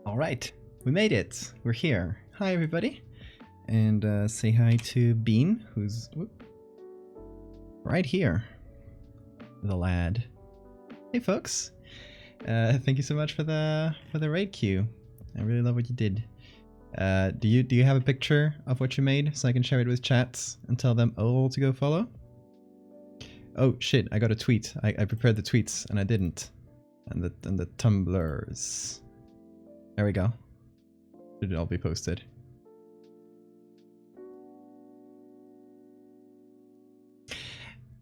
All right, we made it. We're here. Hi, everybody. And say hi to Bean, who's right here. The lad. Hey, folks. Thank you so much for the raid queue. I really love what you did. Do you have a picture of what you made so I can share it with chats and tell them all to go follow? Oh shit! I got a tweet. I prepared the tweets and I didn't. And the tumblers. There we go. Should it all be posted?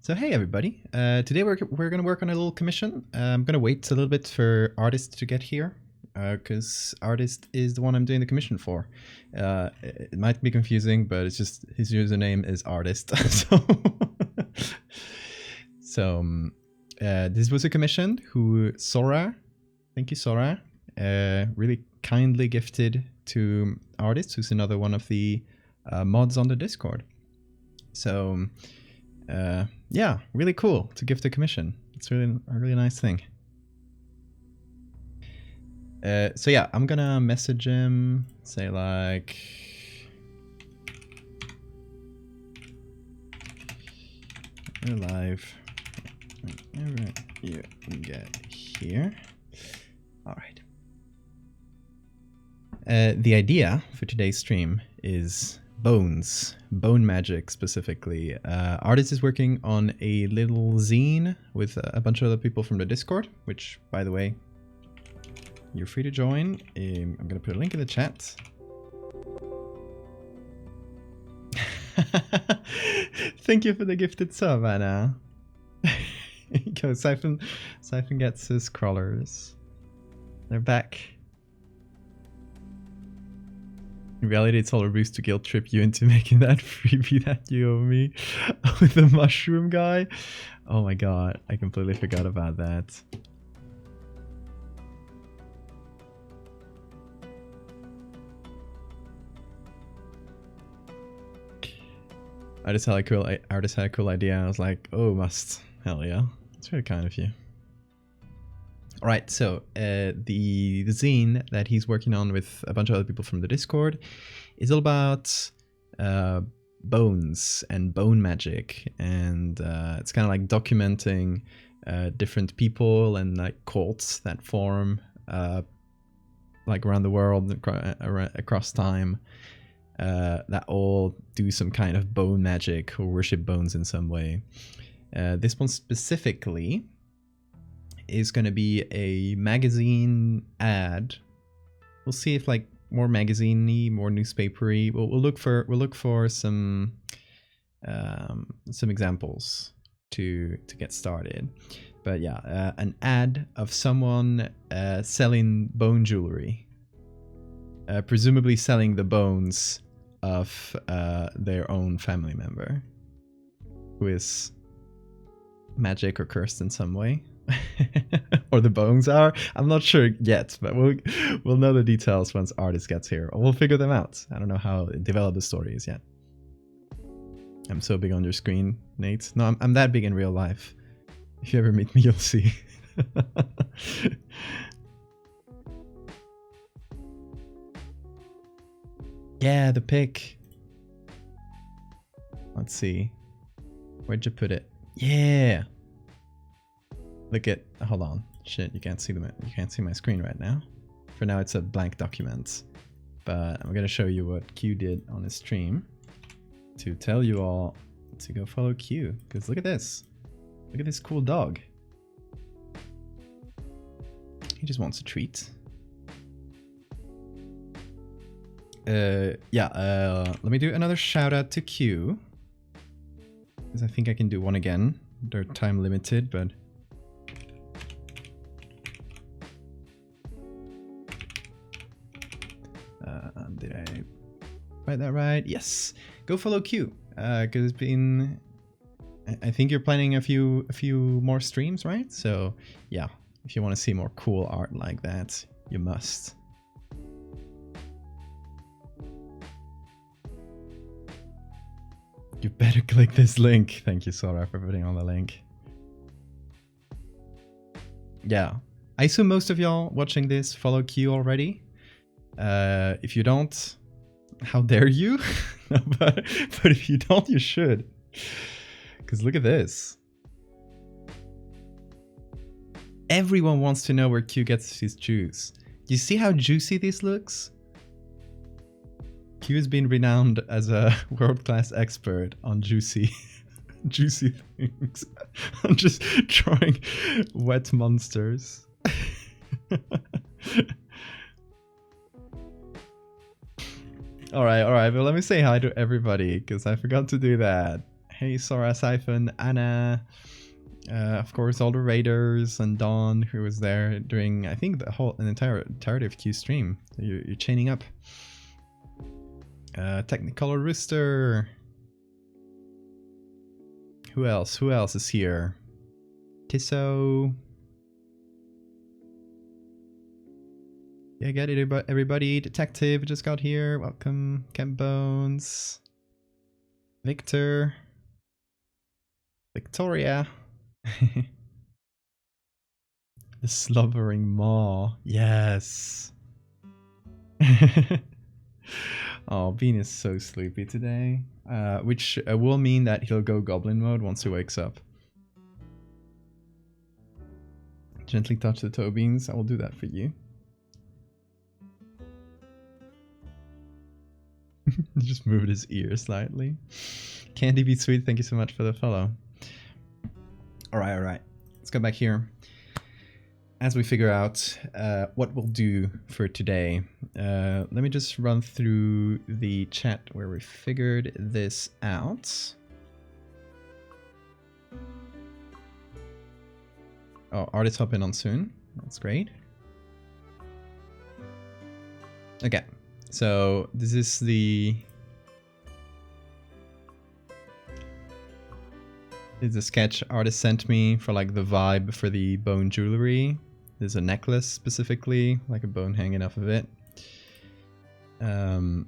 So hey everybody, today we're gonna work on a little commission. I'm gonna wait a little bit for Artist to get here, because Artist is the one I'm doing the commission for. It might be confusing, but it's just his username is Artist. So this was a commission who Sora, thank you Sora, really kindly gifted to Artist, who's another one of the mods on the Discord. So yeah, really cool to gift a commission. It's really a really nice thing. So yeah, I'm gonna message him, say like, we're live whenever you get here. All right. The idea for today's stream is bones, bone magic specifically. Artist is working on a little zine with a bunch of other people from the Discord, which, by the way, you're free to join. I'm going to put a link in the chat. Thank you for the gifted sub, Anna. Go, Siphon gets his crawlers. They're back. In reality, it's all a ruse to guilt trip you into making that freebie that you owe me with the mushroom guy. Oh my god, I completely forgot about that. Artist had a cool idea. I was like, oh, must. Hell yeah. It's very kind of you. Alright, so the zine that he's working on with a bunch of other people from the Discord is all about bones and bone magic, and it's kind of like documenting different people and like cults that form like around the world, across time, that all do some kind of bone magic or worship bones in some way. This one specifically is going to be a magazine ad. We'll see if like more magazine-y, more newspapery. We'll look for some examples to get started. But yeah, an ad of someone selling bone jewelry, presumably selling the bones of their own family member who is magic or cursed in some way. Or the bones are. I'm not sure yet, but we'll know the details once Artist gets here. Or we'll figure them out. I don't know how developed the story is yet. I'm so big on your screen, Nate. No, I'm that big in real life. If you ever meet me, you'll see. Yeah, the pic. Let's see. Where'd you put it? Yeah. Look at, hold on, shit, you can't see my screen right now. For now it's a blank document, but I'm gonna show you what Q did on his stream to tell you all to go follow Q, because look at this cool dog. He just wants a treat. Let me do another shout out to Q, because I think I can do one again. They're time limited, but did I write that right? Yes. Go follow Q, because it's been, I think you're planning a few more streams, right? So yeah, if you want to see more cool art like that, you must. You better click this link. Thank you, Sora, for putting on the link. Yeah, I assume most of y'all watching this follow Q already. If you don't, how dare you? but if you don't, you should. Because look at this. Everyone wants to know where Q gets his juice. You see how juicy this looks? Q has been renowned as a world-class expert on juicy things. I'm just drawing wet monsters. Alright, but let me say hi to everybody, because I forgot to do that. Hey, Sora, Siphon, Anna, of course, all the raiders, and Dawn, who was there during, I think, an entirety of Q's stream. You're chaining up. Technicolor Rooster. Who else is here? Tisso. Yeah, get it, everybody. Detective just got here. Welcome. Camp Bones. Victor. Victoria. The slobbering maw. Yes. Oh, Bean is so sleepy today. Which will mean that he'll go goblin mode once he wakes up. Gently touch the toe, Beans. I will do that for you. Just moved his ear slightly. Candy Be Sweet, thank you so much for the follow. Alright. Let's go back here. As we figure out what we'll do for today, let me just run through the chat where we figured this out. Oh, artists hop in on soon. That's great. Okay, so this is the sketch artist sent me for like the vibe for the bone jewelry. There's a necklace specifically, like a bone hanging off of it. Oh,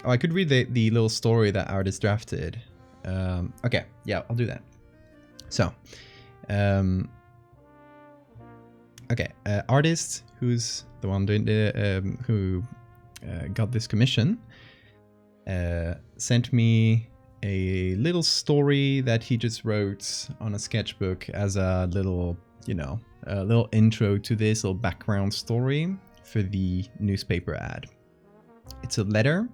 I could read the little story that artist drafted. Okay, yeah, I'll do that. So, okay, artist who's the one doing the who got this commission sent me a little story that he just wrote on a sketchbook as a little, you know, a little intro to this, little background story for the newspaper ad. It's a letter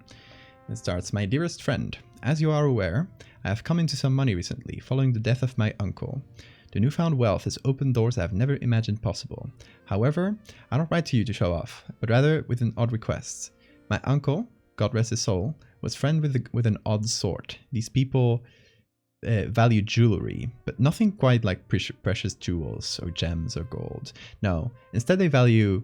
that starts, "My dearest friend, as you are aware, I have come into some money recently following the death of my uncle. The newfound wealth has opened doors I have never imagined possible. However, I don't write to you to show off, but rather with an odd request. My uncle, God rest his soul, was friend with an odd sort. These people value jewelry, but nothing quite like precious jewels or gems or gold. No, instead they value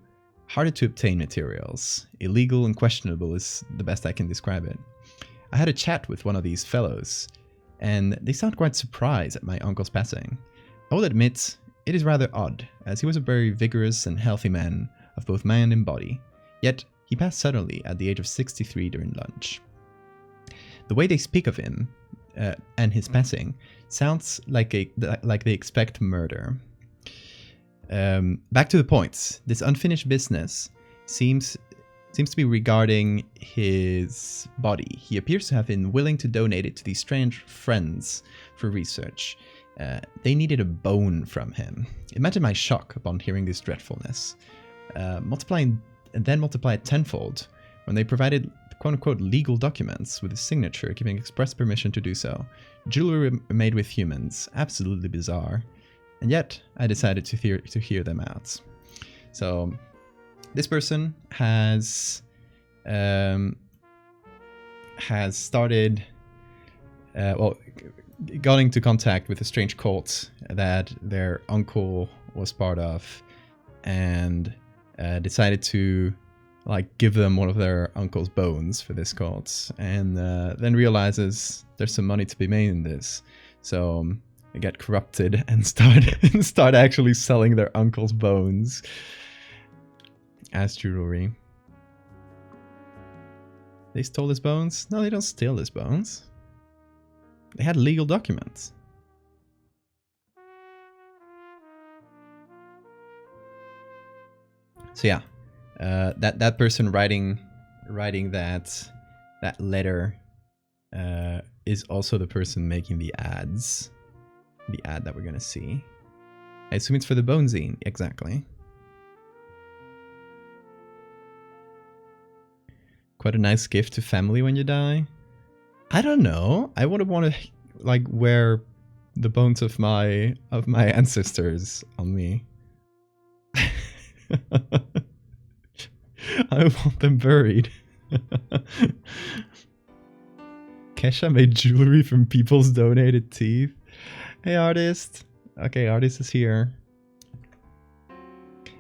harder to obtain materials. Illegal and questionable is the best I can describe it. I had a chat with one of these fellows, and they sound quite surprised at my uncle's passing. I will admit, it is rather odd, as he was a very vigorous and healthy man of both mind and body. Yet, he passed suddenly at the age of 63 during lunch. The way they speak of him and his passing sounds like they expect murder. Back to the point. This unfinished business seems to be regarding his body. He appears to have been willing to donate it to these strange friends for research. They needed a bone from him. Imagine my shock upon hearing this dreadfulness. Multiply it tenfold when they provided quote-unquote legal documents with a signature giving express permission to do so. Jewelry made with humans. Absolutely bizarre. And yet, I decided to hear them out. So, this person has started, got into contact with a strange cult that their uncle was part of, and decided to give them one of their uncle's bones for this cult, and then realizes there's some money to be made in this. So they get corrupted and start actually selling their uncle's bones as jewelry. They stole his bones? No, they don't steal his bones. They had legal documents. So yeah, that person writing that letter is also the person making the ads. The ad that we're gonna see. I assume it's for the bone zine, exactly. Quite a nice gift to family when you die. I don't know. I would want to like wear the bones of my ancestors on me. I want them buried. Kesha made jewelry from people's donated teeth. Hey, artist. Okay, artist is here.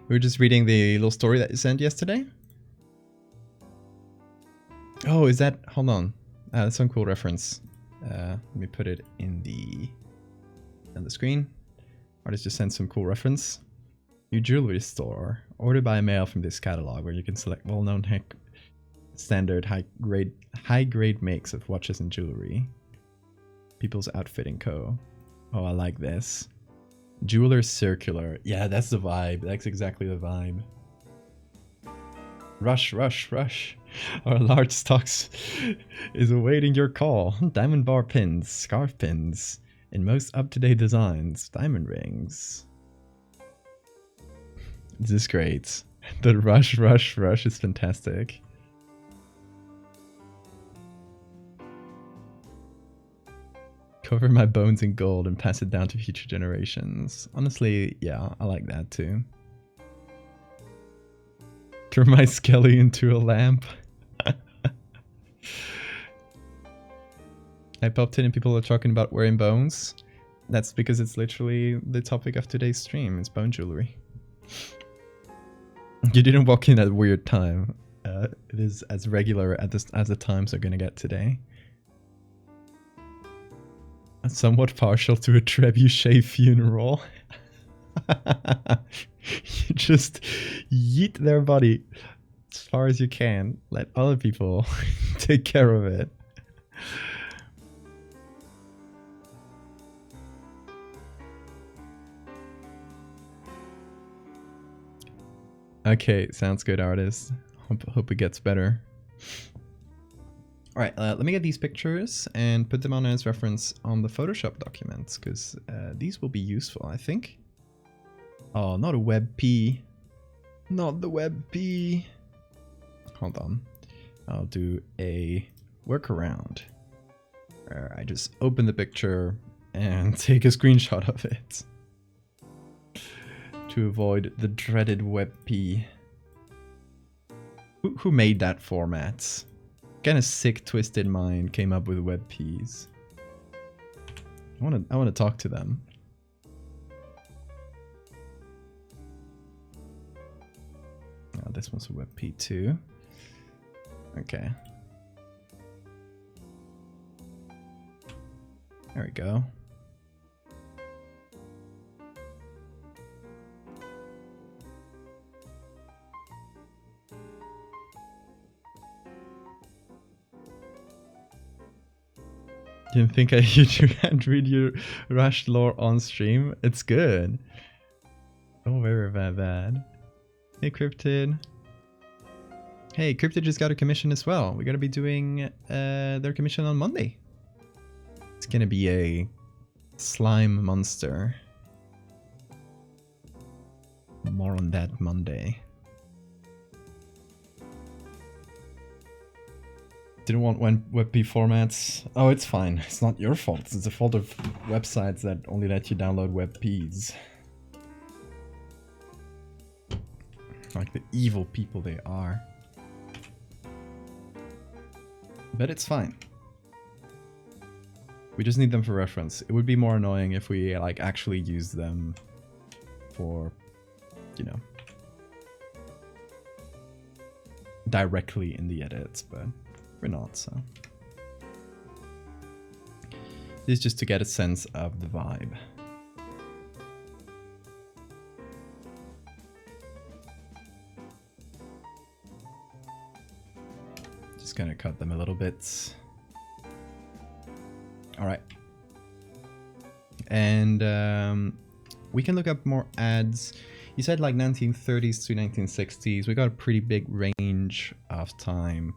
We were just reading the little story that you sent yesterday. Oh, is that... Hold on. That's some cool reference. Let me put it on the screen. Artist just sent some cool reference. Your jewelry store. Order by mail from this catalog where you can select well-known standard high-grade makes of watches and jewelry. People's Outfitting Co. Oh, I like this. Jeweler Circular. Yeah, that's the vibe. That's exactly the vibe. Rush, rush, rush. Our large stocks is awaiting your call. Diamond bar pins, scarf pins, in most up-to-date designs, diamond rings. This is great. The rush, rush, rush is fantastic. Cover my bones in gold and pass it down to future generations. Honestly, yeah, I like that too. Turn my skelly into a lamp. I popped in and people are talking about wearing bones. That's because it's literally the topic of today's stream. It's bone jewelry. You didn't walk in at a weird time. It is as regular as the times are gonna get today. Somewhat partial to a trebuchet funeral. You just yeet their body as far as you can. Let other people take care of it. Okay, sounds good, artist. Hope it gets better. Alright, let me get these pictures and put them on as reference on the Photoshop documents, because these will be useful, I think. Oh, not a WebP. Not the WebP. Hold on. I'll do a workaround where I just open the picture and take a screenshot of it to avoid the dreaded WebP. Who made that format? Kind of sick, twisted mind came up with WebPs. I want to talk to them. Oh, this one's a WebP too. Okay. There we go. Didn't think you can't read your Rush lore on stream. It's good. Oh, very bad. Hey, Cryptid. Hey, Cryptid just got a commission as well. We're gonna be doing their commission on Monday. It's gonna be a slime monster. More on that Monday. Didn't want WebP formats. Oh, it's fine. It's not your fault. It's the fault of websites that only let you download WebPs. Like the evil people they are. But it's fine. We just need them for reference. It would be more annoying if we like actually used them for, you know, directly in the edits, but we're not, so. This is just to get a sense of the vibe. Just gonna cut them a little bit. Alright. And we can look up more ads. You said like 1930s to 1960s. We got a pretty big range of time.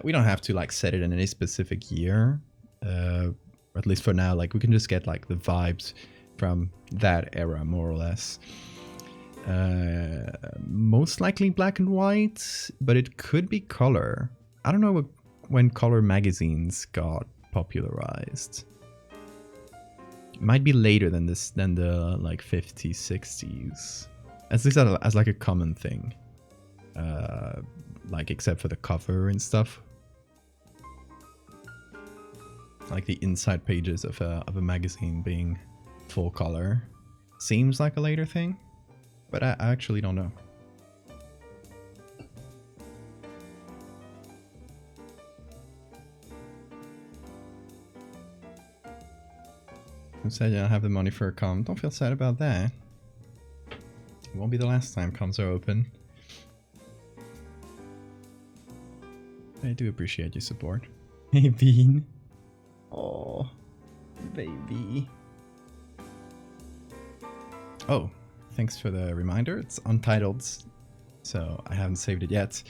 We don't have to like set it in any specific year, at least for now. Like we can just get like the vibes from that era, more or less. Most likely black and white, but it could be color. I don't know when color magazines got popularized. It might be later than the like 50s, 60s. At least as like a common thing. Like except for the cover and stuff. Like the inside pages of a magazine being full color. Seems like a later thing, but I actually don't know. Who said you don't have the money for a com? Don't feel sad about that. It won't be the last time comms are open. I do appreciate your support. Hey, Bean. Oh, baby. Oh, thanks for the reminder. It's untitled, so I haven't saved it yet.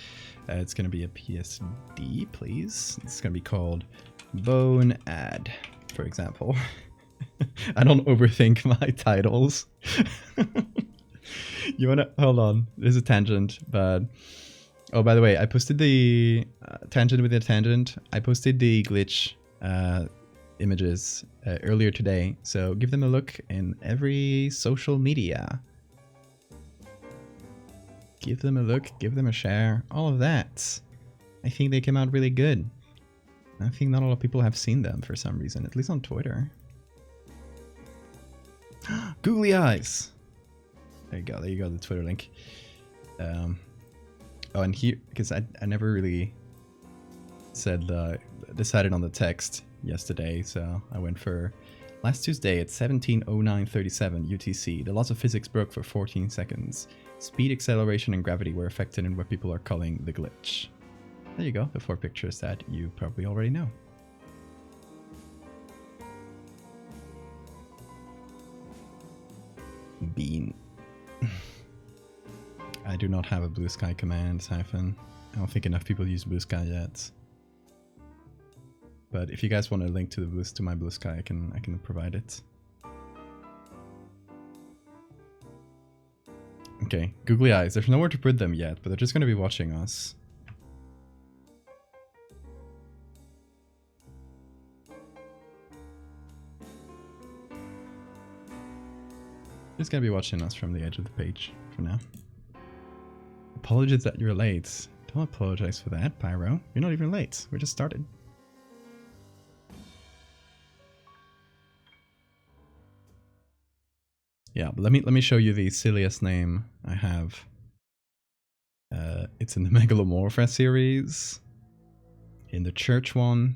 It's going to be a PSD, please. It's going to be called Bone Ad, for example. I don't overthink my titles. You wanna hold on? There's a tangent, but oh, by the way, I posted the tangent with the tangent. I posted the glitch images earlier today, so give them a look in every social media. Give them a look, give them a share, all of that. I think they came out really good. I think not a lot of people have seen them for some reason, at least on Twitter. Googly eyes. There you go, the Twitter link. Oh, and here, because I never really decided on the text yesterday, so I went for last Tuesday at 17:09:37 UTC. The laws of physics broke for 14 seconds. Speed, acceleration, and gravity were affected in what people are calling the glitch. There you go, the 4 pictures that you probably already know. Bean. I do not have a Blue Sky command, Hyphen. I don't think enough people use Blue Sky yet. But if you guys want a link to my Blue Sky, I can provide it. Okay, googly eyes. There's nowhere to put them yet, but they're just going to be watching us. Just going to be watching us from the edge of the page for now. Apologies that you're late. Don't apologize for that, Pyro. You're not even late. We just started. Yeah, but let me show you the silliest name I have. It's in the Megalomorpha series. In the church one.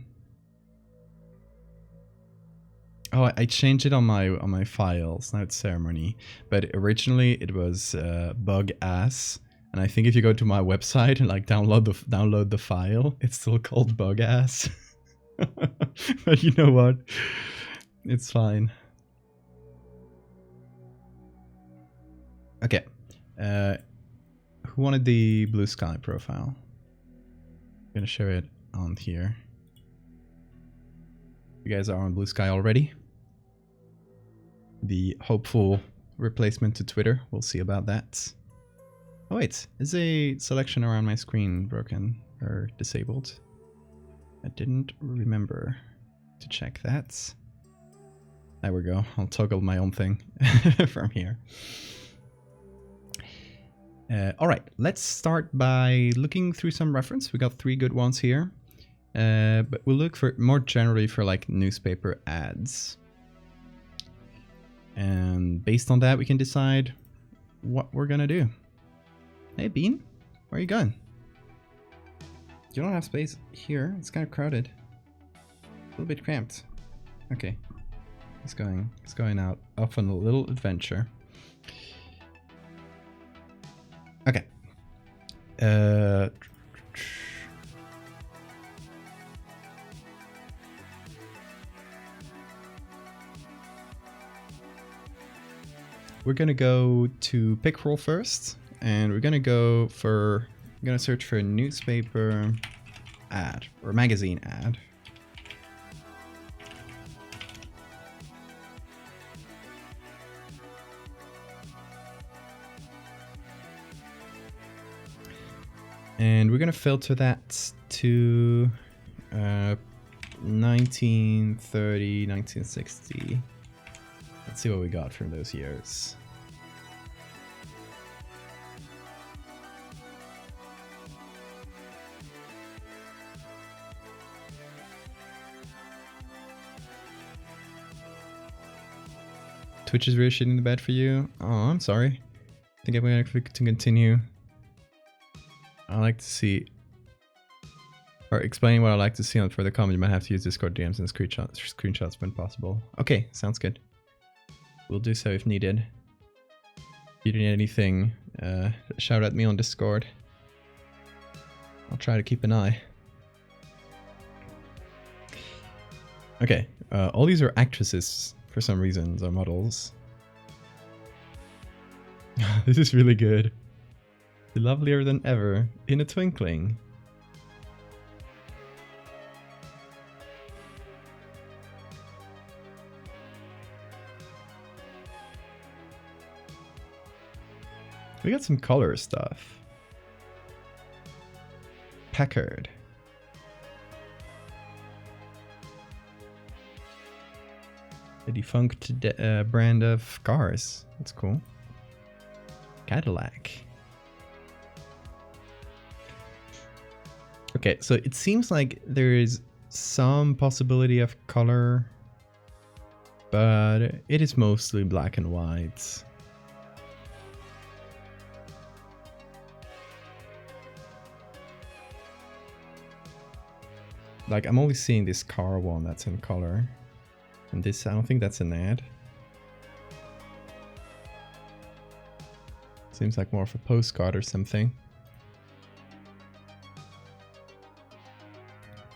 Oh, I changed it on my files. Now it's ceremony. But originally it was bug ass. And I think if you go to my website and like download the file, it's still called bug ass. But you know what? It's fine. Okay. Who wanted the Blue Sky profile? I'm gonna show it on here. You guys are on Blue Sky already. The hopeful replacement to Twitter. We'll see about that. Oh wait, is a selection around my screen broken or disabled? I didn't remember to check that. There we go. I'll toggle my own thing from here. Alright, let's start by looking through some reference. We got 3 good ones here. But we'll look for more generally for like newspaper ads. And based on that, we can decide what we're gonna do. Hey, Bean, where are you going? You don't have space here. It's kind of crowded. A little bit cramped. Okay. He's going out off on a little adventure. Okay. we're gonna go to Pickroll first, and we're gonna go for, I'm gonna search for a newspaper ad, or magazine ad. And we're gonna filter that to 1930, 1960. Let's see what we got from those years. Twitch is really shit in the bed for you. Oh, I'm sorry. I think I'm gonna click to continue. I like to see, or explaining what I like to see on further comment, you might have to use Discord DMs and screenshots when possible. Okay, sounds good. We'll do so if needed. If you need anything, shout at me on Discord. I'll try to keep an eye. Okay, all these are actresses for some reasons, or models. This is really good. Lovelier than ever, in a twinkling. We got some color stuff. Packard. A defunct brand of cars. That's cool. Cadillac. Okay, so it seems like there is some possibility of color, but it is mostly black and white. Like, I'm only seeing this car one that's in color. And this, I don't think that's an ad. Seems like more of a postcard or something.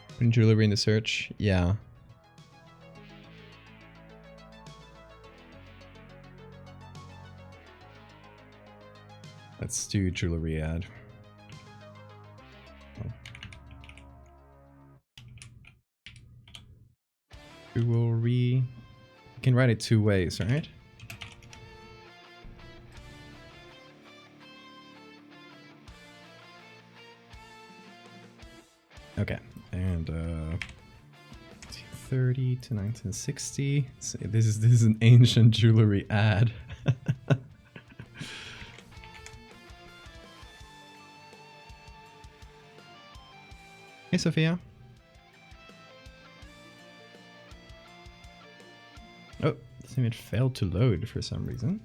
Putting jewelry in the search? Yeah. Let's do jewelry ad. Jewelry. You can write it two ways, right? Okay, and 1930 to 1960. So this is an ancient jewelry ad. Hey, Sophia. Oh, this image failed to load for some reason.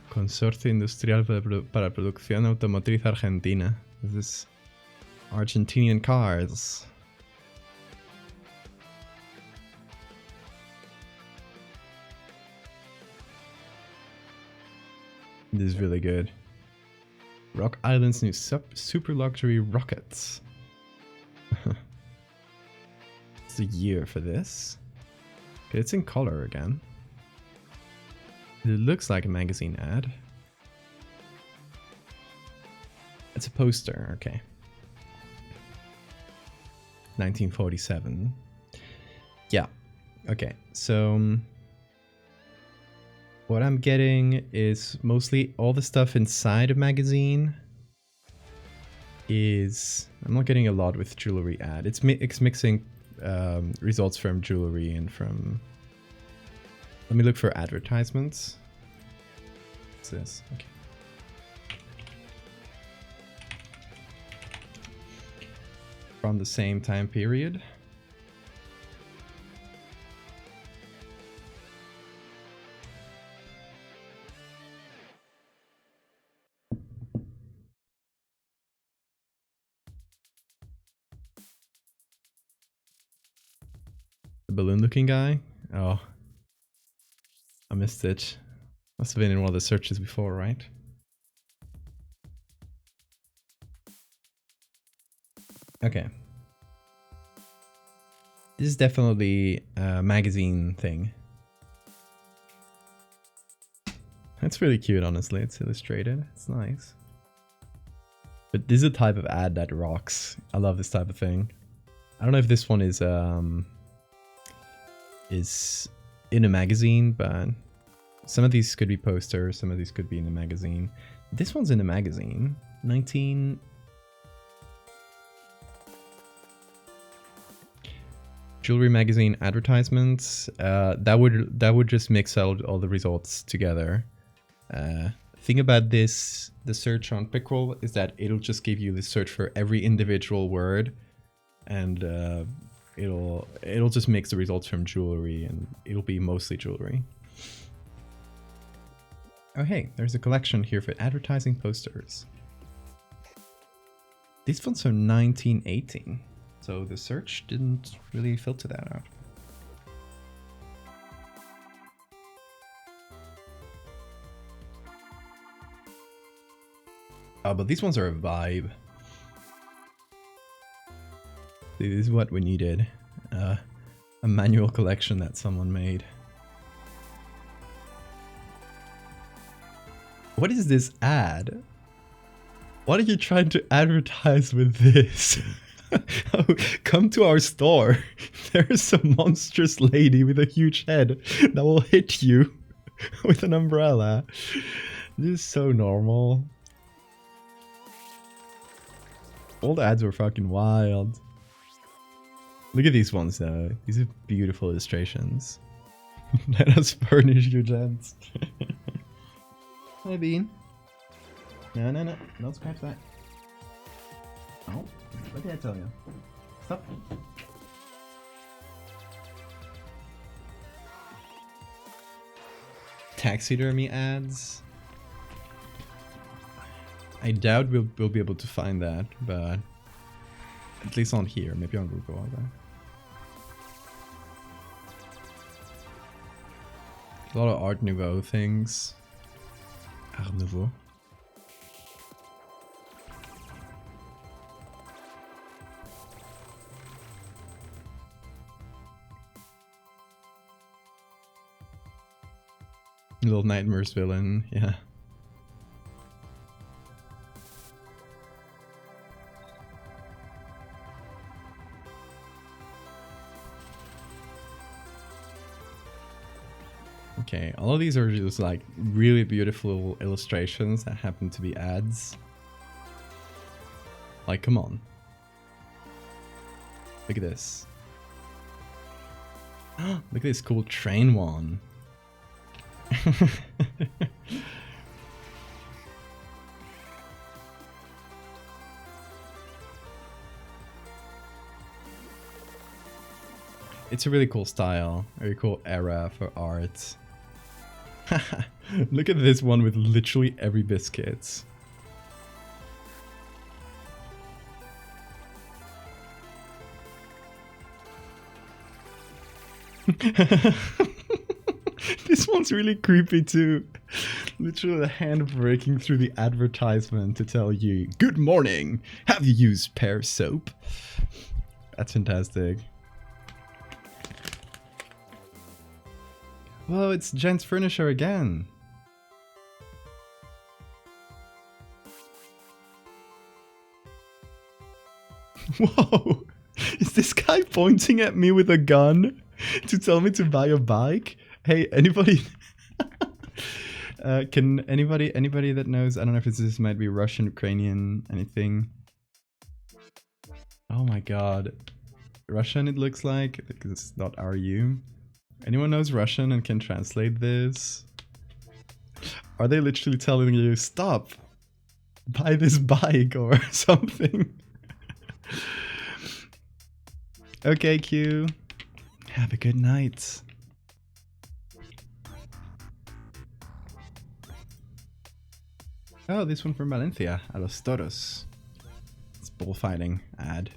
Consorcio Industrial para Producción Automotriz Argentina. This is Argentinian cars. This is really good. Rock Island's new super luxury rockets. It's the year for this. Okay, it's in color again. It looks like a magazine ad. It's a poster, okay. 1947. Yeah, okay, so what I'm getting is mostly all the stuff inside a magazine is... I'm not getting a lot with jewelry ad. It's mixing results from jewelry and from... Let me look for advertisements. What's this? Okay. From the same time period. The balloon looking guy? Oh. I missed it. Must have been in one of the searches before, right? Okay. This is definitely a magazine thing. It's really cute, honestly. It's illustrated. It's nice. But this is a type of ad that rocks. I love this type of thing. I don't know if this one is in a magazine, but some of these could be posters, some of these could be in a magazine. This one's in a magazine. 19... Jewelry magazine advertisements. That would just mix out all the results together. Thing about this, the search on Pickrel, is that it'll just give you the search for every individual word, and it'll just mix the results from jewelry, and it'll be mostly jewelry. Oh hey, there's a collection here for advertising posters. These ones are 1918, so the search didn't really filter that out. Oh, but these ones are a vibe. This is what we needed. A manual collection that someone made. What is this ad? What are you trying to advertise with this? Oh, come to our store. There's a monstrous lady with a huge head that will hit you with an umbrella. This is so normal. All the ads were fucking wild. Look at these ones though. These are beautiful illustrations. Let us furnish your gents. Hi Bean. No. Don't scratch that. Oh, what did I tell you? Stop. Taxidermy ads. I doubt we'll be able to find that, but at least on here, maybe on Google. A lot of Art Nouveau things. Art Nouveau. Little Nightmares villain, yeah. Okay, all of these are just like really beautiful illustrations that happen to be ads. Like, come on. Look at this. Look at this cool train one. It's a really cool style, very cool era for art. Look at this one with literally every biscuit. This one's really creepy too. Literally the hand breaking through the advertisement to tell you, "Good morning, have you used Pear soap?" That's fantastic. Whoa, it's Gents Furniture again. Whoa, is this guy pointing at me with a gun to tell me to buy a bike? Hey, anybody? Can anybody that knows? I don't know if this might be Russian, Ukrainian, anything. Oh my god, Russian it looks like, because it's not RU. Anyone knows Russian and can translate this? Are they literally telling you, stop, buy this bike or something? Okay, Q. Have a good night. Oh, this one from Valdevia, a los toros. It's bullfighting ad.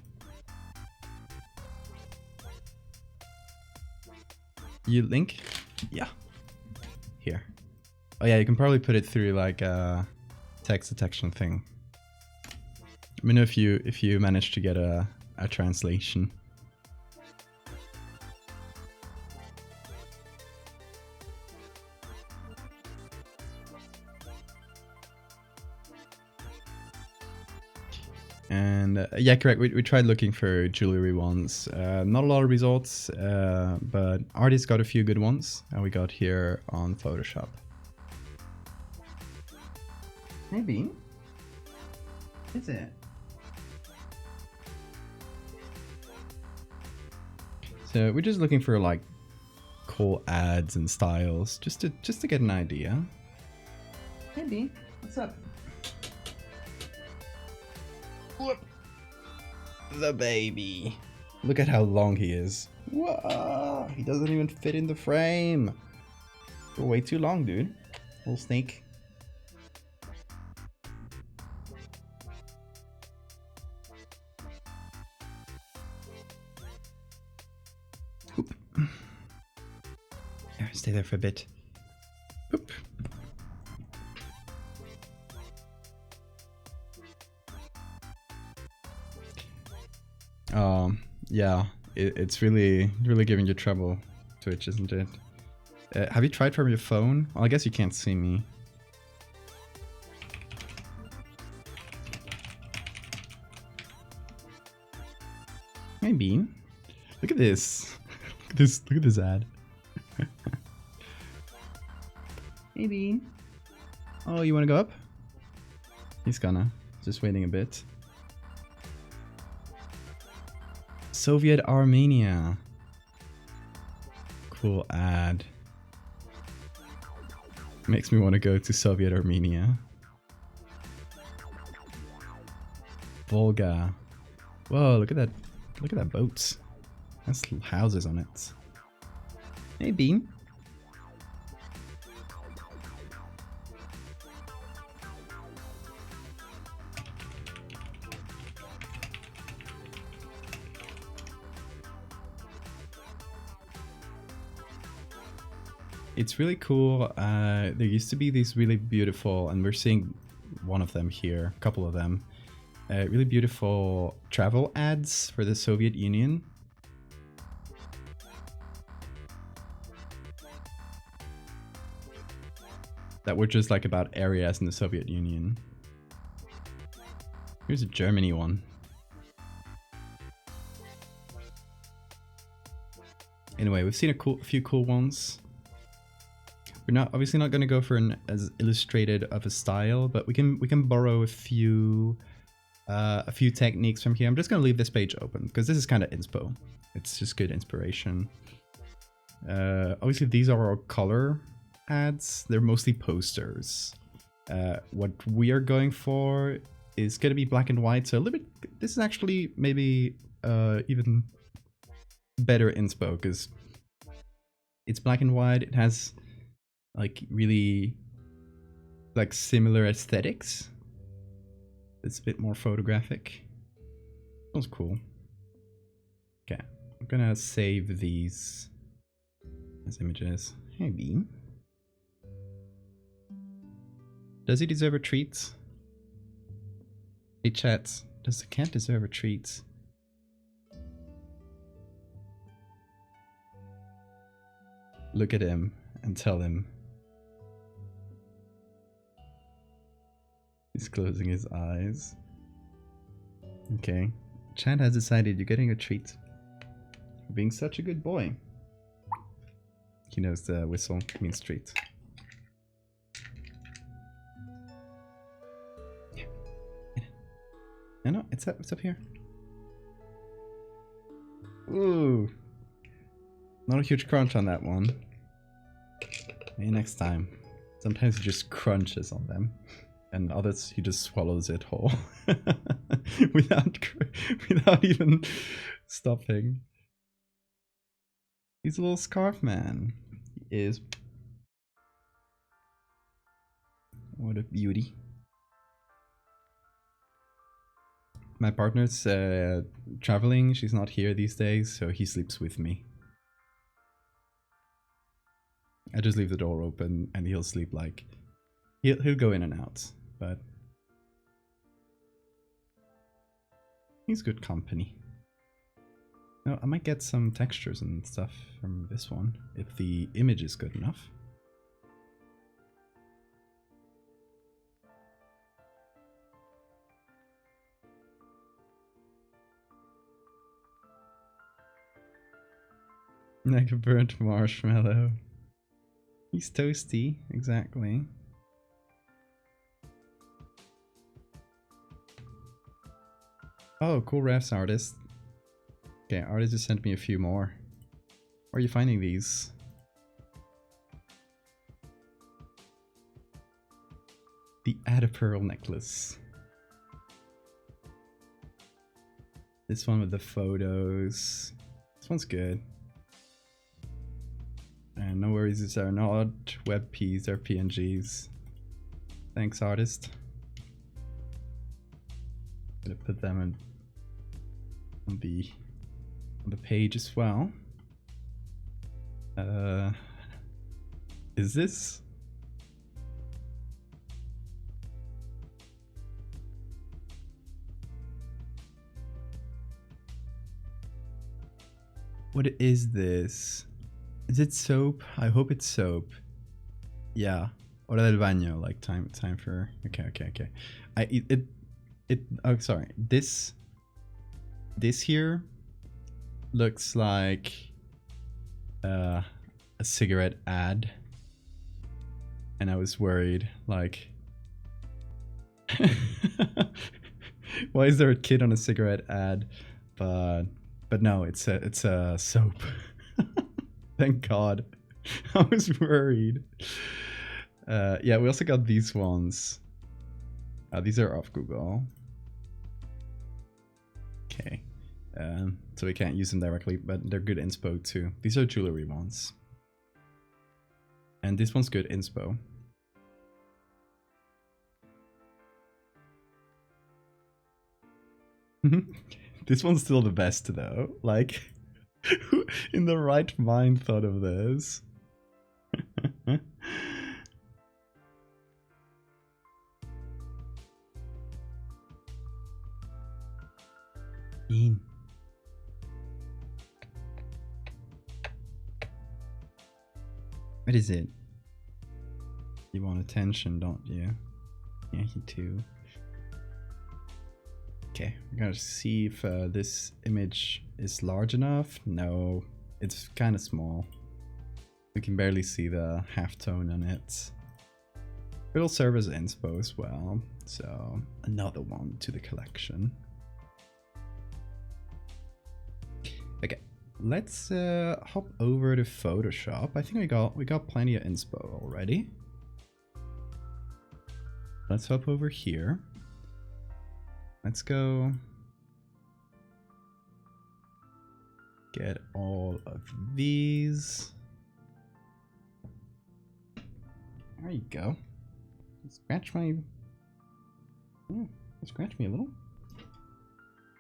You link? Yeah. Here. Oh yeah, you can probably put it through like a text detection thing. me know if you managed to get a translation. And yeah, correct. We tried looking for jewelry ones. Not a lot of results, but artists got a few good ones, and we got here on Photoshop. Maybe. Is it? So we're just looking for like cool ads and styles, just to get an idea. Maybe. What's up? Whoop. The baby. Look at how long he is. Whoa, he doesn't even fit in the frame. You're way too long, dude. Little snake. Oop. There, stay there for a bit. Oop. Yeah, it's really giving you trouble, Twitch, isn't it? Have you tried from your phone? Well, I guess you can't see me. Hey, Bean. Look at this. Look at this ad. Hey, Bean. Oh, you want to go up? He's gonna. Just waiting a bit. Soviet Armenia. Cool ad. Makes me want to go to Soviet Armenia. Volga. Whoa, look at that. Look at that boat. That's houses on it. Hey, Bean. It's really cool. There used to be these really beautiful, and we're seeing one of them here, a couple of them, really beautiful travel ads for the Soviet Union. That were just like about areas in the Soviet Union. Here's a Germany one. Anyway, we've seen a few cool ones. We're obviously not going to go for an as illustrated of a style, but we can borrow a few techniques from here. I'm just going to leave this page open because this is kind of inspo. It's just good inspiration. Obviously, these are our color ads. They're mostly posters. What we are going for is going to be black and white. So a little bit. This is actually maybe even better inspo because it's black and white. It has like really like similar aesthetics. It's a bit more photographic. That was cool. Okay, I'm gonna save these as images. Hey, Bean. Does he deserve a treat? Hey, chat. Does the cat deserve a treat? Look at him and tell him. He's closing his eyes. Okay. Chad has decided you're getting a treat for being such a good boy. He knows the whistle means treat. No, it's up here. Ooh. Not a huge crunch on that one. Maybe next time. Sometimes he just crunches on them. And others, he just swallows it whole. without even stopping. He's a little scarf man. He is. What a beauty. My partner's traveling. She's not here these days, so he sleeps with me. I just leave the door open and he'll sleep like... He'll go in and out, but... He's good company. No, I might get some textures and stuff from this one, if the image is good enough. Like a burnt marshmallow. He's toasty, exactly. Oh, cool refs, artist. Okay, artist just sent me a few more. Where are you finding these? The Adderpearl necklace. This one with the photos. This one's good. And no worries, these are not WebPs, they're PNGs. Thanks, artist. Gonna put them on the page as well. Is this? What is this? Is it soap? I hope it's soap. Yeah. Hora del baño, like time for. Okay. Oh, sorry. This here looks like a cigarette ad, and I was worried, like, why is there a kid on a cigarette ad? But no, it's a soap. Thank God. I was worried. Yeah, we also got these ones. These are off Google. Okay. So we can't use them directly, but they're good inspo too. These are jewelry ones. And this one's good inspo. This one's still the best though. Like, who in the right mind thought of this? Bean. What is it? You want attention, don't you? Yeah, you too. Okay, we're gonna see if this image is large enough. No, it's kind of small. We can barely see the halftone on it. It'll serve as inspo as well, so another one to the collection. Okay, let's hop over to Photoshop. I think we got plenty of inspo already. Let's hop over here. Let's go get all of these. There you go. Scratch my... Oh, scratch me a little.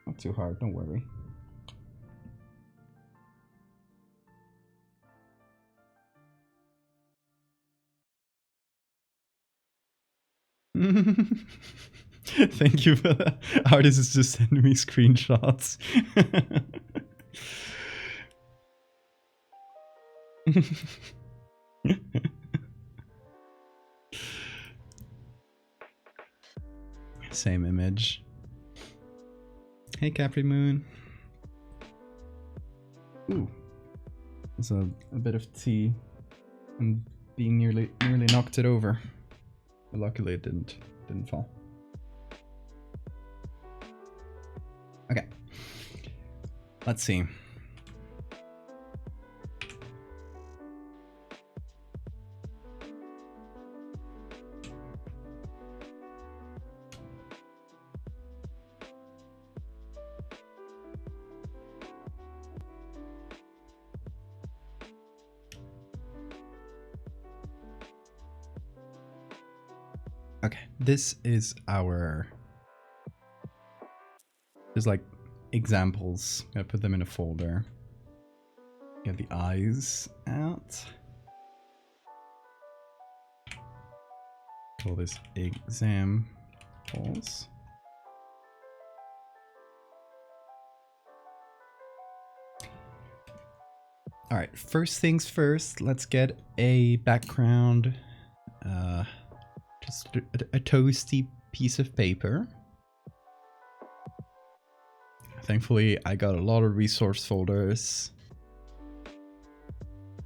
Not too hard, don't worry. Thank you for that. Artist is just sending me screenshots. Same image. Hey Capri Moon. Ooh. There's a bit of tea and being nearly knocked it over. But luckily it didn't fall. Okay. Let's see. Okay, this is our... There's like examples. Gotta put them in a folder. Get the eyes out. Call this examples. All right, first things first, let's get a background, just a toasty piece of paper. Thankfully, I got a lot of resource folders.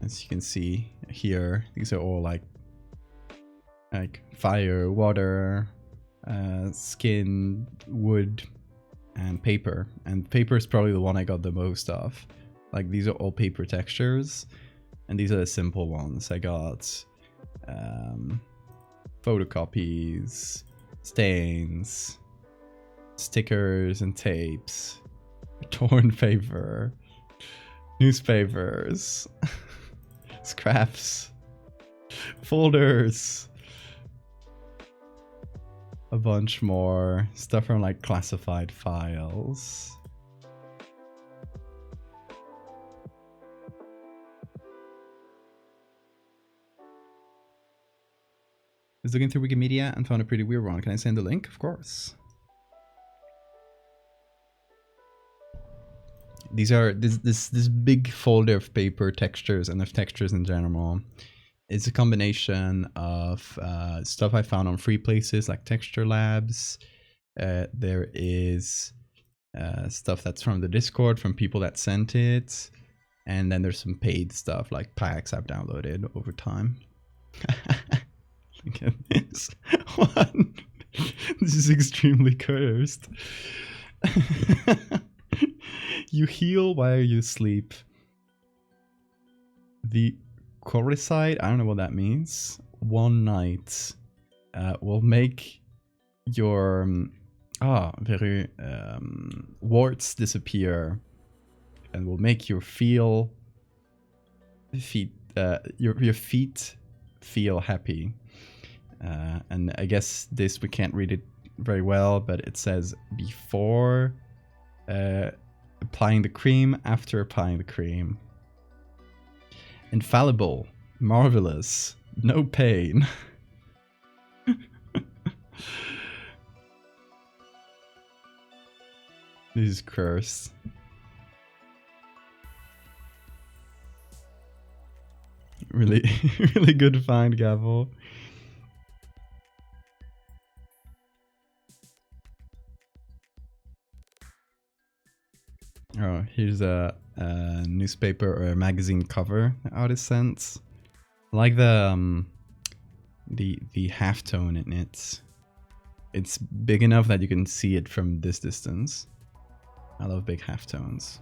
As you can see here, these are all like fire, water, skin, wood, and paper. And paper is probably the one I got the most of. Like, these are all paper textures, and these are the simple ones. I got photocopies, stains, stickers and tapes, torn paper, newspapers, scraps, folders, a bunch more stuff from like classified files. I was looking through Wikimedia and found a pretty weird one. Can I send the link? Of course. These are this big folder of paper textures and of textures in general. It's a combination of stuff I found on free places like Texture Labs. There is stuff that's from the Discord from people that sent it, and then there's some paid stuff like packs I've downloaded over time. Look at this one. This is extremely cursed. You heal while you sleep. The Coriside, I don't know what that means. One night will make your warts disappear, and will make your your feet feel happy. And I guess this, we can't read it very well, but it says before applying the cream, after applying the cream. Infallible, marvelous, no pain. This is cursed. Really, really good find, Gavel. Oh, here's a newspaper or a magazine cover the artist sent. I like the halftone in it. It's big enough that you can see it from this distance. I love big halftones.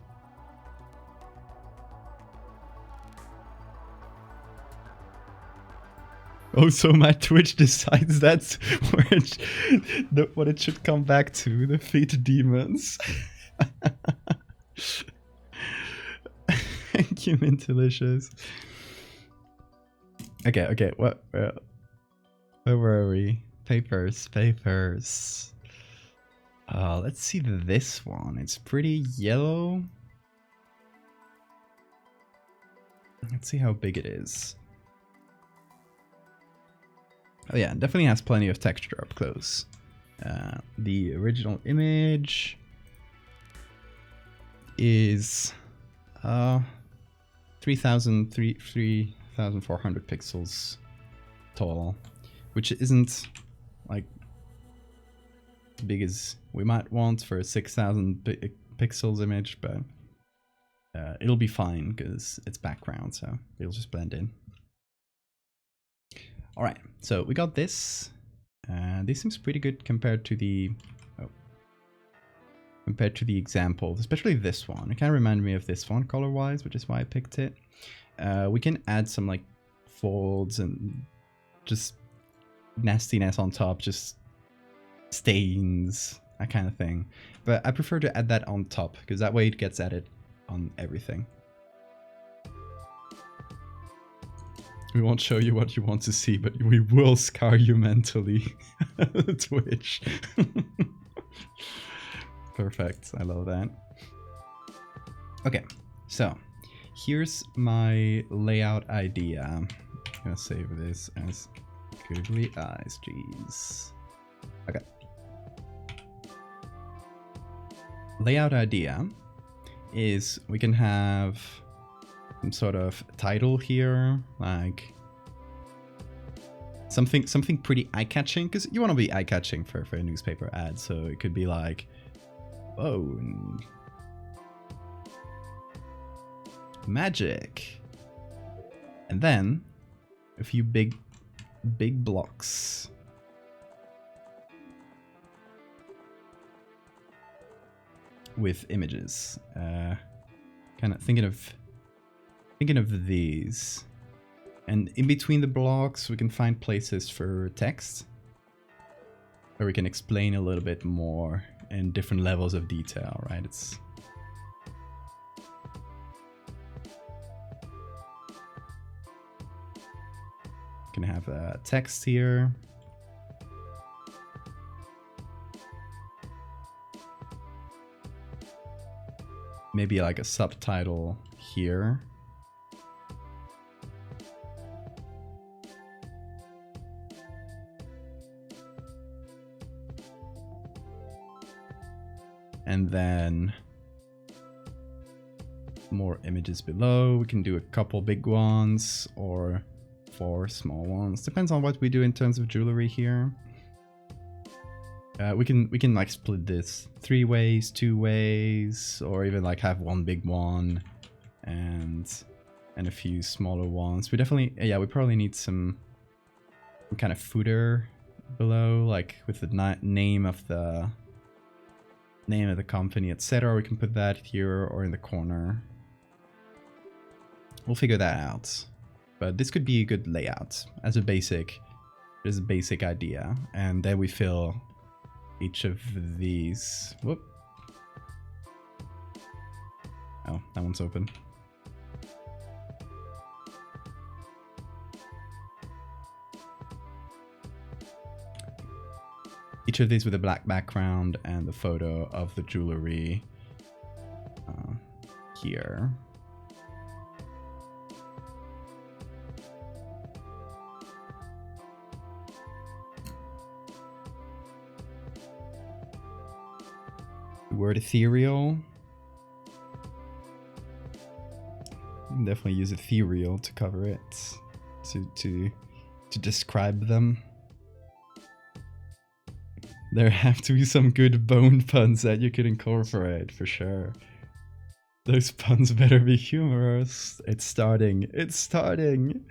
Oh, so my Twitch decides that's where what it should come back to, the feet demons. Thank you, Mintalicious. Okay, what? Where were we? Papers. Let's see this one. It's pretty yellow. Let's see how big it is. Oh yeah, definitely has plenty of texture up close. The original image is 3,400 pixels tall, which isn't like as big as we might want for a 6,000 pixels image, but it'll be fine because it's background, so it'll just blend in. All right, so we got this. This seems pretty good compared to the example, especially this one. It kind of reminded me of this one color-wise, which is why I picked it. We can add some like folds and just nastiness on top, just stains, that kind of thing. But I prefer to add that on top because that way it gets added on everything. We won't show you what you want to see, but we will scar you mentally. Twitch. Perfect. I love that. Okay, so here's my layout idea. I'm gonna save this as googly eyes. Jeez. Okay. Layout idea is we can have some sort of title here, like something pretty eye-catching, because you want to be eye-catching for a newspaper ad. So it could be like bone magic, and then a few big blocks. With images, kind of thinking of these, and in between the blocks we can find places for text, where we can explain a little bit more in different levels of detail, right? It's can have text here. Maybe like a subtitle here. And then more images below. We can do a couple big ones or 4 small ones. Depends on what we do in terms of jewelry here. We can like split this 3 ways, 2 ways, or even like have one big one and a few smaller ones. We definitely, yeah, we probably need some kind of footer below, like with the name of the company, etc. We can put that here or in the corner. We'll figure that out. But this could be a good layout as a basic idea, and then we fill each of these. Whoop. Oh, that one's open. Each of these with a black background and the photo of the jewelry here. The word ethereal. You can definitely use ethereal to cover it, to describe them. There have to be some good bone puns that you could incorporate, for sure. Those puns better be humorous. It's starting. It's starting.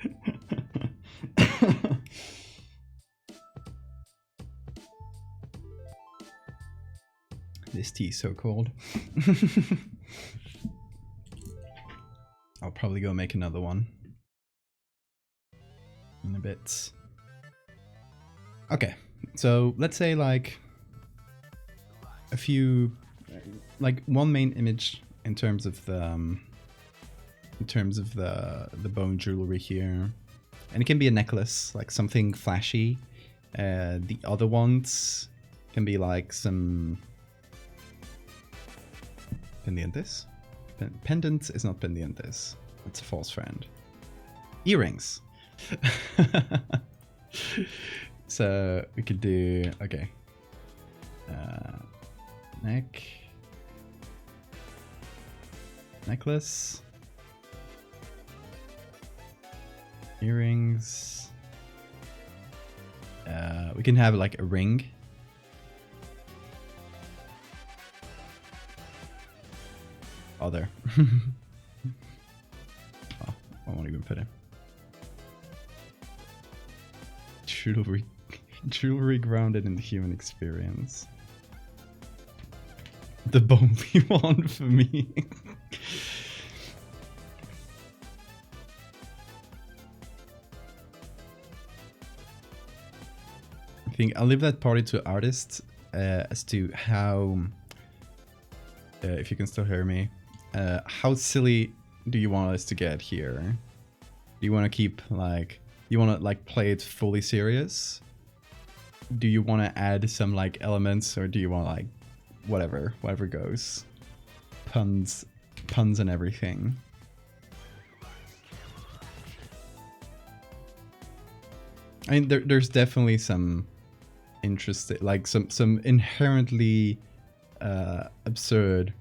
This tea is so cold. I'll probably go make another one in a bit. Okay. So let's say like a few, like one main image in terms of the bone jewelry here, and it can be a necklace, like something flashy. The other ones can be like some pendientes. Pendants is not pendientes. It's a false friend. Earrings. So we could do, okay, necklace, earrings. We can have like a ring. Other. Oh, I won't even put it. Jewelry grounded in the human experience. The bumpy one for me. I think I'll leave that party to artists as to how, if you can still hear me, how silly do you want us to get here? Do you want to keep like, you want to like play it fully serious? Do you want to add some like elements, or do you want like whatever goes? Puns and everything. I mean, there's definitely some interesting, like some inherently absurd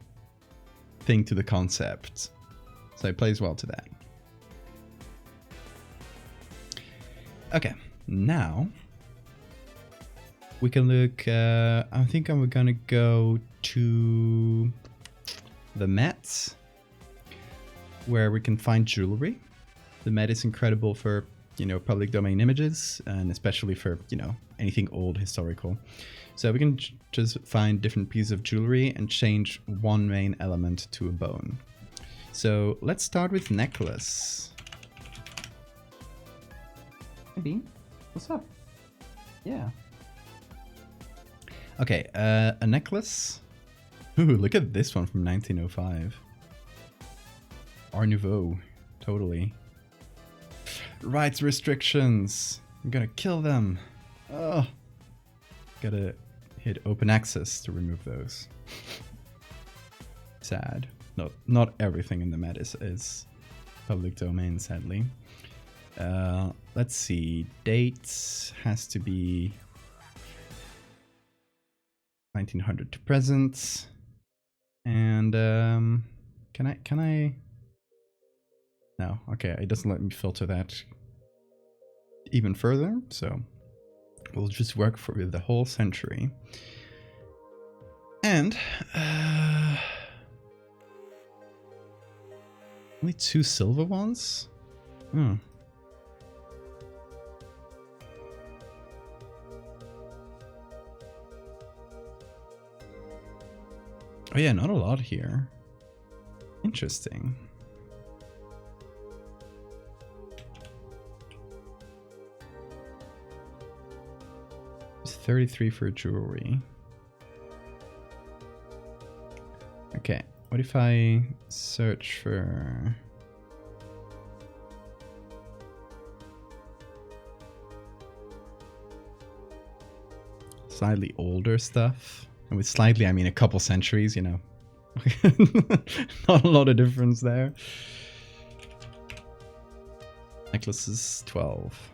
thing to the concept. So it plays well to that. Okay, now we can look, I think I'm gonna go to the Met, where we can find jewelry. The Met is incredible for, you know, public domain images, and especially for, you know, anything old historical. So we can just find different pieces of jewelry and change one main element to a bone. So let's start with necklace. Hey Bean, what's up? Yeah. Okay, a necklace. Ooh, look at this one from 1905. Art Nouveau, totally. Rights restrictions. I'm gonna kill them. Oh, gotta hit open access to remove those. Sad. Not everything in the Met is public domain, sadly. Let's see. Dates has to be 1900 to present. And can I? No. Okay, it doesn't let me filter that even further. So we'll just work for the whole century. And only 2 silver ones? Oh. Oh yeah, not a lot here. Interesting. It's 33 for jewelry. Okay, what if I search for... slightly older stuff? And with slightly, I mean a couple centuries, you know. Not a lot of difference there. Necklaces, 12.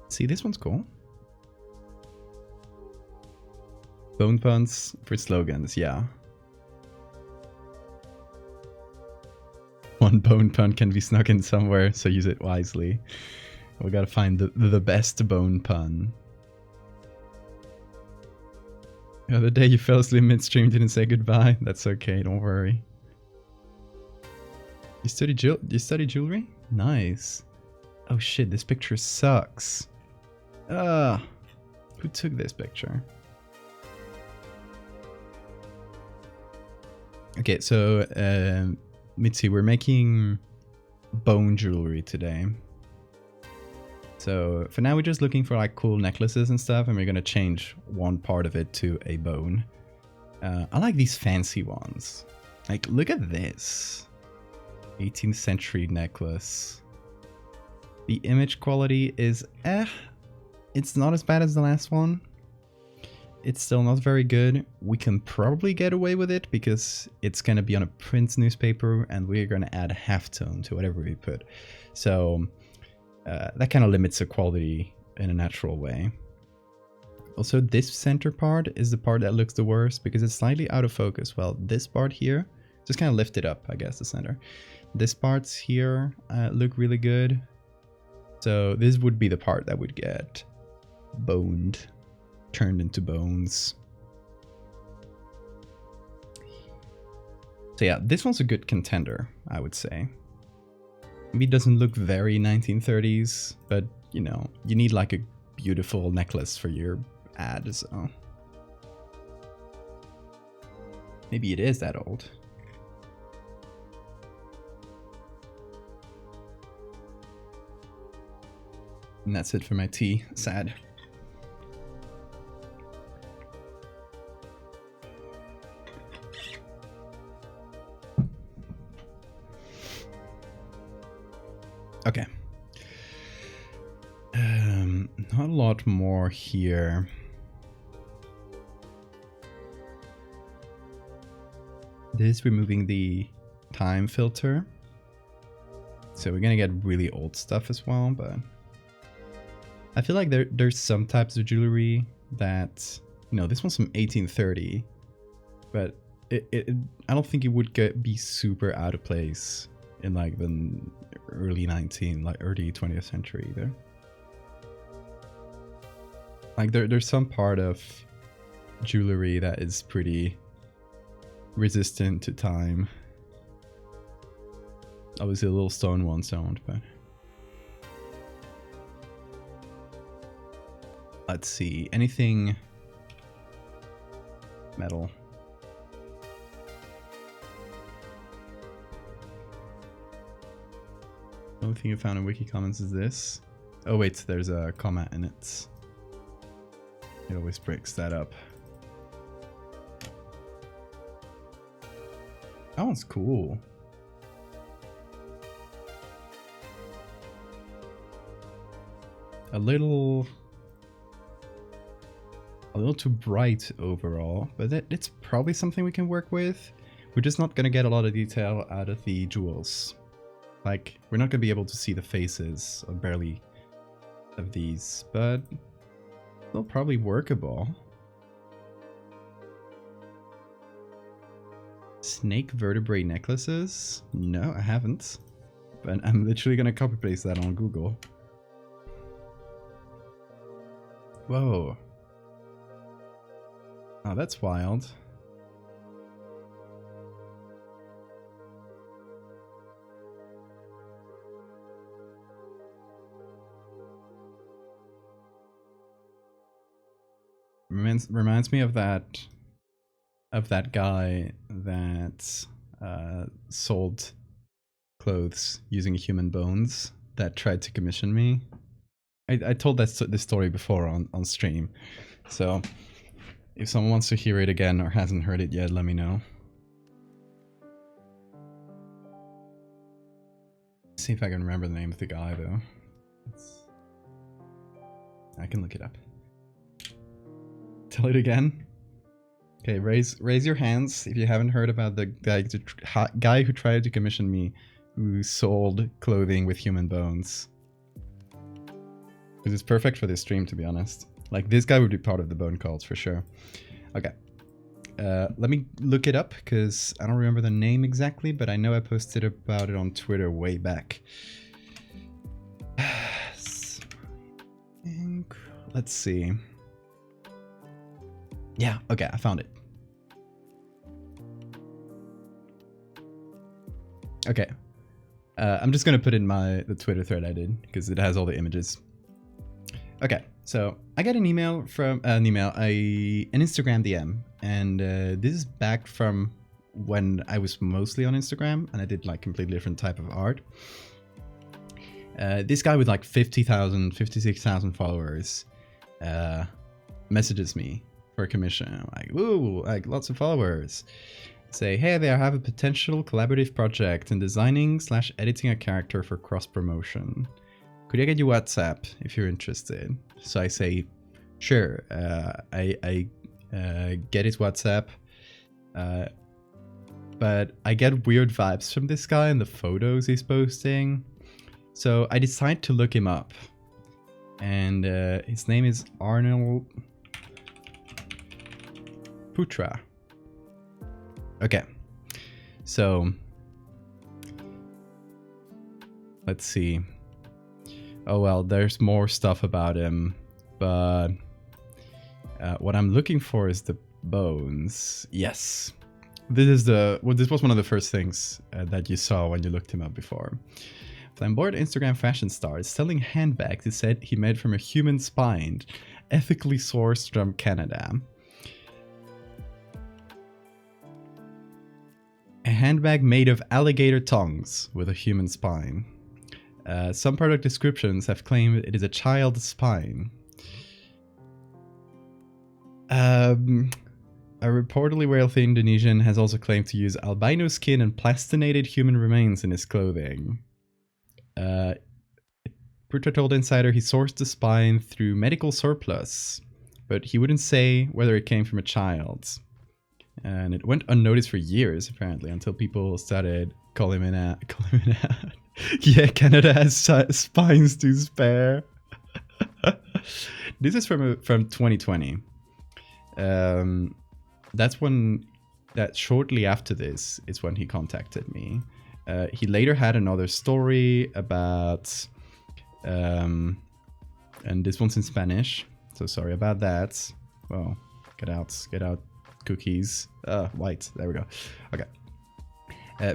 See, this one's cool. Bone puns for slogans, yeah. One bone pun can be snuck in somewhere, so use it wisely. We gotta find the best bone pun. The other day you fell asleep midstream, didn't say goodbye. That's okay, don't worry. You study jewelry? Nice. Oh shit, this picture sucks. Who took this picture? Okay, so Mitzi, we're making bone jewelry today. So for now we're just looking for like cool necklaces and stuff, and we're gonna change one part of it to a bone. I like these fancy ones. Like, look at this. 18th century necklace. The image quality is it's not as bad as the last one. It's still not very good. We can probably get away with it because it's gonna be on a print newspaper and we're gonna add halftone to whatever we put. So that kind of limits the quality in a natural way. Also, this center part is the part that looks the worst because it's slightly out of focus. Well, this part here, just kind of lift it up, I guess, the center. This parts here look really good. So this would be the part that would get boned, turned into bones. So yeah, this one's a good contender, I would say. Maybe it doesn't look very 1930s, but you know, you need like a beautiful necklace for your ad, so maybe it is that old. And that's it for my tea. Sad. Okay. Not a lot more here. This is removing the time filter. So we're gonna get really old stuff as well, but I feel like there's some types of jewelry that, you know, this one's from 1830, but I don't think it would be super out of place in like the early 20th century either. Like there's some part of jewelry that is pretty resistant to time. Obviously the little stone ones don't, but let's see, anything metal. The only thing I found in Wiki Commons is this. Oh wait, there's a comment in it. It always breaks that up. That one's cool. A little too bright overall, but it's probably something we can work with. We're just not gonna get a lot of detail out of the jewels. Like, we're not gonna be able to see the faces, or barely, of these, but they'll probably workable. Snake vertebrae necklaces? No, I haven't. But I'm literally gonna copy paste that on Google. Whoa. Oh, that's wild. Reminds me of that guy that sold clothes using human bones that tried to commission me. I told this story before on stream, so if someone wants to hear it again or hasn't heard it yet, let me know. Let's see if I can remember the name of the guy though. I can look it up. Tell it again. Okay, raise your hands if you haven't heard about the guy who tried to commission me, who sold clothing with human bones. Because it's perfect for this stream, to be honest. Like, this guy would be part of the bone cult for sure. Okay. Let me look it up, because I don't remember the name exactly, but I know I posted about it on Twitter way back. Let's see. Yeah, okay, I found it. Okay. I'm just gonna put in the Twitter thread I did, because it has all the images. Okay, so I got an email from an Instagram DM, and this is back from when I was mostly on Instagram, and I did like completely different type of art. This guy with like 50,000, 56,000 followers messages me for a commission. I'm like, woo, like lots of followers. Say, hey there, I have a potential collaborative project in designing/editing a character for cross promotion. Could I get your WhatsApp if you're interested? So I say, sure. I get his WhatsApp, but I get weird vibes from this guy and the photos he's posting. So I decide to look him up, and his name is Arnold Putra. Okay, so let's see. Oh well, there's more stuff about him, but what I'm looking for is the bones. Yes, this was one of the first things that you saw when you looked him up before. Flamboyant Instagram fashion star is selling handbags he said he made from a human spine, ethically sourced from Canada. A handbag made of alligator tongues with a human spine. Some product descriptions have claimed it is a child's spine. A reportedly wealthy Indonesian has also claimed to use albino skin and plastinated human remains in his clothing. Putra told Insider he sourced the spine through medical surplus, but he wouldn't say whether it came from a child. And it went unnoticed for years, apparently, until people started calling him out. Yeah, Canada has spines to spare. This is from 2020. That's when that shortly after this is when he contacted me. He later had another story about, and this one's in Spanish, so sorry about that. Well, get out cookies. White, there we go. Okay.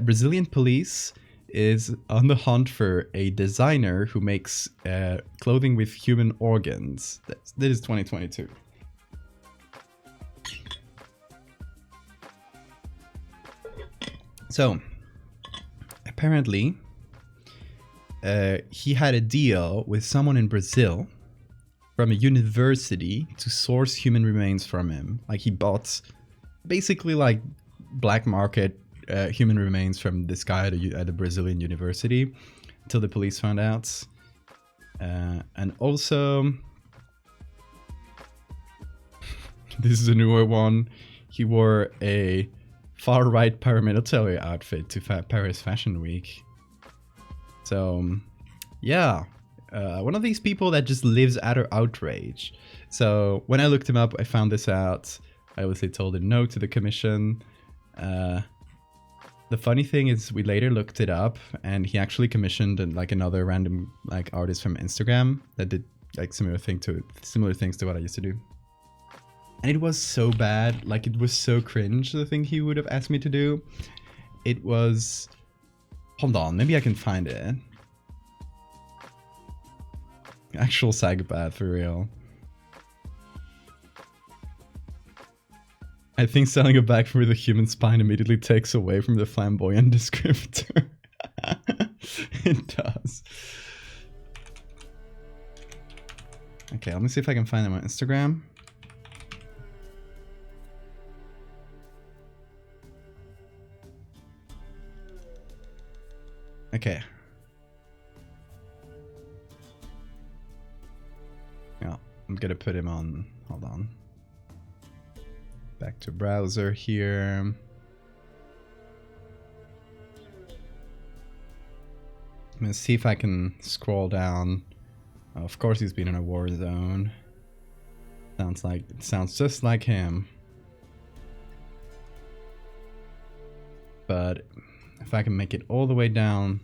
Brazilian police is on the hunt for a designer who makes clothing with human organs. This is 2022. So, apparently, he had a deal with someone in Brazil from a university to source human remains from him. Like, he bought basically like black market human remains from this guy at a Brazilian university until the police found out. And also, this is a newer one. He wore a far-right paramilitary outfit to Paris Fashion Week. So, yeah, one of these people that just lives utter outrage. So when I looked him up, I found this out. I obviously told him no to the commission. The funny thing is, we later looked it up, and he actually commissioned like another random like artist from Instagram that did like similar things to what I used to do. And it was so bad, like it was so cringe, the thing he would have asked me to do. It was... Hold on, maybe I can find it. Actual psychopath, for real. I think selling a bag with a human spine immediately takes away from the flamboyant descriptor. It does. Okay, let me see if I can find him on Instagram. Okay. Yeah, I'm gonna put him on. Hold on. Back to browser here. I'm gonna see if I can scroll down. Of course, he's been in a war zone. Sounds just like him. But if I can make it all the way down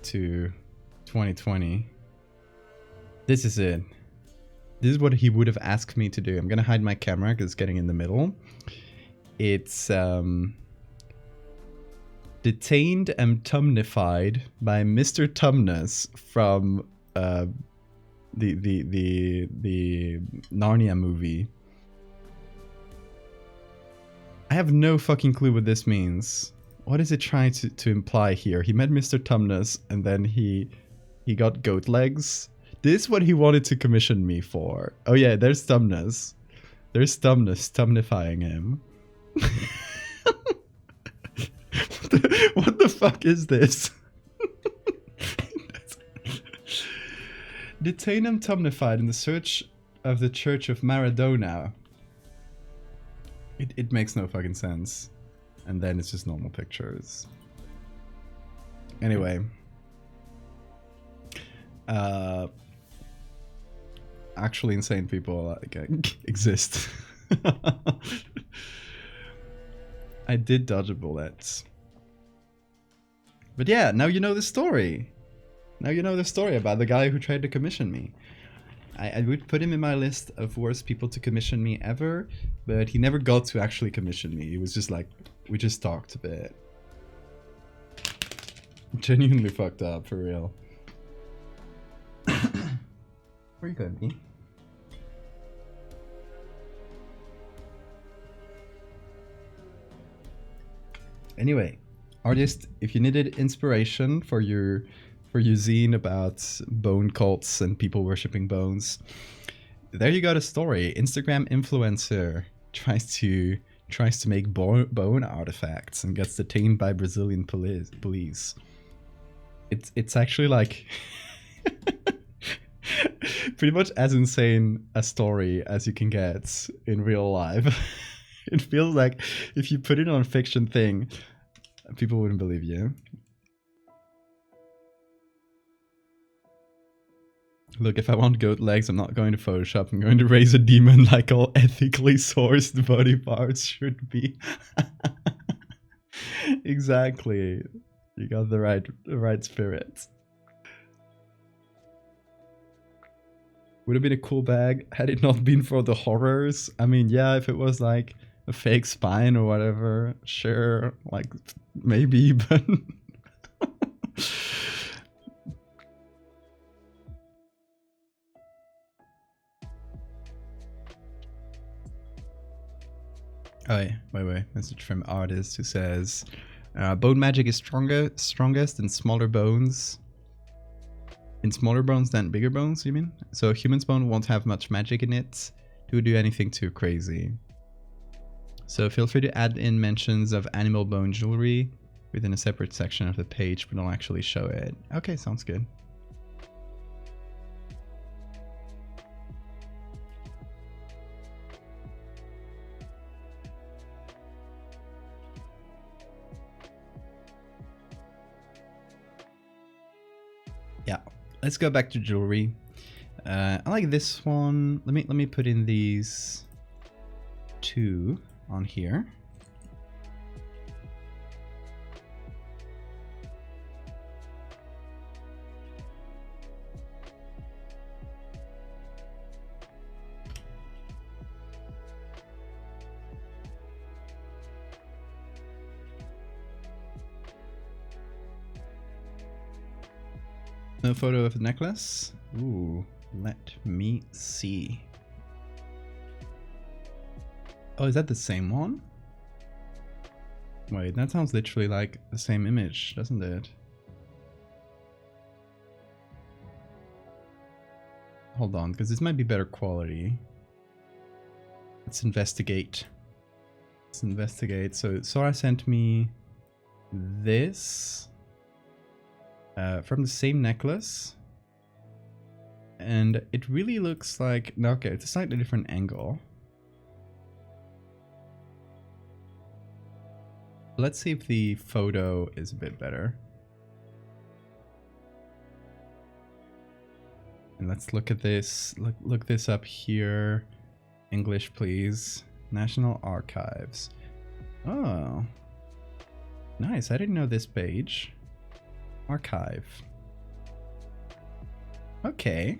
to 2020, this is it. This is what he would have asked me to do. I'm gonna hide my camera because it's getting in the middle. It's detained and tumnified by Mr. Tumnus from the Narnia movie. I have no fucking clue what this means. What is it trying to imply here? He met Mr. Tumnus and then he got goat legs. This is what he wanted to commission me for. Oh yeah, there's Tumnus. There's Tumnus tumnifying him. What the fuck is this? Detain and tumnified in the search of the Church of Maradona. It makes no fucking sense. And then it's just normal pictures. Anyway. Actually insane people exist. I did dodge a bullet. But yeah, now you know the story. Now you know the story about the guy who tried to commission me. I would put him in my list of worst people to commission me ever, but he never got to actually commission me. It was just like, we just talked a bit. Genuinely fucked up, for real. Where are you going, me? Anyway, artist, if you needed inspiration for your zine about bone cults and people worshipping bones, there you got a story. Instagram influencer tries to make bone artifacts and gets detained by Brazilian police. It's actually like pretty much as insane a story as you can get in real life. It feels like if you put it on a fiction thing, people wouldn't believe you. Look, if I want goat legs, I'm not going to Photoshop. I'm going to raise a demon like all ethically sourced body parts should be. Exactly. You got the right spirit. Would have been a cool bag had it not been for the horrors. I mean, yeah, if it was like a fake spine or whatever, sure, like maybe, but oh yeah, wait. Message from artist who says, "Bone magic is strongest in smaller bones. In smaller bones than bigger bones, you mean? So human's bone won't have much magic in it to do anything too crazy. So feel free to add in mentions of animal bone jewelry within a separate section of the page, but I'll actually show it." Okay, sounds good. Yeah, let's go back to jewelry. I like this one. Let me put in these two on here. No photo of the necklace? Ooh, let me see. Oh, is that the same one? Wait, that sounds literally like the same image, doesn't it? Hold on, because this might be better quality. Let's investigate. So Sora sent me this from the same necklace. And it really looks like... No, okay, it's a slightly different angle. Let's see if the photo is a bit better. And let's look at this. Look this up here. English, please. National Archives. Oh. Nice. I didn't know this page. Archive. Okay.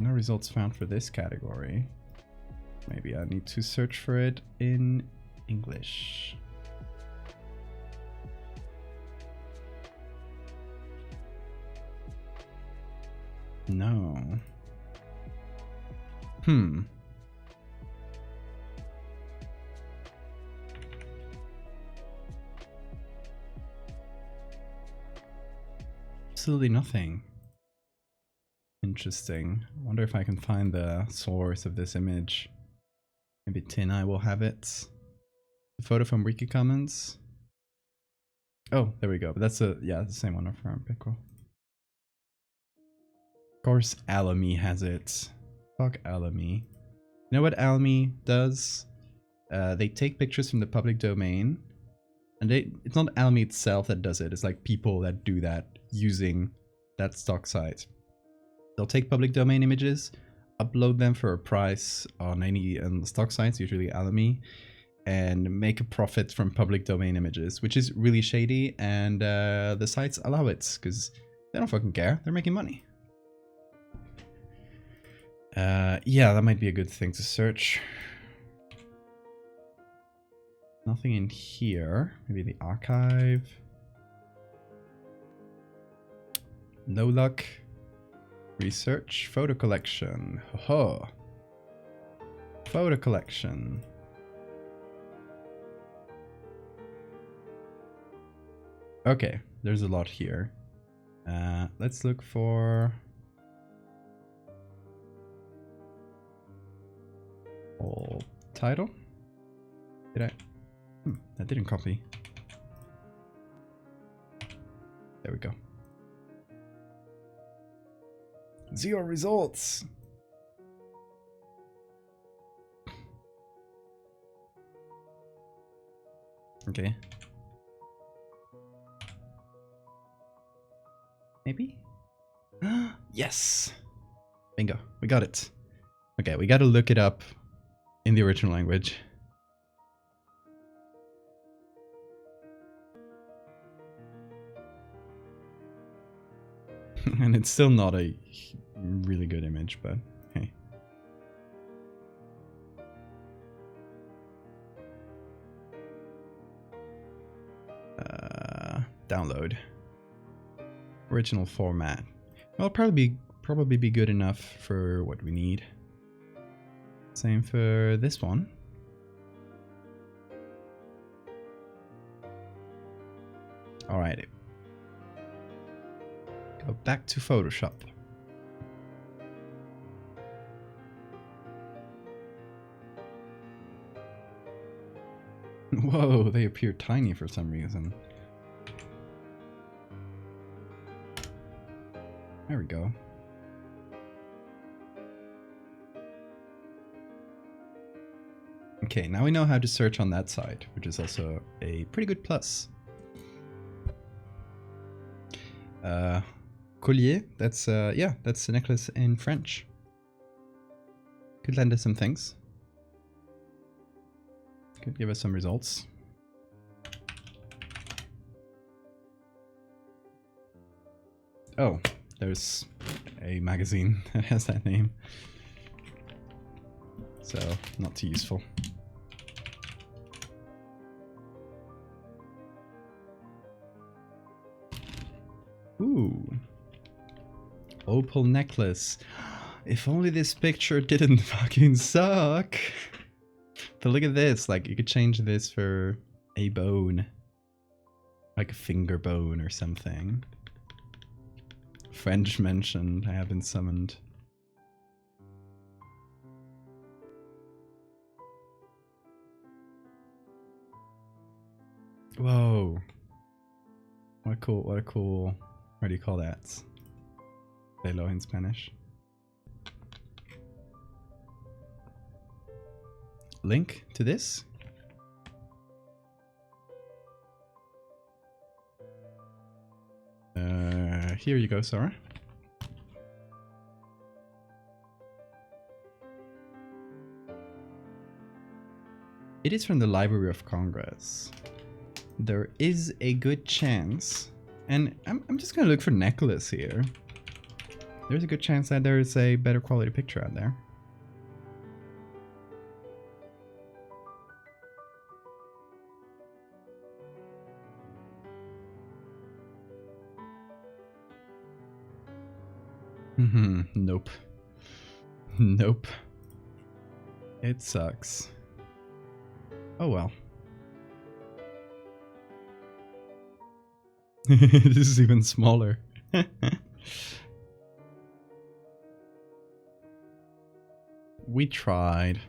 No results found for this category. Maybe I need to search for it in English. No. Absolutely nothing. Interesting. I wonder if I can find the source of this image. Maybe Tinai will have it. The photo from Wiki Commons. Oh, there we go. But that's the same one from Pickle. Of course, Alamy has it. Fuck Alamy. You know what Alamy does? They take pictures from the public domain, and it's not Alamy itself that does it. It's like people that do that using that stock site. They'll take public domain images, upload them for a price on any stock sites, usually Alamy, and make a profit from public domain images, which is really shady, and the sites allow it because they don't fucking care. They're making money. Yeah, that might be a good thing to search. Nothing in here. Maybe the archive. No luck. Research. Photo collection. Ho-ho. Photo collection. Okay, there's a lot here. Let's look for... Whole title? Did I? That didn't copy. There we go. 0 results. Okay. maybe? Yes! Bingo, we got it. Okay, we gotta look it up in the original language. And it's still not a really good image, but hey. Download. Original format. Well, probably be good enough for what we need. Same for this one. Alrighty. Go back to Photoshop. Whoa, they appear tiny for some reason. There we go. Okay, now we know how to search on that side, which is also a pretty good plus. Collier, that's yeah, that's a necklace in French. Could lend us some things. Could give us some results. Oh, there's a magazine that has that name. So, not too useful. Ooh. Opal necklace. If only this picture didn't fucking suck. But look at this, like you could change this for a bone. Like a finger bone or something. French mentioned, I have been summoned. Whoa. What a cool, what do you call that? Velo in Spanish. Link to this? Here you go, Sarah. It is from the Library of Congress. There is a good chance, and I'm just gonna look for necklace here. There's a good chance that there is a better quality picture out there. Nope. Nope. It sucks. Oh well. This is even smaller. We tried.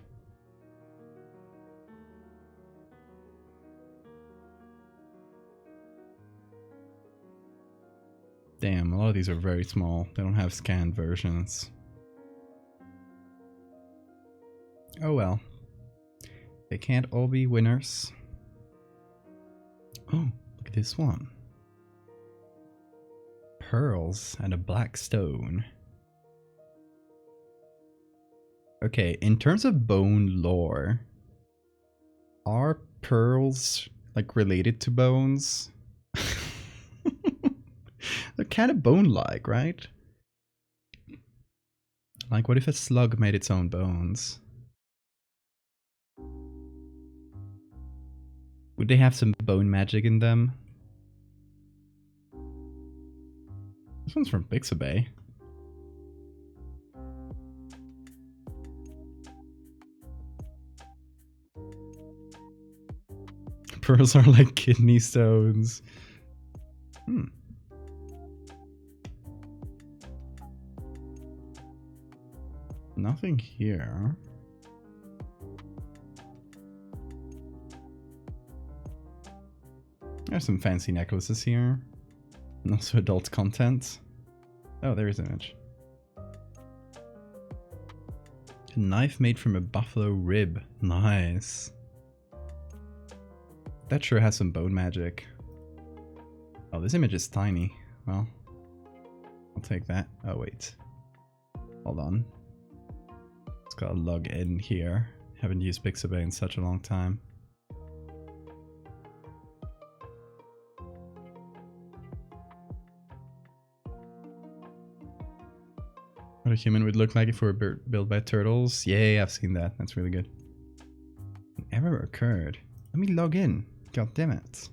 Damn, a lot of these are very small. They don't have scanned versions. Oh well. They can't all be winners. Oh, look at this one. Pearls and a black stone. Okay, in terms of bone lore, are pearls like related to bones? They're kind of bone-like, right? Like, what if a slug made its own bones? Would they have some bone magic in them? This one's from Pixabay. Pearls are like kidney stones. Nothing here. There's some fancy necklaces here. And also adult content. Oh, there is an image. A knife made from a buffalo rib. Nice. That sure has some bone magic. Oh, this image is tiny. Well, I'll take that. Oh, wait. Hold on. It's got to log in here. Haven't used Pixabay in such a long time. What a human would look like if we were built by turtles. Yay, I've seen that. That's really good. An error occurred. Let me log in. God damn it.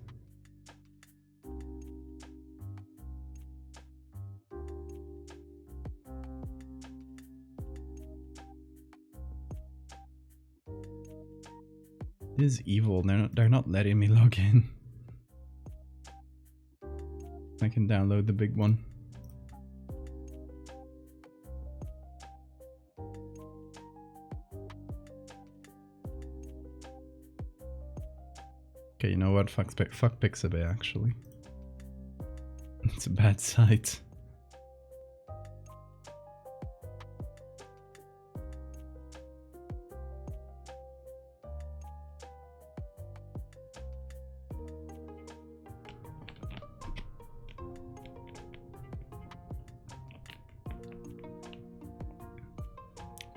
This is evil. They're not letting me log in. I can download the big one. Okay, you know what? Fuck Pixabay, actually. It's a bad site.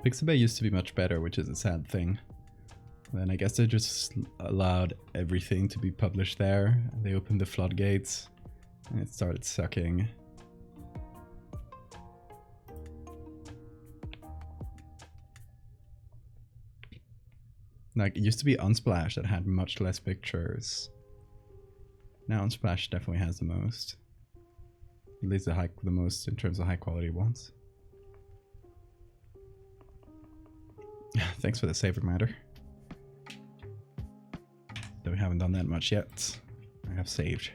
Pixabay used to be much better, which is a sad thing. Then I guess they just allowed everything to be published there. They opened the floodgates and it started sucking. Like, it used to be Unsplash that had much less pictures. Now Unsplash definitely has the most. At least the most in terms of high quality ones. Thanks for the save reminder. Though we haven't done that much yet. I have saved.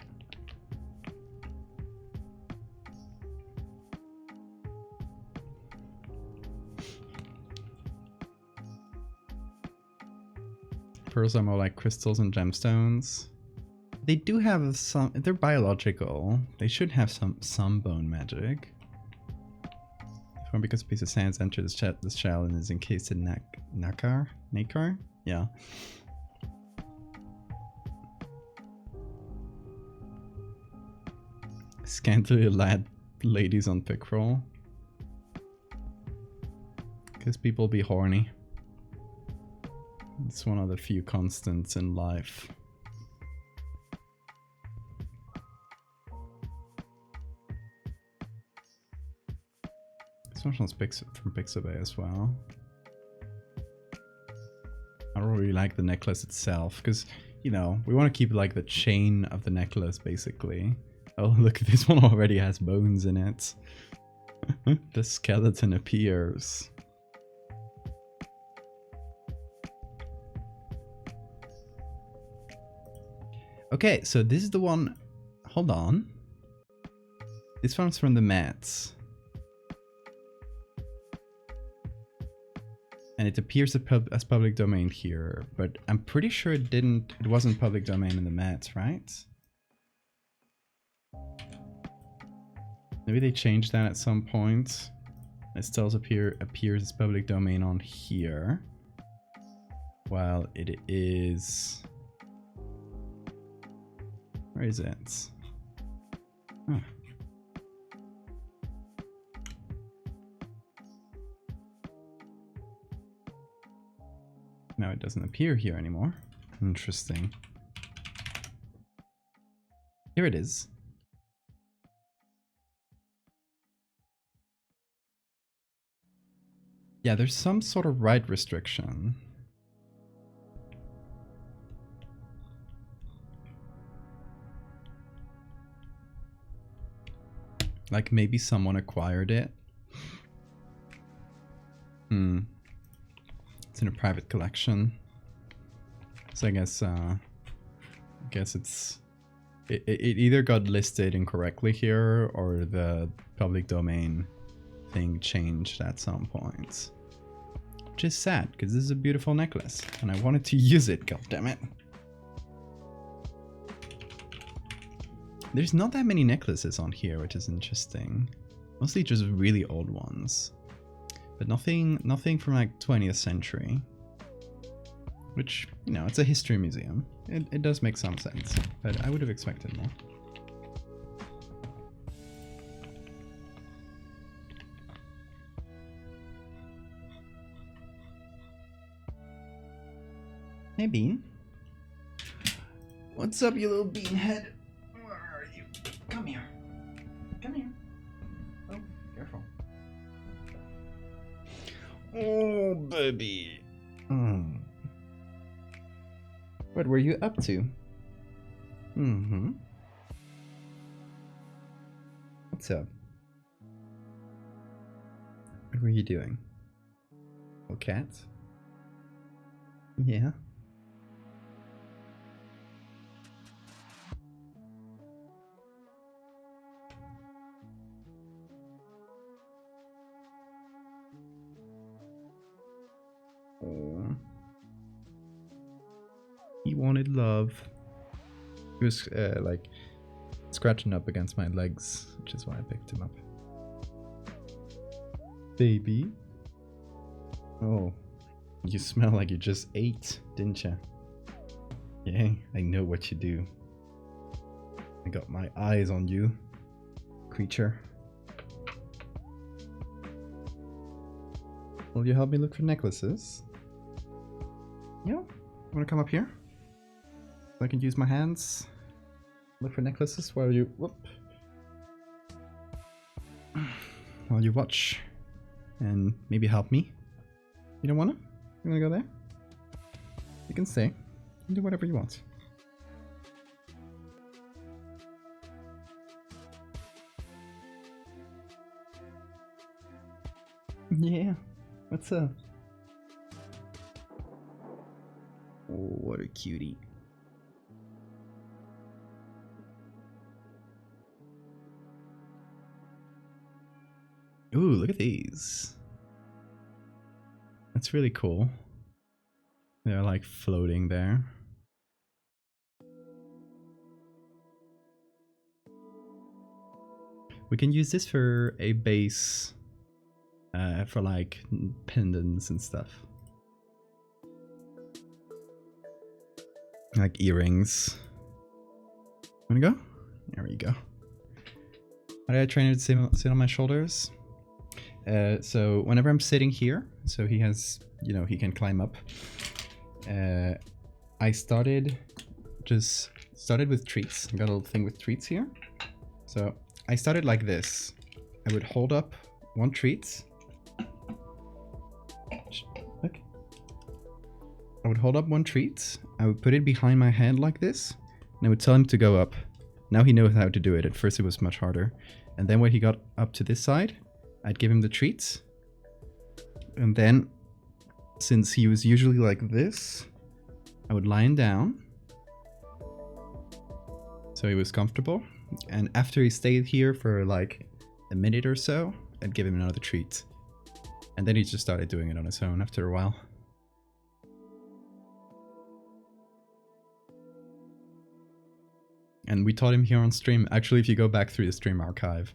Pearls are more like crystals and gemstones. They do have some, they're biological. They should have some bone magic. Because a piece of sand enters the shell and is encased in nacre? Yeah. Scantily clad ladies on pickroll. Because people be horny. It's one of the few constants in life. This one's from Pixabay as well. I don't really like the necklace itself because, you know, we want to keep like the chain of the necklace basically. Oh, look, this one already has bones in it. The skeleton appears. Okay, so this is the one. Hold on. This one's from the Mets. And it appears as public domain here, but I'm pretty sure it wasn't public domain in the Mets, right? Maybe they changed that at some point. It still appears as public domain on here. While it is... Where is it? Oh. Now it doesn't appear here anymore. Interesting. Here it is. Yeah, there's some sort of right restriction. Like maybe someone acquired it. It's in a private collection. So I guess it either got listed incorrectly here or the public domain thing changed at some point. Which is sad because this is a beautiful necklace and I wanted to use it, goddammit. There's not that many necklaces on here, which is interesting. Mostly just really old ones. But nothing from like 20th century. Which, you know, it's a history museum. It does make some sense, but I would have expected more. Hey, Bean. What's up, you little beanhead? Where are you? Come here. Come here. Oh, careful. Oh, baby. What were you up to? Mm-hmm. What's up? What were you doing? Oh, cat? Yeah. Oh. He wanted love. He was like scratching up against my legs, which is why I picked him up. Baby. Oh, you smell like you just ate, didn't you? Yeah, I know what you do. I got my eyes on you, creature. Will you help me look for necklaces? Yeah? Wanna come up here? So I can use my hands. Look for necklaces while you... Whoop. While you watch. And maybe help me. You don't wanna? You wanna go there? You can stay. You can do whatever you want. Yeah. What's up? Oh, what a cutie. Ooh, look at these. That's really cool. They're like floating there. We can use this for a base for like pendants and stuff. Like earrings. Wanna go? There we go. How did I train it to sit on my shoulders? So whenever I'm sitting here, so he has, you know, he can climb up. I started with treats. I got a little thing with treats here. So I started like this. I would hold up one treat. Look. I would hold up one treat. I would put it behind my head like this. And I would tell him to go up. Now he knows how to do it. At first it was much harder. And then when he got up to this side, I'd give him the treats. And then, since he was usually like this, I would lie him down. So he was comfortable. And after he stayed here for like a minute or so, I'd give him another treat. And then he just started doing it on his own after a while. And we taught him here on stream. Actually, if you go back through the stream archive,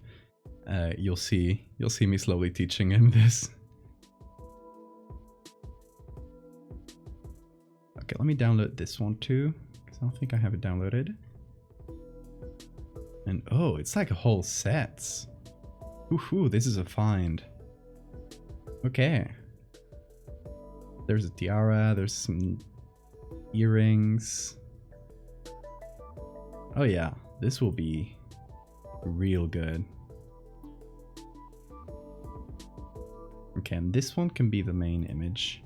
you'll see me slowly teaching him this. Okay, let me download this one too, because I don't think I have it downloaded. And oh, it's like a whole set. Ooh, this is a find. Okay. There's a tiara, there's some earrings. Oh yeah, this will be real good. Okay, and this one can be the main image.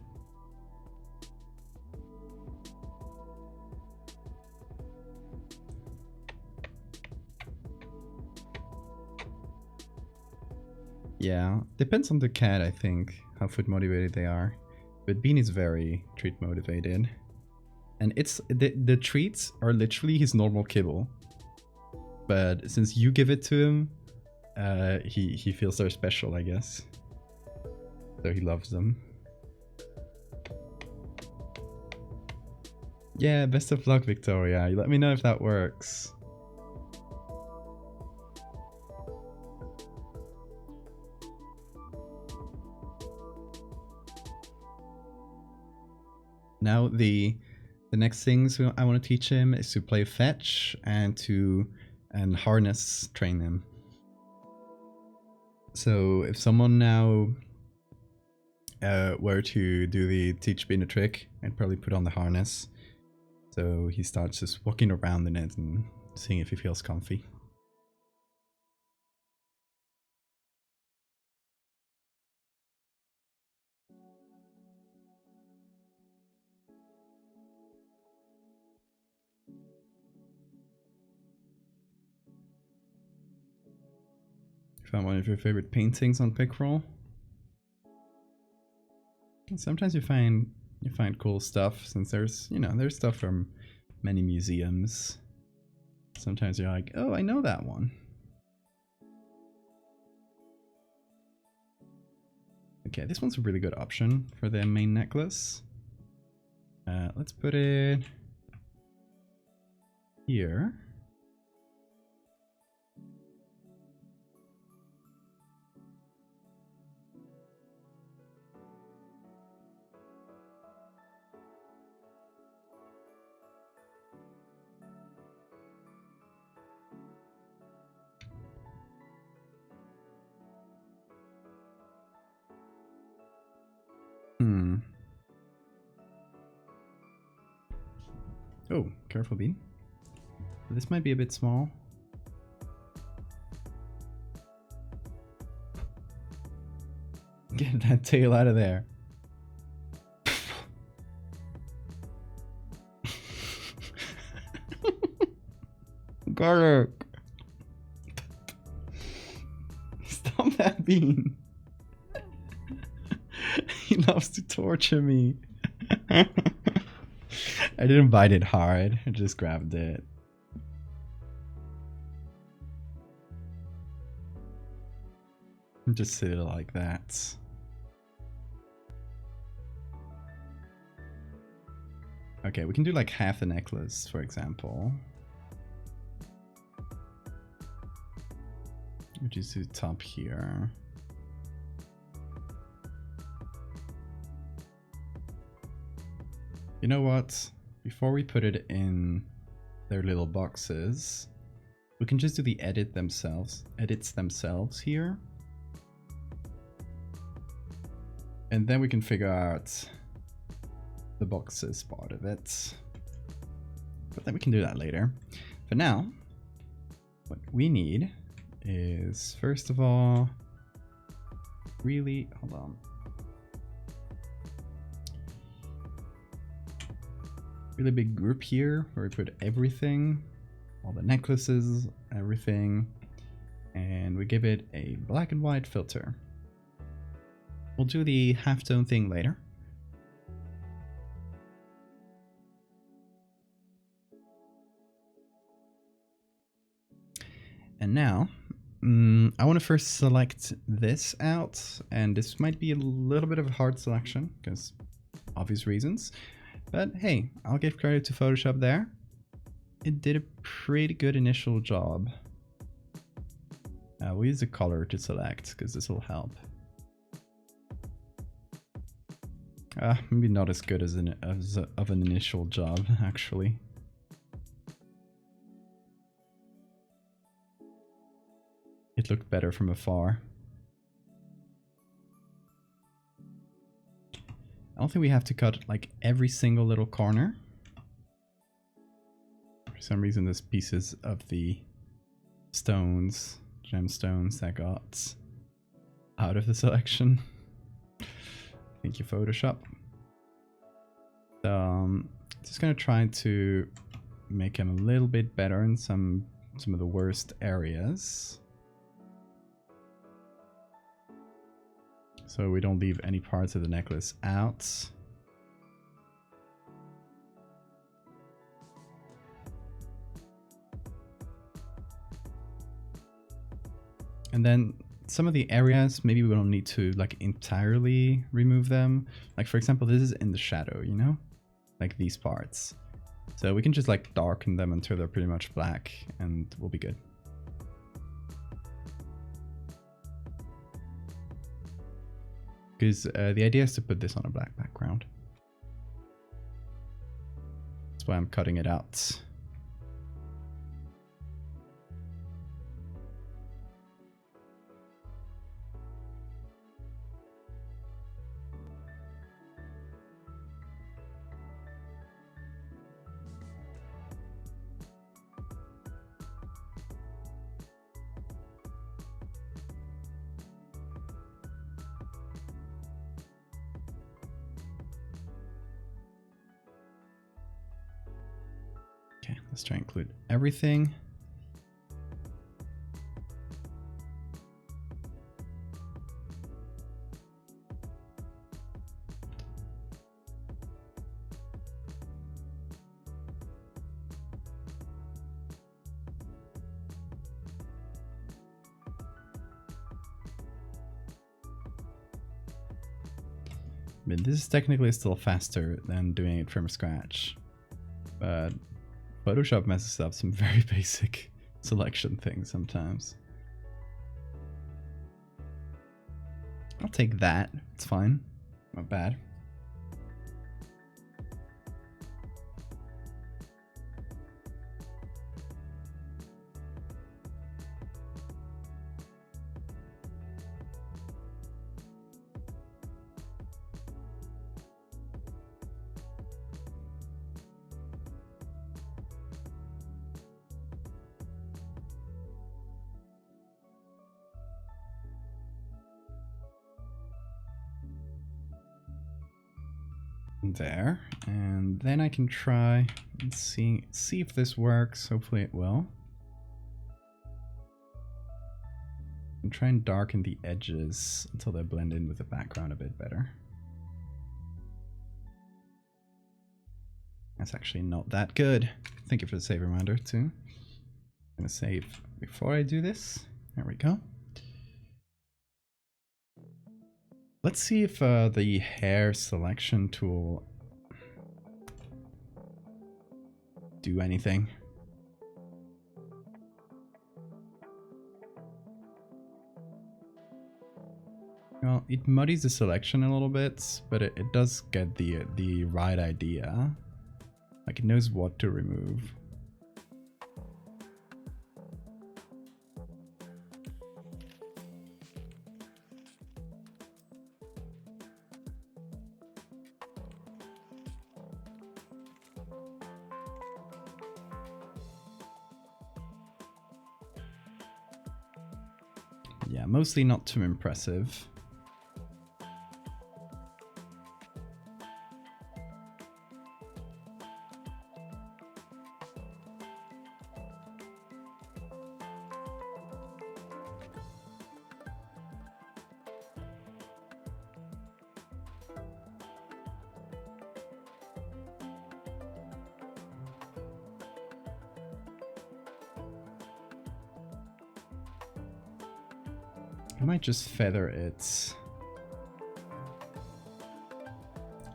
Yeah, depends on the cat, I think, how food motivated they are. But Bean is very treat motivated. And it's the treats are literally his normal kibble. But since you give it to him, he feels they're special, I guess. So he loves them. Yeah, best of luck, Victoria. You let me know if that works. Now the next things I want to teach him is to play fetch and harness train him. So if someone now where to do the teach Bean a trick. I'd probably put on the harness. So he starts just walking around in it and seeing if he feels comfy. Found one of your favorite paintings on Pickroll. Sometimes you find cool stuff, since there's there's stuff from many museums. Sometimes you're like, oh, I know that one. Okay, this one's a really good option for the main necklace. Let's put it here. Oh, careful, Bean. This might be a bit small. Get that tail out of there. Garlic. Stop that, Bean. He loves to torture me. I didn't bite it hard, I just grabbed it. Just sit it like that. Okay, we can do like half the necklace, for example. Which is the top here. You know what? Before we put it in their little boxes, we can just do the edits themselves here. And then we can figure out the boxes part of it. But then we can do that later. For now, what we need is, first of all, hold on. Really big group here where we put everything, all the necklaces, everything, and we give it a black and white filter. We'll do the halftone thing later. And now, I want to first select this out, and this might be a little bit of a hard selection because obvious reasons. But hey, I'll give credit to Photoshop there. It did a pretty good initial job. We'll use the color to select because this will help. Maybe not as good as an initial job, actually. It looked better from afar. I don't think we have to cut like every single little corner. For some reason, there's pieces of the gemstones that got out of the selection. Thank you, Photoshop. Just gonna try to make them a little bit better in some of the worst areas, so we don't leave any parts of the necklace out. And then some of the areas, maybe we don't need to like entirely remove them. Like for example, this is in the shadow, you know? Like these parts. So we can just like darken them until they're pretty much black and we'll be good. Because the idea is to put this on a black background. That's why I'm cutting it out. Okay, let's try and include everything. I mean, this is technically still faster than doing it from scratch, but Photoshop messes up some very basic selection things sometimes. I'll take that, it's fine, not bad. There, and then I can try and see if this works. Hopefully it will. And try and darken the edges until they blend in with the background a bit better. That's actually not that good. Thank you for the save reminder too. I'm gonna save before I do this. There we go. Let's see if the hair selection tool do anything. Well, it muddies the selection a little bit, but it does get the right idea. Like, it knows what to remove. Yeah, mostly not too impressive. I might just feather it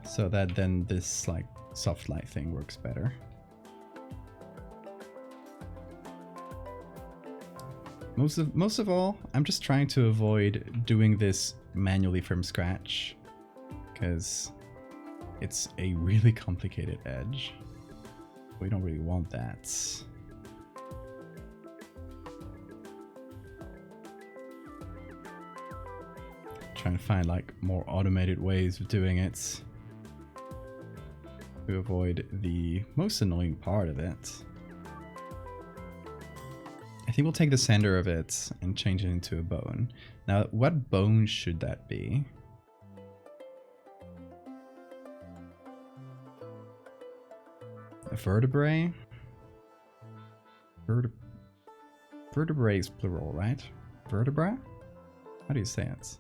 so that then this like soft light thing works better. Most of all, I'm just trying to avoid doing this manually from scratch because it's a really complicated edge. We don't really want that. Trying to find like more automated ways of doing it to avoid the most annoying part of it. I think we'll take the center of it and change it into a bone. Now, what bone should that be? A vertebrae? Vertebrae is plural, right? Vertebra? How do you say it?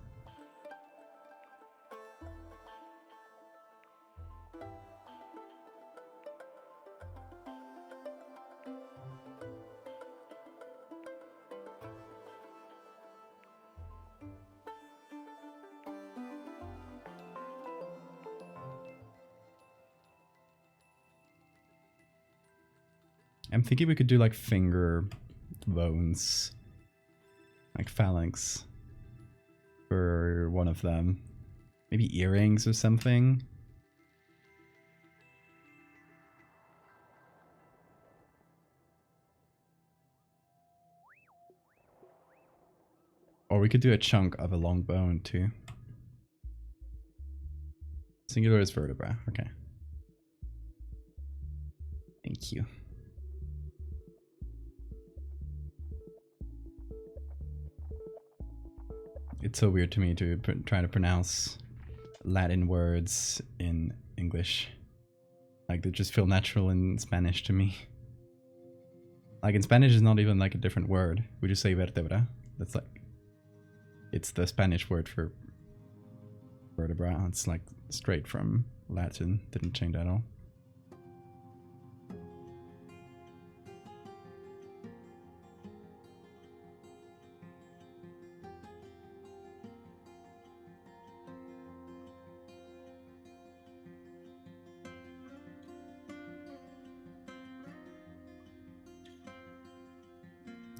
I'm thinking we could do like finger bones, like phalanx for one of them. Maybe earrings or something. Or we could do a chunk of a long bone too. Singular is vertebra, okay. Thank you. It's so weird to me to try to pronounce Latin words in English. Like, they just feel natural in Spanish to me. Like in Spanish, it's not even like a different word. We just say vertebra. That's like, it's the Spanish word for vertebra. It's like straight from Latin. Didn't change at all.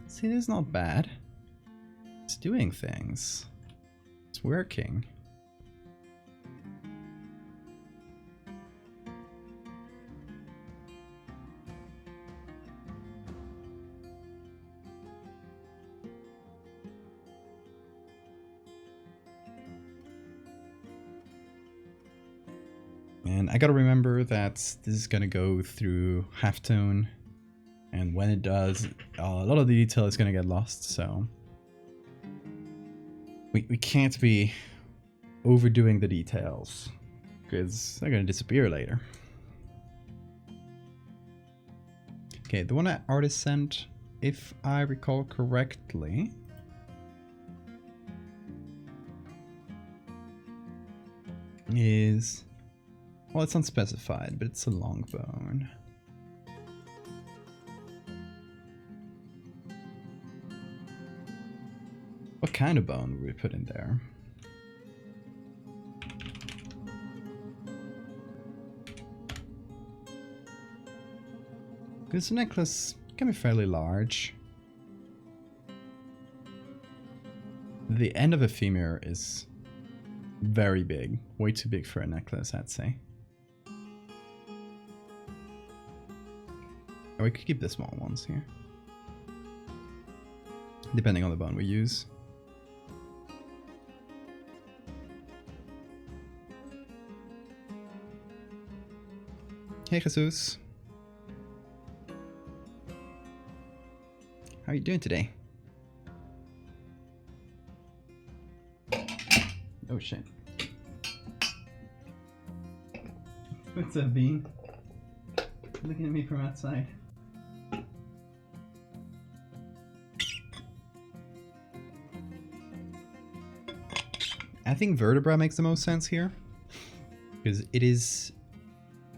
See, this is not bad. It's doing things. It's working. And I gotta remember that this is gonna go through halftone, and when it does, a lot of the detail is gonna get lost, so we can't be overdoing the details, because they're gonna disappear later. Okay, the one that artist sent, if I recall correctly, is, well, it's unspecified, but it's a long bone. What kind of bone would we put in there? Because the necklace can be fairly large. The end of a femur is very big. Way too big for a necklace, I'd say. Or we could keep the small ones here, depending on the bone we use. Hey Jesus. How are you doing today? Oh shit. What's up, Bean? Looking at me from outside. I think vertebra makes the most sense here, because it is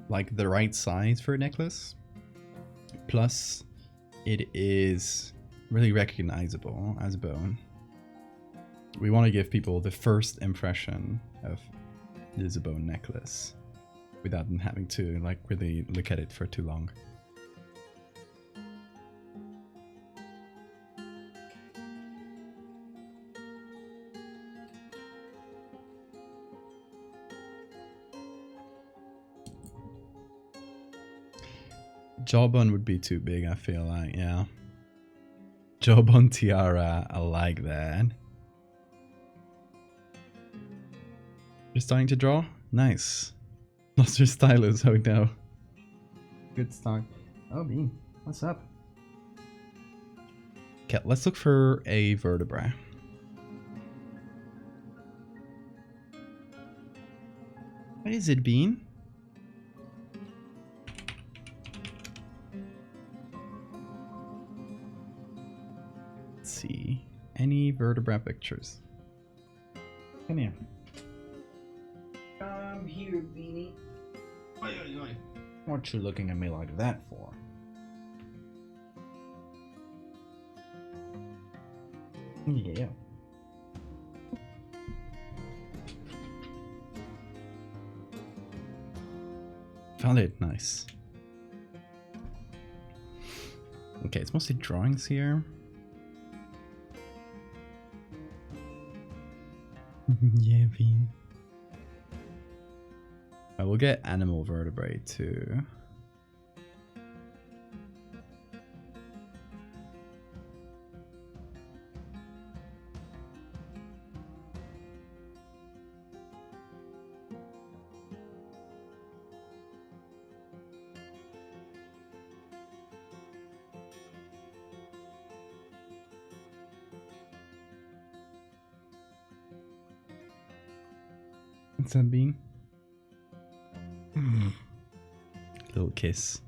like the right size for a necklace. Plus, it is really recognizable as bone. We want to give people the first impression of it is a bone necklace without them having to like really look at it for too long. Jawbone would be too big, I feel like, yeah. Jawbone tiara, I like that. You're starting to draw? Nice. Lost your stylus, oh no. Good start. Oh, Bean, what's up? Okay, let's look for a vertebra. What is it, Bean? Let's see. Any vertebra pictures? Come here. Come here, Beanie. Oi, oi, oi. What you looking at me like that for? Yeah. Found it. Nice. Okay, it's mostly drawings here. Yeah, Bean. I will get animal vertebrae too. What's that, Bean? Little kiss.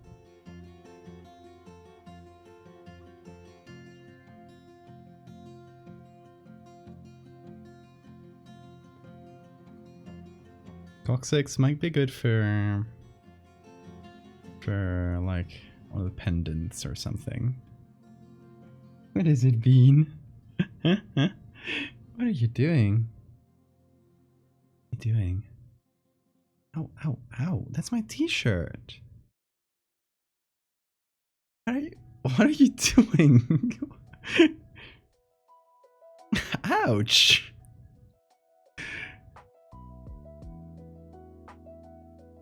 coccyx might be good for like one of the pendants or something. What is it, Bean? What are you doing? What are you doing? Ow, ow, ow. That's my t-shirt. What are you doing? Ouch.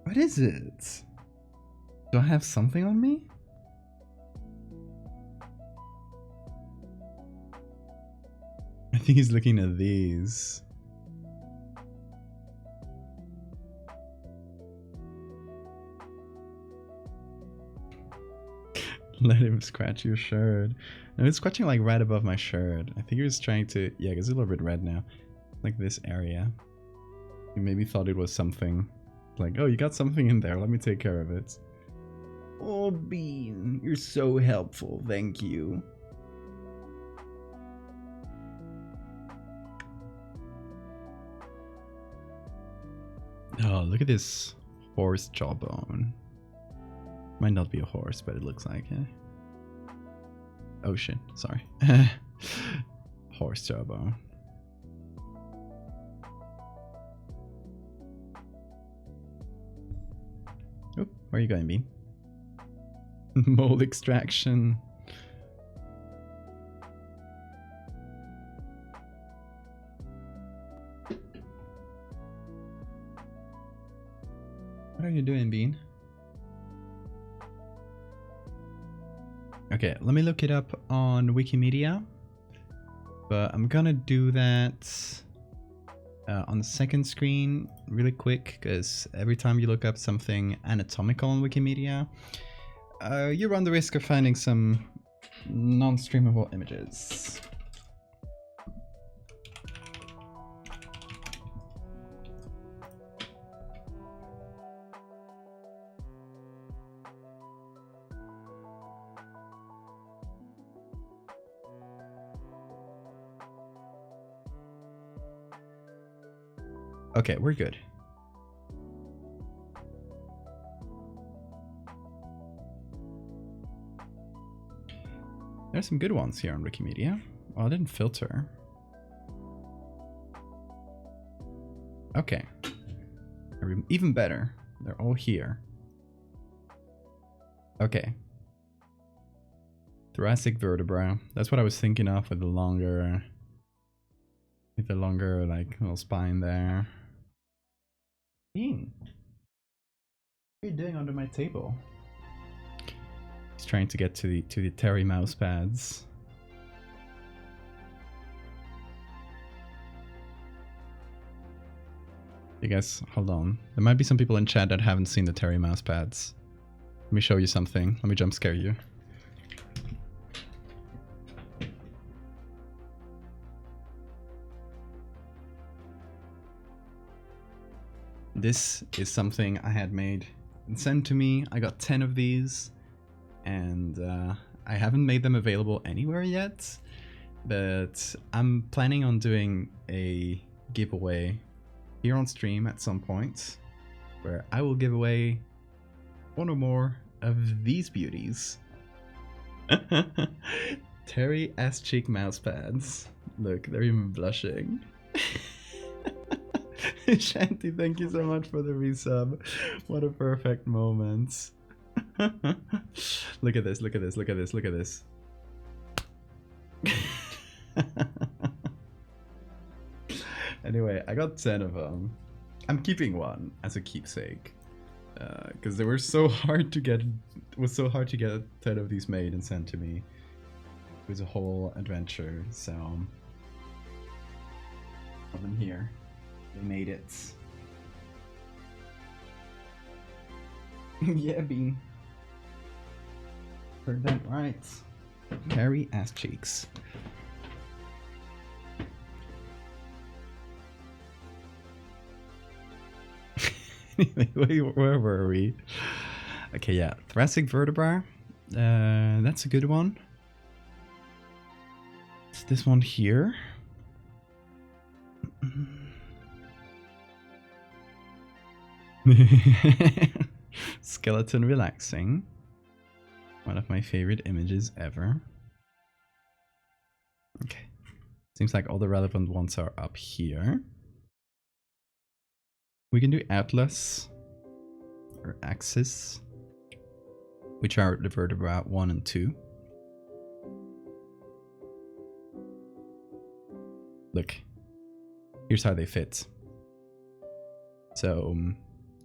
What is it? Do I have something on me? I think he's looking at these. Let him scratch your shirt. No, it's scratching like right above my shirt. I think he was trying to... Yeah, it's a little bit red now. Like this area. He maybe thought it was something. Like, oh, you got something in there. Let me take care of it. Oh, Bean, you're so helpful. Thank you. Oh, look at this horse jawbone. Might not be a horse, but it looks like it. Oh shit, sorry. Horse jawbone. Oh, where are you going, Bean? Mold extraction. What are you doing, Bean? Okay, let me look it up on Wikimedia. But I'm gonna do that on the second screen really quick, because every time you look up something anatomical on Wikimedia, you run the risk of finding some non-streamable images. Okay, we're good. There's some good ones here on Wikimedia. Oh, I didn't filter. Okay. Even better. They're all here. Okay. Thoracic vertebra. That's what I was thinking of with the longer like little spine there. Bean, what are you doing under my table? He's trying to get to the Terry mouse pads. You guys, hold on. There might be some people in chat that haven't seen the Terry mouse pads. Let me show you something. Let me jump scare you. This is something I had made and sent to me. I got 10 of these, and I haven't made them available anywhere yet, but I'm planning on doing a giveaway here on stream at some point, where I will give away one or more of these beauties. Terry ass cheek mouse pads. Look, they're even blushing. Shanty, thank you so much for the resub. What a perfect moment. Look at this, look at this, look at this, look at this. Anyway, I got 10 of them. I'm keeping one as a keepsake. Because they were so hard to get. It was so hard to get 10 of these made and sent to me. It was a whole adventure, so. Of them here. They made it. Yeah, Bean. Heard that right. Carry ass cheeks. Anyway, where were we? Okay, yeah. Thoracic vertebra. That's a good one. It's this one here. Skeleton relaxing. One of my favorite images ever. Okay. Seems like all the relevant ones are up here. We can do atlas or axis, which are the vertebra 1 and 2. Look, here's how they fit. So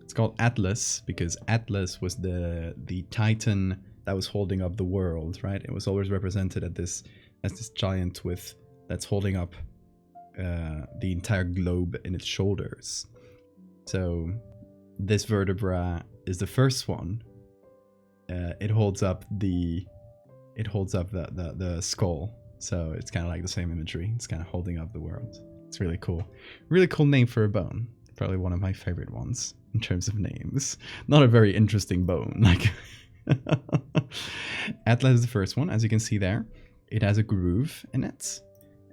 it's called Atlas because Atlas was the titan that was holding up the world, right? It was always represented as this giant that's holding up the entire globe in its shoulders. So this vertebra is the first one. It holds up the skull. So it's kind of like the same imagery. It's kind of holding up the world. It's really cool. Really cool name for a bone. Probably one of my favorite ones in terms of names. Not a very interesting bone. Like Atlas is the first one, as you can see there. It has a groove in it.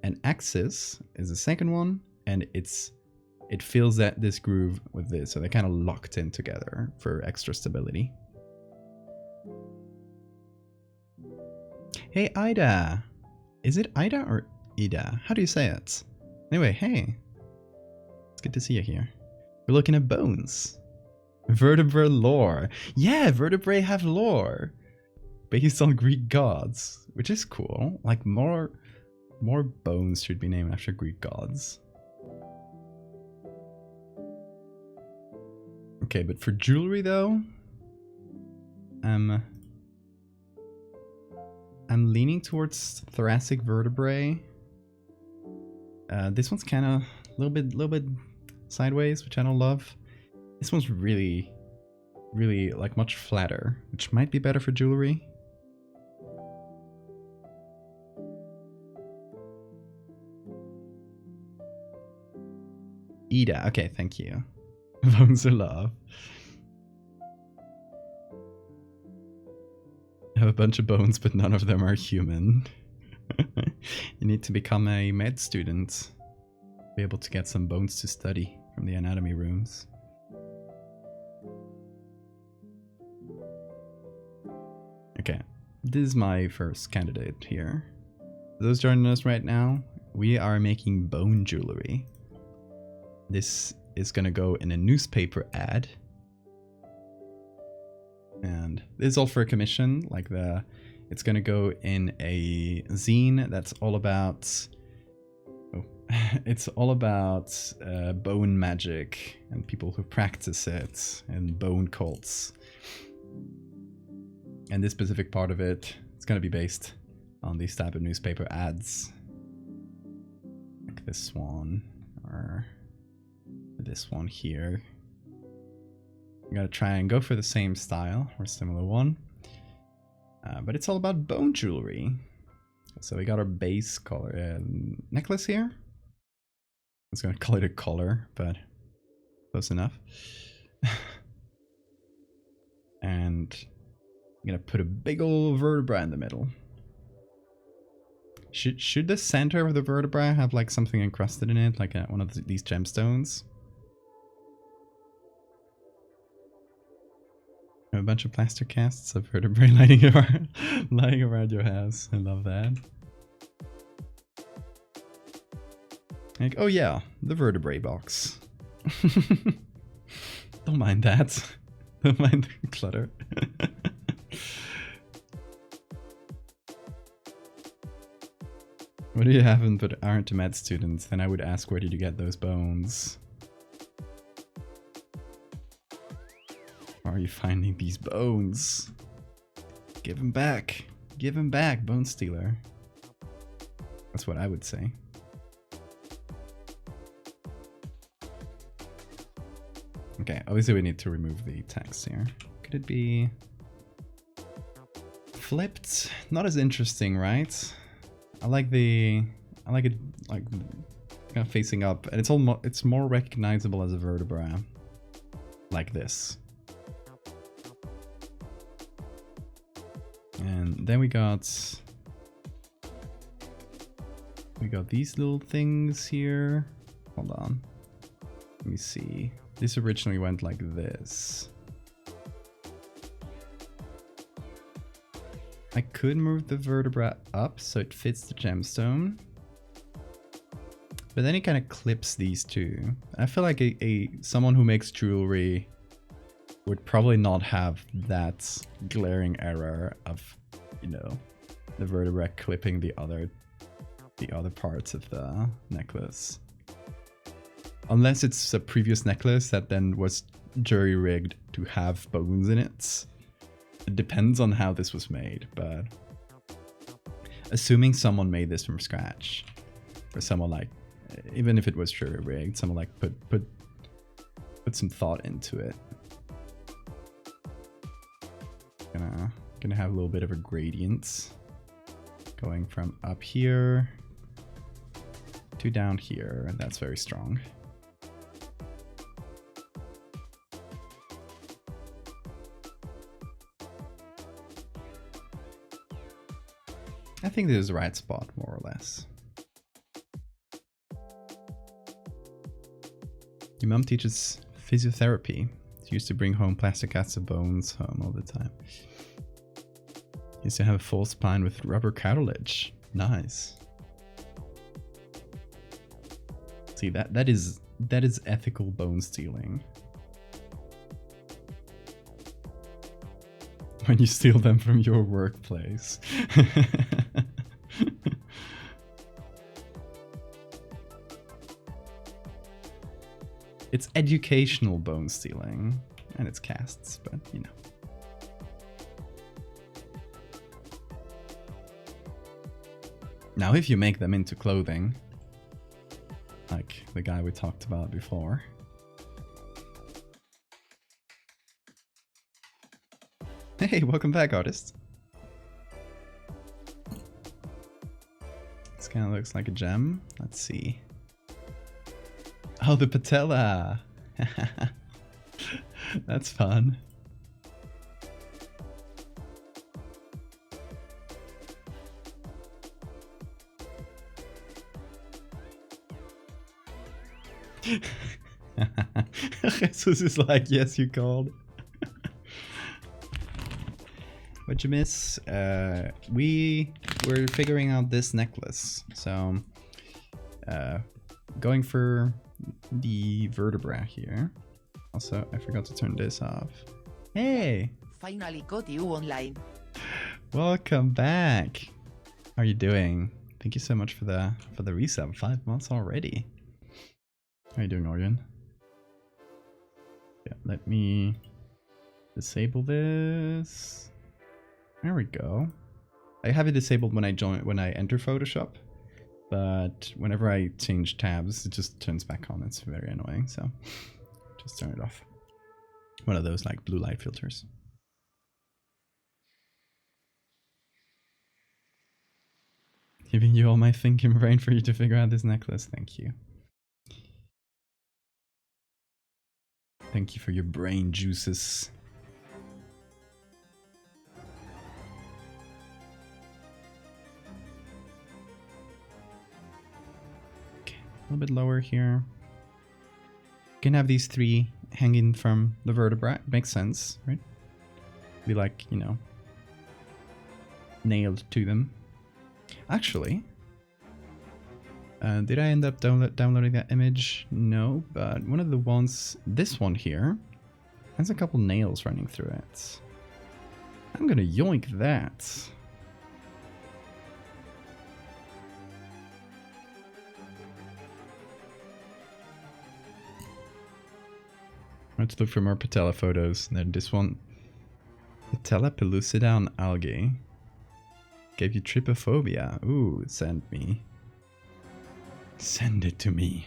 And axis is the second one, and it fills this groove with this, so they're kind of locked in together for extra stability. Hey Ida! Is it Ida or Ida? How do you say it? Anyway, hey. It's good to see you here. We're looking at bones. Vertebra lore. Yeah, vertebrae have lore. Based on Greek gods, which is cool. Like more bones should be named after Greek gods. Okay, but for jewelry though, I'm leaning towards thoracic vertebrae. This one's kind of a little bit sideways, which I don't love. This one's really like much flatter, which might be better for jewelry. Ida, okay, thank you. Bones of love. I have a bunch of bones, but none of them are human. You need to become a med student. Be able to get some bones to study from the anatomy rooms. Okay, this is my first candidate here. For those joining us right now, we are making bone jewelry. This is gonna go in a newspaper ad. And this is all for a commission, like it's gonna go in a zine that's all about it's all about bone magic and people who practice it and bone cults. And this specific part of it's gonna be based on these type of newspaper ads. Like this one, or this one here. I'm gonna try and go for the same style or similar one. But it's all about bone jewelry. So we got our base color necklace here. I was gonna call it a collar, but close enough. And I'm gonna put a big old vertebra in the middle. Should the center of the vertebra have like something encrusted in it, like one of these gemstones? A bunch of plaster casts of vertebrae lying around your house. I love that. Like, oh yeah, the vertebrae box. Don't mind that. Don't mind the clutter. What do you haven't but aren't med students? Then I would ask, where did you get those bones? Where are you finding these bones? Give them back. Give them back, bone stealer. That's what I would say. Okay, obviously we need to remove the text here. Could it be flipped? Not as interesting, right? I like it like kind of facing up, and it's more recognizable as a vertebra, like this. And then we got these little things here. Hold on. Let me see. This originally went like this. I could move the vertebra up so it fits the gemstone. But then it kind of clips these two. I feel like someone who makes jewelry would probably not have that glaring error of, you know, the vertebra clipping the other parts of the necklace. Unless it's a previous necklace that then was jury-rigged to have bones in it. It depends on how this was made, but assuming someone made this from scratch, or someone like, even if it was jury-rigged, someone like put some thought into it. Gonna have a little bit of a gradient going from up here to down here, and that's very strong. I think this is the right spot, more or less. Your mom teaches physiotherapy. She used to bring home plastic casts of bones home all the time. Used to have a full spine with rubber cartilage. Nice. See, that is ethical bone stealing. When you steal them from your workplace. It's educational bone stealing, and it's casts, but you know. Now, if you make them into clothing, like the guy we talked about before. Hey, welcome back, artist. This kind of looks like a gem. Let's see. Oh, the patella. That's fun. Jesus is like, yes, you called. What'd you miss? We were figuring out this necklace. So, going for the vertebra here. Also, I forgot to turn this off. Hey! Finally got you online. Welcome back. How are you doing? Thank you so much for the resub. 5 months already. How are you doing, Organ? Yeah, let me disable this. There we go. I have it disabled when I enter Photoshop, but whenever I change tabs, it just turns back on. It's very annoying, so just turn it off. One of those like blue light filters. Giving you all my thinking brain for you to figure out this necklace. Thank you. Thank you for your brain juices. Okay, a little bit lower here. You can have these three hanging from the vertebra. It makes sense, right? Be like, you know, nailed to them. Actually, did I end up downloading that image? No, but one of the ones, this one here, has a couple nails running through it. I'm gonna yoink that. Let's look for more patella photos. Then this one, patella pellucida on algae. Gave you trypophobia. Ooh, send me. Send it to me.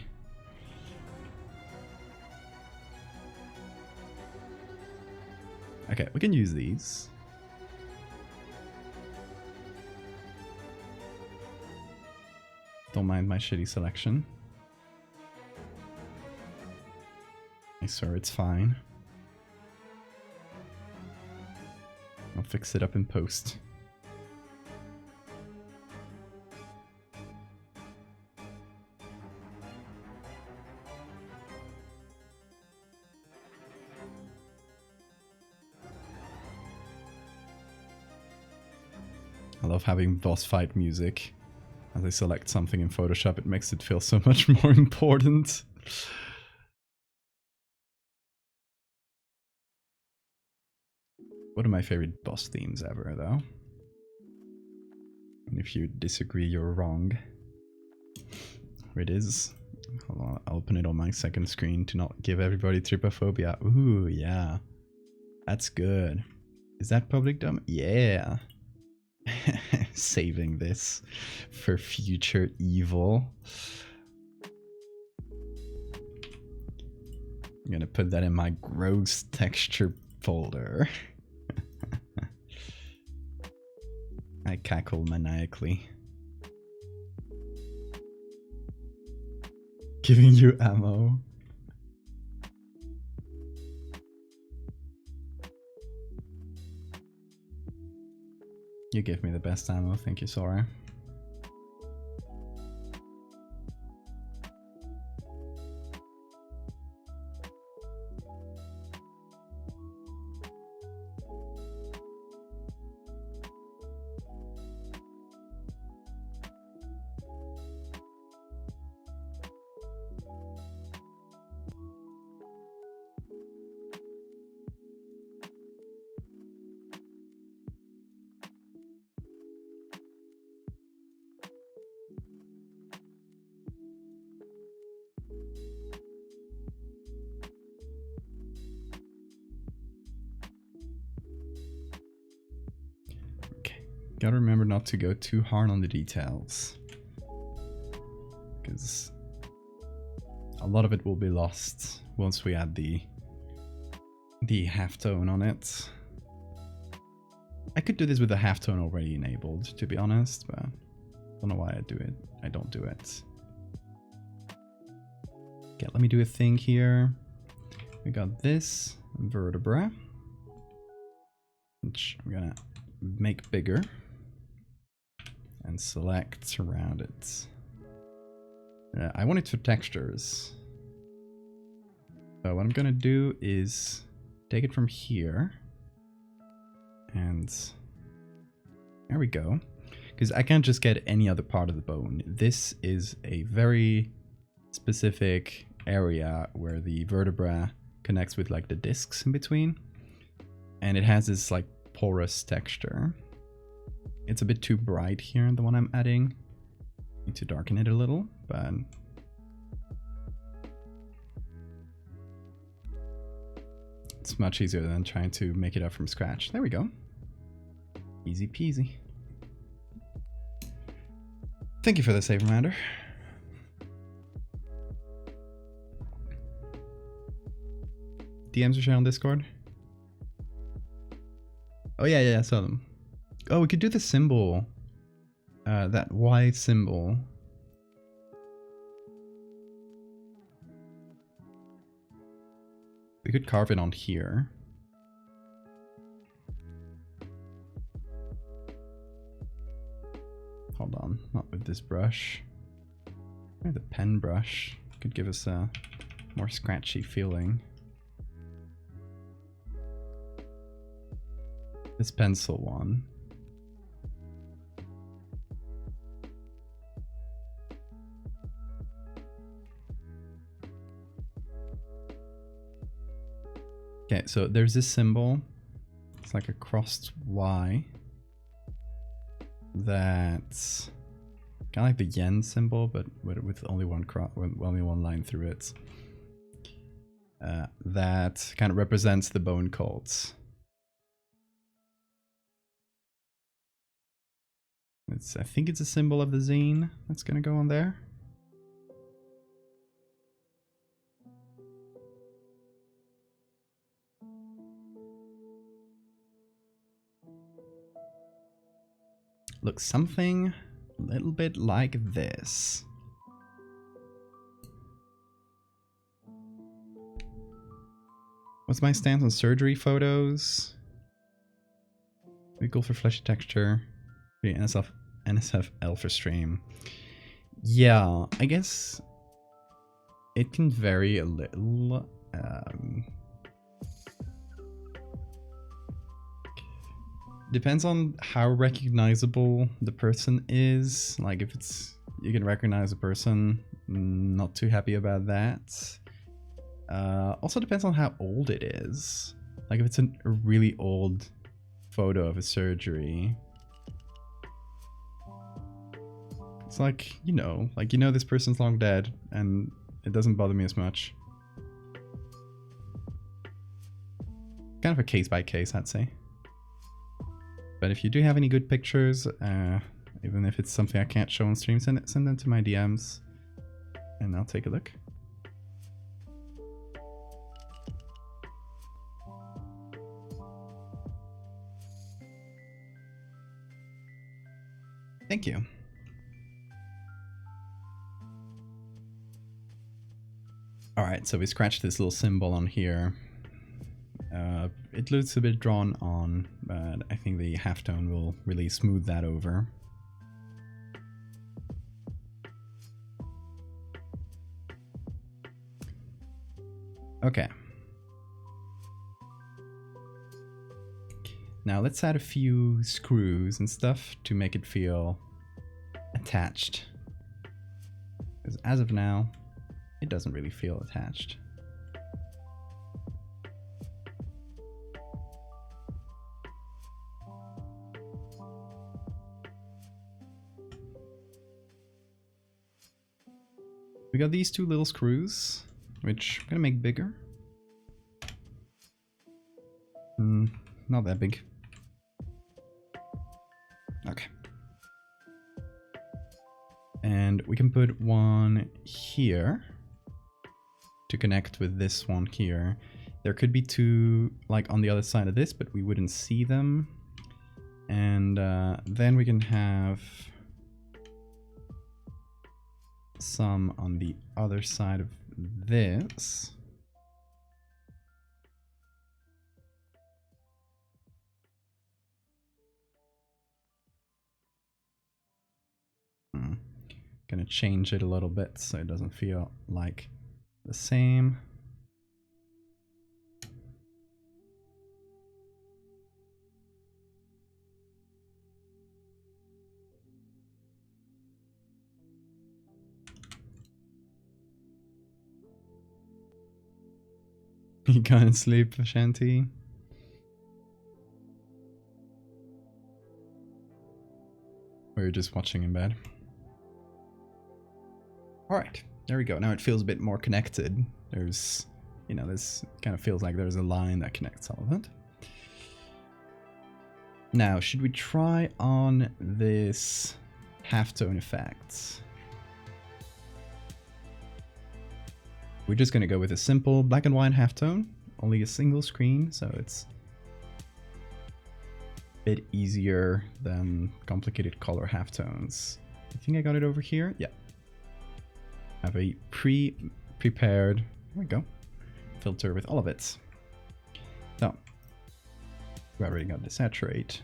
Okay, we can use these. Don't mind my shitty selection. I swear it's fine. I'll fix it up in post. I love having boss fight music. As I select something in Photoshop, it makes it feel so much more important. One of my favorite boss themes ever, though. And if you disagree, you're wrong. Here it is. Hold on, I'll open it on my second screen to not give everybody trypophobia. Ooh, yeah. That's good. Is that public domain? Yeah. Saving this for future evil. I'm gonna put that in my gross texture folder. I cackle maniacally. Giving you ammo. You gave me the best ammo, thank you, Sora. Gotta remember not to go too hard on the details, because a lot of it will be lost once we add the halftone on it. I could do this with the halftone already enabled, to be honest, but I don't know why I do it. I don't do it. Okay, let me do a thing here. We got this vertebra, which I'm gonna make bigger and select around it. I want it for textures. So what I'm gonna do is take it from here, and there we go. Because I can't just get any other part of the bone. This is a very specific area where the vertebra connects with like the discs in between, and it has this like porous texture. It's a bit too bright here, the one I'm adding. Need to darken it a little, but it's much easier than trying to make it up from scratch. There we go. Easy peasy. Thank you for the save reminder. DMs are shared on Discord. Oh yeah, I saw them. Oh, we could do the symbol. That Y symbol. We could carve it on here. Hold on, not with this brush. Maybe the pen brush could give us a more scratchy feeling. This pencil one. Okay, so there's this symbol. It's like a crossed Y. That's kind of like the yen symbol, but with only only one line through it. That kind of represents the bone cults. I think it's a symbol of the zine that's gonna go on there. Looks something a little bit like this. What's my stance on surgery photos? We go for fleshy texture. NSF alpha stream. Yeah, I guess it can vary a little. depends on how recognizable the person is. Like if it's, you can recognize a person, not too happy about that. Also depends on how old it is. Like if it's a really old photo of a surgery, it's like, you know this person's long dead and it doesn't bother me as much. Kind of a case by case, I'd say. But if you do have any good pictures, even if it's something I can't show on stream, send them to my DMs and I'll take a look. Thank you. Alright, so we scratched this little symbol on here. It looks a bit drawn on, but I think the halftone will really smooth that over. Okay. Now let's add a few screws and stuff to make it feel attached. Because as of now, it doesn't really feel attached. We got these two little screws, which I'm gonna make bigger. Not that big. Okay. And we can put one here to connect with this one here. There could be two like on the other side of this, but we wouldn't see them. And then we can have some on the other side of this. Gonna change it a little bit so it doesn't feel like the same. You can't sleep, Shanty. Or you're just watching in bed. Alright, there we go. Now it feels a bit more connected. There's, you know, this kind of feels like there's a line that connects all of it. Now, should we try on this halftone effect? We're just going to go with a simple black and white halftone, only a single screen, so it's a bit easier than complicated color halftones. I think I got it over here. Yeah. I have a prepared, there we go, filter with all of it. So, we already got the saturate.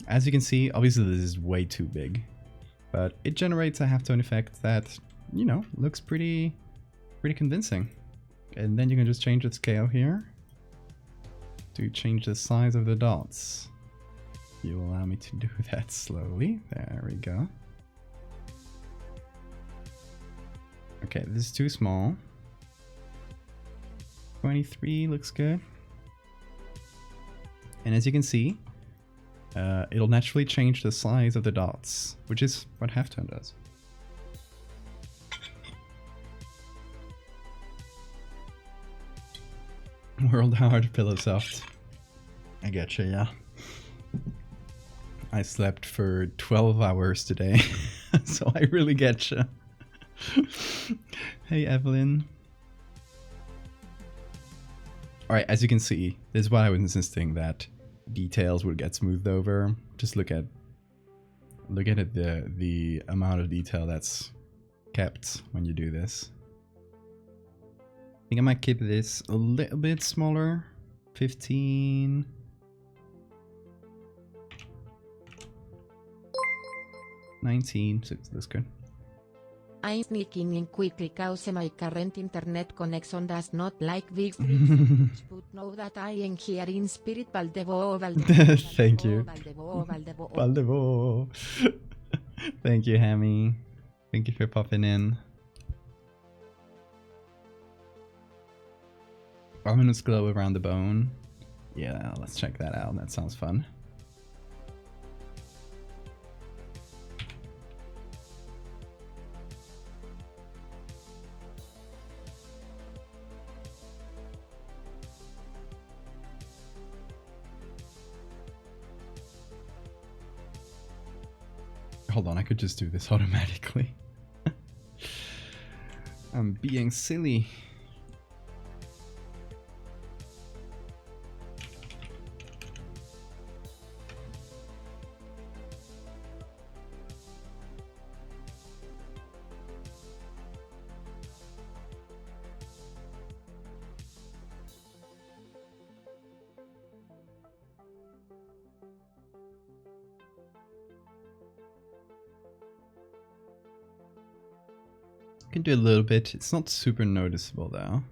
As you can see, obviously this is way too big, but it generates a halftone effect that, you know, looks pretty convincing. And then you can just change the scale here to change the size of the dots. You allow me to do that slowly. There we go. Okay, this is too small. 23 looks good. And as you can see, it'll naturally change the size of the dots, which is what halftone does. World hard, pillow soft. I getcha, yeah. I slept for 12 hours today, so I really getcha. Hey, Evelyn. Alright, as you can see, this is why I was insisting that details would get smoothed over. Just look at the amount of detail that's kept when you do this. I think I might keep this a little bit smaller. 15. 19, so that's good. I'm sneaking in quickly cause my current internet connection does not like big streets, but know that I am here in spirit. Valdevo, Valdevo, Thank you. Valdevo, Valdevo. Valdevo. Thank you, Hammy. Thank you for popping in. Ominous glow around the bone. Yeah, let's check that out. That sounds fun. Hold on, I could just do this automatically. I'm being silly. Can do a little bit. It's not super noticeable though.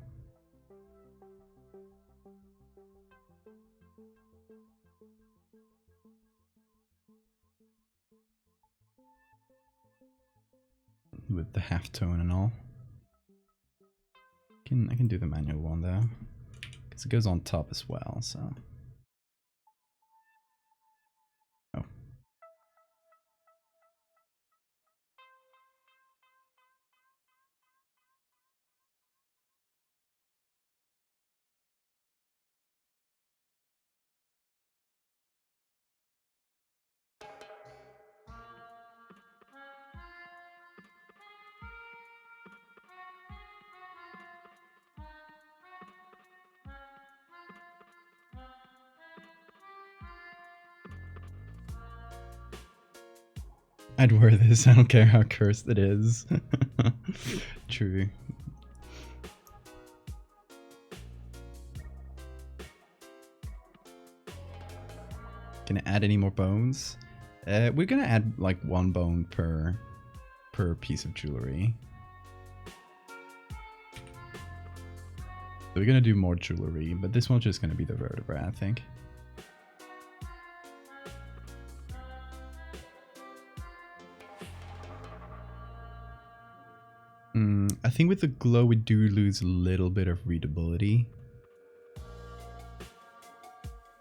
With the halftone and all. I can do the manual one though. Because it goes on top as well, so. Oh. I'd wear this, I don't care how cursed it is. True. Gonna add any more bones? We're gonna add like 1 bone per piece of jewelry. So we're gonna do more jewelry, but this one's just gonna be the vertebra, I think. I think with the glow we do lose a little bit of readability.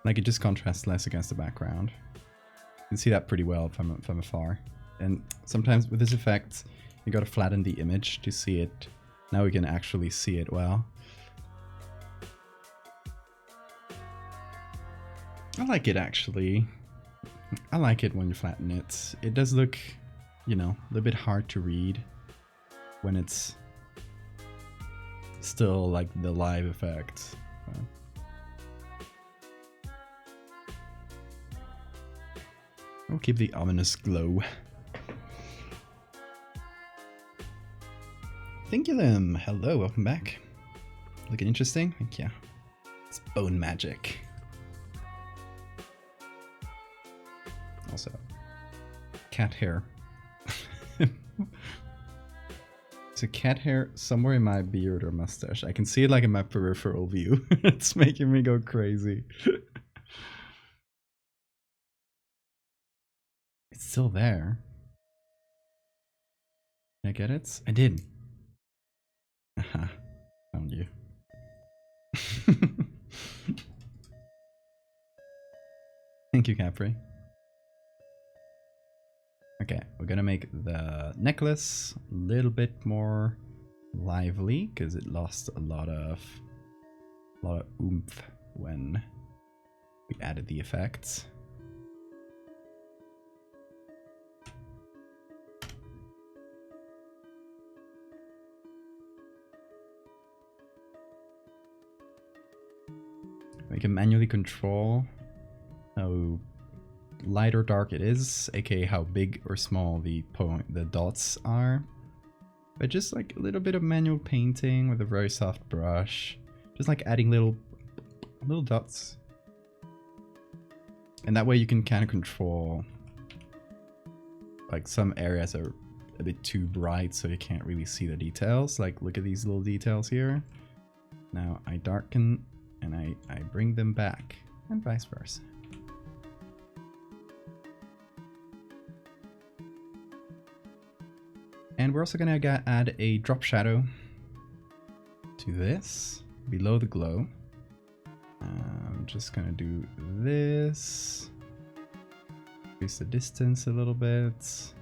Like it just contrasts less against the background. You can see that pretty well from afar. And sometimes with this effect, you gotta flatten the image to see it. Now we can actually see it well. I like it actually. I like it when you flatten it. It does look, you know, a little bit hard to read when it's still like the live effect. We'll keep the ominous glow. Thinkulum, hello, welcome back. Looking interesting? Thank you. It's bone magic. Also, cat hair. It's a cat hair somewhere in my beard or mustache. I can see it like in my peripheral view. It's making me go crazy. It's still there. Did I get it? I did. Aha. Found you. Thank you, Capri. Okay, we're gonna make the necklace a little bit more lively because it lost a lot of oomph when we added the effects. We can manually control how light or dark it is, aka how big or small the dots are. But just like a little bit of manual painting with a very soft brush, just like adding little dots. And that way you can kind of control, like some areas are a bit too bright, so you can't really see the details. Like, look at these little details here. Now I darken and I bring them back, and vice versa. And we're also gonna add a drop shadow to this below the glow. I'm just gonna do this. Increase the distance a little bit.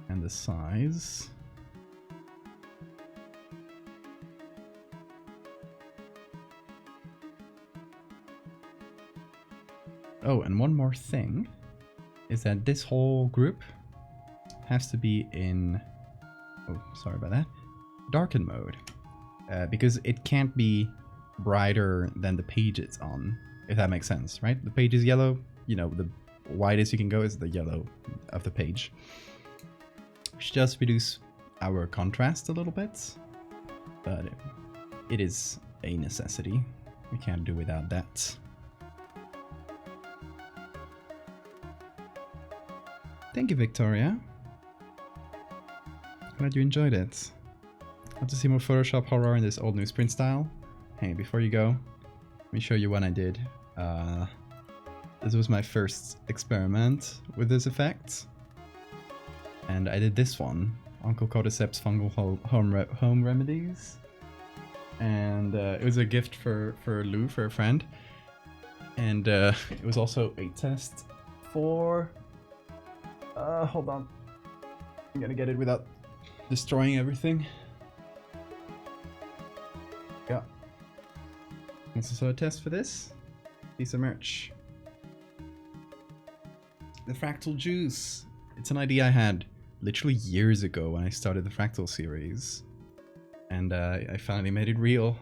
And the size. Oh, and one more thing is that this whole group has to be in, oh, sorry about that, darken mode. Because it can't be brighter than the page it's on, if that makes sense, right? The page is yellow, you know, the widest you can go is the yellow of the page. We should just reduce our contrast a little bit, but it is a necessity. We can't do without that. Thank you, Victoria. Glad you enjoyed it. Want to see more Photoshop horror in this old newsprint style? Hey, before you go, let me show you what I did. This was my first experiment with this effect. And I did this one, Uncle Cordyceps Fungal Home Remedies. And it was a gift for Lou, for a friend. And it was also a test for... hold on. I'm gonna get it without destroying everything. Yeah. This is a test for this piece of merch. The Fractal Juice. It's an idea I had literally years ago when I started the Fractal series. And I finally made it real.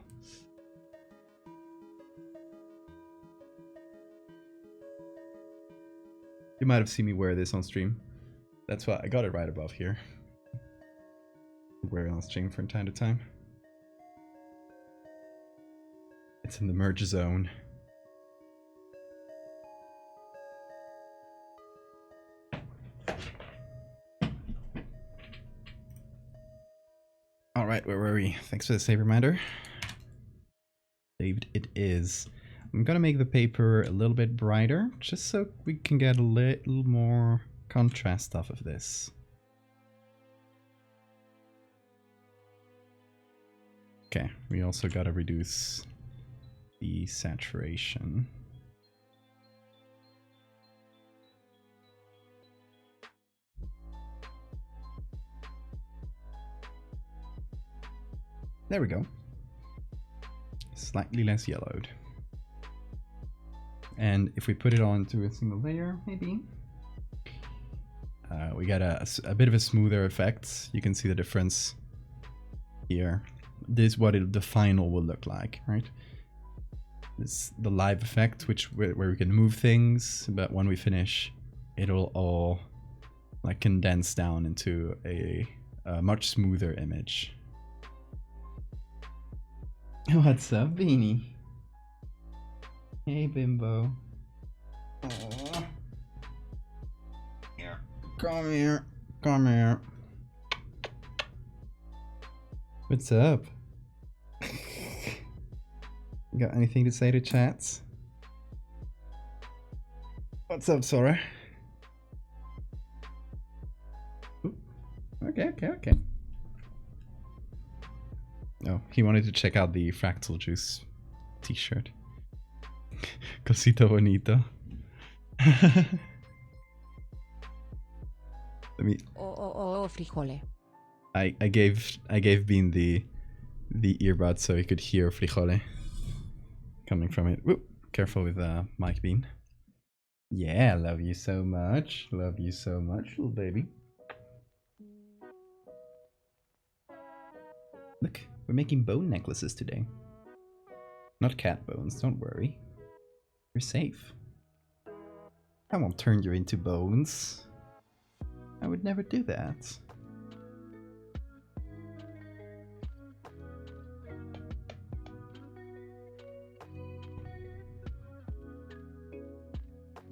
You might have seen me wear this on stream. That's why I got it right above here. Wear it on stream from time to time. It's in the merge zone. Alright, where were we? Thanks for the save reminder. Saved it is. I'm gonna make the paper a little bit brighter, just so we can get a little more contrast off of this. Okay, we also gotta reduce the saturation. There we go. Slightly less yellowed. And if we put it onto a single layer, maybe, we get a bit of a smoother effect. You can see the difference here. This is what the final will look like, right? This the live effect, where we can move things, but when we finish, it'll all like condense down into a much smoother image. What's up, Beanie? Hey, Bimbo. Aww. Here. Come here. Come here. What's up? Got anything to say to chats? What's up, Sora? Ooh. Okay. Oh, he wanted to check out the Fractal Juice t-shirt. Cosito bonito. Let me. Oh, frijole. I gave Bean the earbud so he could hear frijole coming from it. Whoop, careful with Mike Bean. Yeah, love you so much. Love you so much, little baby. Look, we're making bone necklaces today. Not cat bones, don't worry. You're safe. I won't turn you into bones. I would never do that.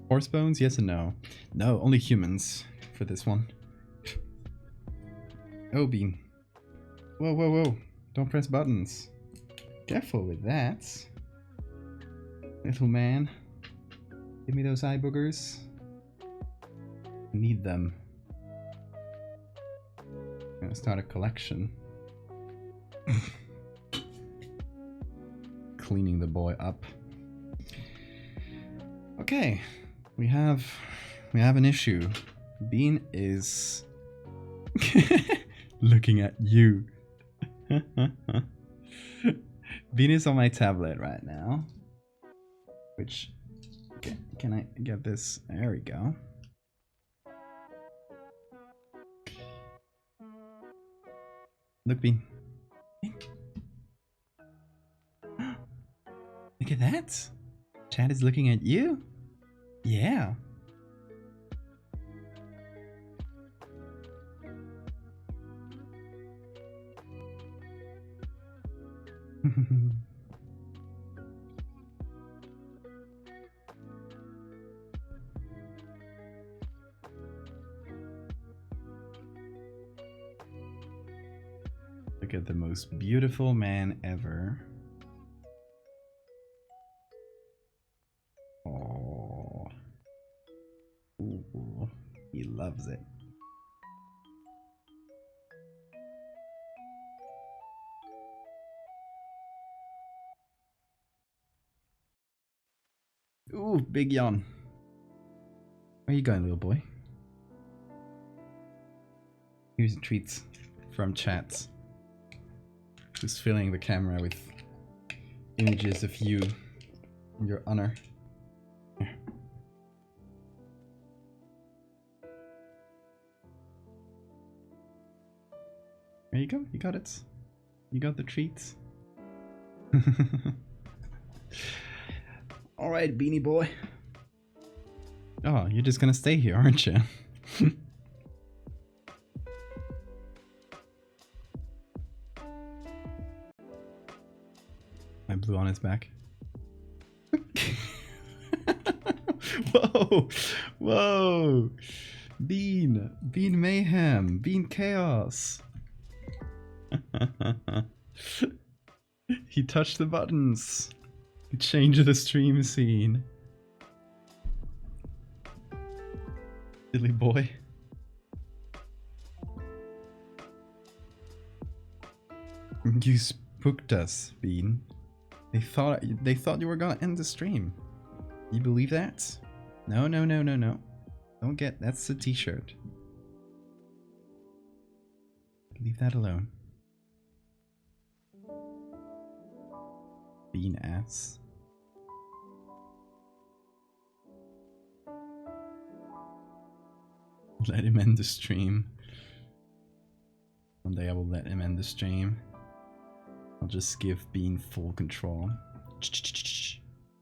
Horse bones? Yes and no. No, only humans. for this one. Oh, Bean. Whoa, whoa, whoa. Don't press buttons. Careful with that. Little man. Give me those eye boogers. Need them. I'm gonna start a collection. Cleaning the boy up. Okay, we have an issue. Bean is looking at you. Bean is on my tablet right now. Which, can I get this? There we go. Look, Bean. Look at that. Chad is looking at you. Yeah. Look at the most beautiful man ever. Oh, ooh, he loves it. Ooh, big yawn. Where are you going, little boy? Here's a treat from chat. Who's filling the camera with images of you and your honor. Here. There you go, you got it. You got the treat. Alright, Beanie Boy. Oh, you're just gonna stay here, aren't you? I blew on his back. Whoa! Whoa! Bean! Bean Mayhem! Bean Chaos! He touched the buttons! He changed the stream scene. Silly boy. You spooked us, Bean. They thought you were gonna end the stream. You believe that? No, no, no, no, no. Don't get, that's the t-shirt. Leave that alone. Bean ass. Let him end the stream. One day I will let him end the stream. I'll just give Bean full control.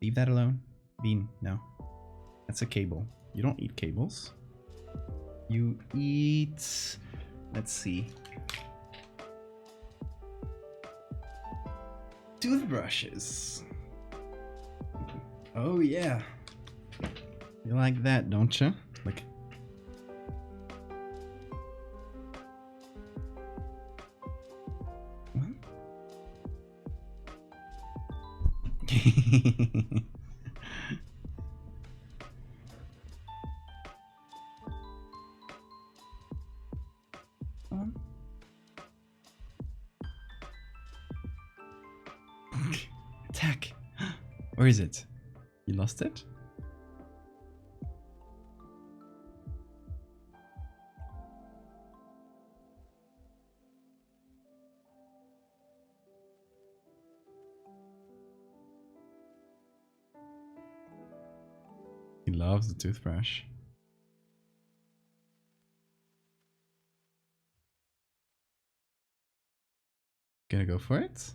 Leave that alone. Bean, no. That's a cable. You don't eat cables. You eat... Let's see. Toothbrushes. Oh yeah. You like that, don't you? Like... Attack! Where is it? You lost it? He loves the toothbrush. Gonna go for it?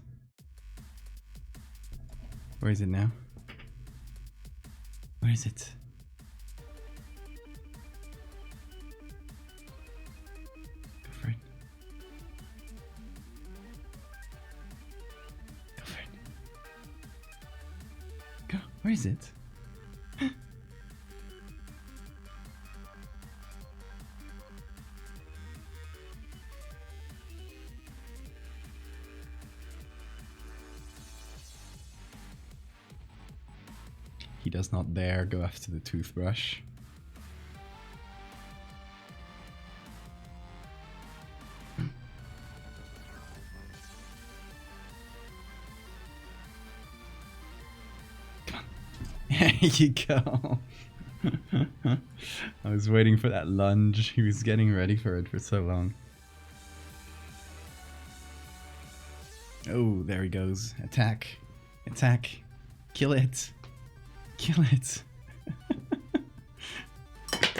Where is it now? Where is it? Go for it. Go for it. Go. Where is it? does not dare go after the toothbrush. Come on. There you go. I was waiting for that lunge. He was getting ready for it for so long. Oh, there he goes. Attack. Attack. Kill it. Kill it.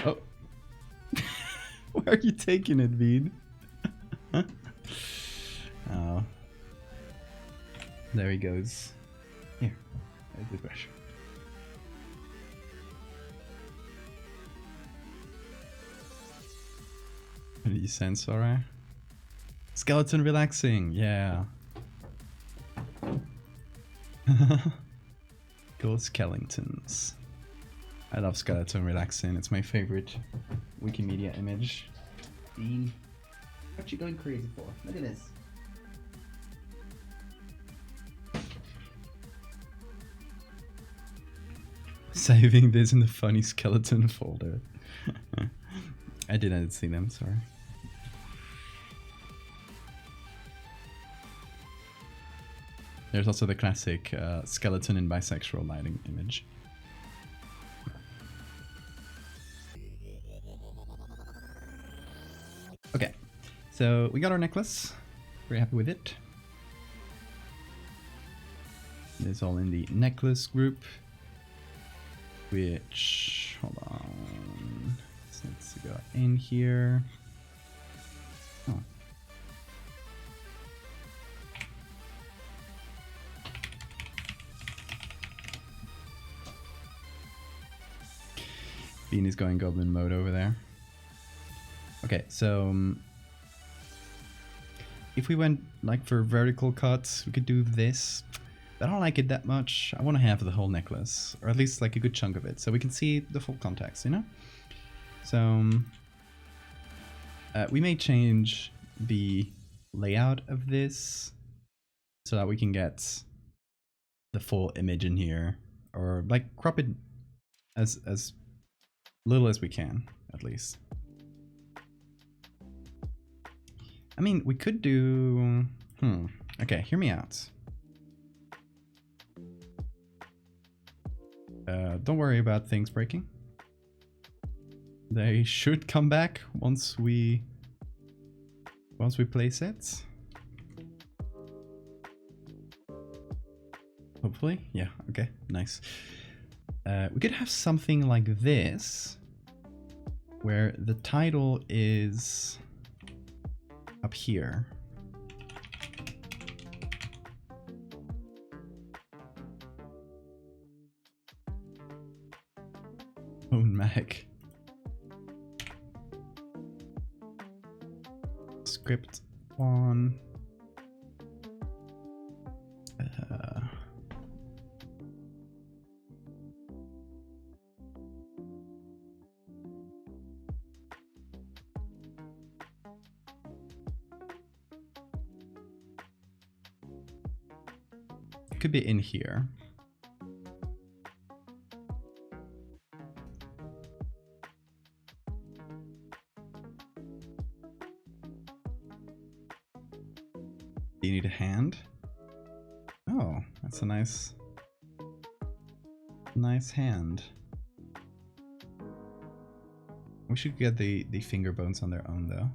Oh. Where are you taking it, Veed? Oh. There he goes. Here. There's the brush. What did you sense, Sora? Skeleton relaxing, yeah. Go skeletons. I love skeleton relaxing. It's my favorite Wikimedia image. Dean, what you going crazy for? Look at this. Saving this in the funny skeleton folder. I didn't see them, sorry. There's also the classic skeleton in bisexual lighting image. Okay, so we got our necklace. Very happy with it. It's all in the necklace group, which, hold on, this needs to go in here. Oh. Bean is going goblin mode over there. Okay, so if we went like for vertical cuts, we could do this. But I don't like it that much. I want to have the whole necklace, or at least like a good chunk of it, so we can see the full context, you know? So we may change the layout of this so that we can get the full image in here, or like crop it as little as we can, at least. I mean, we could do... Okay, hear me out. Don't worry about things breaking. They should come back once we place it. Hopefully. Yeah, okay, nice. We could have something like this, where the title is up here. Bone mag. Script one. Could be in here. Do you need a hand? Oh, that's a nice hand. We should get the finger bones on their own though.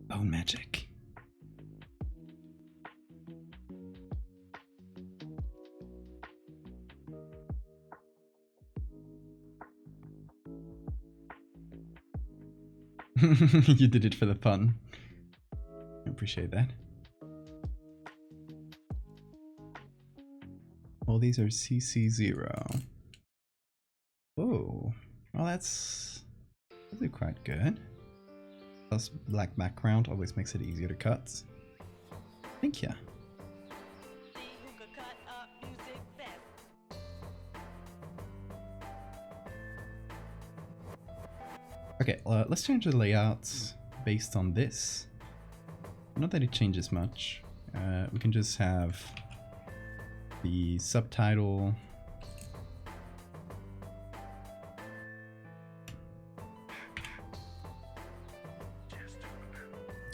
Bone magic. You did it for the pun. I appreciate that. All these are CC0. Oh, Well, that's really quite good. Plus black background always makes it easier to cut. Thank you. Okay, let's change the layout based on this. Not that it changes much. We can just have the subtitle.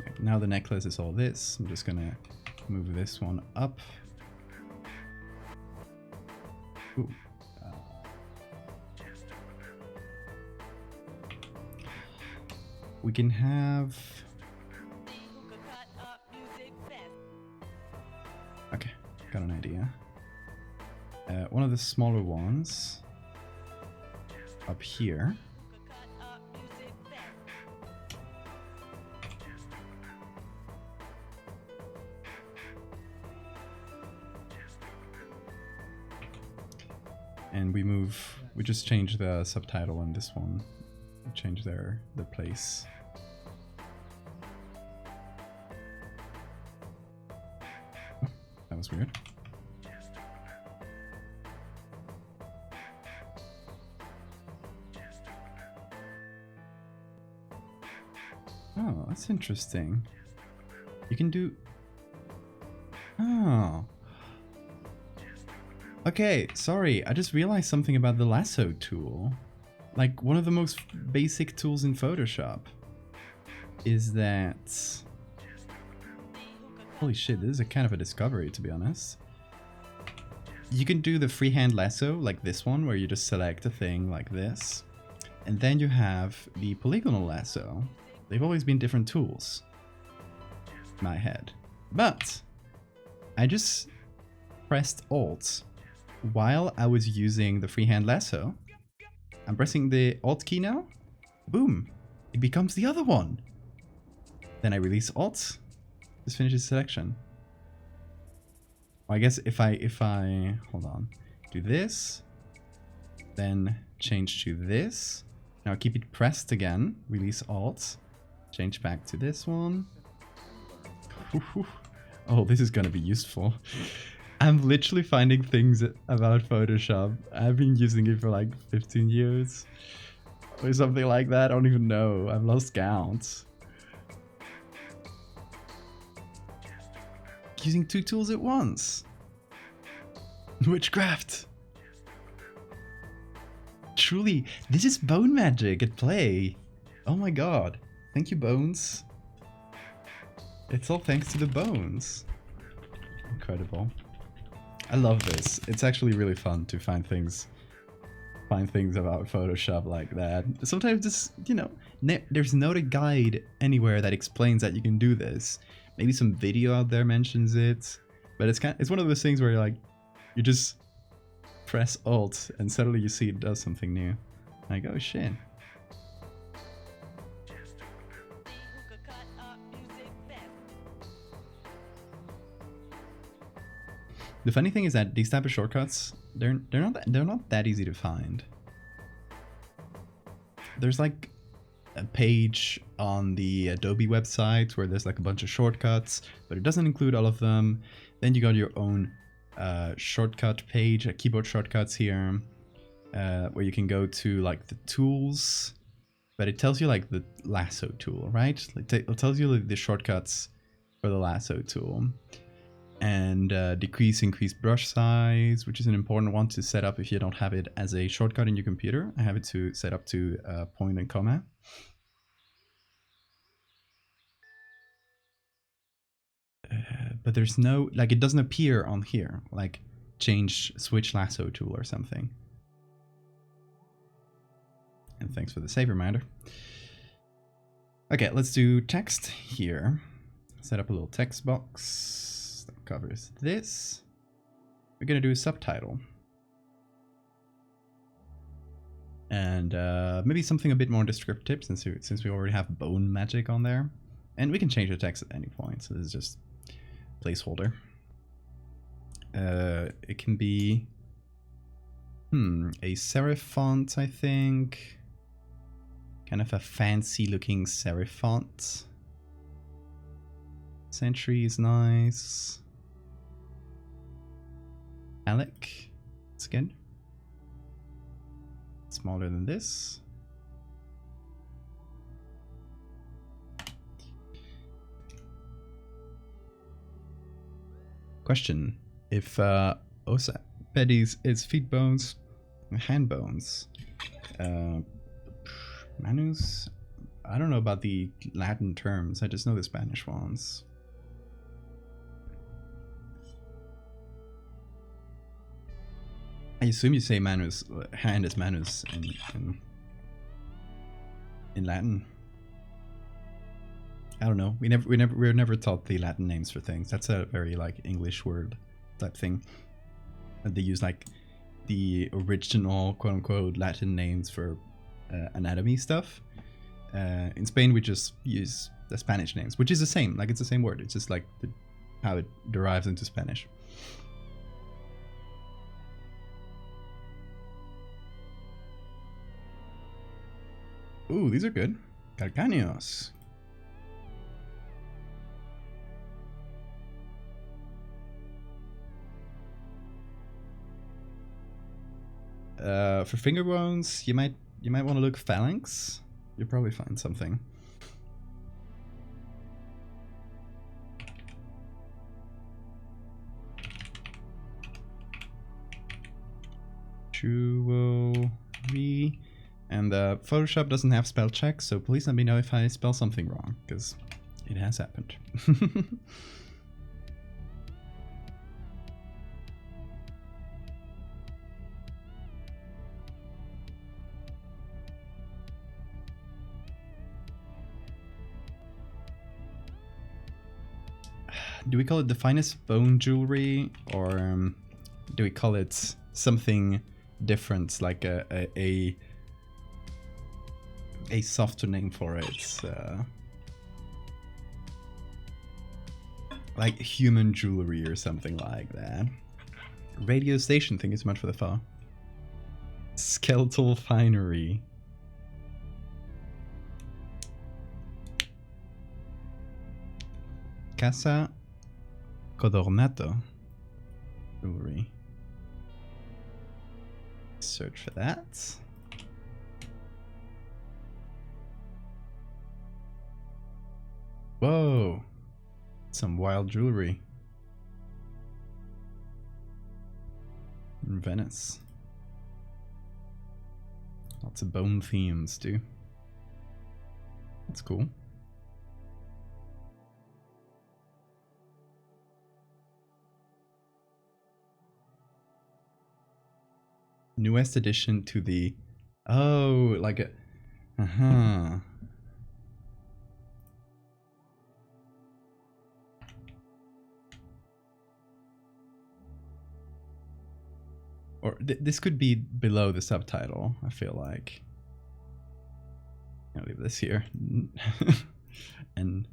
Right, now the necklace is all this. I'm just gonna move this one up. Ooh. We can have... Okay, got an idea. One of the smaller ones up here. And we just change the subtitle on this one. Change their place. Oh, that was weird. Oh, that's interesting. You can do... Oh. Okay, sorry, I just realized something about the lasso tool. Like, one of the most basic tools in Photoshop is that... Holy shit, this is a kind of a discovery, to be honest. You can do the freehand lasso, like this one, where you just select a thing like this. And then you have the polygonal lasso. They've always been different tools in my head. But I just pressed Alt while I was using the freehand lasso. I'm pressing the Alt key now. Boom! It becomes the other one. Then I release Alt. This finishes selection. Well, I guess if I hold on, do this, then change to this. Now keep it pressed again. Release Alt. Change back to this one. Oh, this is gonna be useful. I'm literally finding things about Photoshop. I've been using it for like 15 years. Or something like that. I don't even know. I've lost count. Using two tools at once. Witchcraft. Truly, this is bone magic at play. Oh my god. Thank you, bones. It's all thanks to the bones. Incredible. I love this. It's actually really fun to find things about Photoshop like that. Sometimes this, you know, there's not a guide anywhere that explains that you can do this. Maybe some video out there mentions it, but it's one of those things where you're like, you just press Alt and suddenly you see it does something new. Like, oh shit. The funny thing is that these type of shortcuts, they're not that easy to find. There's like a page on the Adobe website where there's like a bunch of shortcuts, but it doesn't include all of them. Then you got your own shortcut page, keyboard shortcuts here, where you can go to like the tools, but it tells you like the lasso tool, right? It tells you like the shortcuts for the lasso tool. And decrease, increase brush size, which is an important one to set up if you don't have it as a shortcut in your computer. I have it to set up to point and comma. But there's no, like, it doesn't appear on here, like switch lasso tool or something. And thanks for the save reminder. Okay, let's do text here. Set up a little text box. Covers this. We're gonna do a subtitle and maybe something a bit more descriptive since we already have bone magic on there, and we can change the text at any point, so this is just placeholder. It can be a serif font, I think. Kind of a fancy looking serif font. Century is nice. Alec, it's good. Smaller than this. Question: if Osa Betty's is feet bones, hand bones, Manus. I don't know about the Latin terms. I just know the Spanish ones. I assume you say manus, hand is manus in Latin. I don't know. We were never taught the Latin names for things. That's a very like English word type thing. And they use like the original quote unquote Latin names for anatomy stuff. In Spain, we just use the Spanish names, which is the same. Like it's the same word. It's just like how it derives into Spanish. Ooh, these are good. Calcaneos. For finger bones, you might want to look phalanx. You'll probably find something. Jewelry. And Photoshop doesn't have spell check, so please let me know if I spell something wrong, because it has happened. Do we call it the finest bone jewelry, or do we call it something different, like a softer name for it? Like human jewelry or something like that. Radio station, thank you so much for the follow. Skeletal finery. Casa Codornato jewelry. Search for that. Whoa, some wild jewelry in Venice. Lots of bone themes too. That's cool. Newest addition to the... Oh, like a... Or this could be below the subtitle, I feel like. I'll leave this here. And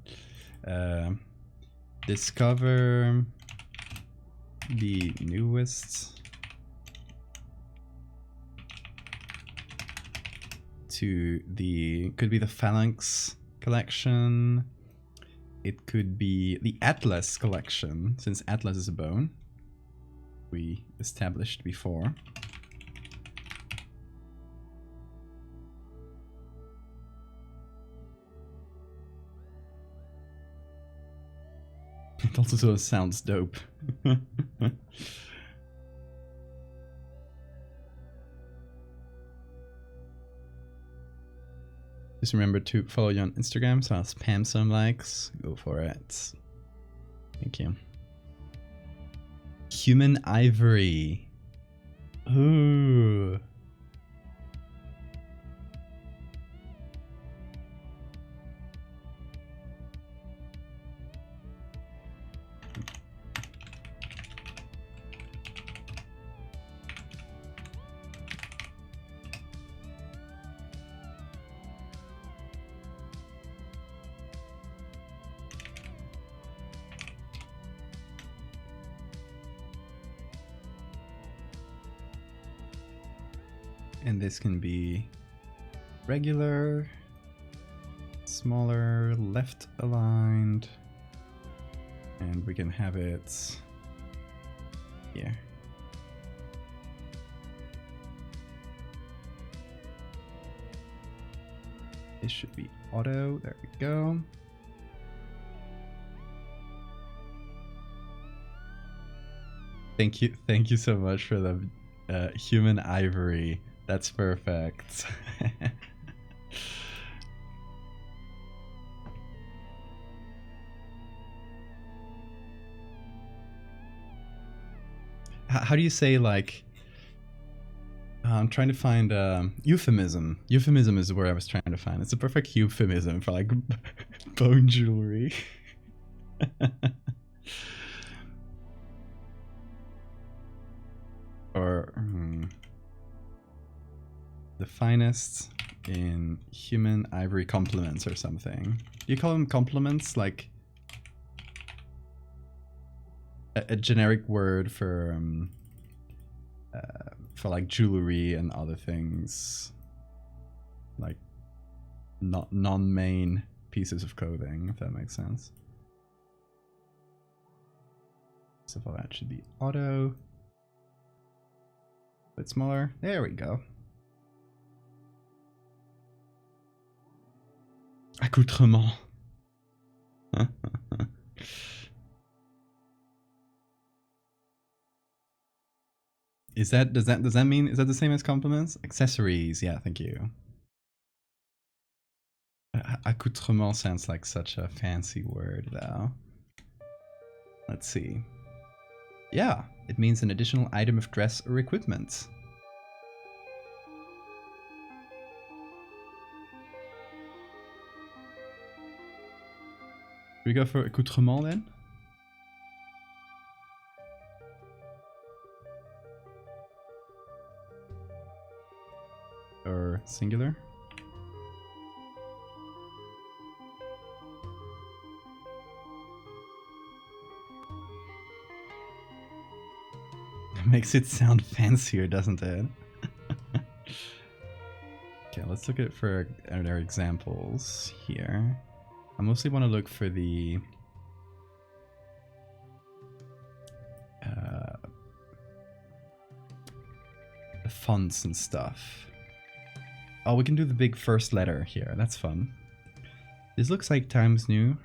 discover the newest to the... Could be the Phalanx collection. It could be the Atlas collection, since Atlas is a bone. We established before. It also sort of sounds dope. Just remember to follow you on Instagram, so I'll spam some likes. Go for it. Thank you. Human ivory. Ooh. And this can be regular, smaller, left aligned. And we can have it here. This should be auto. There we go. Thank you so much for the human ivory. That's perfect. How do you say, like, I'm trying to find euphemism. Euphemism is where I was trying to find. It's a perfect euphemism for like bone jewelry. Or the finest in human ivory compliments or something. Do you call them compliments? Like a generic word for like jewelry and other things, like not non-main pieces of clothing, if that makes sense. So far that should be auto. A bit smaller. There we go. Accoutrement. Does that mean, is that the same as compliments? Accessories, yeah, thank you. Accoutrement sounds like such a fancy word though. Let's see. Yeah, it means an additional item of dress or equipment. Should we go for accoutrement then? Or singular? It makes it sound fancier, doesn't it? Okay, let's look at it for our examples here. I mostly want to look for the fonts and stuff. Oh, we can do the big first letter here. That's fun. This looks like Times New,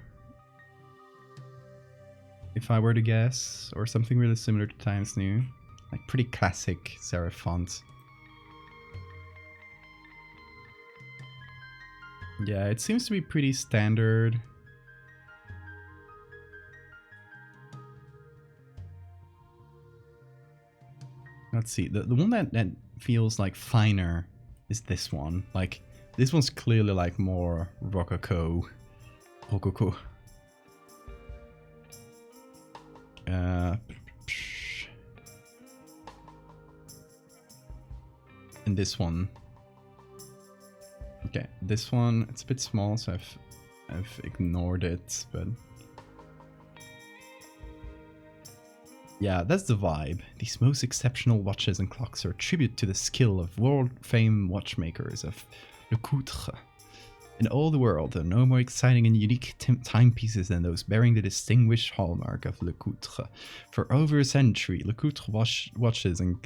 if I were to guess, or something really similar to Times New. Like pretty classic serif font. Yeah, it seems to be pretty standard. Let's see, the one that feels like finer is this one. Like, this one's clearly like more rococo. And this one. Okay, this one, it's a bit small, so I've ignored it, but yeah, that's the vibe. These most exceptional watches and clocks are a tribute to the skill of world-famed watchmakers of Le Coutre. In all the world, there are no more exciting and unique timepieces than those bearing the distinguished hallmark of Le Coutre. For over a century, Le Coutre watches and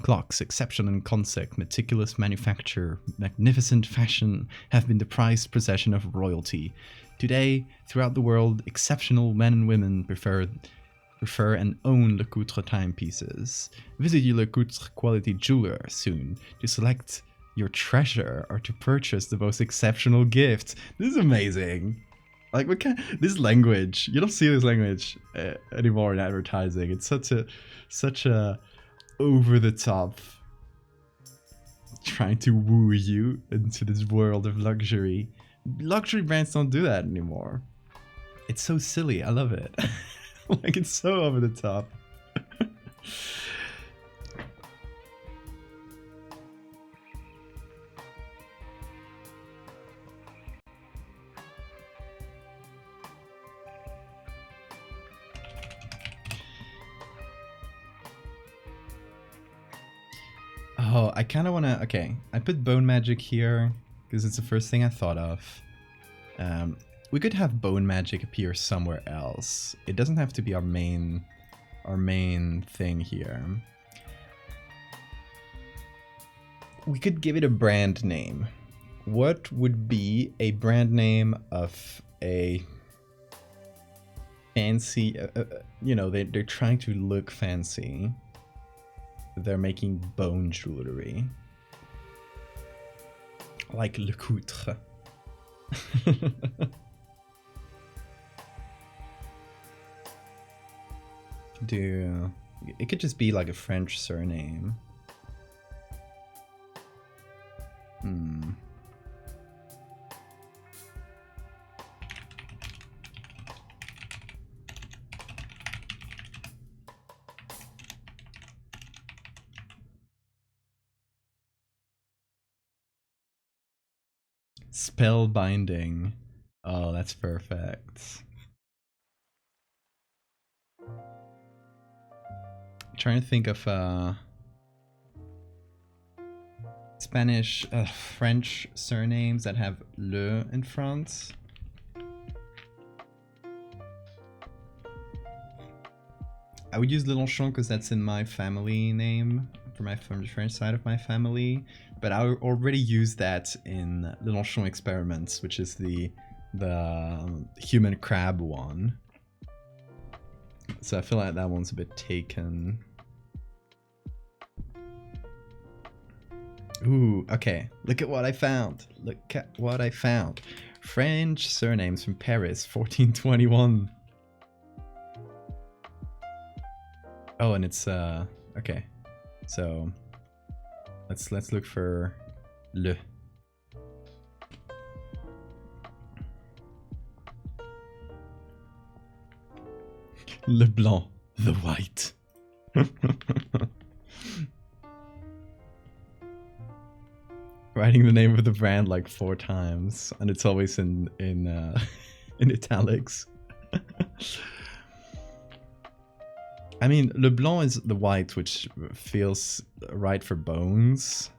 clocks, exception in concept, meticulous manufacture, magnificent fashion, have been the prized possession of royalty. Today, throughout the world, exceptional men and women prefer and own Le Coutre timepieces. Visit your Le Coutre quality jeweler soon to select your treasure or to purchase the most exceptional gift. This is amazing. Like, this language, you don't see this language anymore in advertising. It's such a over the top, trying to woo you into this world of luxury. Luxury brands don't do that anymore. It's so silly. I love it. Like, it's so over the top. Oh, I kind of want to... Okay, I put Bone Magic here because it's the first thing I thought of. We could have bone magic appear somewhere else. It doesn't have to be our main thing here. We could give it a brand name. What would be a brand name of a fancy, you know, they're trying to look fancy. They're making bone jewelry. Like Le Coutre. It could just be like a French surname. Spellbinding. Oh, that's perfect. I'm trying to think of Spanish, French surnames that have le in front. I would use Lenonchon because that's in my family name, from the French side of my family. But I already used that in Lenonchon Experiments, which is the human crab one. So I feel like that one's a bit taken. Ooh, okay. Look at what I found. Look at what I found. French surnames from Paris, 1421. Oh, and it's okay. So let's look for le. Le blanc, the white. Writing the name of the brand like 4 times, and it's always in in italics. I mean, Le Blanc is the white, which feels right for bones.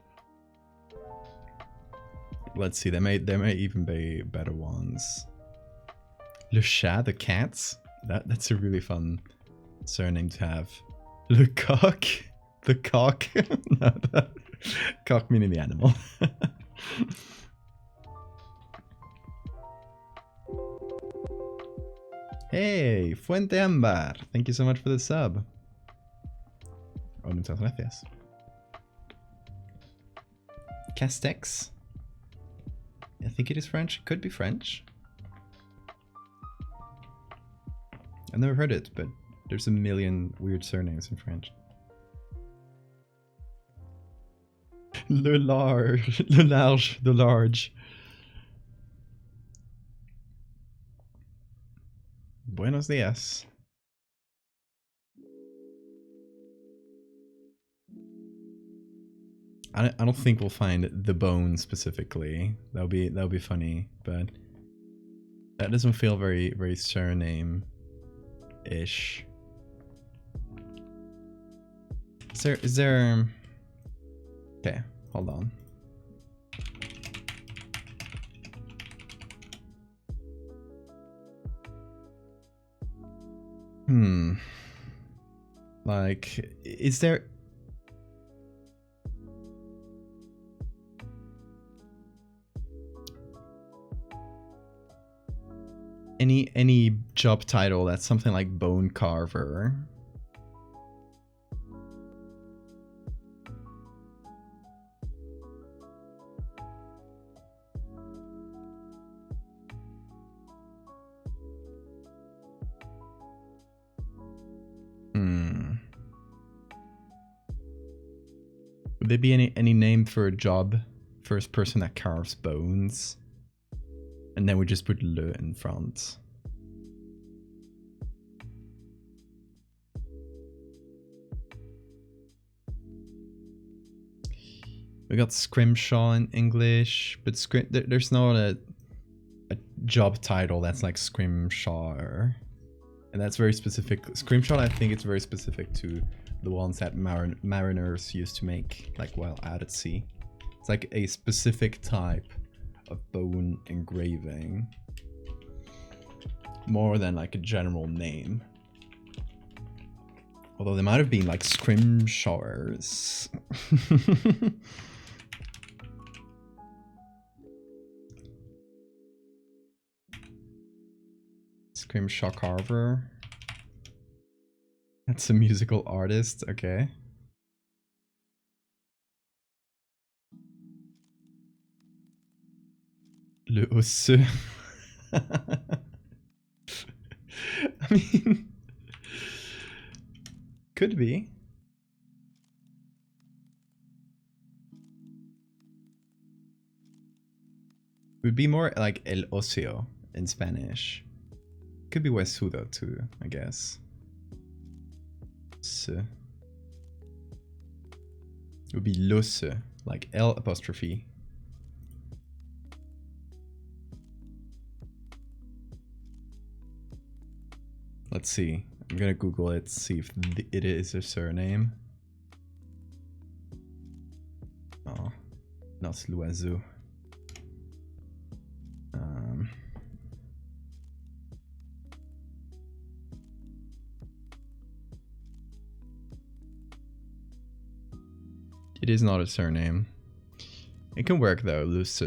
Let's see, there may even be better ones. Le Chat, the cats. That's a really fun surname to have. Le Coq, the cock. No, cock meaning the animal. Hey, Fuente Ambar. Thank you so much for the sub. Oh, muchas gracias. Castex. I think it is French. Could be French. I've never heard it, but there's a million weird surnames in French. Le large. Le large. The large. Buenos dias. I don't think we'll find the bone specifically. That'll be funny, but that doesn't feel very surname-ish. Is there? Okay, hold on. Like, is there any job title that's something like bone carver? Would there be any name for a job? First person that carves bones? And then we just put le in front. We got scrimshaw in English, but there's not a job title that's like scrimshaw. And that's very specific. Scrimshaw, I think it's very specific to the ones that mariners used to make, like while out at sea. It's like a specific type of bone engraving. more than like a general name. Although there might have been like scrimshawers. Scrimshaw Carver. That's a musical artist, okay. Le osseux. I mean, could be. It would be more like el ocio in Spanish. Could be huesudo too, I guess. Se. It would be l'osse, like L apostrophe. Let's see. I'm gonna Google it, see if it is a surname. Oh, not l'oiseau. It is not a surname. It can work though, Luce.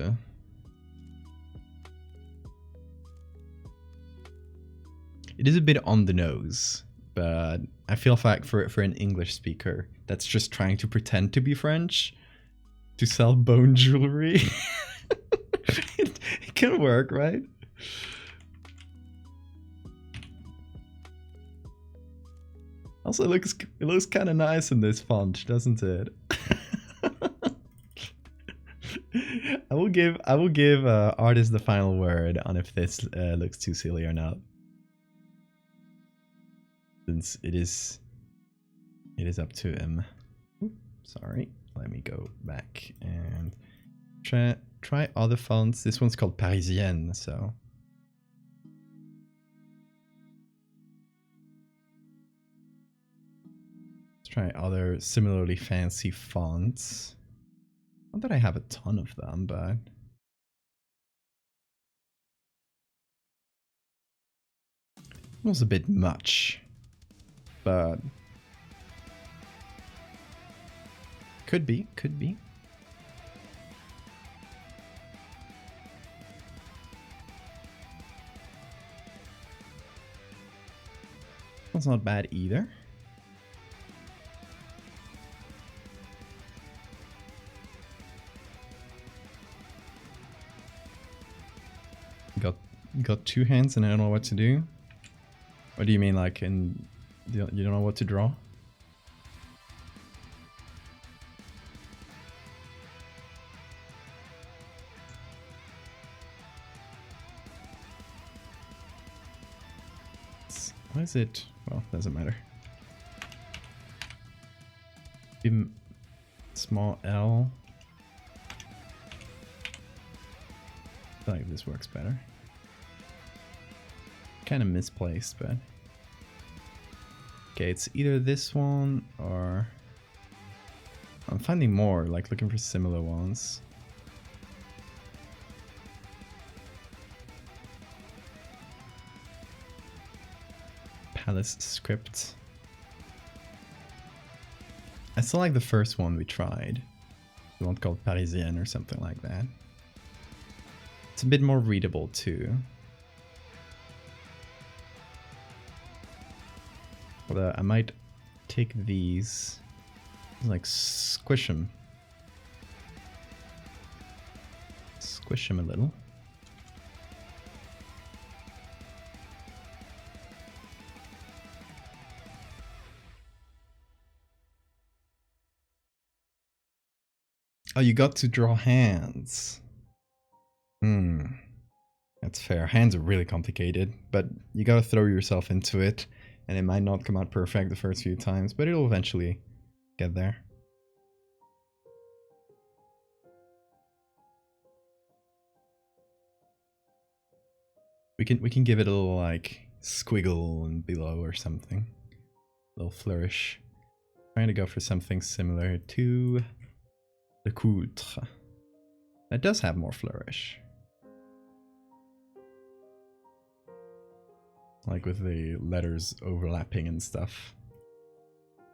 It is a bit on the nose, but I feel like for an English speaker that's just trying to pretend to be French to sell bone jewelry, it can work, right? Also, it looks kind of nice in this font, doesn't it? I will give artist the final word on if this looks too silly or not. Since it is up to him. Oops, sorry, let me go back and try other fonts. This one's called Parisienne, so let's try other similarly fancy fonts. Not that I have a ton of them, but it was a bit much. But could be. That's not bad either. Got two hands and I don't know what to do. What do you mean, like you don't know what to draw? What is it? Well, doesn't matter. Small L. I feel like this works better. Kind of misplaced, but okay, it's either this one or I'm finding more, like looking for similar ones. Palace script. I still like the first one we tried. The one called Parisienne or something like that. It's a bit more readable too. Although I might take these, like squish them. Squish them a little. Oh, you got to draw hands. That's fair. Hands are really complicated, but you gotta throw yourself into it. And it might not come out perfect the first few times, but it'll eventually get there. We can give it a little like squiggle and below or something. A little flourish. Trying to go for something similar to the coultre. That does have more flourish. Like with the letters overlapping and stuff.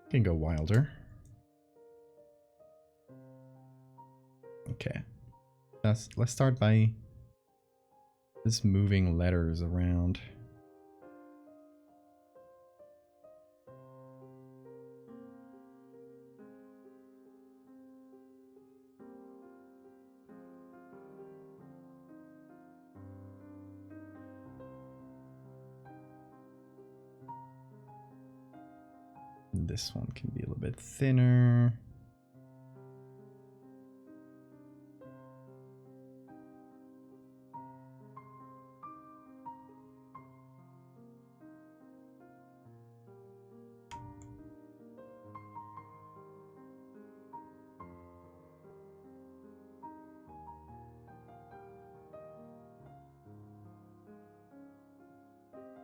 Can go wilder. Okay. Let's start by just moving letters around. This one can be a little bit thinner.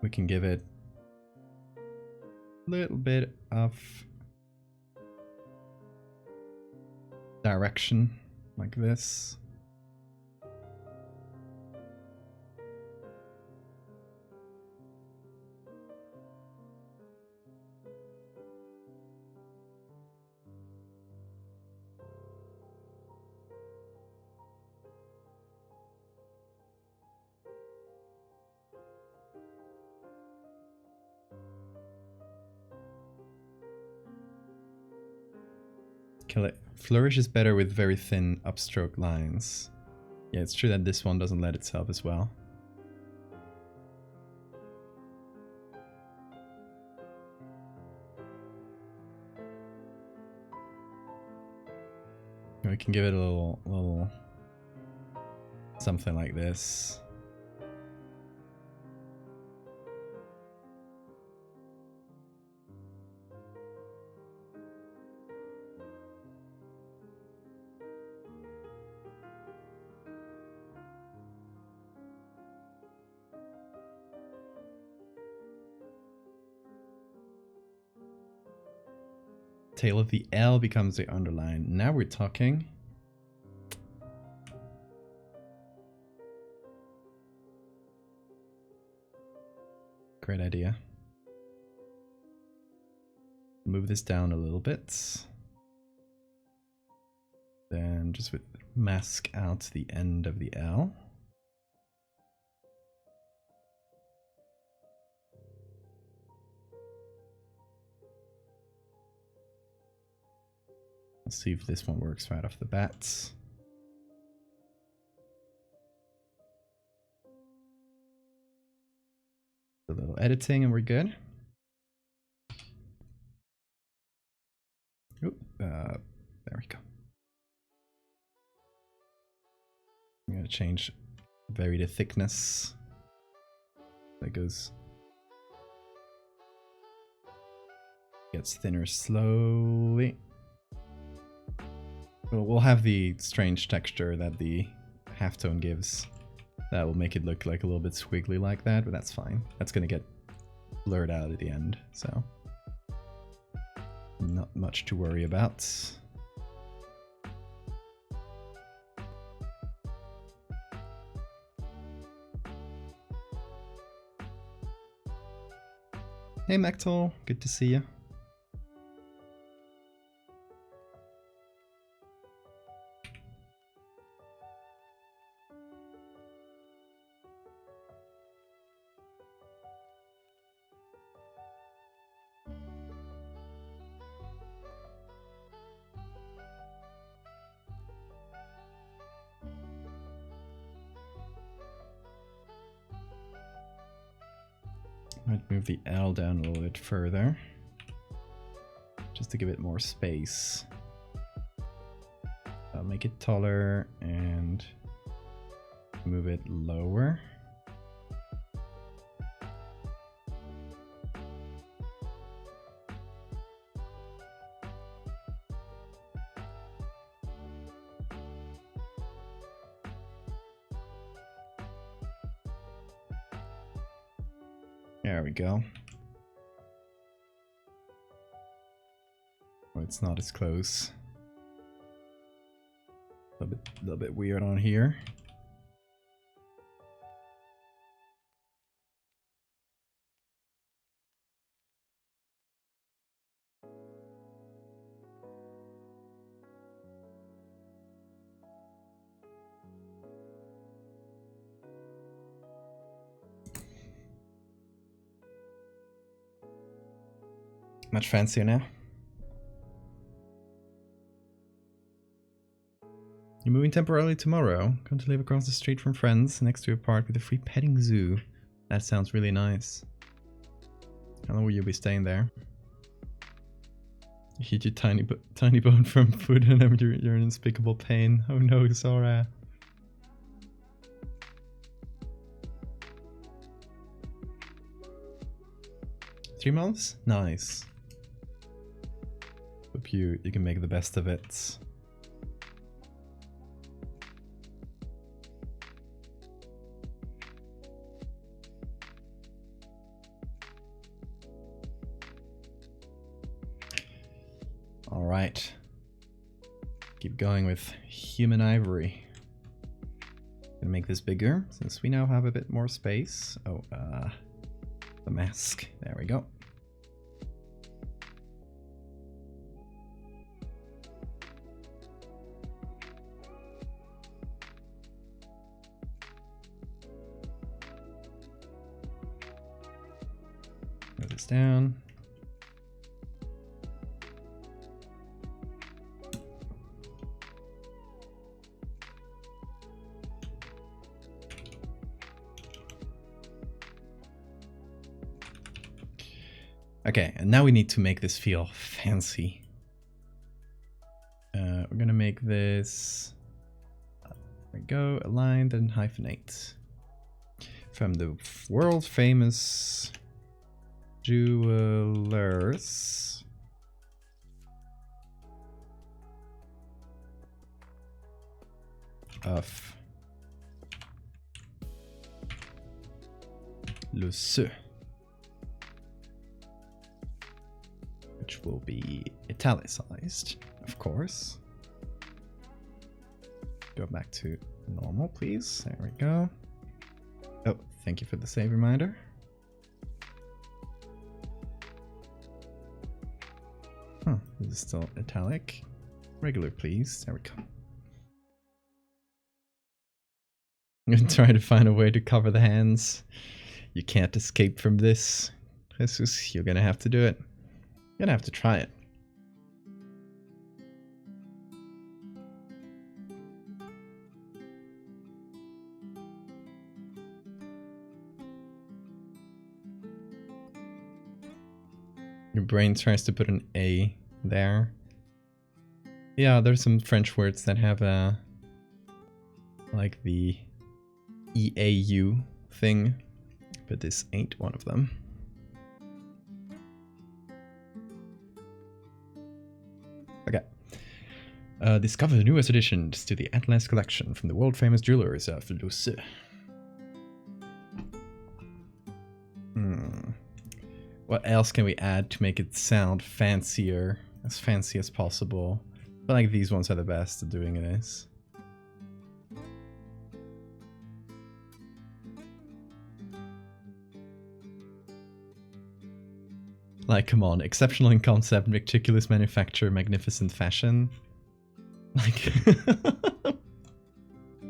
We can give it a little bit of direction like this. Flourish is better with very thin upstroke lines. Yeah, it's true that this one doesn't let itself as well. We can give it a little something like this. Tail of the L becomes the underline. Now we're talking. Great idea. Move this down a little bit. Then just mask out the end of the L. Let's see if this one works right off the bat. A little editing and we're good. Oop, there we go. I'm gonna change vary the thickness. That goes. Gets thinner slowly. We'll have the strange texture that the halftone gives. That will make it look like a little bit squiggly like that, but that's fine. That's gonna get blurred out at the end, so not much to worry about. Hey Mectol, good to see you. Might move the L down a little bit further, just to give it more space. I'll make it taller and move it lower. There we go. Oh, it's not as close. A little bit weird on here. Much fancier now. You're moving temporarily tomorrow. Going to live across the street from friends next to a park with a free petting zoo. That sounds really nice. How long will you be staying there? You hit your tiny bone from food and you're in unspeakable pain. Oh no, Sora. Three months? Nice. Hope you can make the best of it. Alright. Keep going with human ivory. Gonna make this bigger since we now have a bit more space. Oh, the mask. There we go. Move this down. Okay, and now we need to make this feel fancy. We're gonna make this, there we go, aligned and hyphenate. From the world famous jewelers. Of Le Seu. Which will be italicized, of course. Go back to normal, please. There we go. Oh, thank you for the save reminder. Huh, this is still italic. Regular, please. There we go. I'm gonna try to find a way to cover the hands. You can't escape from this. Jesus, you're gonna have to do it. You're gonna have to try it. Your brain tries to put an A there. Yeah, there's some French words that have a like the EAU thing, but this ain't one of them. Okay. Discover the newest additions to the Atlas collection from the world famous jewelers of Le Seu. What else can we add to make it sound fancier, as fancy as possible? I feel like these ones are the best at doing this. Like, come on, exceptional in concept, meticulous manufacture, magnificent fashion. Like,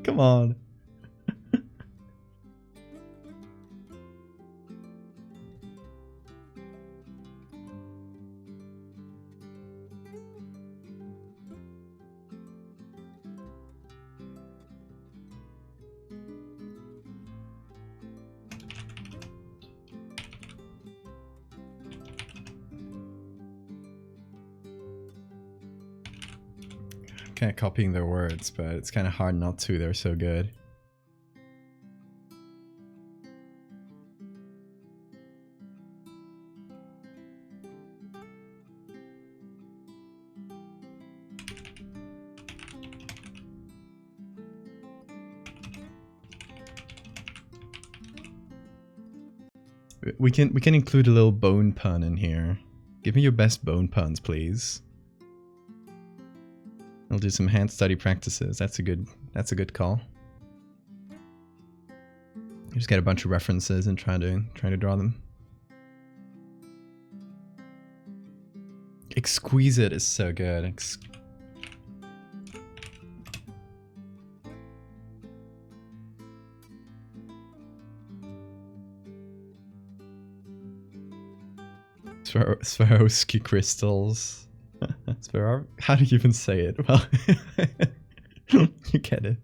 come on. Kind of copying their words, but it's kind of hard not to. They're so good. We can include a little bone pun in here. Give me your best bone puns, please. I'll do some hand study practices. That's a good call. Just get a bunch of references and try to draw them. Exquisite is so good. Swarovski crystals. How do you even say it? Well, you get it.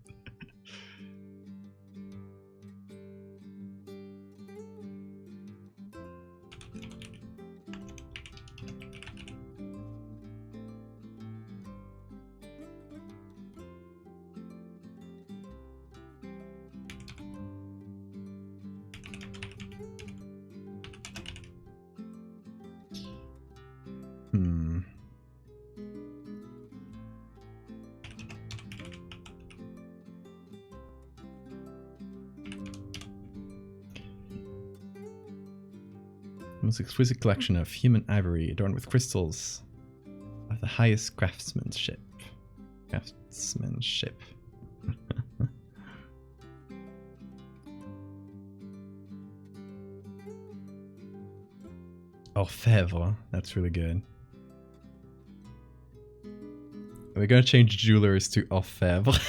Most exquisite collection of human ivory adorned with crystals of the highest craftsmanship. Orfèvre, that's really good. We're gonna change jewelers to orfèvre.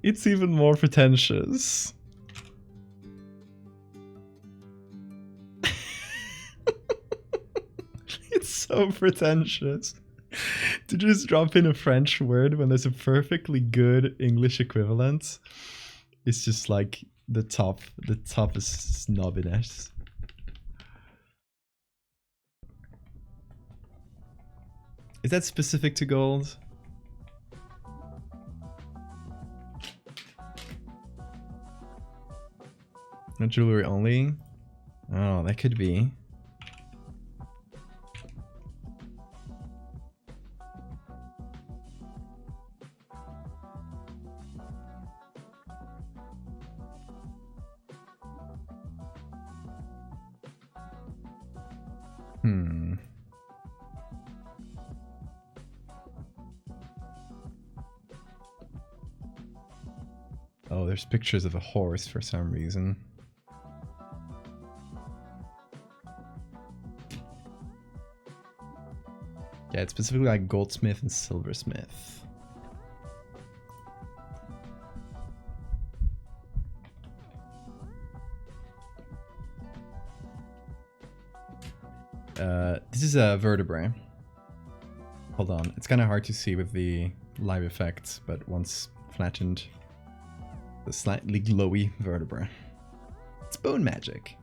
It's even more pretentious. It's so pretentious to just drop in a French word when there's a perfectly good English equivalent. It's just like the top is snobbiness. Is that specific to gold? Not jewelry only? Oh, that could be. Oh, there's pictures of a horse for some reason. Yeah, it's specifically like goldsmith and silversmith. This is a vertebrae. Hold on, it's kind of hard to see with the live effects, but once flattened, the slightly glowy vertebra. It's bone magic.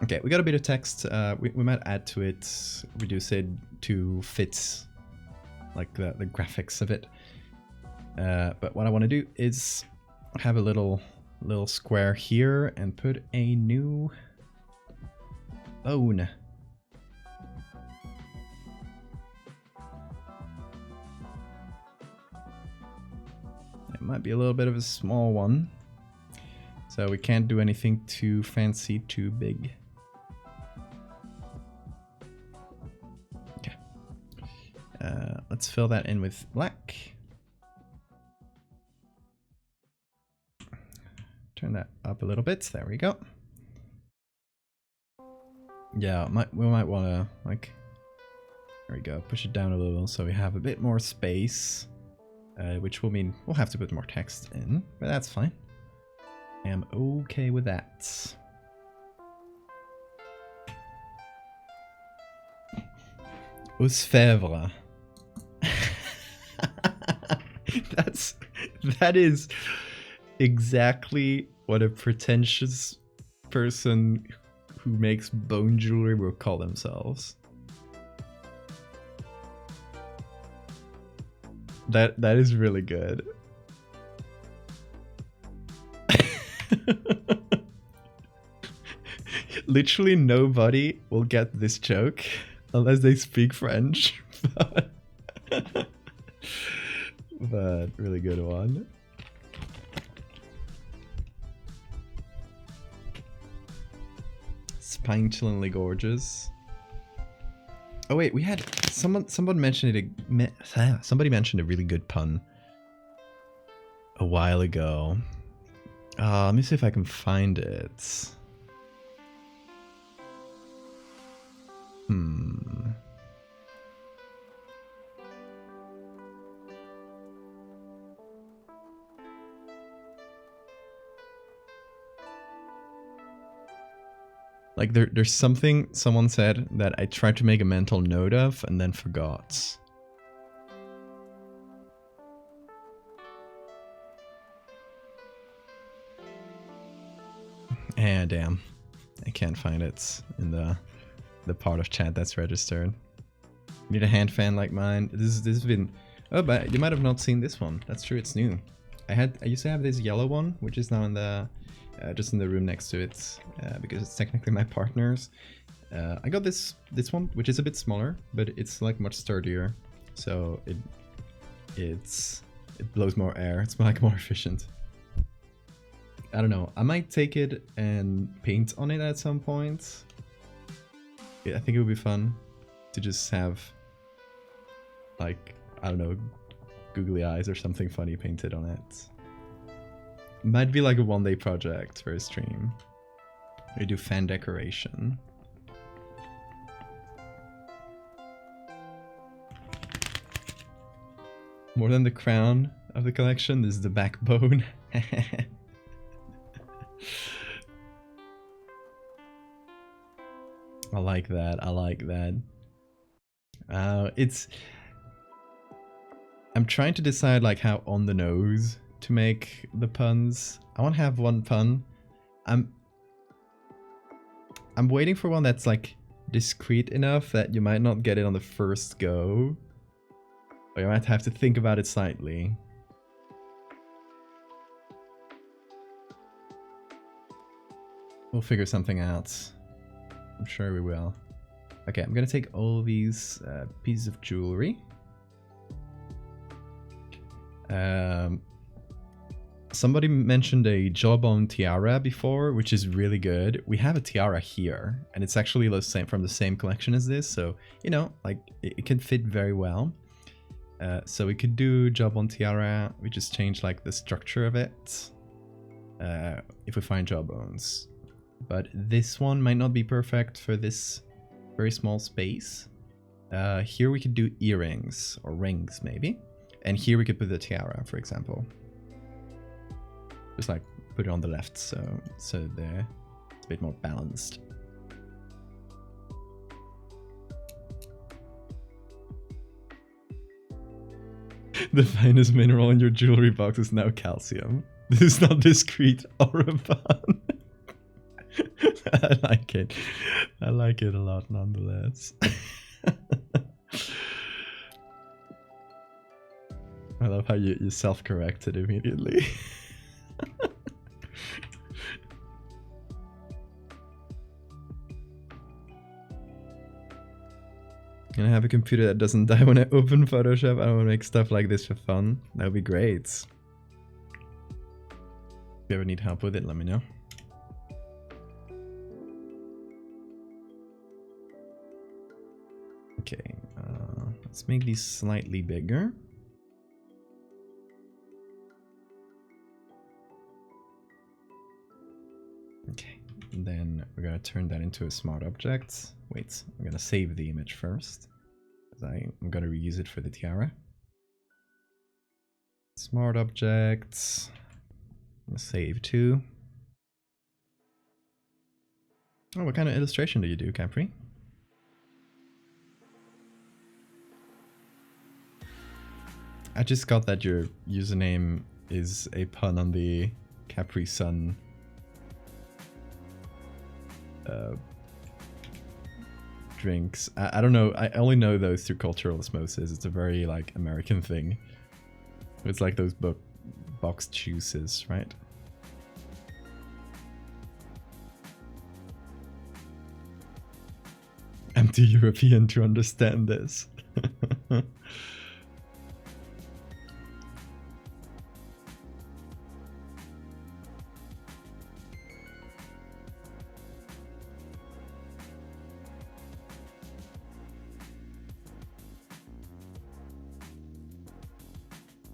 Okay, we got a bit of text. We might add to it, reduce it to fit like the graphics of it. But what I want to do is have a little square here and put a new bone. It might be a little bit of a small one, so we can't do anything too fancy, too big. Okay, let's fill that in with black. Turn that up a little bit. There we go. Yeah, we might want to, like, there we go, push it down a little so we have a bit more space, which will mean we'll have to put more text in, but that's fine. I am okay with that. Orfèvre. That is exactly what a pretentious person who makes bone jewelry will call themselves. That is really good. Literally nobody will get this joke unless they speak French. But really good one. Spine-chillingly gorgeous. Oh wait, we had someone mentioned somebody mentioned a really good pun a while ago. Let me see if I can find it. Like there's something someone said that I tried to make a mental note of and then forgot. Eh, damn. I can't find it in the part of chat that's registered. You need a hand fan like mine. This has been... Oh, but you might have not seen this one. That's true, it's new. I used to have this yellow one, which is now in the... just in the room next to it, because it's technically my partner's. I got this one, which is a bit smaller, but it's like much sturdier, so it blows more air. It's like more efficient. I don't know. I might take it and paint on it at some point. Yeah, I think it would be fun to just have, like, I don't know, googly eyes or something funny painted on it. Might be like a one-day project for a stream. We do fan decoration. More than the crown of the collection, this is the backbone. I like that. I like that. I'm trying to decide like how on the nose to make the puns. I want to have one pun. I'm waiting for one that's like discreet enough that you might not get it on the first go. Or you might have to think about it slightly. We'll figure something out. I'm sure we will. Okay, I'm gonna take all these pieces of jewelry. Somebody mentioned a jawbone tiara before, which is really good. We have a tiara here, and it's actually the same from the same collection as this, so you know, like it can fit very well. So we could do jawbone tiara. We just change like the structure of it if we find jawbones. But this one might not be perfect for this very small space. Here we could do earrings or rings maybe. And here we could put the tiara, for example. Just like put it on the left, so there it's a bit more balanced. The finest mineral in your jewelry box is now calcium. This is not discreet or a pun. I like it. I like it a lot nonetheless. I love how you self-corrected immediately. Can I have a computer that doesn't die when I open Photoshop? I want to make stuff like this for fun. That would be great. If you ever need help with it, let me know. Okay, let's make these slightly bigger. Okay, and then we're gonna turn that into a smart object. Wait, I'm gonna save the image first, because I'm gonna reuse it for the tiara. Smart objects. I'm gonna save too. Oh, what kind of illustration do you do, Capri? I just got that your username is a pun on the Capri Sun drinks. I don't know. I only know those through cultural osmosis. It's a very like American thing. It's like those boxed juices, right? I'm too European to understand this.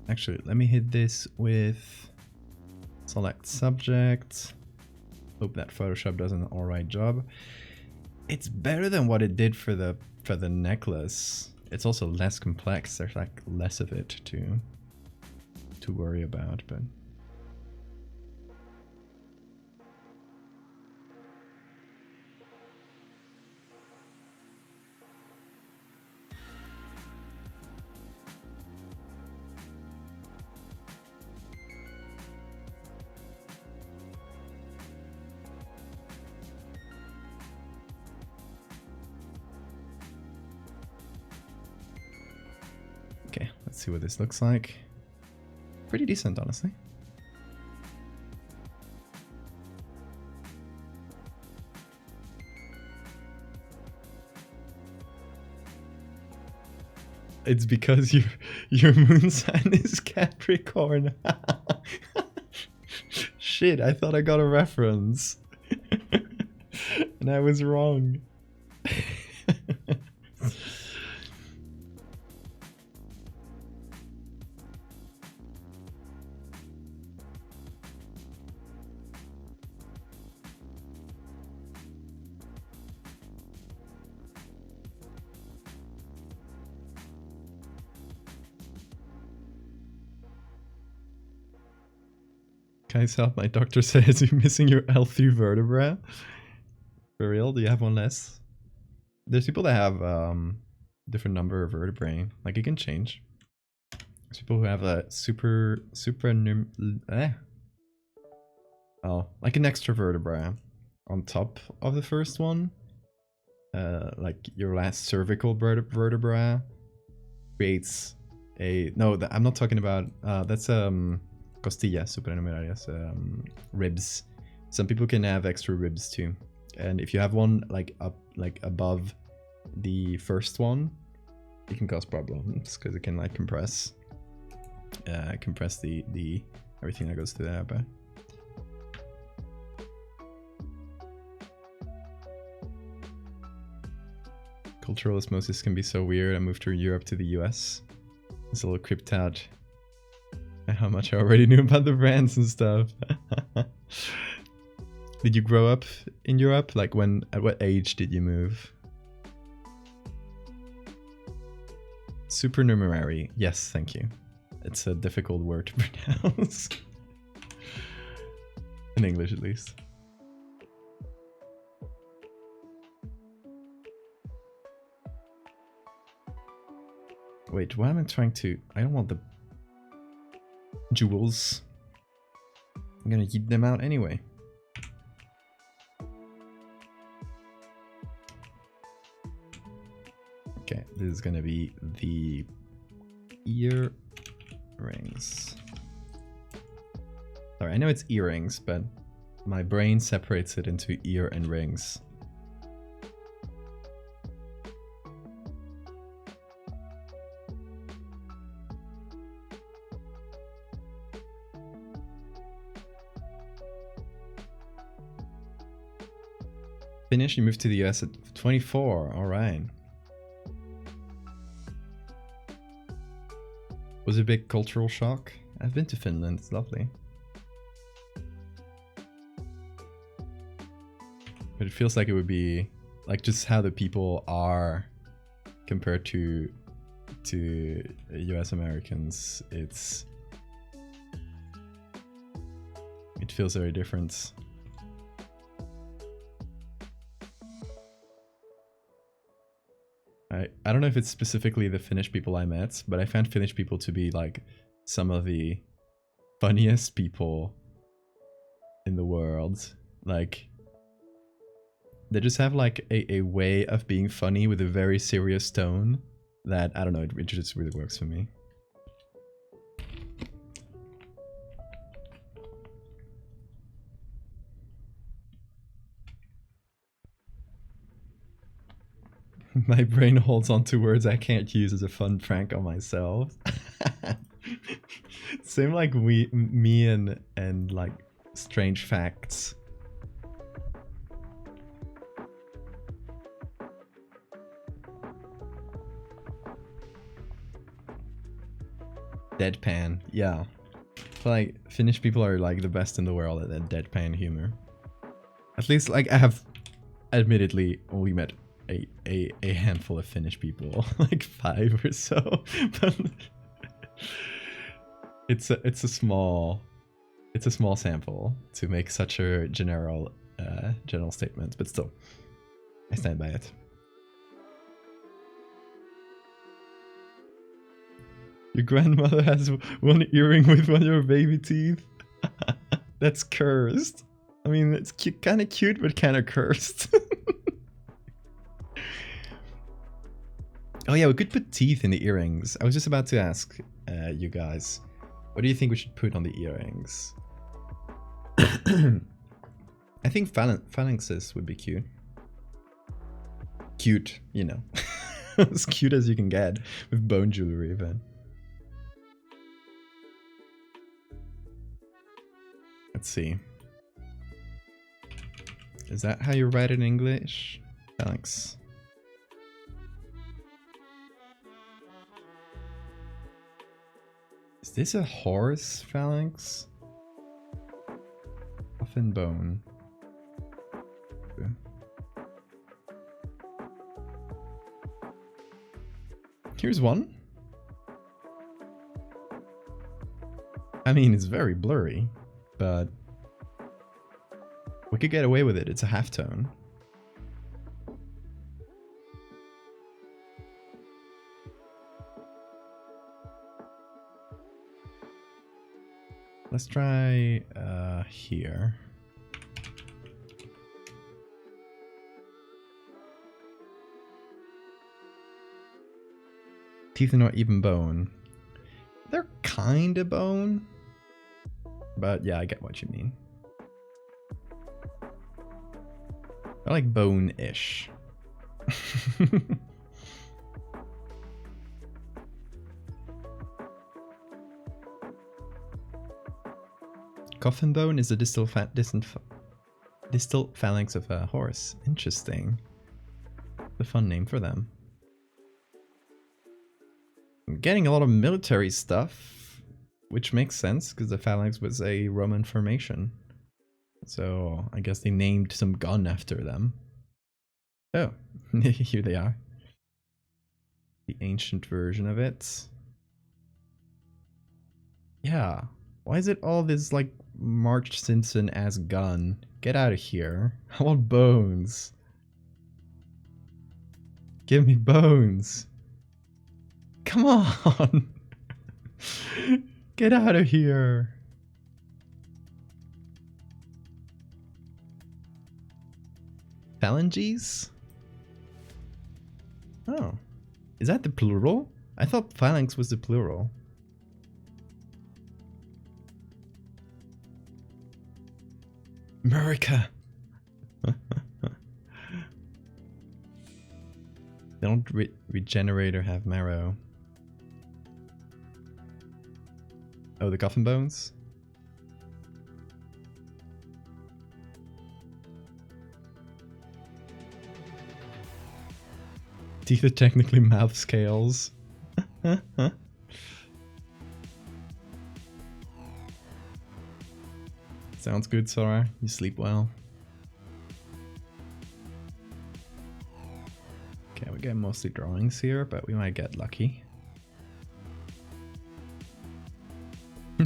Actually, let me hit this with select subject. Hope that Photoshop does an alright job. It's better than what it did for the necklace. It's also less complex. There's like less of it to worry about, but Let's see what this looks like. Pretty decent, honestly. It's because your moon sign is Capricorn. Shit, I thought I got a reference. And I was wrong. Guys, help, my doctor says you're missing your L3 vertebra. For real? Do you have one less? There's people that have different number of vertebrae. Like, it can change. There's people who have a like an extra vertebra on top of the first one. Like your last cervical vertebra creates a... No, I'm not talking about... that's costillas supranumerarias, ribs. Some people can have extra ribs too, and if you have one like up, like above the first one, it can cause problems because it can like compress the everything that goes to the upper. Cultural osmosis can be so weird. I moved from Europe to the US. It's a little creeped out how much I already knew about the brands and stuff. Did you grow up in Europe? Like at what age did you move? Supernumerary. Yes, thank you. It's a difficult word to pronounce. In English, at least. Wait, what am I trying to... I don't want the jewels. I'm gonna eat them out anyway. Okay, this is gonna be the earrings. Sorry, I know it's earrings, but my brain separates it into ear and rings. Finnish, you moved to the US at 24, alright. Was it a big cultural shock? I've been to Finland, it's lovely. But it feels like it would be, like just how the people are compared to US Americans, it feels very different. I don't know if it's specifically the Finnish people I met, but I found Finnish people to be like some of the funniest people in the world. Like, they just have like a way of being funny with a very serious tone that, I don't know, it just really works for me. My brain holds on to words I can't use as a fun prank on myself. Same like me and like strange facts. Deadpan, yeah. But like Finnish people are like the best in the world at that deadpan humor. At least like I have admittedly only met a handful of Finnish people, like 5 or so. But it's a small sample to make such a general statement, but still, I stand by it. Your grandmother has one earring with one of your baby teeth. That's cursed. I mean, it's kind of cute, but kind of cursed. Oh yeah, we could put teeth in the earrings. I was just about to ask you guys, what do you think we should put on the earrings? I think phalanxes would be cute. Cute, you know. As cute as you can get with bone jewelry even. Let's see. Is that how you write it in English? Phalanx. Is this a horse phalanx? Coffin bone. Okay. Here's one. I mean, it's very blurry, but we could get away with it. It's a halftone. Let's try here. Teeth are not even bone. They're kinda bone. But yeah, I get what you mean. I like bone-ish. Coffin bone is the distal phalanx of a horse. Interesting. A fun name for them. I'm getting a lot of military stuff, which makes sense because the phalanx was a Roman formation. So I guess they named some gun after them. Oh, here they are. The ancient version of it. Yeah. Why is it all this like Marge Simpson as gun? Get out of here. I want bones. Give me bones. Come on. Get out of here. Phalanges? Oh. Is that the plural? I thought phalanx was the plural. America. They don't regenerate or have marrow. Oh, the coffin bones? Teeth are technically mouth scales. Sounds good, Sora. You sleep well. Okay, we get mostly drawings here, but we might get lucky.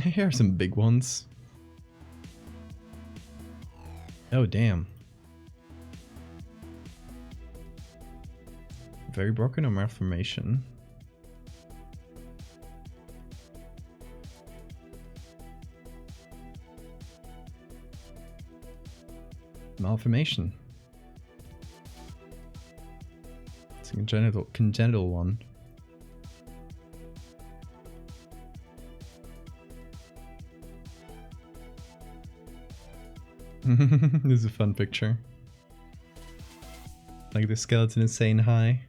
Here are some big ones. Oh, damn. Very broken or malformation. Malformation. It's a congenital one. This is a fun picture. Like the skeleton is saying hi.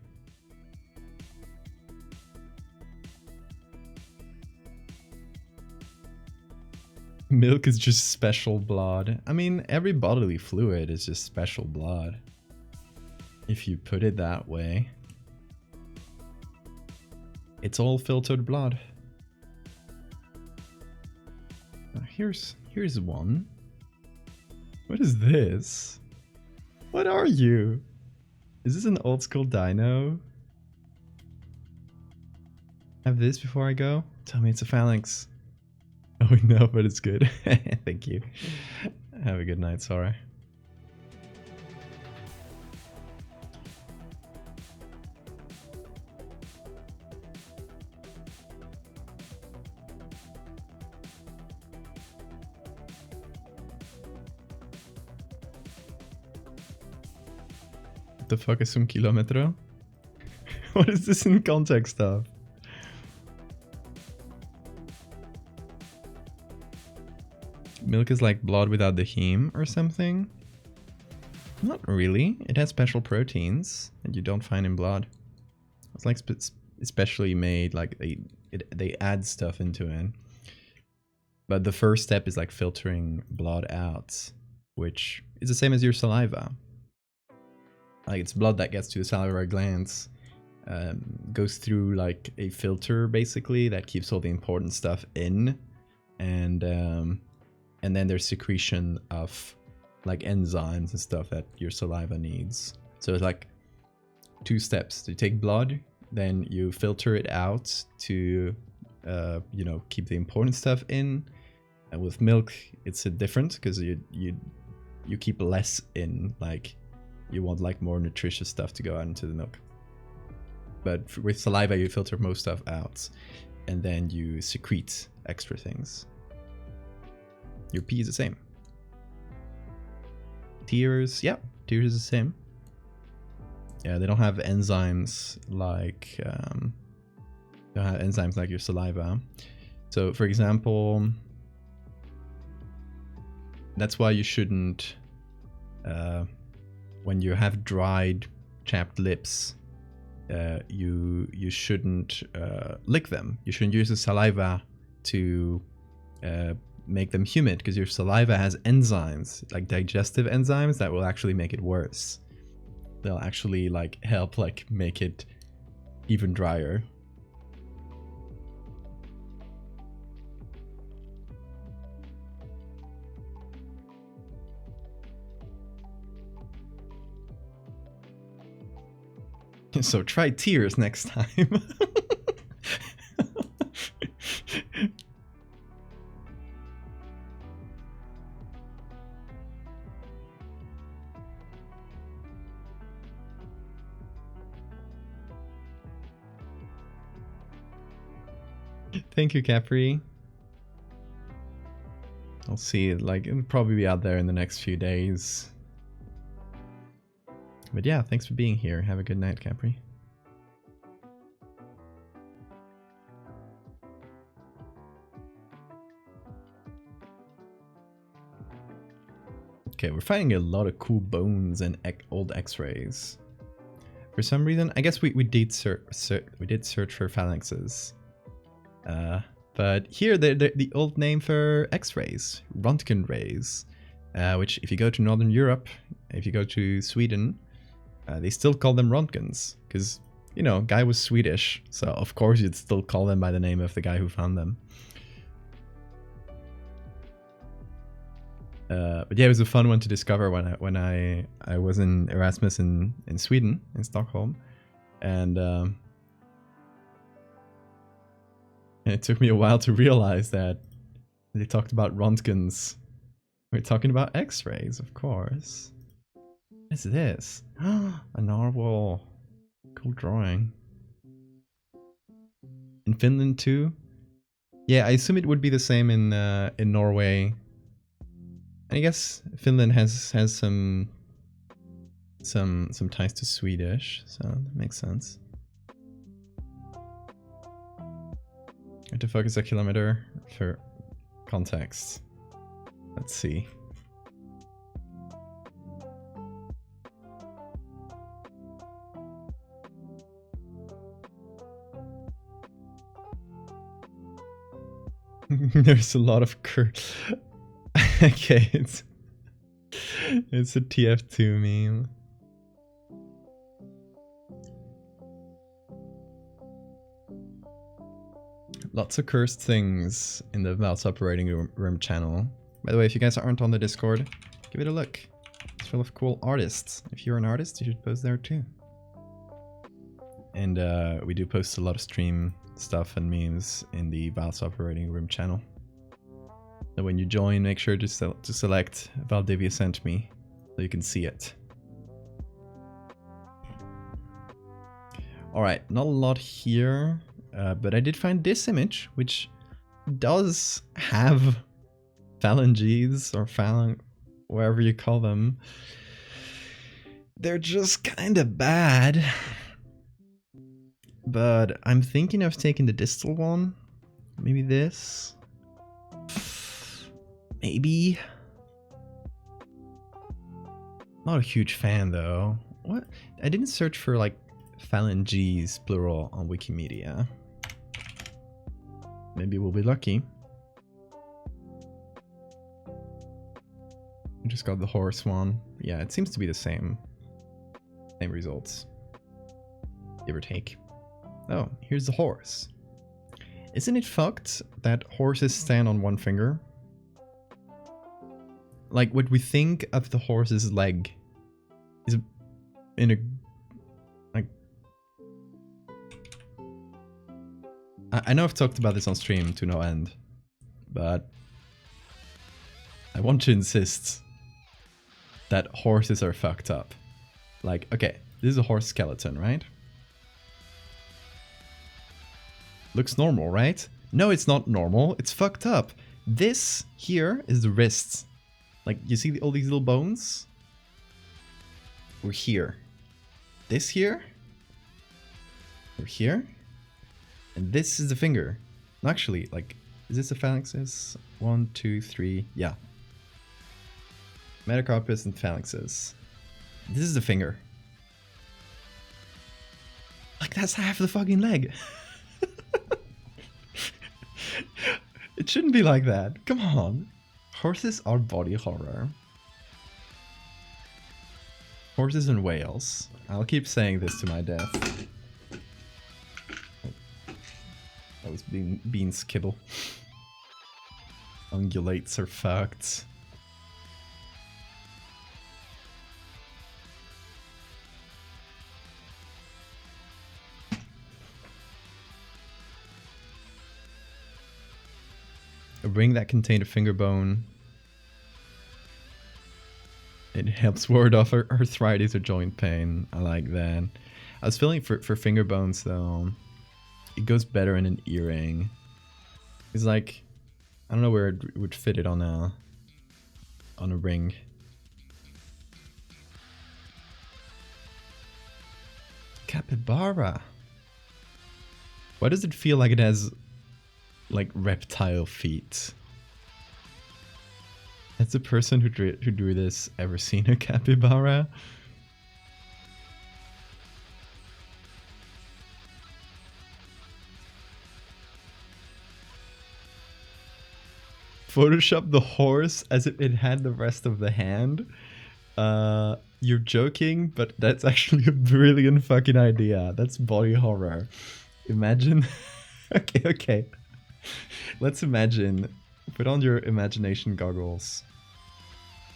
Milk is just special blood. I mean, every bodily fluid is just special blood. If you put it that way. It's all filtered blood. Here's one. What is this? What are you? Is this an old school dino? Have this before I go? Tell me it's a phalanx. Oh no, but it's good. Thank you. Have a good night, Sora. What the fuck is un kilómetro? What is this in context of? Milk is like blood without the heme or something? Not really. It has special proteins that you don't find in blood. It's like especially made, like they add stuff into it. But the first step is like filtering blood out, which is the same as your saliva. Like it's blood that gets to the salivary glands, goes through like a filter basically that keeps all the important stuff in, and then there's secretion of like enzymes and stuff that your saliva needs. So it's like 2 steps. You take blood, then you filter it out to you know, keep the important stuff in. And with milk, it's different because you keep less in. Like you want like more nutritious stuff to go out into the milk. But with saliva, you filter most stuff out, and then you secrete extra things. Your pee is the same. Tears, yeah, tears is the same. Yeah, they don't have enzymes like your saliva. So, for example, that's why you shouldn't, when you have dried, chapped lips, you shouldn't lick them. You shouldn't use the saliva to make them humid, because your saliva has enzymes, like digestive enzymes, that will actually make it worse. They'll actually like help like make it even drier. So try tears next time. Thank you, Capri. I'll see, like, it'll probably be out there in the next few days. But yeah, thanks for being here. Have a good night, Capri. Okay, we're finding a lot of cool bones and old X-rays. For some reason, I guess we did search for phalanxes. But here, the old name for X-rays, Röntgen rays, which if you go to Northern Europe, if you go to Sweden, they still call them Röntgens, because, you know, guy was Swedish, so of course you'd still call them by the name of the guy who found them. But yeah, it was a fun one to discover when I was in Erasmus in Sweden, in Stockholm, and it took me a while to realize that they talked about Röntgens. We're talking about X-rays, of course. What is this? A narwhal. Cool drawing. In Finland too? Yeah, I assume it would be the same in Norway. I guess Finland has some ties to Swedish, so that makes sense. I have to focus a kilometer for context. Let's see. There's a lot of okay, it's a TF2 meme. Lots of cursed things in the Val's operating room channel. By the way, if you guys aren't on the Discord, give it a look. It's full of cool artists. If you're an artist, you should post there too. And we do post a lot of stream stuff and memes in the Val's operating room channel. So when you join, make sure to select Valdevia sent me so you can see it. Alright, not a lot here, but I did find this image, which does have phalanges, or whatever you call them. They're just kind of bad. But I'm thinking of taking the distal one. Maybe this. Maybe. Not a huge fan though. What? I didn't search for like phalanges plural on Wikimedia. Maybe we'll be lucky. I just got the horse one. Yeah, it seems to be the same. Same results. Give or take. Oh, here's the horse. Isn't it fucked that horses stand on one finger? Like, what we think of the horse's leg is in a... like... I know I've talked about this on stream to no end, but I want to insist that horses are fucked up. Like, okay, this is a horse skeleton, right? Looks normal, right? No, it's not normal. It's fucked up. This here is the wrist. Like, you see all these little bones? We're here. This here? We're here. And this is the finger. Actually, like, is this the phalanxes? 1, 2, 3, yeah. Metacarpus and phalanxes. This is the finger. Like, that's half the fucking leg. It shouldn't be like that. Come on. Horses are body horror. Horses and whales. I'll keep saying this to my death. That was Bean's kibble. Ungulates are fucked. A ring that contained a finger bone. It helps ward off arthritis or joint pain. I like that. I was feeling for finger bones though. It goes better in an earring. It's like, I don't know where it would fit it on a ring. Capybara. Why does it feel like it has like reptile feet? Has the person who drew this ever seen a capybara? Photoshop the horse as if it had the rest of the hand. You're joking, but that's actually a brilliant fucking idea. That's body horror. Imagine. Okay. Let's imagine. Put on your imagination goggles.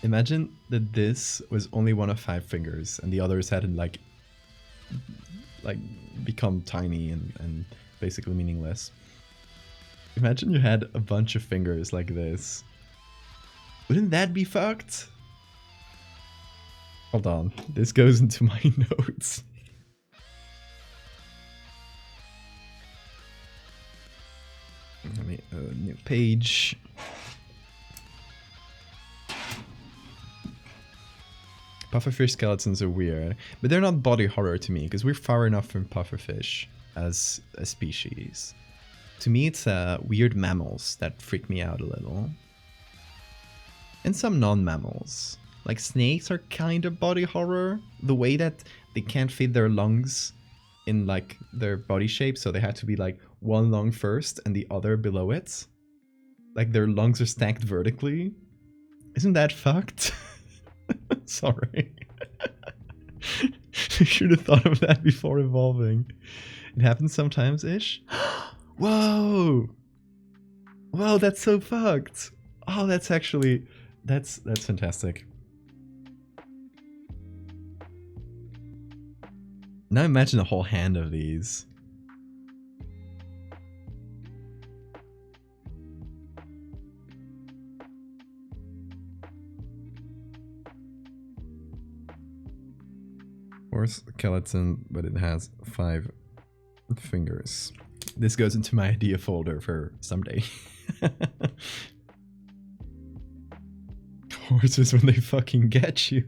Imagine that this was only one of 5 fingers and the others hadn't like become tiny and basically meaningless. Imagine you had a bunch of fingers like this. Wouldn't that be fucked? Hold on, this goes into my notes. Let me new page. Pufferfish skeletons are weird, but they're not body horror to me because we're far enough from pufferfish as a species. To me, it's weird mammals that freak me out a little. And some non-mammals. Like snakes are kind of body horror. The way that they can't fit their lungs in like their body shape, so they have to be like one lung first and the other below it. Like their lungs are stacked vertically. Isn't that fucked? Sorry. I should have thought of that before evolving. It happens sometimes-ish. Whoa! Whoa, that's so fucked. Oh, that's actually... That's fantastic. Now imagine a whole hand of these. Horse skeleton, but it has 5 fingers. This goes into my idea folder for someday. Horses when they fucking get you.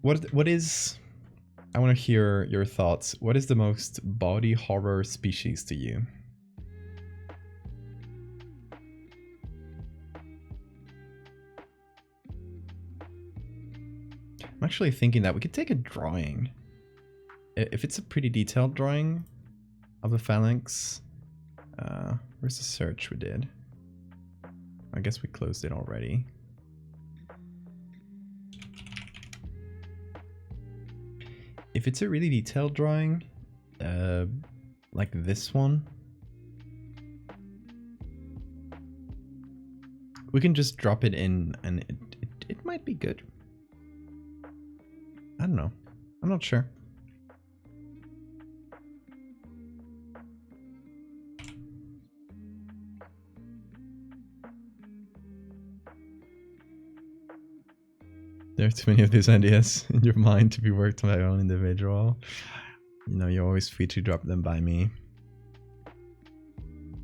What is I want to hear your thoughts. What is the most body horror species to you? I'm actually thinking that we could take a drawing. If it's a pretty detailed drawing of the phalanx. Where's the search we did? I guess we closed it already. If it's a really detailed drawing, like this one, we can just drop it in and it might be good. I don't know. I'm not sure. There are too many of these ideas in your mind to be worked by one individual. You know, you're always free to drop them by me.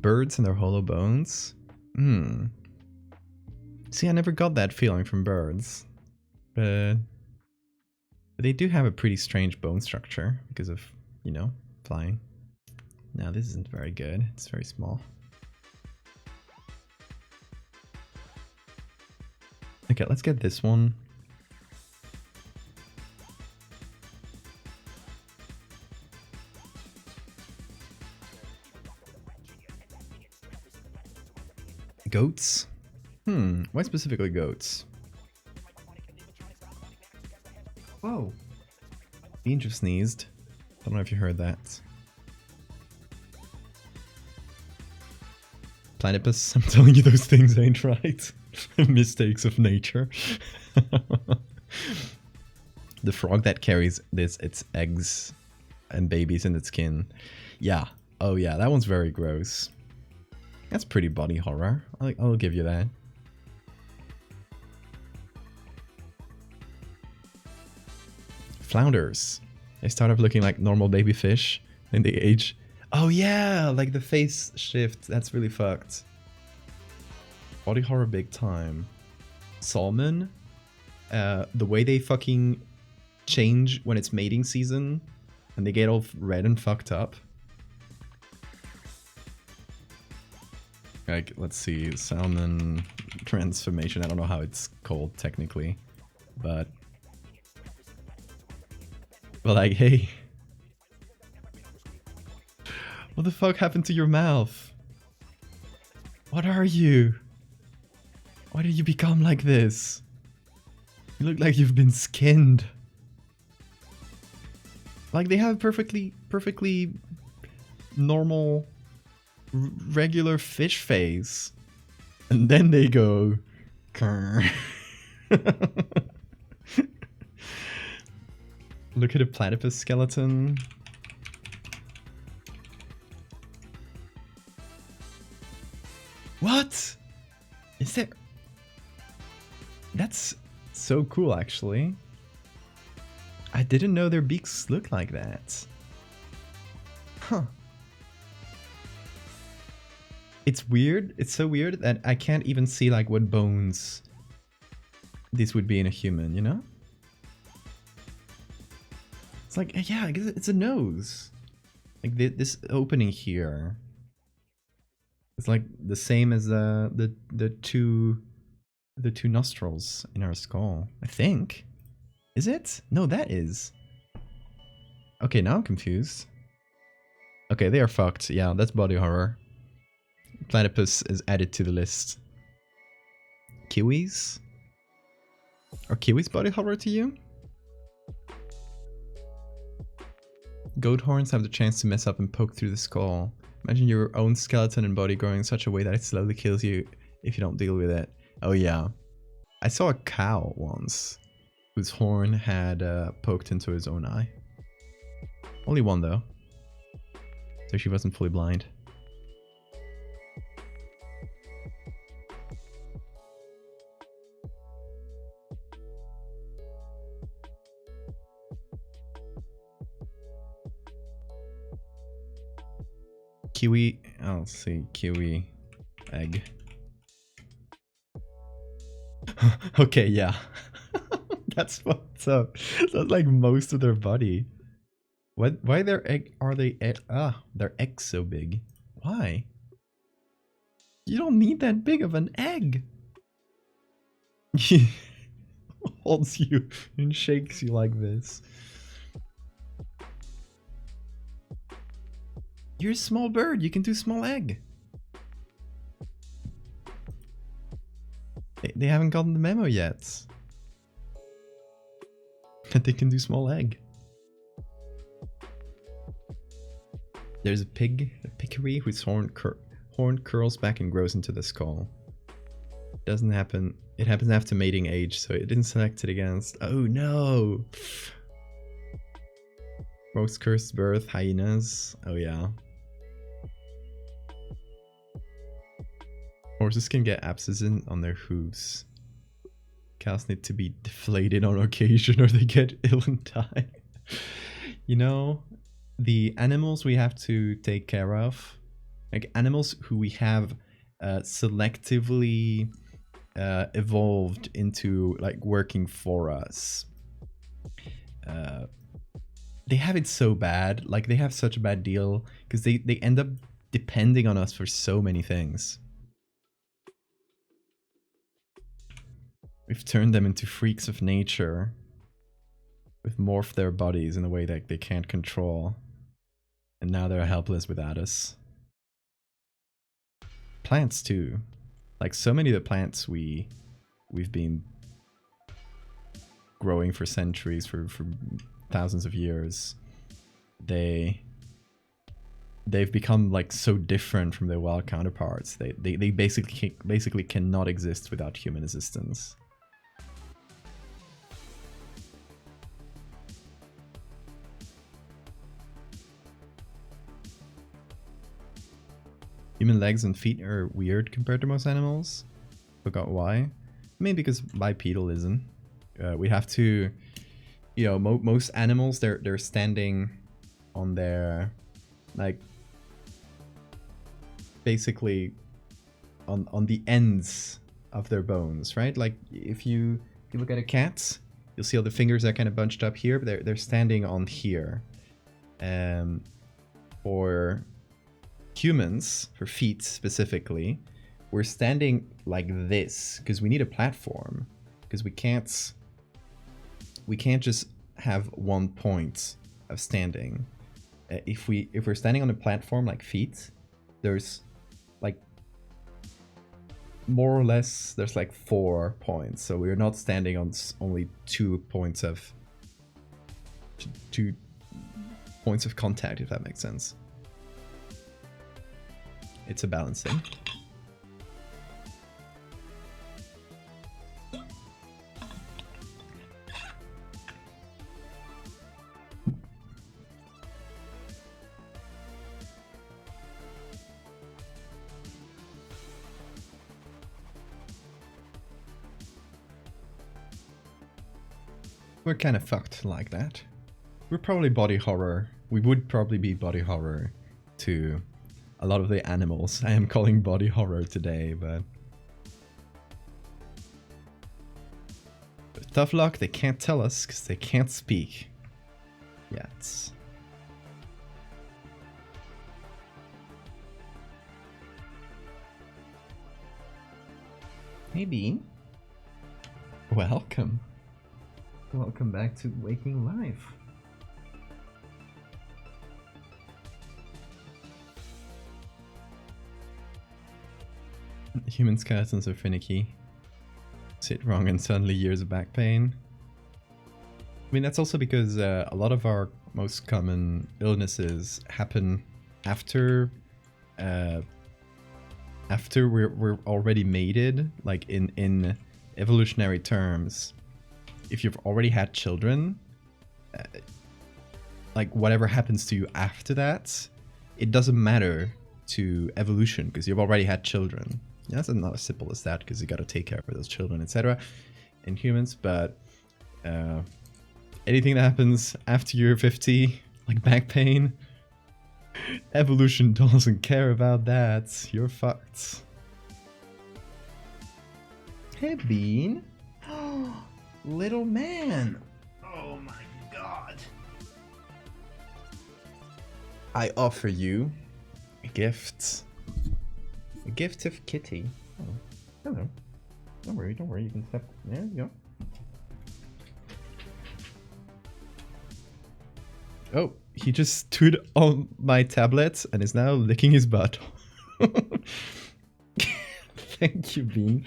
Birds and their hollow bones? See, I never got that feeling from birds. But they do have a pretty strange bone structure because of, you know, flying. Now, this isn't very good. It's very small. Okay, let's get this one. Goats? Why specifically goats? Whoa. Bean just sneezed. I don't know if you heard that. Platypus, I'm telling you those things ain't right. Mistakes of nature. The frog that carries its eggs and babies in its skin. Yeah. Oh yeah, that one's very gross. That's pretty body horror. I'll give you that. Flounders. They start off looking like normal baby fish, and they age. Oh yeah, like the face shift. That's really fucked. Body horror big time. Salmon. The way they fucking change when it's mating season, and they get all red and fucked up. Like, let's see, salmon transformation. I don't know how it's called technically, but like, hey, what the fuck happened to your mouth? What are you? Why did you become like this? You look like you've been skinned. Like, they have perfectly normal, regular fish face, and then they go look at a platypus skeleton. What is there? That's so cool, actually. I didn't know their beaks look like that. Huh. It's weird. It's so weird that I can't even see like what bones this would be in a human, you know? It's like, yeah, I guess it's a nose. Like this opening here. It's like the same as the two nostrils in our skull, I think. Is it? No, that is. Okay, now I'm confused. Okay, they are fucked. Yeah, that's body horror. Platypus is added to the list. Kiwis? Are kiwis body horror to you? Goat horns have the chance to mess up and poke through the skull. Imagine your own skeleton and body growing in such a way that it slowly kills you if you don't deal with it. Oh yeah. I saw a cow once whose horn had poked into his own eye. Only one though. So she wasn't fully blind. Kiwi, I'll see, kiwi egg. Okay, yeah. That's what's up. That's like most of their body. What? Why their egg? Are they? Their eggs so big? Why? You don't need that big of an egg. He holds you and shakes you like this. You're a small bird. You can do small egg. They haven't gotten the memo yet. That they can do small egg. There's a pig, a peccary, whose horn curls back and grows into the skull. Doesn't happen. It happens after mating age, so it didn't select it against. Oh no! Most cursed birth, hyenas. Oh yeah. Horses can get abscesses on their hooves. Cows need to be deflated on occasion or they get ill and die. You know, the animals we have to take care of, like animals who we have selectively evolved into like working for us. They have it so bad, like they have such a bad deal because they end up depending on us for so many things. We've turned them into freaks of nature. We've morphed their bodies in a way that they can't control. And now they're helpless without us. Plants too. Like so many of the plants we've been growing for centuries, for thousands of years. They've become like so different from their wild counterparts. They basically cannot exist without human assistance. Human legs and feet are weird compared to most animals. Forgot why. I mean, because bipedalism. We have to, you know, most animals they're standing on their, like, basically on the ends of their bones, right? Like if you look at a cat, you'll see all the fingers are kind of bunched up here, but they're standing on here. For humans, for feet specifically, we're standing like this because we need a platform, because we can't just have one point of standing. If we're standing on a platform like feet, there's like more or less there's like 4 points, so we're not standing on only 2 points of contact, if that makes sense. It's a balancing. We're kind of fucked like that. We're probably body horror. We would probably be body horror to a lot of the animals I am calling body horror today, but with tough luck, they can't tell us because they can't speak yet. Hey Bean. Welcome. Welcome back to Waking Life. Human skeletons are finicky. Sit wrong and suddenly years of back pain. I mean, that's also because a lot of our most common illnesses happen after we're already mated, like in evolutionary terms. If you've already had children, like whatever happens to you after that, it doesn't matter to evolution because you've already had children. Yeah, that's not as simple as that because you got to take care of those children, etc. in humans, but anything that happens after you're 50, like back pain, evolution doesn't care about that. You're fucked. Hey, Bean. Little man. Oh my god. I offer you a gift. A gift of Kitty. Oh, hello. Don't worry, don't worry. You can step. There you go. Oh, he just stood on my tablet and is now licking his butt. Thank you, Bean,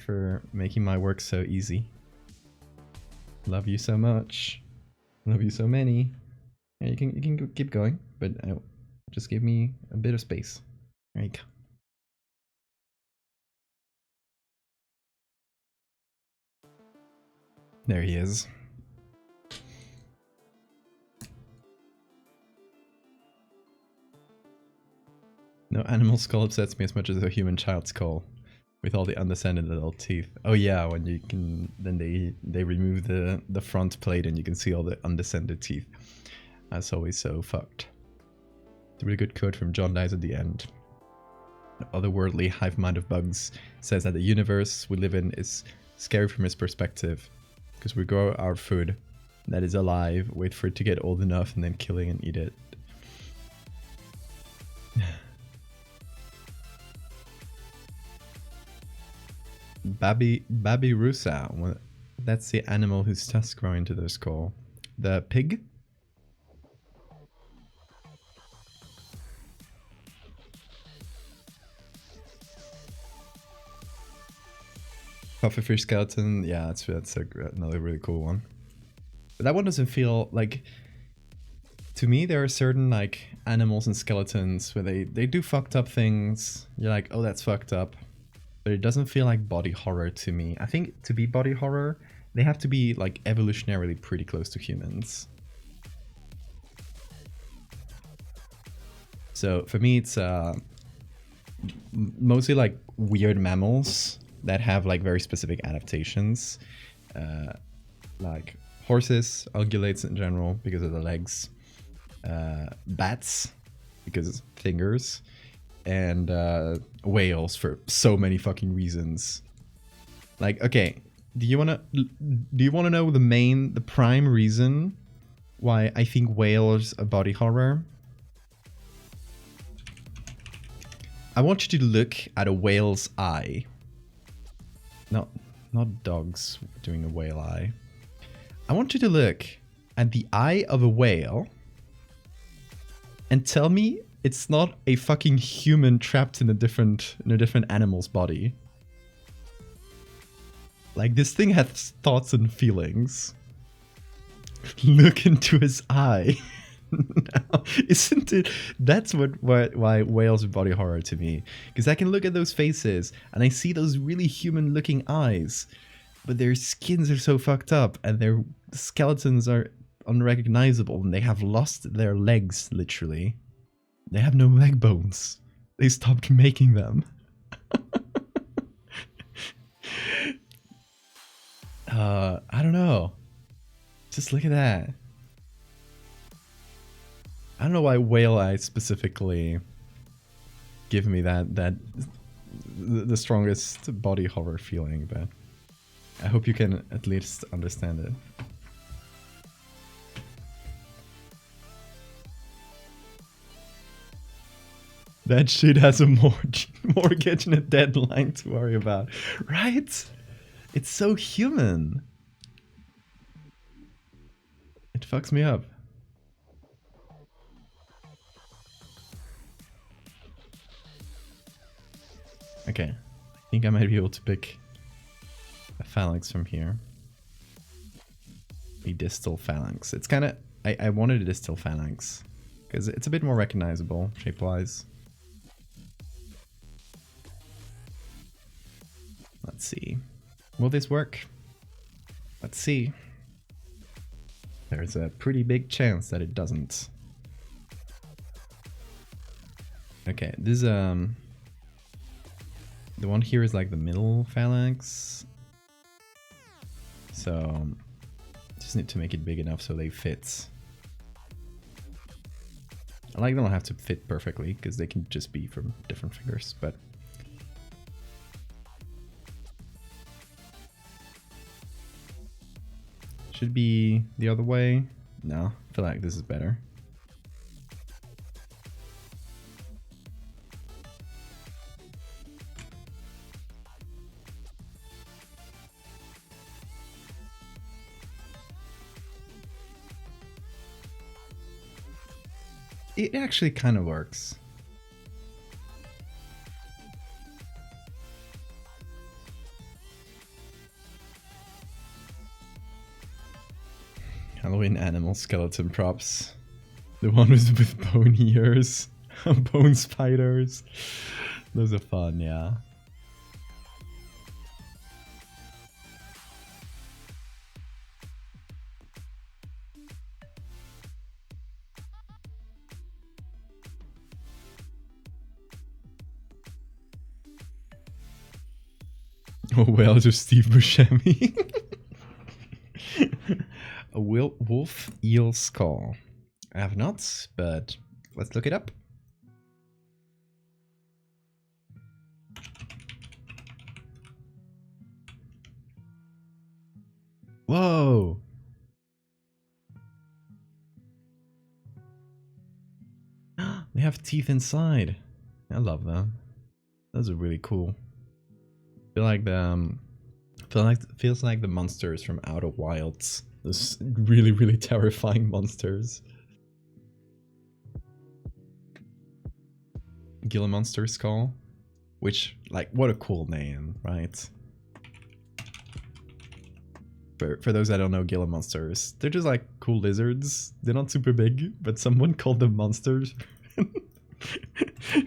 for making my work so easy. Love you so much. Love you so many. Yeah, you can keep going, but just give me a bit of space. There you go. There he is. No animal skull upsets me as much as a human child's skull, with all the undescended little teeth. Oh yeah, when you can, then they remove the front plate and you can see all the undescended teeth. That's always so fucked. It's a really good quote from John Dies at the end. The otherworldly hive mind of bugs says that the universe we live in is scary from his perspective, because we grow our food that is alive, wait for it to get old enough, and then killing and eat it. Babirusa. That's the animal whose tusks grow into their skull. The pig? Pufferfish skeleton. Yeah, that's another really cool one. But that one doesn't feel like... To me, there are certain like animals and skeletons where they do fucked up things. You're like, oh, that's fucked up. But it doesn't feel like body horror to me. I think to be body horror, they have to be like evolutionarily pretty close to humans. So for me, it's mostly like weird mammals that have like very specific adaptations. Like horses, ungulates in general because of the legs. Bats because fingers. And whales for so many fucking reasons. Like, okay, do you wanna know the prime reason why I think whales are body horror? I want you to look at a whale's eye. Not dogs doing a whale eye. I want you to look at the eye of a whale and tell me it's not a fucking human trapped in a different animal's body. Like, this thing has thoughts and feelings. Look into his eye. Now, isn't it? That's why whales are body horror to me. Because I can look at those faces and I see those really human-looking eyes, but their skins are so fucked up and their skeletons are unrecognizable and they have lost their legs, literally. They have no leg bones. They stopped making them. I don't know. Just look at that. I don't know why whale eyes specifically give me the strongest body horror feeling, but I hope you can at least understand it. That shit has a mortgage and a deadline to worry about. Right? It's so human. It fucks me up. Okay. I think I might be able to pick a phalanx from here. A distal phalanx. It's kind of... I wanted a distal phalanx because it's a bit more recognizable shape-wise. Let's see. Will this work? Let's see. There's a pretty big chance that it doesn't. Okay, this the one here is like the middle phalanx. So just need to make it big enough so they fit. I like they don't have to fit perfectly because they can just be from different fingers, but should be the other way. No, I feel like this is better. It actually kind of works. Halloween animal skeleton props. The one with bone ears, bone spiders. Those are fun, yeah. Oh well, just Steve Buscemi. A wolf eel skull. I have not, but let's look it up. Whoa! They have teeth inside. I love them. Those are really cool. Feels like the monsters from Outer Wilds. Those really, really terrifying monsters. Gila Monster Skull. Which, like, what a cool name, right? For those that don't know Gila monsters, they're just like cool lizards. They're not super big, but someone called them monsters.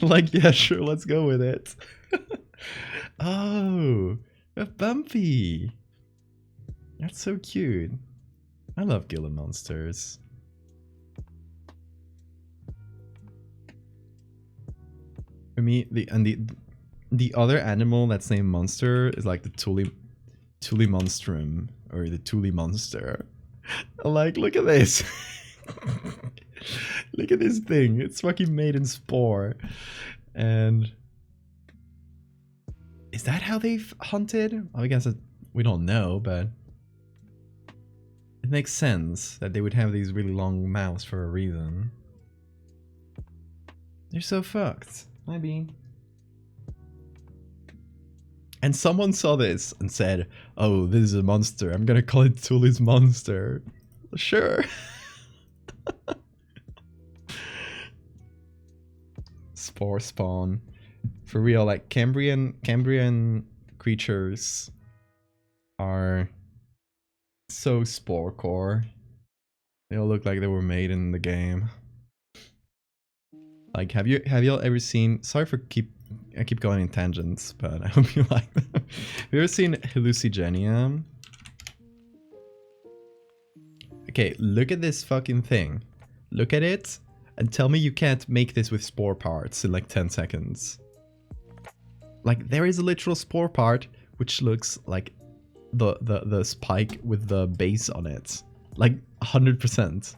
Like, yeah, sure, let's go with it. Oh, a Bumpy. That's so cute. I love Gila monsters. For me, the other animal that's named Monster is like the Tuli Monstrum. Or the Thule monster. Like, look at this. Look at this thing. It's fucking made in spore. And is that how they've hunted? I guess we don't know, but it makes sense that they would have these really long mouths for a reason. They're so fucked. Maybe. And someone saw this and said, oh, this is a monster. I'm gonna call it Thule's monster. Sure. Spore spawn. For real, like Cambrian creatures are so spore core. They all look like they were made in the game. Like, have y'all ever seen, sorry for I keep going in tangents, but I hope you like them. Have you ever seen Hallucigenia? Okay, look at this fucking thing. Look at it and tell me you can't make this with spore parts in like 10 seconds. Like, there is a literal spore part which looks like the spike with the base on it. Like 100%.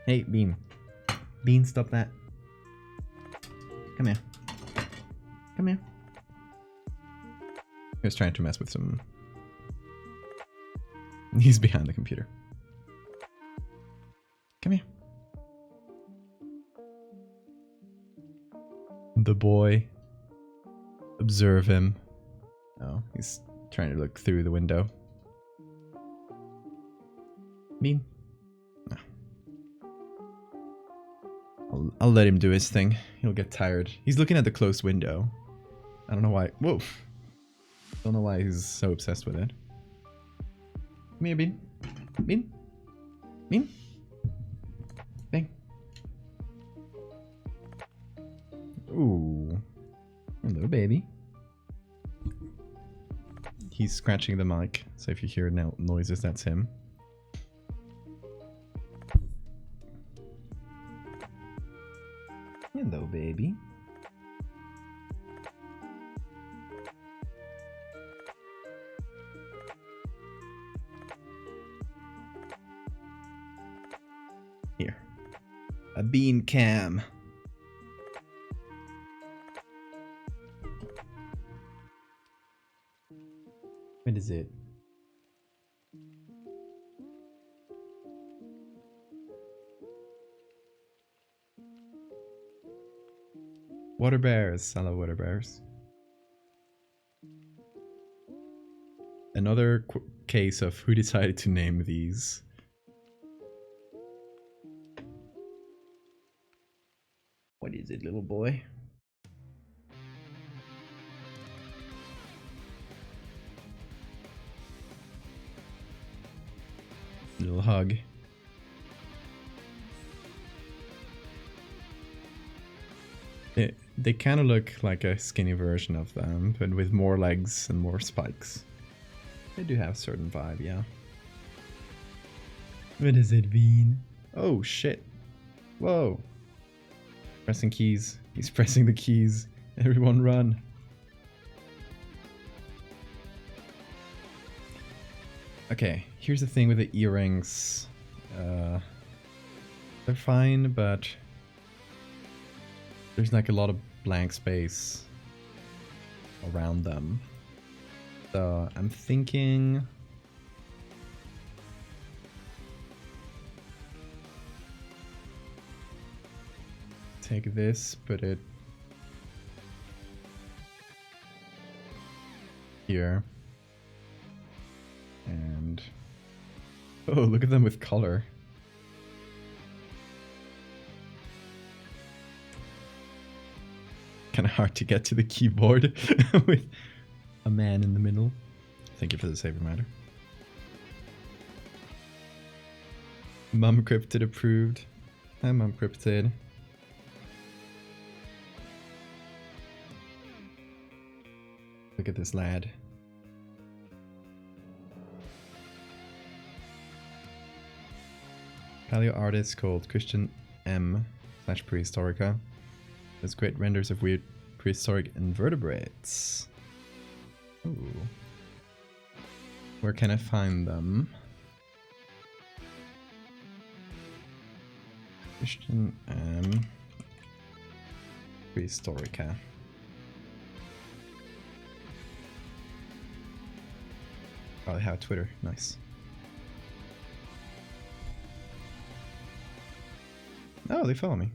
Hey, Bean. Bean, stop that. Come here. Come here. He was trying to mess with some... He's behind the computer. Come here. The boy. Observe him. Oh, he's trying to look through the window. Bean. No. I'll let him do his thing. He'll get tired. He's looking at the closed window. I don't know why. Whoa. Don't know why he's so obsessed with it. Come here, Bean. Bean. Bean. Bang. Ooh. Hello, baby. He's scratching the mic, so if you hear noises, that's him. Hello, baby. Here. A bean cam. What is it? Water bears. I love water bears. Another case of who decided to name these. What is it, little boy? Little hug. They kind of look like a skinny version of them, but with more legs and more spikes. They do have a certain vibe, yeah. What does it mean? Oh shit. Whoa. Pressing keys. He's pressing the keys. Everyone run. Okay, here's the thing with the earrings. They're fine, but there's like a lot of blank space around them. So I'm thinking take this, put it here. And oh, look at them with color. Kind of hard to get to the keyboard with a man in the middle. Thank you for the save reminder. Mum Cryptid approved. Hi, Mum Cryptid. Look at this lad. Paleo artist called Christian M /Prehistorica. Does great renders of weird prehistoric invertebrates. Ooh. Where can I find them? Christian M Prehistorica. Oh, they have Twitter. Nice. Oh, they follow me.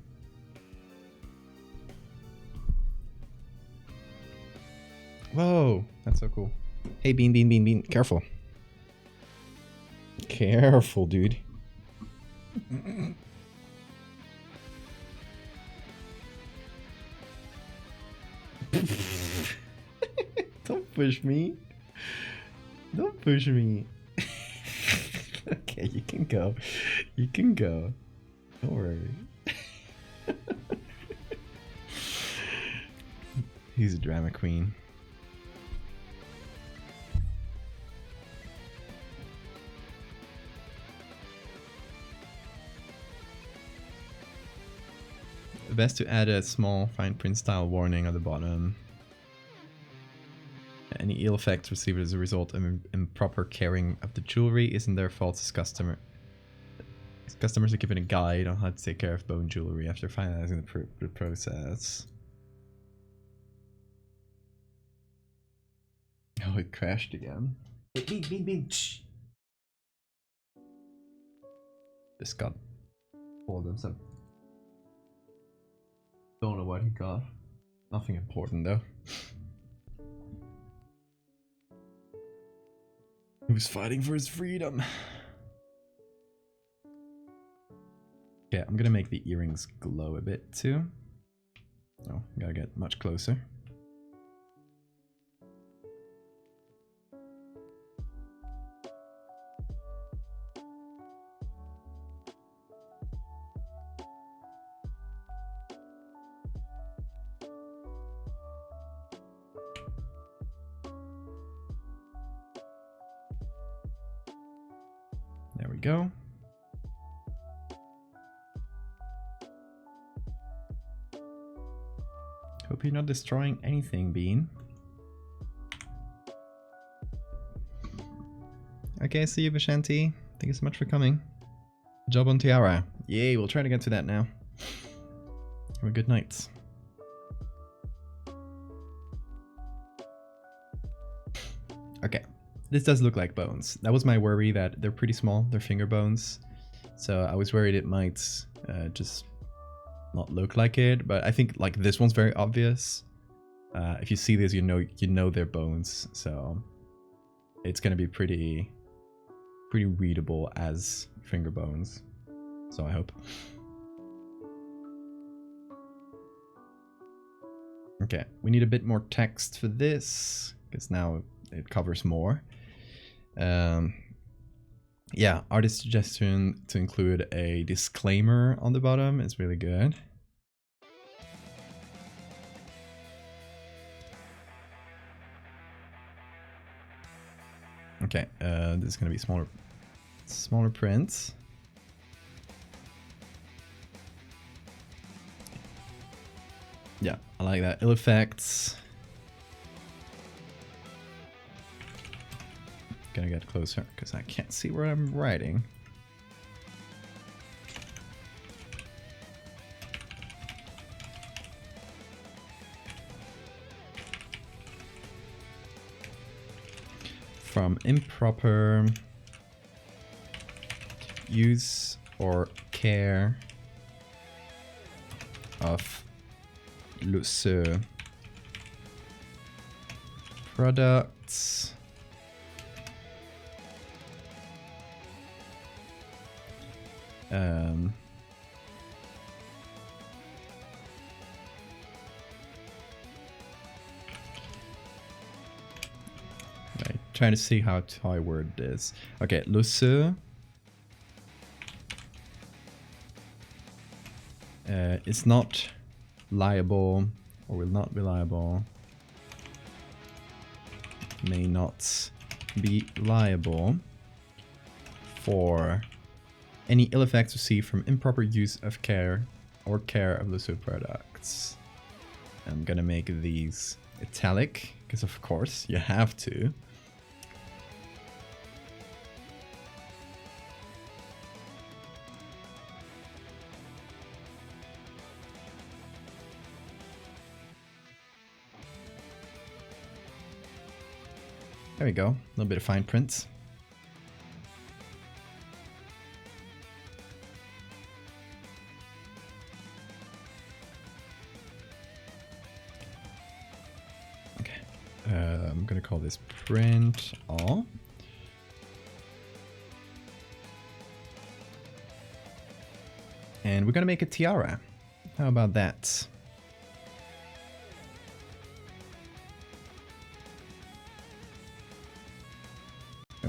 Whoa, that's so cool. Hey, Bean. Careful. Careful, dude. Don't push me. Don't push me. Okay, you can go. You can go. Don't worry. He's a drama queen. Best to add a small fine print style warning at the bottom. Any ill effects received as a result of improper caring of the jewelry isn't their fault as customers are given a guide on how to take care of bone jewelry after finalizing the process. Oh, it crashed again. Bean. This got pulled and some. Don't know what he got. Nothing important though. He was fighting for his freedom. Okay, I'm gonna make the earrings glow a bit too. Oh, gotta get much closer. There we go. Hope you're not destroying anything, Bean. Okay, see you, Vishanti. Thank you so much for coming. Job on Tiara. Yay, we'll try to get to that now. Have a good night. Okay. This does look like bones. That was my worry, that they're pretty small. They're finger bones. So I was worried it might just not look like it, but I think like this one's very obvious. If you see this, you know they're bones, so it's gonna be pretty readable as finger bones. So I hope. Okay, we need a bit more text for this because now it covers more. Yeah, artist suggestion to include a disclaimer on the bottom is really good. Okay, this is gonna be smaller print. Yeah, I like that. Ill effects. Gonna get closer because I can't see where I'm writing. From improper use or care of loose products. Right, trying to see how I word this. Okay, loose is not liable or will not be liable, may not be liable for any ill effects received from improper use of care or care of loose products. I'm gonna make these italic because of course you have to. There we go, a little bit of fine print. Okay, I'm gonna call this print all. And we're gonna make a tiara. How about that?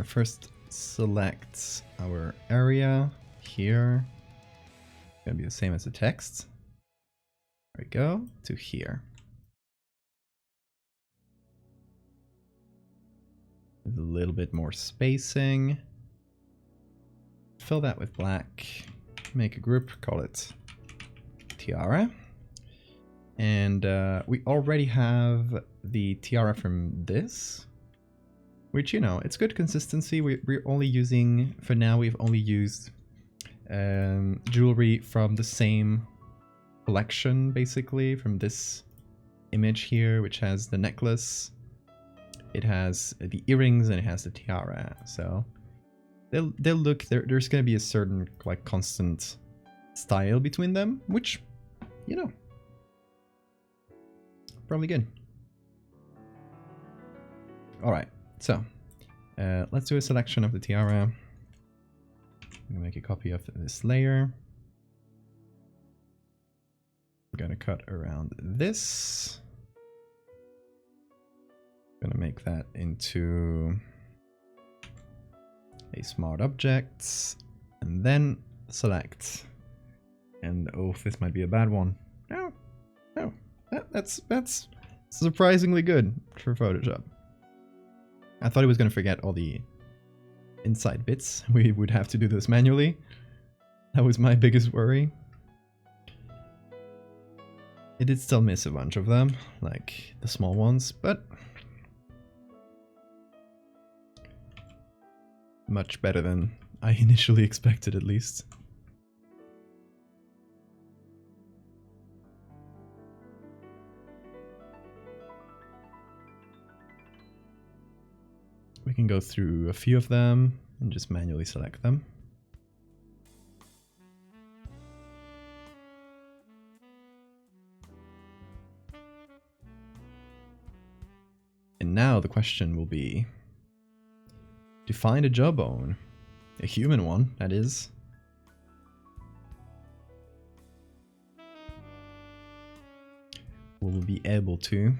First select our area here. It's gonna be the same as the text. There we go, to here. With a little bit more spacing. Fill that with black. Make a group, call it tiara. And we already have the tiara from this. Which, you know, it's good consistency. We're only using, for now, we've only used jewelry from the same collection, basically, from this image here, which has the necklace, it has the earrings, and it has the tiara. So they'll look, there's going to be a certain, like, constant style between them, which, you know, probably good. All right. So, let's do a selection of the tiara. I'm gonna make a copy of this layer. I'm gonna cut around this. Gonna make that into a smart object, and then select. And oh, this might be a bad one. No, that's surprisingly good for Photoshop. I thought it was going to forget all the inside bits. We would have to do this manually. That was my biggest worry. It did still miss a bunch of them, like the small ones, but much better than I initially expected, at least. We can go through a few of them and just manually select them. And now the question will be to find a jawbone. A human one, that is. Will we be able to?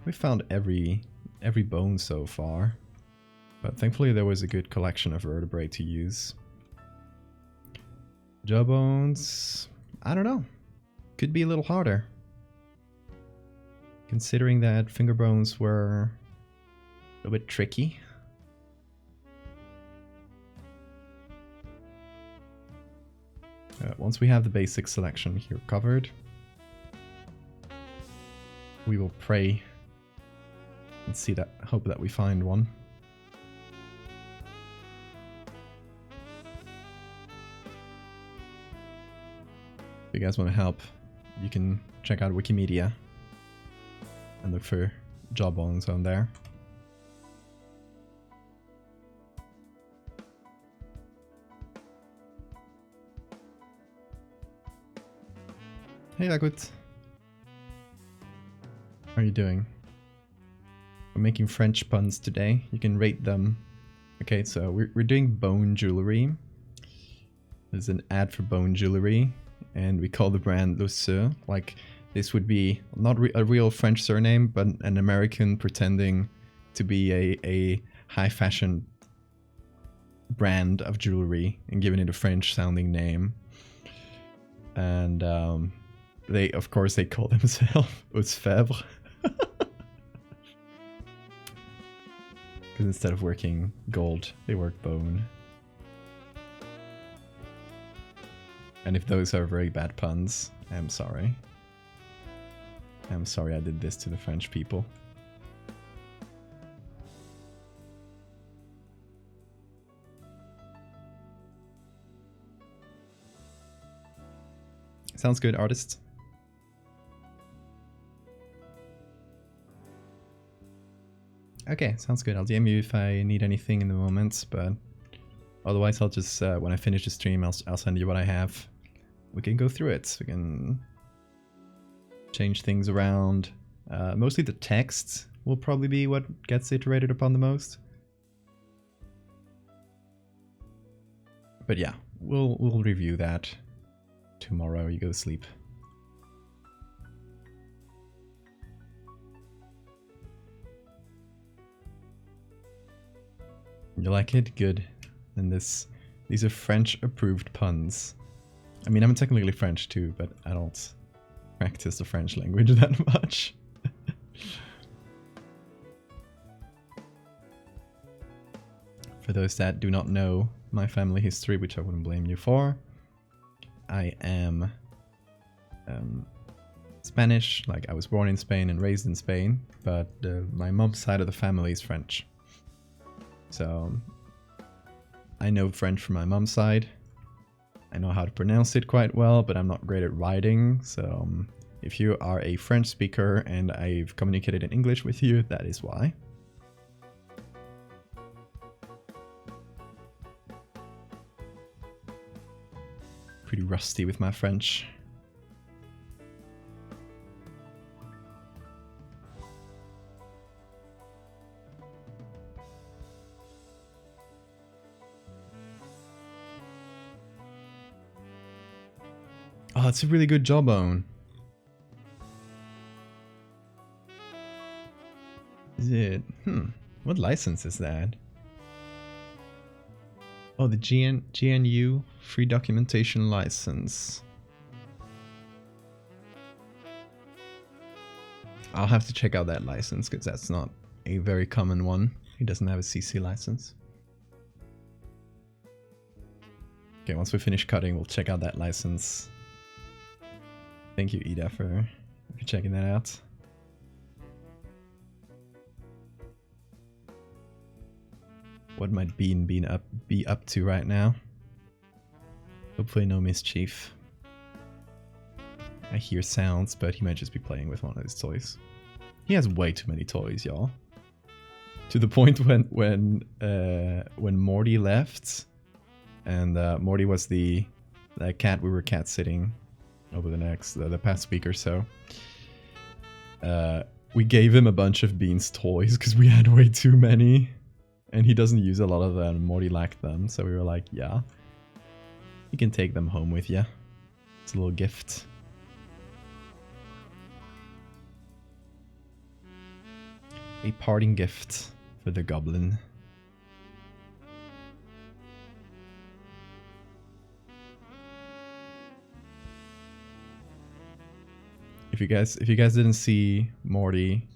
We found every bone so far, but thankfully there was a good collection of vertebrae to use. Jawbones, I don't know. Could be a little harder. Considering that finger bones were a little bit tricky. Once we have the basic selection here covered, we will pray and hope that we find one. If you guys want to help, you can check out Wikimedia and look for jawbones on there. Hey Lagut. How are you doing? We're making French puns today. You can rate them. Okay, so we're doing bone jewelry. There's an ad for bone jewelry, and we call the brand Le Seu. Like, this would be not a real French surname, but an American pretending to be a high fashion brand of jewelry and giving it a French sounding name. And they, of course, they call themselves valdés-hevia. Because instead of working gold, they work bone. And if those are very bad puns, I'm sorry. I'm sorry I did this to the French people. Sounds good, artist. Okay, sounds good. I'll DM you if I need anything in the moment, but otherwise I'll just, when I finish the stream, I'll send you what I have. We can go through it. We can change things around. Mostly the text will probably be what gets iterated upon the most. But yeah, we'll review that tomorrow. You go to sleep. You like it? Good. And these are French approved puns. I mean, I'm technically French too, but I don't practice the French language that much. For those that do not know my family history, which I wouldn't blame you for, I am Spanish. Like, I was born in Spain and raised in Spain, but my mom's side of the family is French. So I know French from my mom's side. I know how to pronounce it quite well, but I'm not great at writing. So if you are a French speaker and I've communicated in English with you, that is why. Pretty rusty with my French. Oh, it's a really good jawbone. Is it? What license is that? Oh, the GNU Free Documentation License. I'll have to check out that license because that's not a very common one. He doesn't have a CC license. Okay, once we finish cutting, we'll check out that license. Thank you, Ida, for checking that out. What might Bean be up to right now? Hopefully no mischief. I hear sounds, but he might just be playing with one of his toys. He has way too many toys, y'all. To the point when Morty left, and Morty was the cat we were cat sitting over the past week or so. we gave him a bunch of Bean's toys because we had way too many. And he doesn't use a lot of them. Morty lacked them. So we were like, yeah. You can take them home with you. It's a little gift. A parting gift for the goblin. If you guys didn't see Morty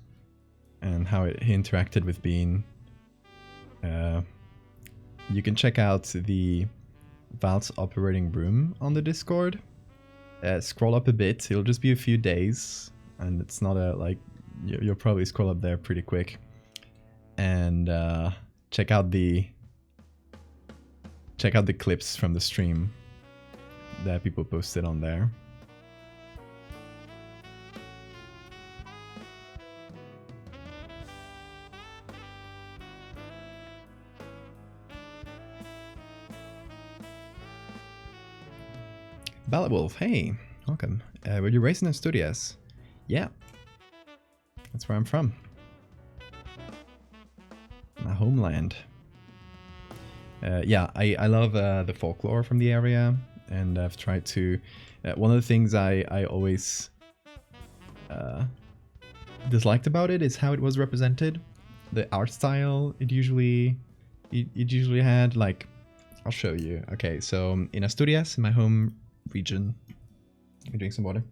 and how he interacted with Bean, you can check out the Val's operating room on the Discord. Scroll up a bit, it'll just be a few days, and it's not a like you'll probably scroll up there pretty quick. And check out the clips from the stream that people posted on there. Ballot Wolf, hey, welcome. Were you raised in Asturias? Yeah, that's where I'm from. My homeland. Yeah, I love the folklore from the area, and I've tried to. One of the things I always disliked about it is how it was represented. The art style it usually had. Like, I'll show you. Okay, so in Asturias, in my home region. Let me drink some water.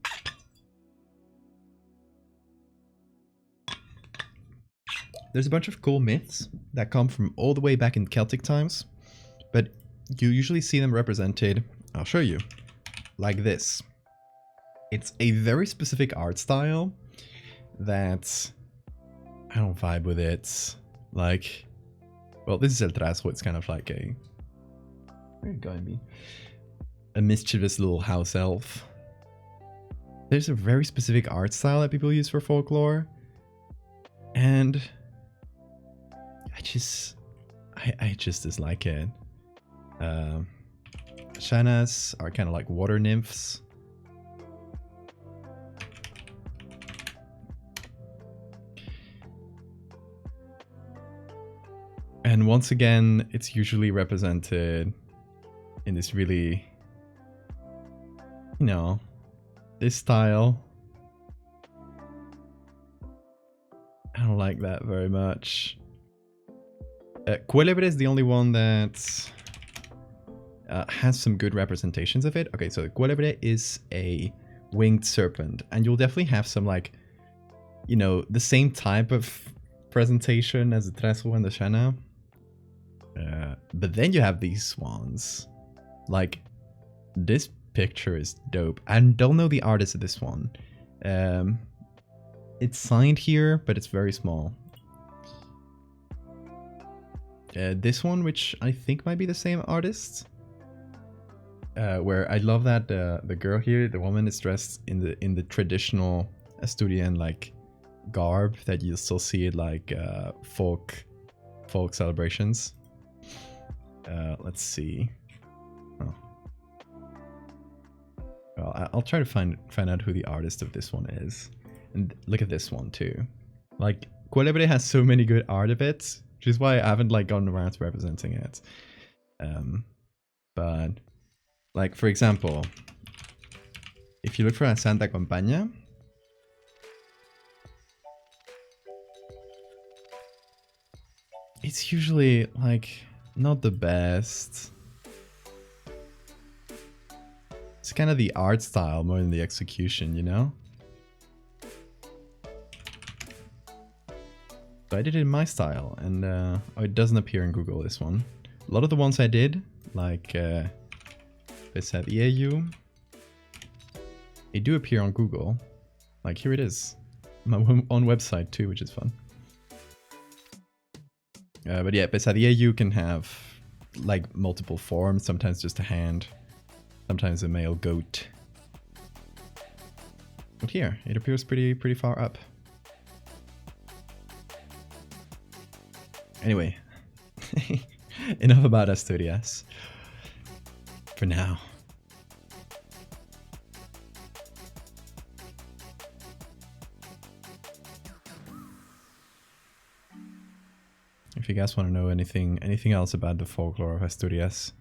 There's a bunch of cool myths that come from all the way back in Celtic times, but you usually see them represented, I'll show you, like this. It's a very specific art style that I don't vibe with it. Like, well, this is El Trasgo, it's kind of like a... Where are you going, Bee? A mischievous little house elf. There's a very specific art style that people use for folklore, and I just dislike it. Shanas are kind of like water nymphs. And once again, it's usually represented in this really, you know, this style. I don't like that very much. Cuélebre is the only one that has some good representations of it. Okay, so Cuélebre is a winged serpent, and you'll definitely have some, like, you know, the same type of presentation as the Trasgo and the Shana. But then you have these swans. Like, this picture is dope. I don't know the artist of this one. It's signed here, but it's very small. This one, which I think might be the same artist, where I love that the girl here, the woman, is dressed in the traditional Asturian like garb that you still see at like folk celebrations. Let's see. Oh. Well, I'll try to find out who the artist of this one is. And look at this one too. Like, Cuélebre has so many good art of it, which is why I haven't like gotten around to representing it. But like, for example, if you look for a Santa Compaña, it's usually like not the best. It's kind of the art style more than the execution, you know? So I did it in my style, and oh, it doesn't appear in Google, this one. A lot of the ones I did, like valdés-hevia, they do appear on Google. Like, here it is. My own website too, which is fun. But yeah, valdés-hevia can have like multiple forms, sometimes just a hand, sometimes a male goat. But here, it appears pretty far up. Anyway, enough about Asturias for now. If you guys want to know anything else about the folklore of Asturias,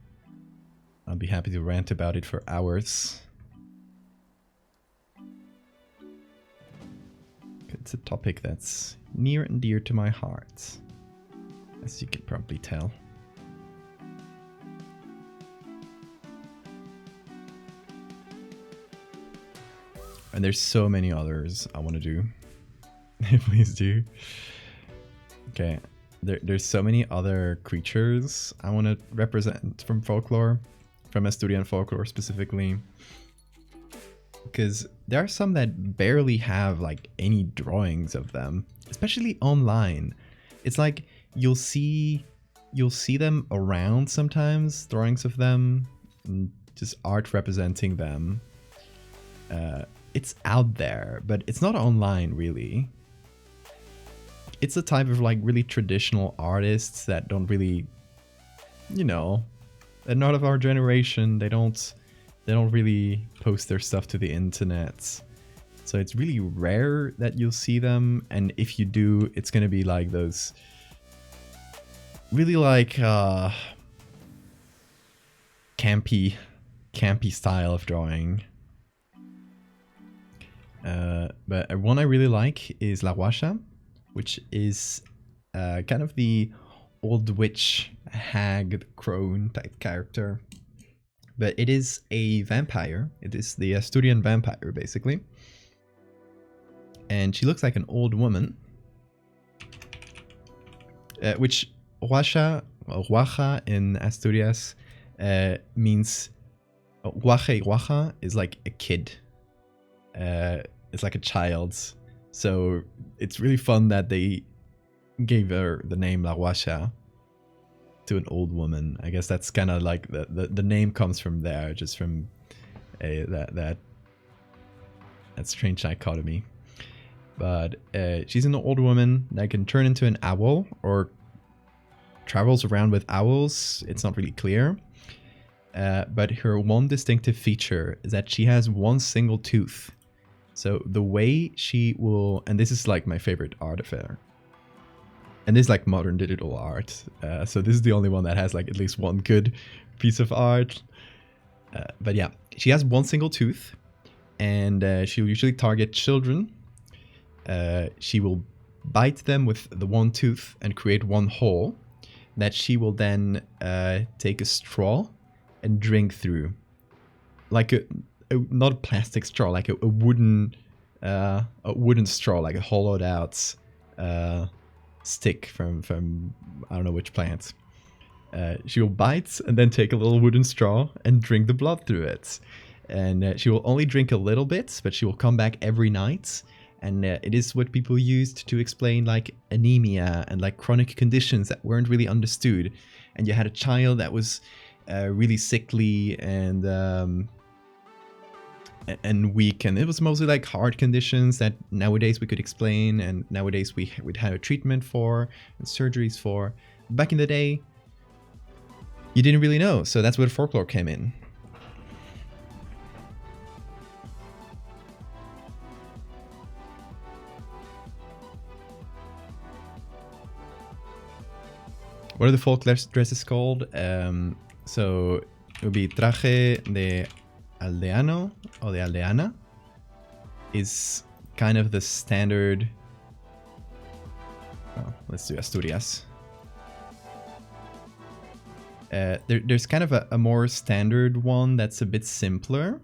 I'll be happy to rant about it for hours. It's a topic that's near and dear to my heart, as you can probably tell. And there's so many others I want to do. Please do. Okay, there's so many other creatures I want to represent from folklore, from Asturian folklore specifically. Because there are some that barely have like any drawings of them, especially online. It's like you'll see them around sometimes, drawings of them, and just art representing them. It's out there, but it's not online really. It's a type of like really traditional artists that don't really, you know, they're not of our generation. They don't really post their stuff to the internet. So it's really rare that you'll see them. And if you do, it's going to be like those really like campy style of drawing. But one I really like is La Guasha, which is kind of the old witch, hag, crone type character. But it is a vampire. It is the Asturian vampire, basically. And she looks like an old woman. Which Guaja in Asturias means... Guaja is like a kid. It's like a child. So it's really fun that they gave her the name La Guasha to an old woman. I guess that's kind of like the name comes from there, just from that strange dichotomy. But she's an old woman that can turn into an owl or travels around with owls. It's not really clear. But her one distinctive feature is that she has one single tooth. So the way she will, and this is like my favorite art of her. And this is like modern digital art. So this is the only one that has like at least one good piece of art. But yeah, she has one single tooth, and she'll usually target children. She will bite them with the one tooth and create one hole that she will then take a straw and drink through. Like not a plastic straw, like a wooden straw, like a hollowed out stick from I don't know which plant. She will bite and then take a little wooden straw and drink the blood through it. And she will only drink a little bit, but she will come back every night. And it is what people used to explain like anemia and like chronic conditions that weren't really understood. And you had a child that was really sickly and weak, and it was mostly like heart conditions that nowadays we could explain, and nowadays we'd have a treatment for and surgeries for. Back in the day, you didn't really know, so that's where folklore came in. What are the folk dresses called? So it would be traje de aldeano or de aldeana is kind of the standard. Oh, let's do Asturias. There's kind of a more standard one that's a bit simpler,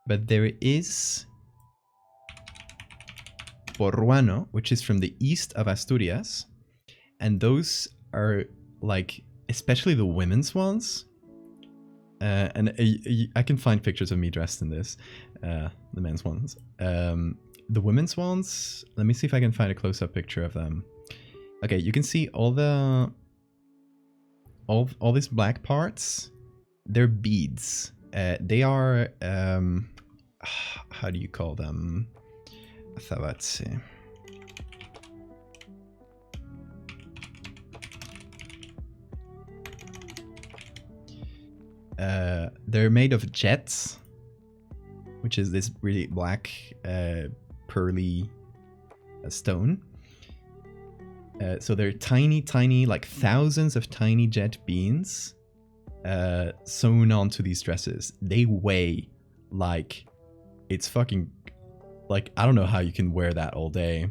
but there is Porruano, which is from the east of Asturias, and those are like, especially the women's ones. And I can find pictures of me dressed in this, the men's ones. The women's ones, let me see if I can find a close-up picture of them. Okay, you can see all these black parts. They're beads. They are, how do you call them? Thavatsi. They're made of jets, which is this really black, pearly stone. So they're tiny, like thousands of tiny jet beans sewn onto these dresses. They weigh like it's fucking like I don't know how you can wear that all day,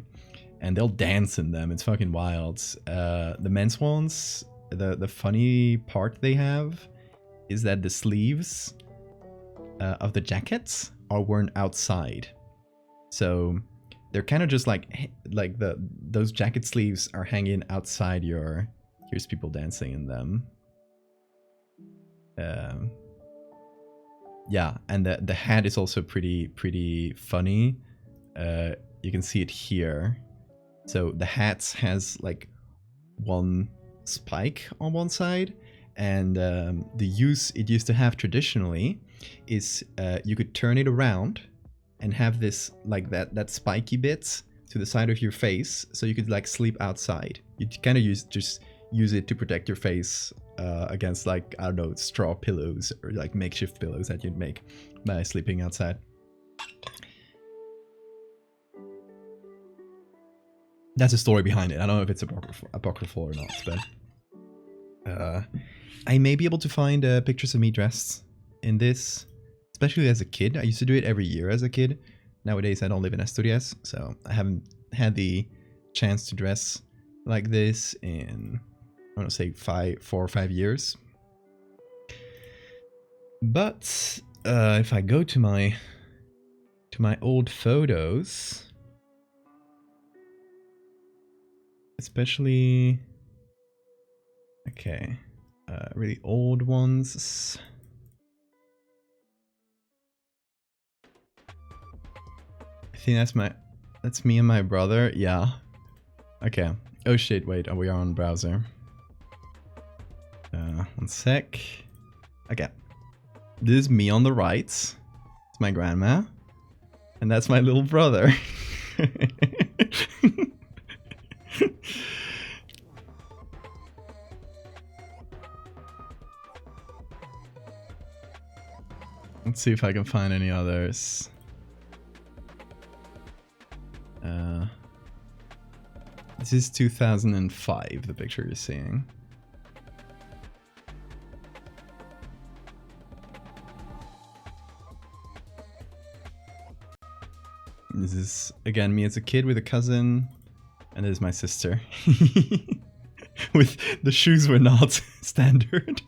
and they'll dance in them. It's fucking wild. The men's ones, the funny part they have is that the sleeves of the jackets are worn outside, so they're kind of just like those jacket sleeves are hanging outside your. Here's people dancing in them. Yeah, and the hat is also pretty funny. You can see it here. So the hat has like one spike on one side, and the use it used to have traditionally is you could turn it around and have this like that spiky bit to the side of your face, so you could like sleep outside. You kind of just use it to protect your face against like, I don't know, straw pillows or like makeshift pillows that you'd make by sleeping outside. That's the story behind it. I don't know if it's apocryphal or not, but I may be able to find pictures of me dressed in this, especially as a kid. I used to do it every year as a kid. Nowadays I don't live in Asturias, so I haven't had the chance to dress like this in, I want to say 4 or 5 years. But if I go to my old photos, especially okay, really old ones. I think that's me and my brother. Yeah. Okay. Oh shit! Wait, we are on browser. 1 sec. Okay. This is me on the right. It's my grandma. And that's my little brother. Let's see if I can find any others. This is 2005, the picture you're seeing. This is, again, me as a kid with a cousin, and this is my sister. With the shoes were not standard.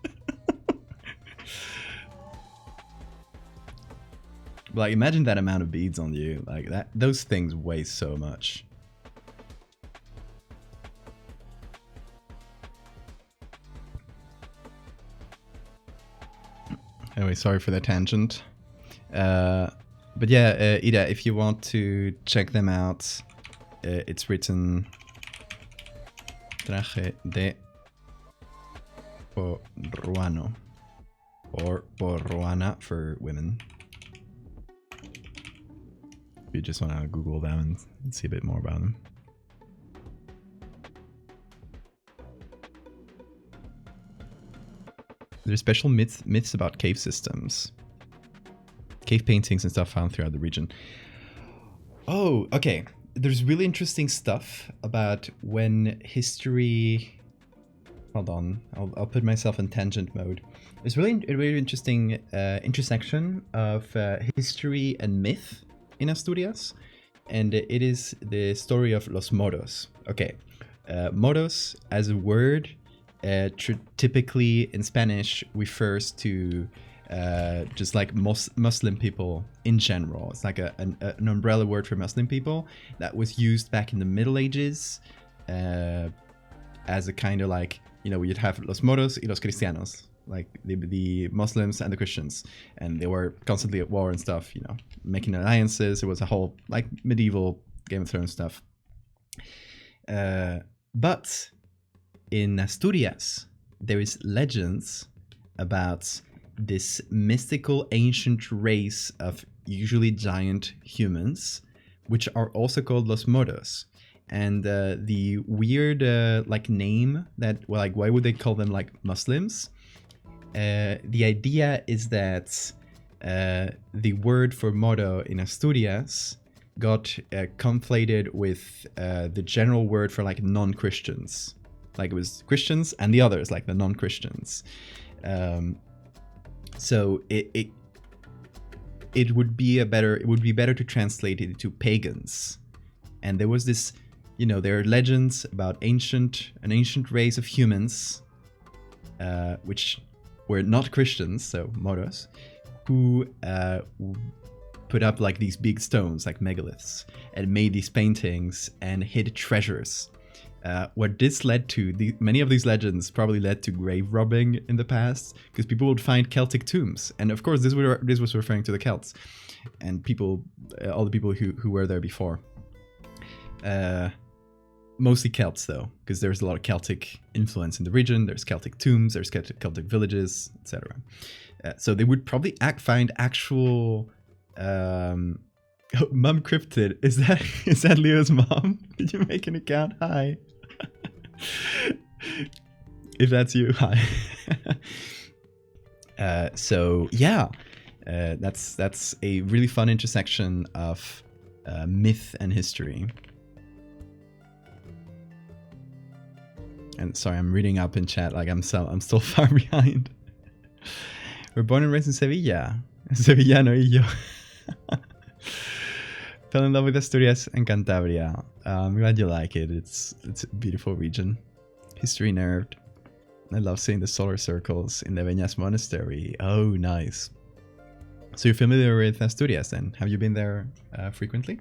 Like, imagine that amount of beads on you. Like, those things weigh so much. Anyway, sorry for the tangent. But yeah, Ida, if you want to check them out, it's written traje de porruano, or porruana for women. If you just want to Google them and see a bit more about them. There's special myths about cave systems. Cave paintings and stuff found throughout the region. Oh, okay. There's really interesting stuff about when history... Hold on, I'll put myself in tangent mode. There's really interesting intersection of history and myth in Asturias. And it is the story of los moros. Okay, moros as a word typically in Spanish refers to just like Muslim people in general. It's like an umbrella word for Muslim people that was used back in the Middle Ages as a kind of like, you know, you'd have los moros y los cristianos, like the Muslims and the Christians, and they were constantly at war and stuff, you know, making alliances. It was a whole like medieval Game of Thrones stuff. But in Asturias, there is legends about this mystical ancient race of usually giant humans, which are also called los moros. And the weird like name that, well, like, why would they call them like Muslims? The idea is that the word for moro in Asturias got conflated with the general word for like non-Christians. Like it was Christians and the others, like the non-Christians. So it would be better to translate it to pagans. And there was this, there are legends about an ancient race of humans, which were not Christians, so Moros, who put up like these big stones, like megaliths, and made these paintings and hid treasures. What this led to, many of these legends probably led to grave robbing in the past, because people would find Celtic tombs, and of course this was referring to the Celts and all the people who were there before. Mostly Celts though, because there's a lot of Celtic influence in the region. There's Celtic tombs, there's Celtic villages, etc. So they would probably find actual. Mum Cryptid, is that Leo's mom? Did you make an account? Hi. If that's you, hi. So yeah, that's a really fun intersection of myth and history. And sorry, I'm reading up in chat like I'm still far behind. We're born and raised in Sevilla. Sevillano y yo. Fell in love with Asturias and Cantabria. I'm glad you like it. It's a beautiful region. History nerd. I love seeing the solar circles in the Beñas Monastery. Oh, nice. So you're familiar with Asturias then? Have you been there frequently?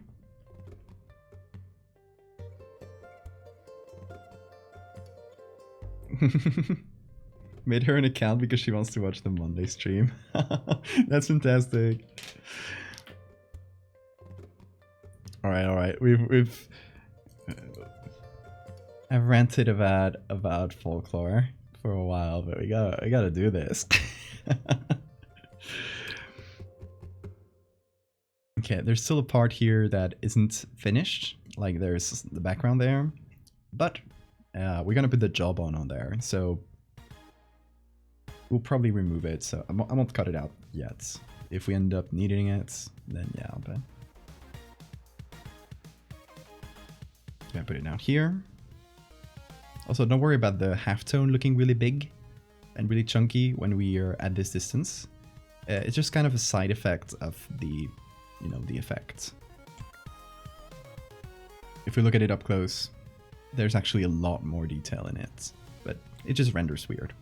Made her an account because she wants to watch the Monday stream. That's fantastic. All right. I've ranted about folklore for a while, but we gotta do this. Okay, there's still a part here that isn't finished. Like there's the background there, but we're gonna put the jawbone on there, so we'll probably remove it. So I won't cut it out yet. If we end up needing it, then yeah, but. I put it down here. Also, don't worry about the halftone looking really big and really chunky when we are at this distance. It's just kind of a side effect of the effect. If we look at it up close, there's actually a lot more detail in it, but it just renders weird.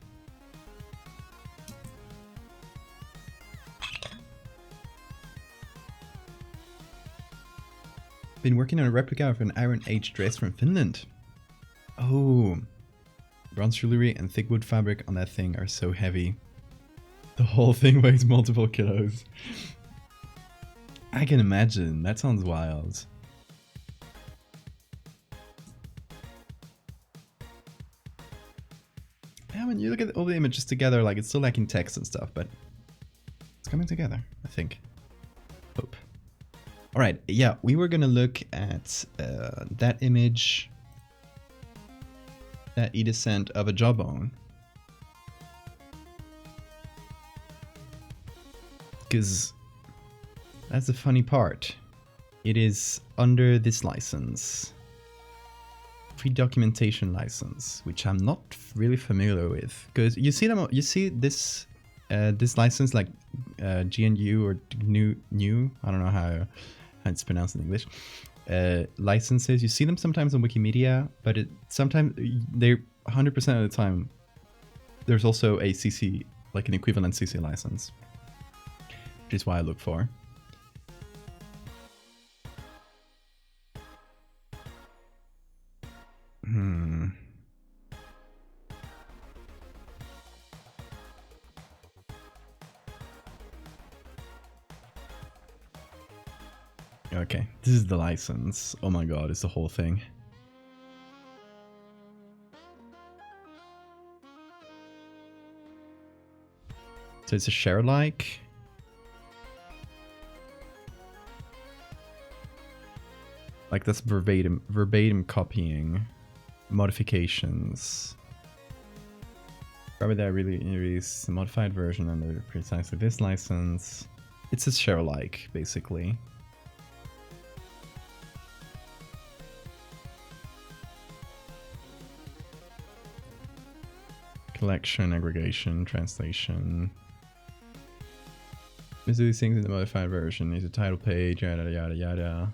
Been working on a replica of an Iron Age dress from Finland. Oh, bronze jewelry and thick wood fabric on that thing are so heavy. The whole thing weighs multiple kilos. I can imagine. That sounds wild. Yeah, when you look at all the images together, like it's still lacking text and stuff, but it's coming together, I think. Hope. All right, yeah, we were gonna look at that image, that e-descent of a jawbone, because that's the funny part. It is under this license, free documentation license, which I'm not really familiar with, because you see this license like GNU or GNU, I don't know how it's pronounced in English, licenses. You see them sometimes on Wikimedia, but sometimes they're 100% of the time there's also a CC, like an equivalent CC license, which is why I look for. Okay, this is the license. Oh my god, it's the whole thing. So it's a share-alike. Like that's verbatim copying, modifications. Probably that really release a modified version under precisely this license. It's a share-alike, basically. Collection, aggregation, translation. Let's do these things in the modified version. Needs a title page, yada yada yada.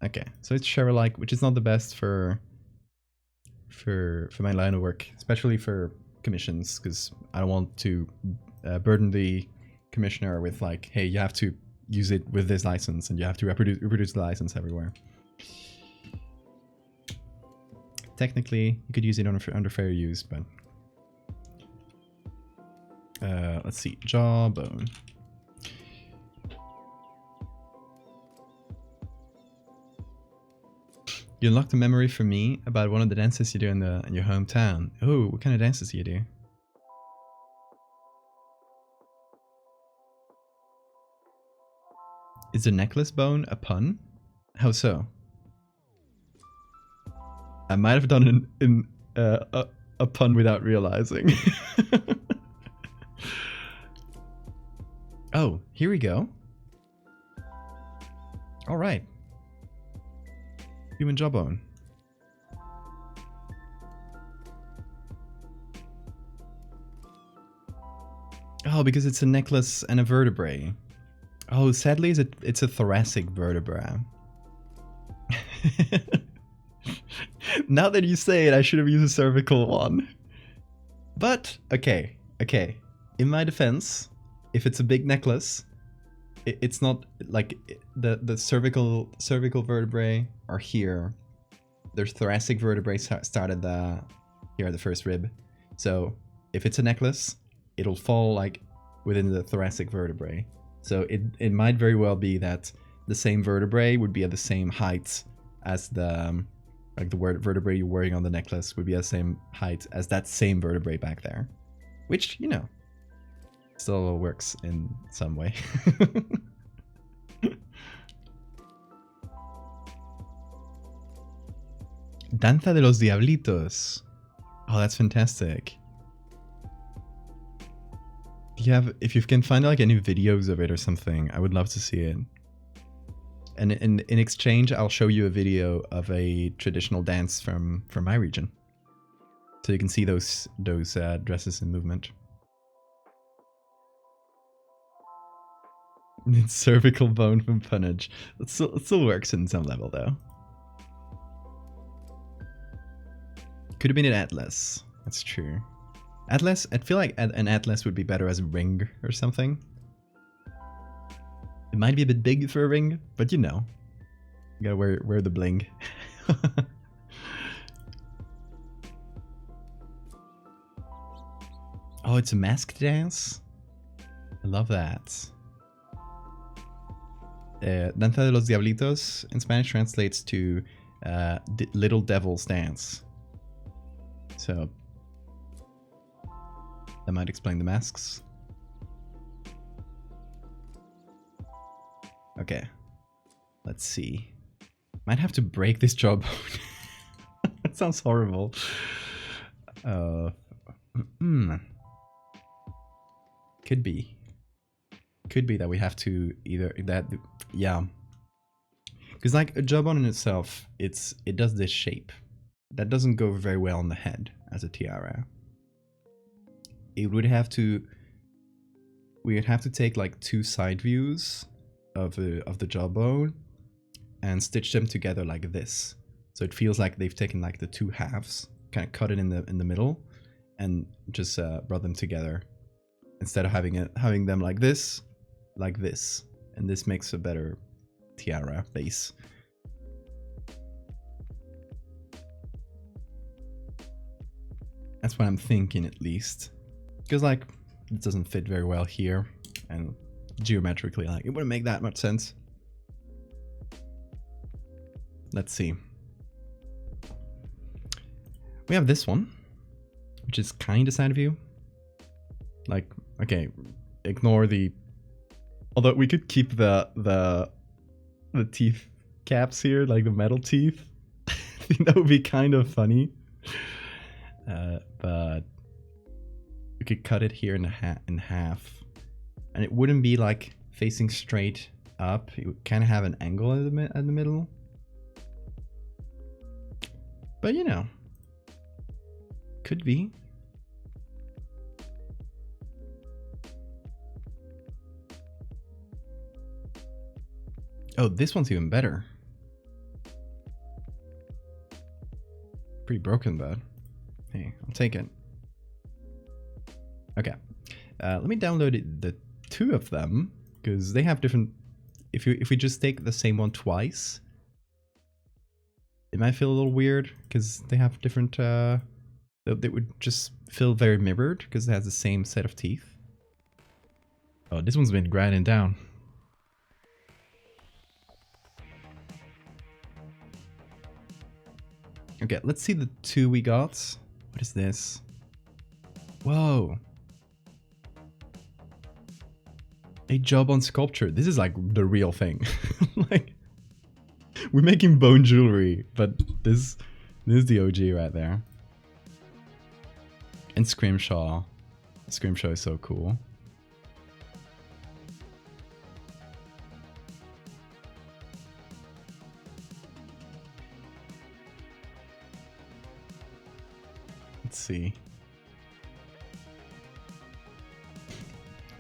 Okay, so it's share-alike, which is not the best for my line of work, especially for commissions, because I don't want to burden the commissioner with like, hey, you have to use it with this license and you have to reproduce the license everywhere. Technically, you could use it under fair use, but let's see, jawbone. You unlocked a memory for me about one of the dances you do in your hometown. Oh, what kind of dances do you do? Is the necklace bone a pun? How so? I might have done a pun without realizing. Oh, here we go. All right. Human jawbone. Oh, because it's a necklace and a vertebrae. Oh, sadly, it's a thoracic vertebra. Now that you say it, I should have used a cervical one. But, okay. In my defense, if it's a big necklace, it's not like the cervical vertebrae are here. There's thoracic vertebrae started here at the first rib. So if it's a necklace, it'll fall like within the thoracic vertebrae. So it might very well be that the same vertebrae would be at the same height as the vertebrae you're wearing on the necklace would be at the same height as that same vertebrae back there, which, you know, still works in some way. Danza de los Diablitos. Oh, that's fantastic. If you can find like any videos of it or something, I would love to see it. And in exchange, I'll show you a video of a traditional dance from my region, so you can see those dresses in movement. It's cervical bone from punnage. It still works in some level though. Could have been an atlas. That's true. Atlas, I feel like an atlas would be better as a ring or something. It might be a bit big for a ring, but you know, you gotta wear the bling. Oh, it's a masked dance? I love that. Danza de los Diablitos in Spanish translates to Little Devil's Dance. So that might explain the masks. Okay, let's see. Might have to break this jawbone. That sounds horrible. Could be that we have to yeah. Because like a jawbone in itself, it does this shape. That doesn't go very well on the head as a tiara. We would have to take like two side views of the jawbone and stitch them together like this. So it feels like they've taken like the two halves, kind of cut it in the middle, and just brought them together instead of having them like this, and this makes a better tiara base. That's what I'm thinking, at least. Because, like, it doesn't fit very well here. And geometrically, like, it wouldn't make that much sense. Let's see. We have this one, which is kind of side view. Like, okay, ignore the... Although we could keep the teeth caps here, like the metal teeth. I think that would be kind of funny. But we could cut it here in half, and it wouldn't be like facing straight up. It would kind of have an angle at the middle. But you know, could be. Oh, this one's even better. Pretty broken, but hey, I'll take it. Okay, let me download the two of them because they have different. If we just take the same one twice, it might feel a little weird because they have different. They would just feel very mirrored because it has the same set of teeth. Oh, this one's been grinding down. Okay, let's see the two we got. What is this? Whoa. A job on sculpture. This is like the real thing. Like, we're making bone jewelry, but this is the OG right there. And Scrimshaw. Scrimshaw is so cool. Let's see.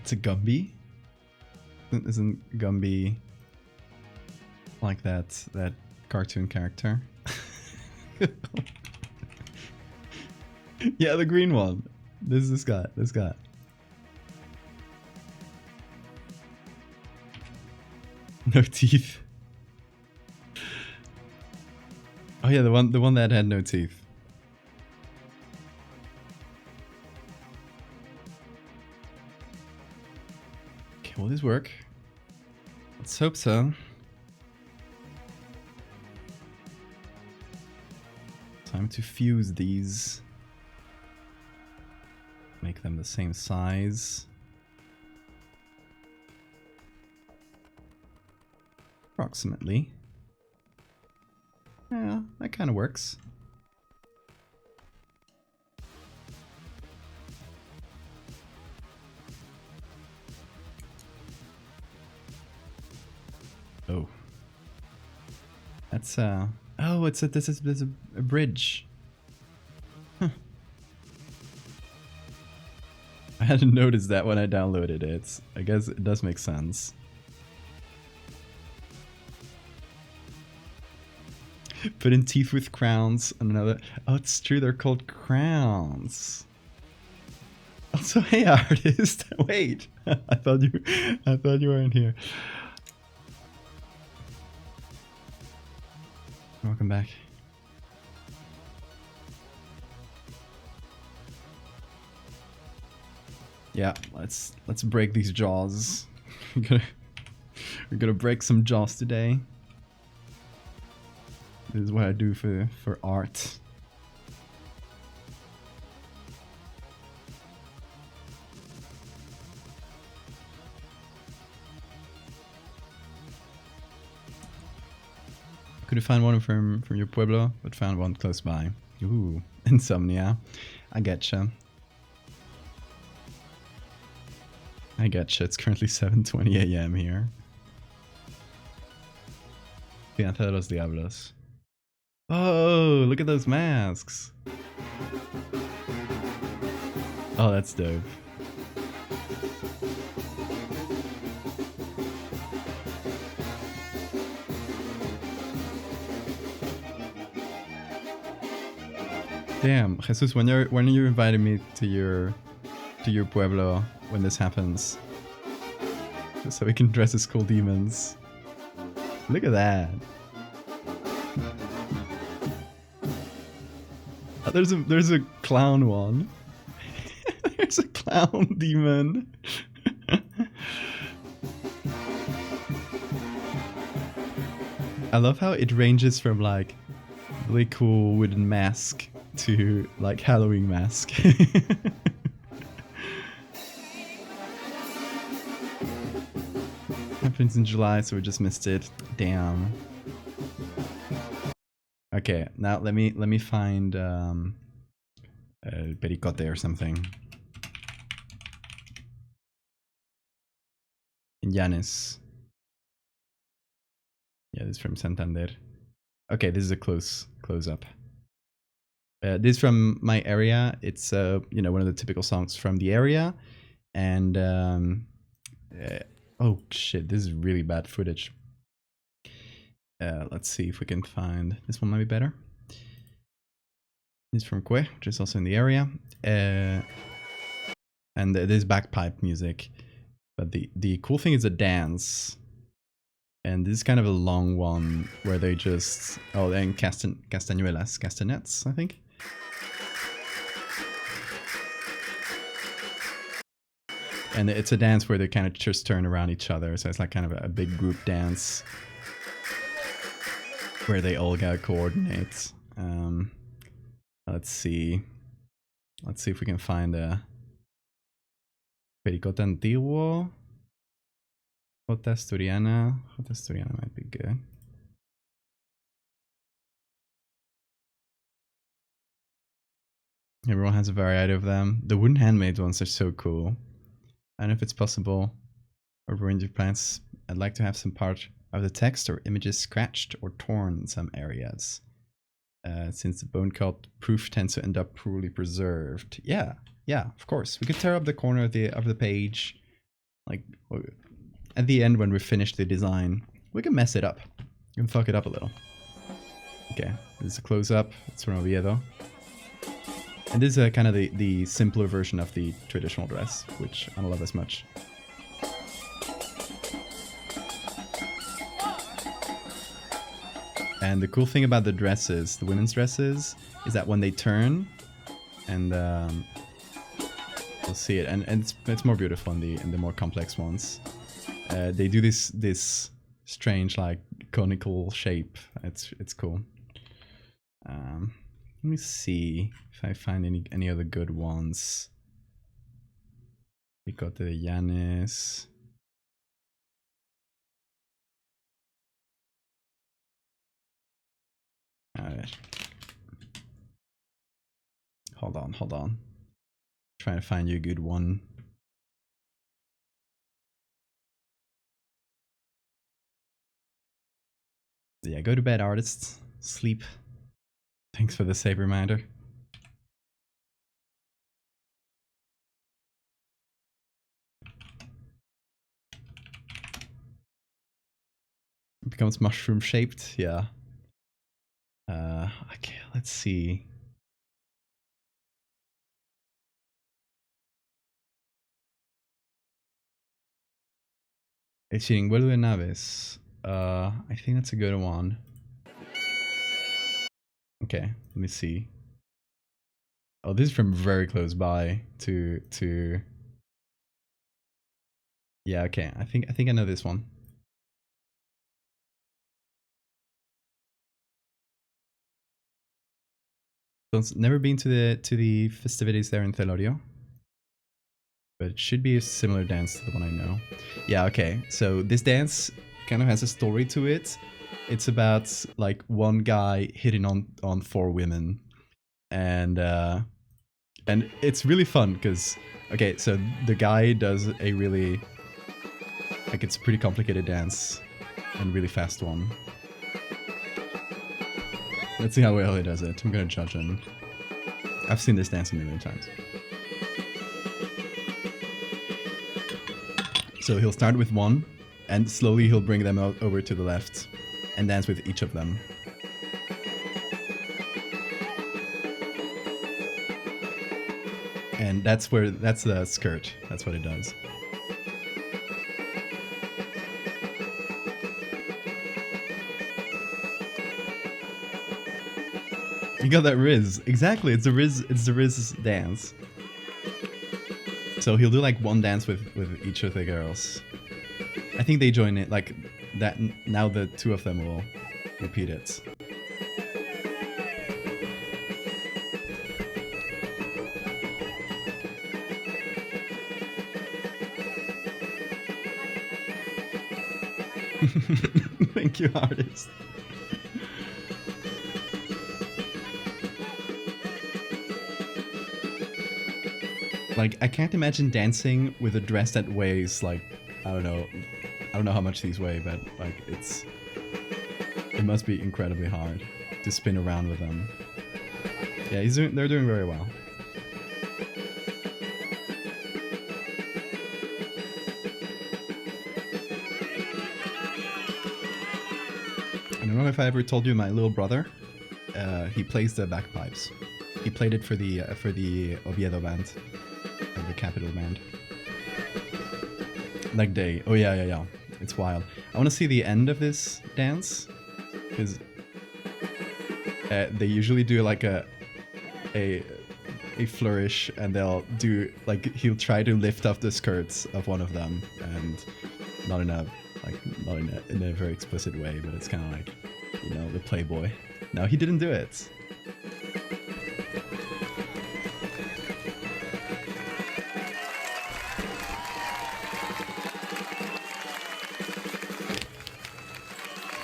It's a Gumby. Isn't Gumby like that cartoon character? Yeah, the green one. This guy. No teeth. Oh yeah, the one that had no teeth. Okay, will this work? Let's hope so. Time to fuse these. Make them the same size. Approximately. Yeah, that kind of works. Oh. That's oh, this is a bridge. Huh. I hadn't noticed that when I downloaded it. I guess it does make sense. Put in teeth with crowns and another. Oh, it's true. They're called crowns. Also, hey artist. Wait, I thought you weren't here. Welcome back. Yeah, let's break these jaws. We're gonna break some jaws today. This is what I do for art. Could you find one from your pueblo, but found one close by? Ooh, insomnia. I getcha. I getcha. It's currently 7:20 a.m. here. Pianta de los Diablos. Oh, look at those masks. Oh, that's dope. Damn, Jesus, when are you inviting me to your pueblo when this happens? So we can dress as cool demons. Look at that. Oh, there's a clown one. There's a clown demon. I love how it ranges from like really cool wooden mask to like Halloween mask. Happens in July, so we just missed it. Damn. Okay, now let me find pericote or something. In Llanes. Yeah, this is from Santander. Okay, this is a close up. This from my area. It's you know, one of the typical songs from the area, and oh shit, this is really bad footage. Let's see if we can find this one. Might be better. This is from Kwe, which is also in the area, and it is bagpipe music. But the cool thing is the dance. And this is kind of a long one where they just... Oh, they're in castanets, I think. And it's a dance where they kind of just turn around each other. So it's like kind of a big group dance where they all gotta coordinate. Let's see. Let's see if we can find a Pericote Antiguo. Jota Asturiana. Jota Asturiana might be good. Everyone has a variety of them. The wooden handmade ones are so cool. I don't know if it's possible. Or range of plants. I'd like to have some part of the text or images scratched or torn in some areas. Since the bone cut proof tends to end up poorly preserved. Yeah, of course. We could tear up the corner of the page. Like, at the end when we finish the design, we can mess it up. We can fuck it up a little. Okay, this is a close-up. It's from Oviedo. And this is kind of the simpler version of the traditional dress, which I don't love as much. And the cool thing about the dresses, the women's dresses, is that when they turn, and you'll see it, and it's more beautiful in the more complex ones. They do this strange like conical shape. It's cool. Let me see if I find any other good ones. Picote de Llanes. Alright. Hold on. Trying to find you a good one. Yeah, go to bed, artists. Sleep. Thanks for the save reminder. It becomes mushroom shaped, yeah. Okay, let's see. It's cheating. Vuelve Naves. I think that's a good one. Okay, let me see. Oh, this is from very close by to. Yeah, okay. I think I know this one. So it's never been to the festivities there in Telorio, but it should be a similar dance to the one I know. Yeah, okay. So this dance kind of has a story to it. It's about like one guy hitting on 4 women, and it's really fun because okay, so the guy does a really like it's a pretty complicated dance and really fast one. Let's see how well he does it. I'm gonna judge him. I've seen this dance a million times. So he'll start with one, and slowly he'll bring them out over to the left, and dance with each of them. And that's the skirt. That's what it does. You got that Riz. Exactly, it's the Riz dance. So he'll do like one dance with each of the girls. I think they join it like that. Now the 2 of them will repeat it. Thank you, artist. Like, I can't imagine dancing with a dress that weighs like, I don't know how much these weigh, but like it must be incredibly hard to spin around with them. Yeah, they're doing very well. I don't know if I ever told you, my little brother, he plays the bagpipes. He played it for the Oviedo band, the Capital band. Leg day. Oh yeah. It's wild. I want to see the end of this dance, because they usually do like a flourish, and they'll do like, he'll try to lift up the skirts of one of them, and not in a very explicit way, but it's kind of like, you know, the Playboy. No, he didn't do it.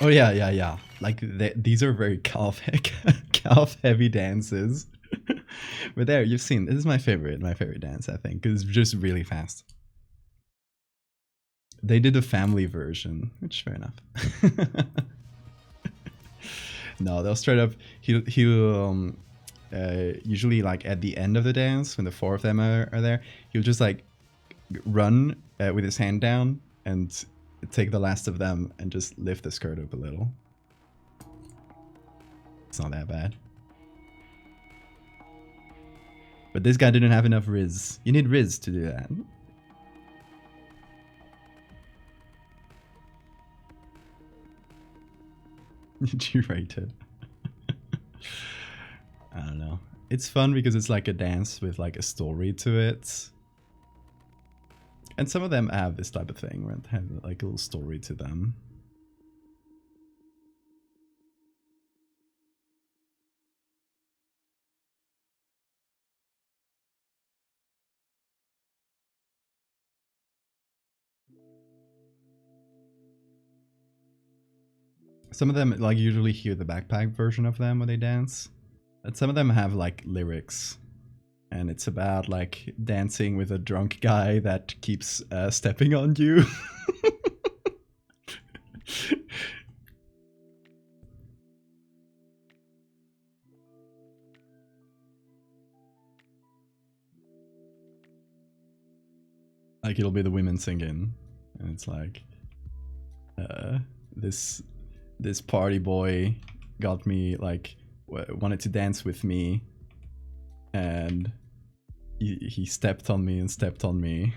Oh yeah. Like these are very calf heavy dances. But there, you've seen. This is my favorite dance, I think, because it's just really fast. They did a family version, which fair enough. No, they'll straight up. He'll usually, like at the end of the dance, when the four of them are there, he'll just like run with his hand down and take the last of them and just lift the skirt up a little. It's not that bad. But this guy didn't have enough Riz. You need Riz to do that. G-rated. I don't know. It's fun because it's like a dance with like a story to it. And some of them have this type of thing where they have like a little story to them. Some of them, like, usually hear the backpack version of them when they dance. And some of them have like lyrics. And it's about like dancing with a drunk guy that keeps stepping on you. Like it'll be the women singing, and it's like, this party boy got me, like, wanted to dance with me, and he stepped on me and stepped on me.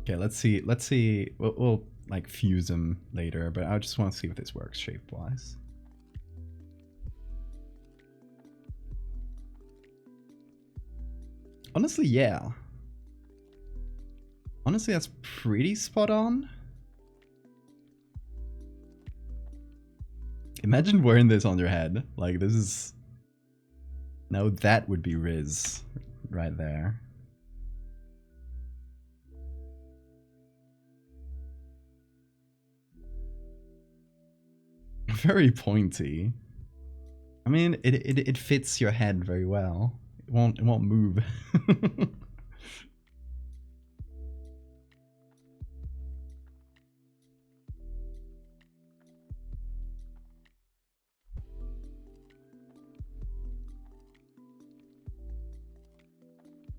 Okay, let's see. We'll like fuse them later, but I just want to see if this works shape-wise. Honestly, yeah. Honestly, that's pretty spot on. Imagine wearing this on your head. Like, this is... Now that would be Riz right there. Very pointy. I mean, it fits your head very well. It won't move.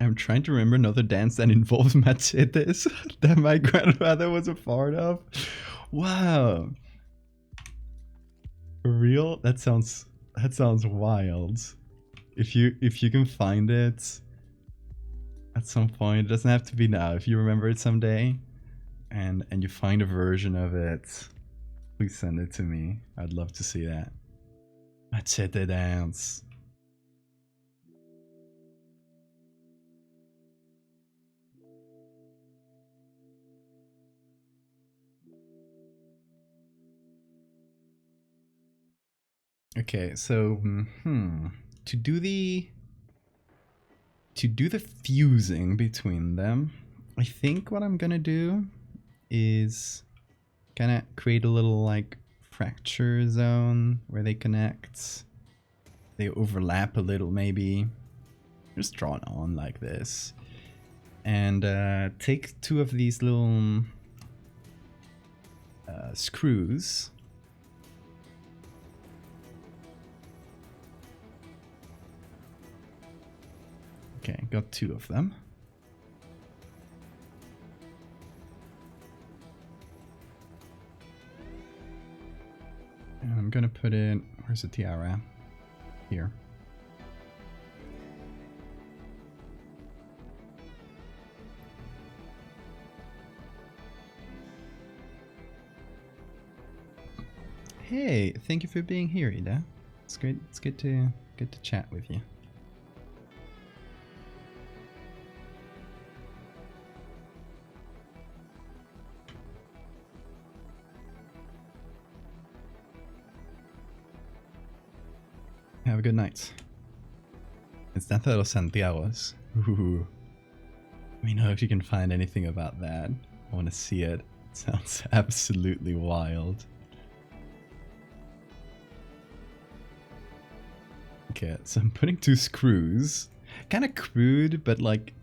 I'm trying to remember another dance that involves machetes that my grandfather was a part of. Wow. For real? That sounds wild. If you can find it at some point, it doesn't have to be now. If you remember it someday and you find a version of it, please send it to me. I'd love to see that. Machete dance. Okay, so to do the fusing between them, I think what I'm gonna do is kind of create a little like fracture zone where they connect. They overlap a little, maybe. Just draw it on like this, and take two of these little screws. Okay, got 2 of them. And I'm gonna put it, where's the tiara? Here. Hey, thank you for being here, Ida. It's great. It's good to chat with you. Have a good night. It's Danza de los Santiagos. Ooh. Let me know if you can find anything about that. I want to see it. It sounds absolutely wild. Okay, so I'm putting 2 screws. Kind of crude, but like,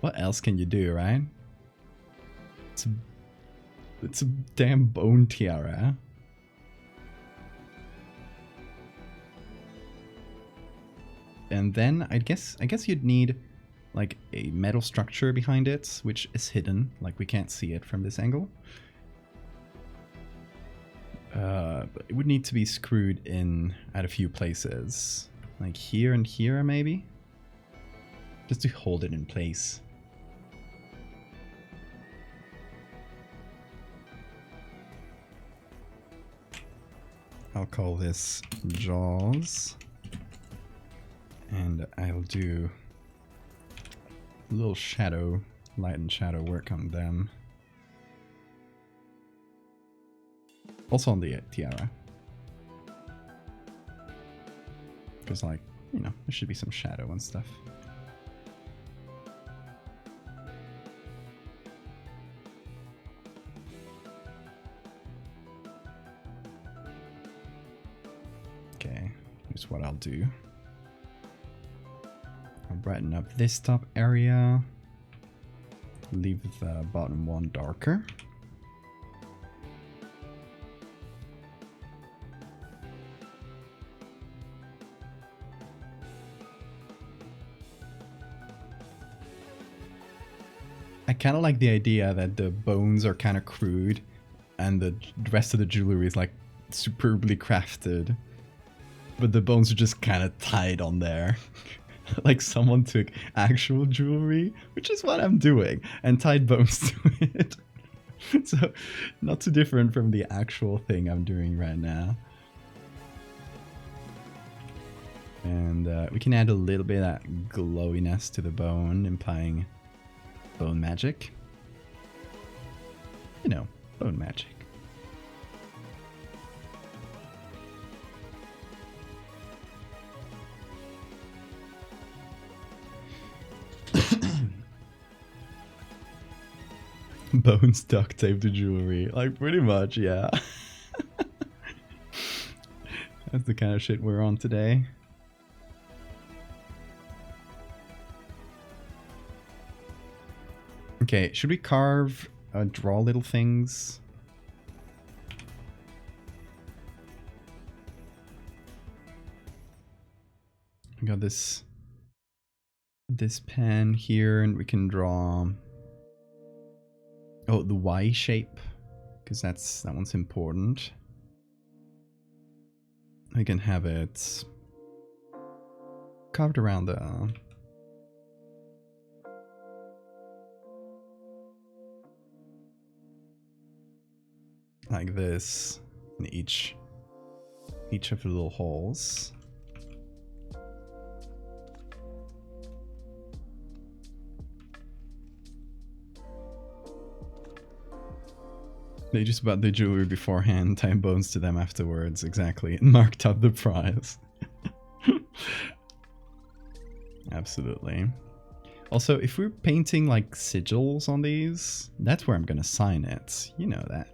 what else can you do, right? It's a damn bone tiara. And then I guess you'd need like a metal structure behind it, which is hidden, like we can't see it from this angle. But it would need to be screwed in at a few places. Like here and here, maybe? Just to hold it in place. I'll call this jaws. And I'll do a little shadow, light and shadow work on them. Also on the tiara. Because, like, you know, there should be some shadow and stuff. Okay, here's what I'll do. I'll brighten up this top area. Leave the bottom one darker. I kind of like the idea that the bones are kind of crude and the rest of the jewelry is like superbly crafted. But the bones are just kind of tied on there. Like someone took actual jewelry, which is what I'm doing, and tied bones to it. So, not too different from the actual thing I'm doing right now. And we can add a little bit of that glowiness to the bone, implying bone magic. You know, bone magic. Bones duct tape the jewelry. Like, pretty much, yeah. That's the kind of shit we're on today. Okay, should we carve, draw little things? I got this pen here, and we can draw. Oh, the Y shape, because that one's important. I can have it carved around the. Like this, in each of the little holes. They just bought the jewelry beforehand, tied bones to them afterwards, exactly, and marked up the price. Absolutely. Also, if we're painting like sigils on these, that's where I'm gonna sign it. You know that.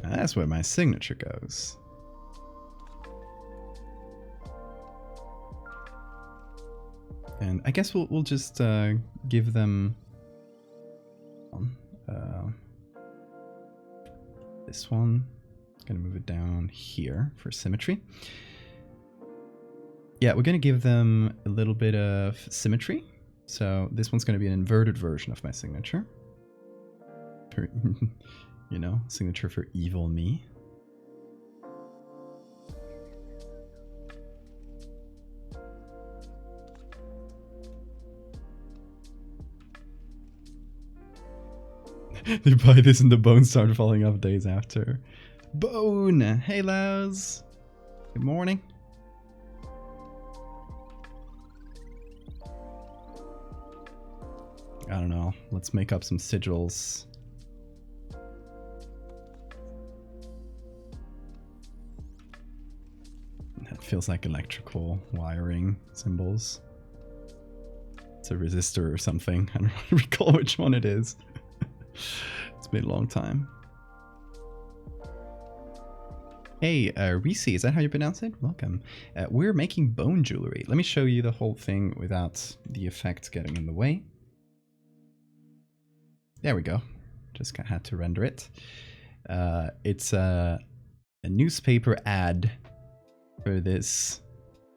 That's where my signature goes. And I guess we'll just give them this one. Gonna move it down here for symmetry. Yeah, we're gonna give them a little bit of symmetry. So this one's gonna be an inverted version of my signature. For, you know, signature for evil me. They buy this and the bones start falling off days after. Bone! Hey, Laz! Good morning. I don't know. Let's make up some sigils. That feels like electrical wiring symbols. It's a resistor or something. I don't recall which one it is. It's been a long time. Hey, Reese, is that how you pronounce it? Welcome. We're making bone jewelry. Let me show you the whole thing without the effect getting in the way. There we go. Just had to render it. It's a newspaper ad for this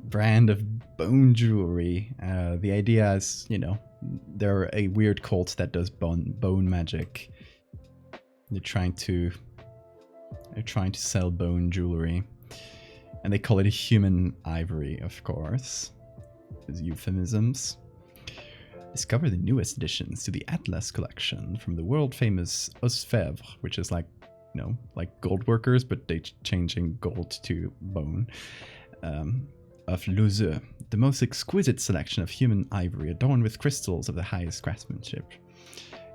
brand of bone jewelry. The idea is, you know, they're a weird cult that does bone magic. They're trying to sell bone jewelry, and they call it a human ivory, of course. There's euphemisms. Discover the newest additions to the Atlas collection from the world famous Osfèvre, which is like, you know, like gold workers, but they changing gold to bone. Of Lozeux, the most exquisite selection of human ivory adorned with crystals of the highest craftsmanship.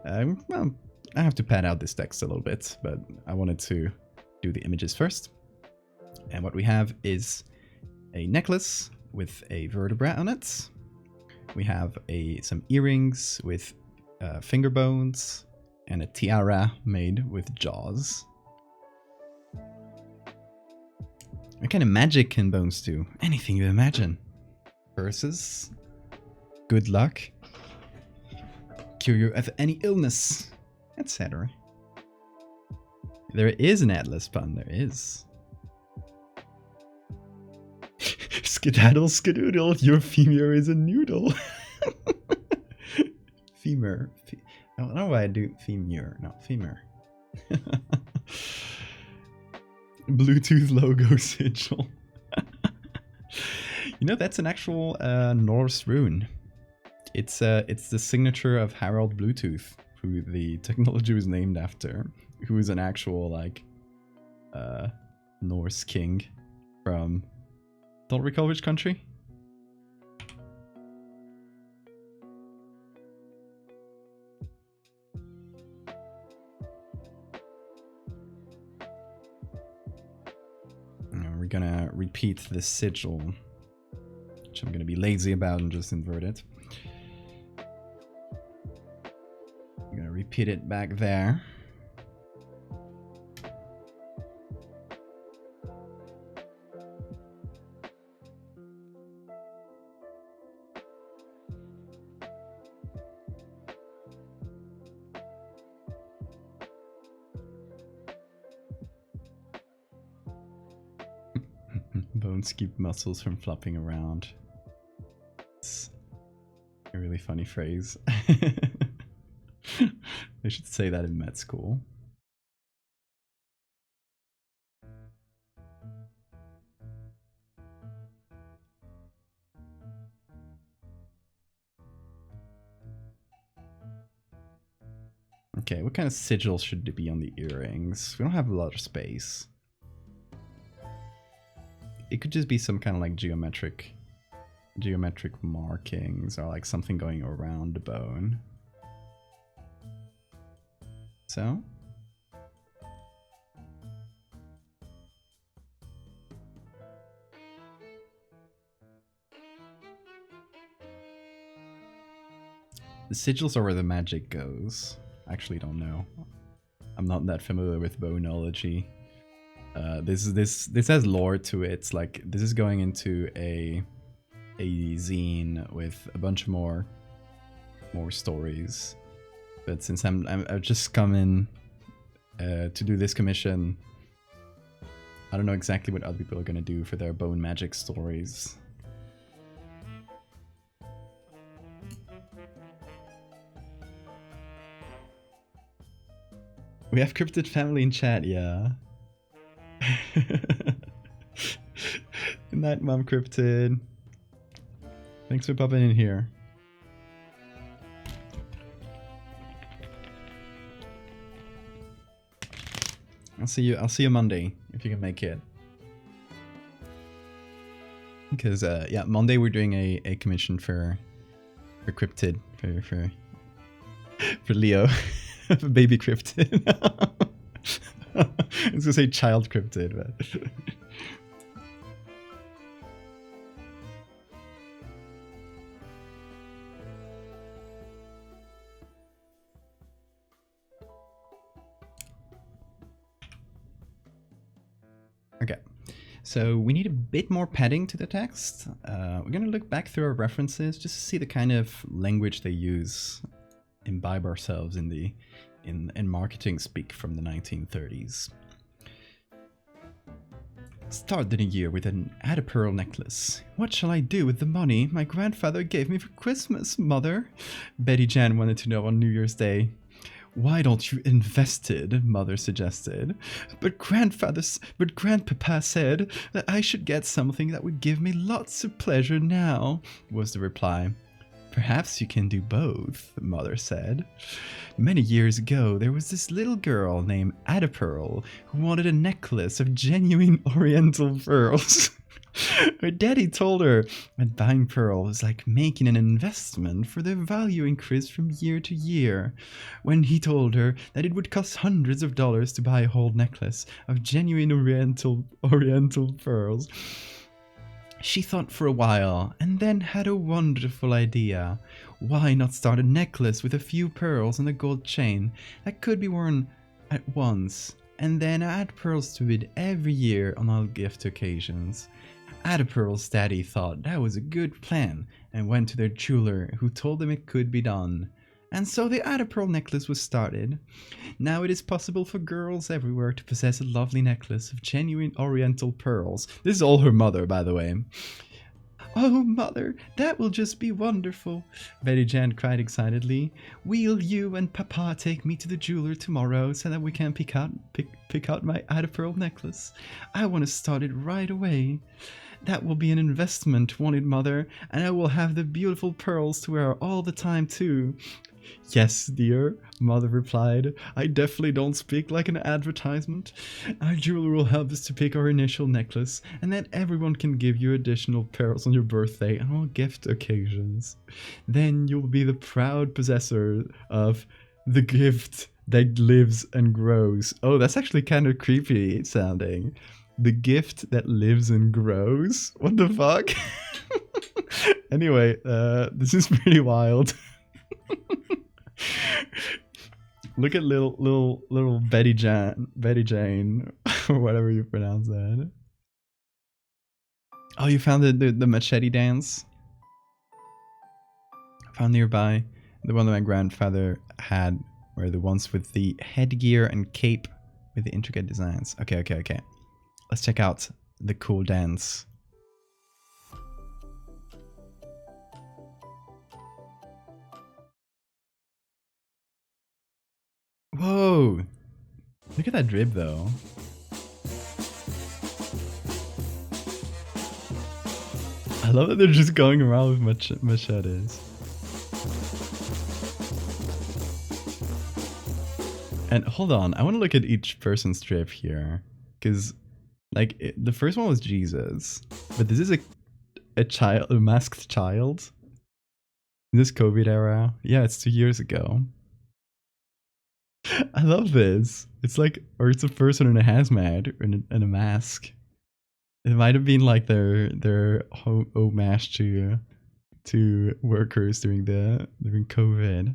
Well, I have to pad out this text a little bit, but I wanted to do the images first. And what we have is a necklace with a vertebra on it. We have some earrings with finger bones and a tiara made with jaws. What kind of magic can bones do? Anything you imagine. Curses, good luck, cure you of any illness, etc. There is an Atlas pun, there is. Skedaddle skedoodle, your femur is a noodle. Femur. I don't know why I do femur. No, femur. Bluetooth logo sigil. You know, that's an actual Norse rune. It's the signature of Harald Bluetooth, who the technology was named after, who is an actual like Norse king from, don't recall which country. We're gonna repeat the sigil, which I'm gonna be lazy about and just invert it. I'm gonna repeat it back there. Bones keep muscles from flopping around. It's a really funny phrase. They should say that in med school. Okay, what kind of sigil should it be on the earrings? We don't have a lot of space. It could just be some kind of like geometric markings, or like something going around the bone. So the sigils are where the magic goes. I actually don't know. I'm not that familiar with boneology. This has lore to it. It's like this is going into a a zine with a bunch more stories. But since I've just come in to do this commission, I don't know exactly what other people are gonna do for their bone magic stories. We have Cryptid family in chat, yeah. Good night, Mom Cryptid. Thanks for popping in here. I'll see you Monday if you can make it. Because yeah, Monday we're doing a commission for Cryptid for Leo. For baby Cryptid. I was gonna say child Cryptid, but okay. So we need a bit more padding to the text. We're gonna look back through our references just to see the kind of language they use, imbibe ourselves in the in marketing speak from the 1930s. Started a year with an add a pearl necklace. What shall I do with the money my grandfather gave me for Christmas, Mother? Betty Jan wanted to know on New Year's Day. Why don't you invest it? Mother suggested. But Grandpapa said that I should get something that would give me lots of pleasure now, was the reply. Perhaps you can do both, Mother said. Many years ago, there was this little girl named Adapearl who wanted a necklace of genuine oriental pearls. Her daddy told her that buying pearls was like making an investment, for their value increased from year to year. When he told her that it would cost hundreds of dollars to buy a whole necklace of genuine oriental pearls, she thought for a while, and then had a wonderful idea. Why not start a necklace with a few pearls and a gold chain that could be worn at once, and then add pearls to it every year on all gift occasions? Adapearl's daddy thought that was a good plan, and went to their jeweler, who told them it could be done. And so the Adapearl necklace was started. Now it is possible for girls everywhere to possess a lovely necklace of genuine oriental pearls. This is all her mother, by the way. Oh, Mother, that will just be wonderful, Betty Jan cried excitedly. Will you and Papa take me to the jeweler tomorrow so that we can pick out my Adapearl necklace? I want to start it right away. That will be an investment, won't it, Mother? And I will have the beautiful pearls to wear all the time, too. Yes, dear, Mother replied. I definitely don't speak like an advertisement. Our jeweler will help us to pick our initial necklace, and then everyone can give you additional pearls on your birthday and all gift occasions. Then you'll be the proud possessor of the gift that lives and grows. Oh, that's actually kind of creepy sounding. The gift that lives and grows? What the fuck? Anyway, this is pretty wild. Look at little Betty Jane, or whatever you pronounce that. Oh, you found the machete dance? Found nearby. The one that my grandfather had were the ones with the headgear and cape with the intricate designs. Okay. Let's check out the cool dance. Whoa! Look at that drip, though. I love that they're just going around with machetes. And hold on, I want to look at each person's drip here, because like the first one was Jesus, but this is a masked child in this COVID era. Yeah, it's 2 years ago. I love this. It's like, or it's a person in a hazmat and a mask. It might have been like their homage to workers during COVID.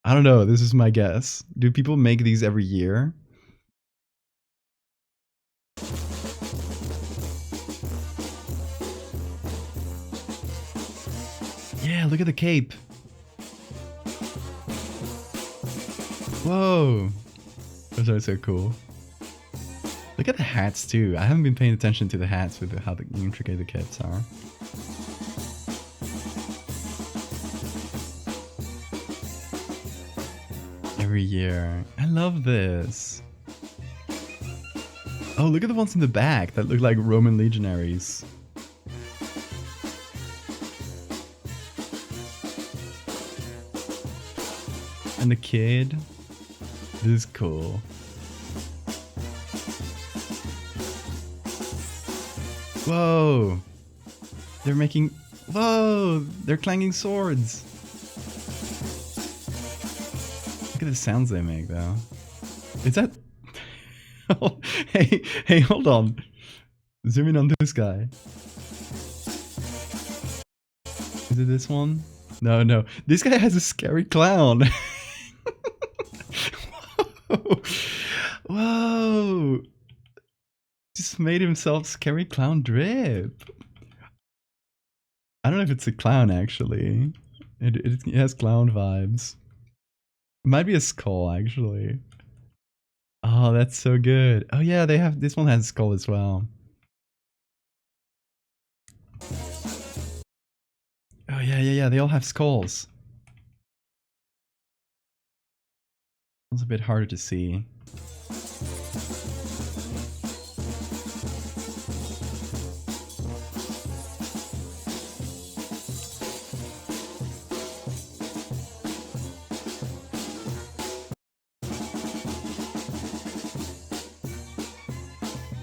I don't know. This is my guess. Do people make these every year? Yeah, look at the cape. Whoa. Those are so cool. Look at the hats too. I haven't been paying attention to the hats with how intricate the capes are. Every year. I love this. Oh, look at the ones in the back that look like Roman legionaries. And the kid. This is cool. Whoa! They're making... Whoa! They're clanging swords! Look at the sounds they make, though. Is that... hey, hold on. Zoom in on this guy. Is it this one? No. This guy has a scary clown. Whoa! Whoa! Just made himself scary clown drip. I don't know if it's a clown actually. It has clown vibes. It might be a skull actually. Oh, that's so good. Oh yeah, they have this one has a skull as well. Oh yeah. They all have skulls. It's a bit harder to see.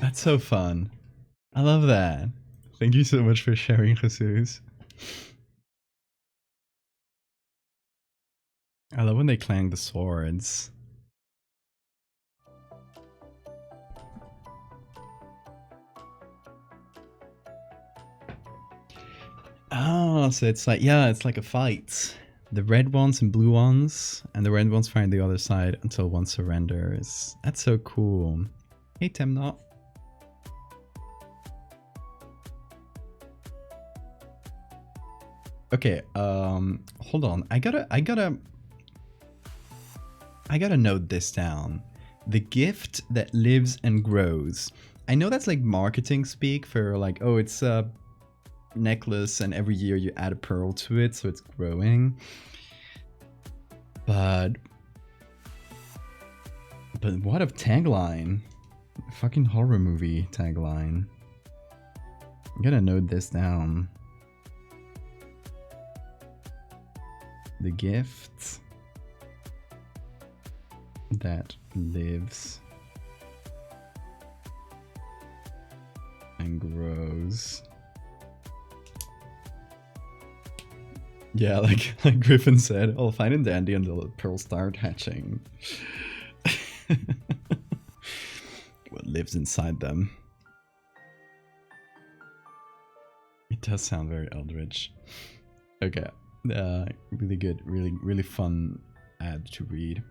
That's so fun. I love that. Thank you so much for sharing, Jesus. I love when they clang the swords. Oh, so it's like, yeah, it's like a fight. The red ones and blue ones, and the red ones fight the other side until one surrenders. That's so cool. Hey, Temnot. Okay, hold on. I gotta note this down. The gift that lives and grows. I know that's like marketing speak for like, oh, it's a necklace and every year you add a pearl to it, so it's growing. But what a tagline. Fucking horror movie tagline. I'm gonna note this down. The gift that lives and grows. Yeah, like Griffin said, I'll find and dandy until the pearls start hatching. What lives inside them. It does sound very eldritch. Okay. Really good, really fun ad to read.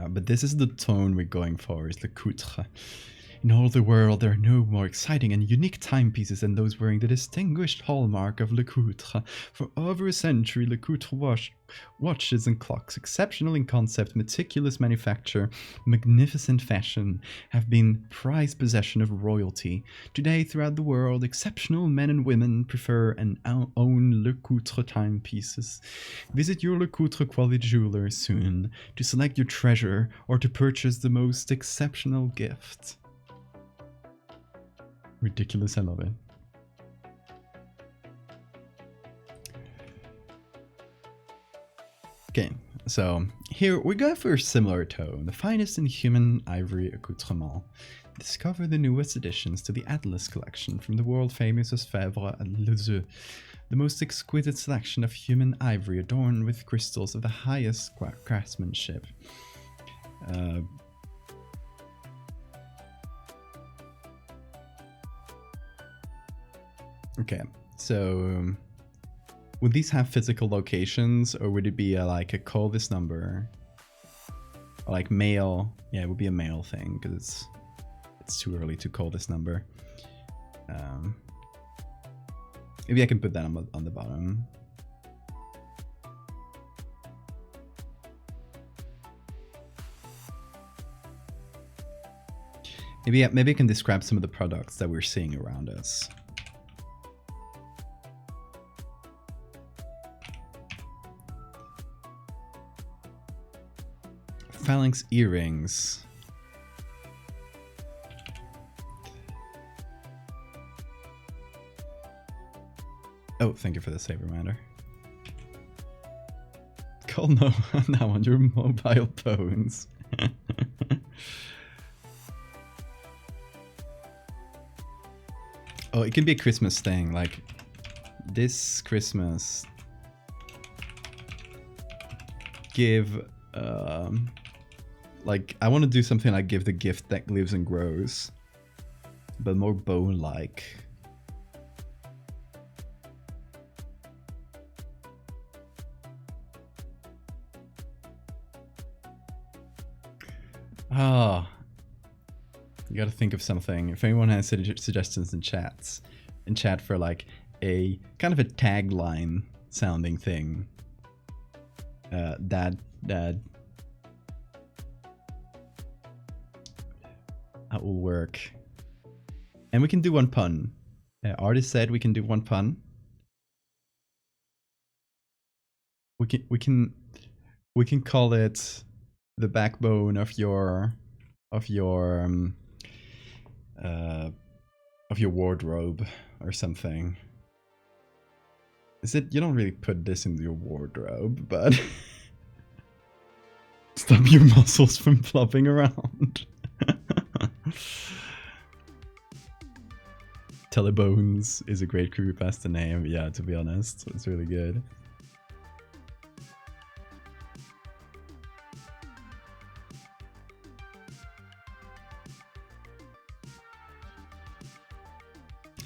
But this is the tone we're going for, is Le Coutre. In all the world, there are no more exciting and unique timepieces than those wearing the distinguished hallmark of Le Coutre. For over a century, Le Coutre watches and clocks, exceptional in concept, meticulous manufacture, magnificent fashion, have been prized possession of royalty. Today, throughout the world, exceptional men and women prefer and own Le Coutre timepieces. Visit your Le Coutre quality jeweler soon to select your treasure or to purchase the most exceptional gift. Ridiculous, I love it. Okay, so here we're going for a similar tone, the finest in human ivory accoutrement. Discover the newest additions to the Atlas collection from the world famous Fèvre and Lezeux, the most exquisite selection of human ivory adorned with crystals of the highest craftsmanship. Okay, so would these have physical locations, or would it be like a call this number, or like mail? Yeah, it would be a mail thing because it's too early to call this number. Maybe I can put that on the bottom. Maybe I can describe some of the products that we're seeing around us. Phalanx earrings. Oh, thank you for the save reminder. Call no now on your mobile phones. Oh, it can be a Christmas thing, like this Christmas. Give, like, I want to do something like give the gift that lives and grows, but more bone-like. Ah, you gotta think of something. If anyone has suggestions in chat for like a kind of a tagline sounding thing, that will work. And we can do one pun. Artist said we can do one pun. We can call it the backbone of your wardrobe or something. Is it? You don't really put this in your wardrobe, but stop your muscles from flopping around. Telebones is a great creepypasta name. Yeah, to be honest, it's really good.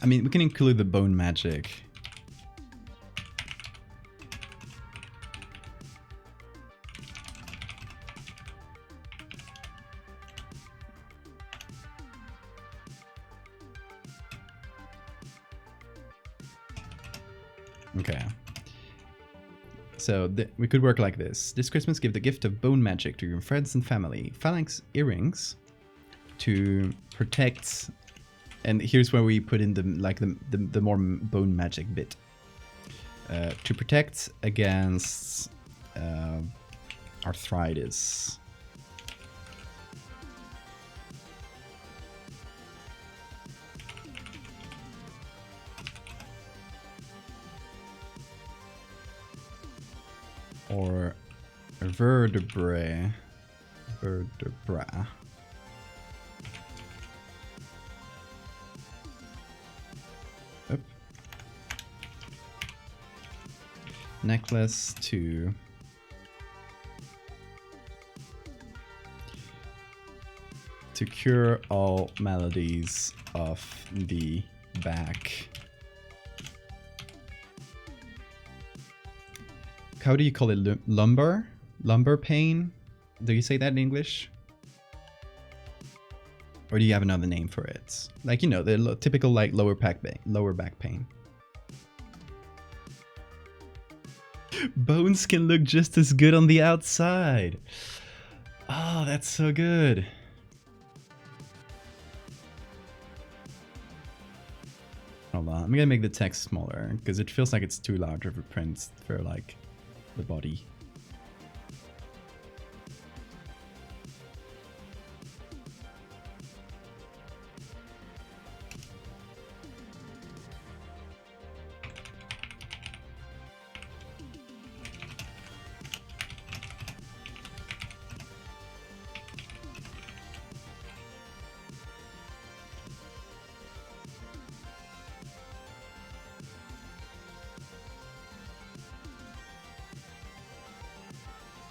I mean, we can include the bone magic. Okay. So we could work like this. This Christmas, give the gift of bone magic to your friends and family. Phalanx earrings to protect. And here's where we put in the more bone magic bit. To protect against arthritis. Or vertebrae. Vertebra. Oop. Necklace to cure all maladies of the back. How do you call it? Lumbar? Lumbar pain? Do you say that in English? Or do you have another name for it? Like, you know, the typical like lower back pain. Bones can look just as good on the outside. Oh, that's so good. Hold on, I'm gonna make the text smaller because it feels like it's too large of a print for like the body.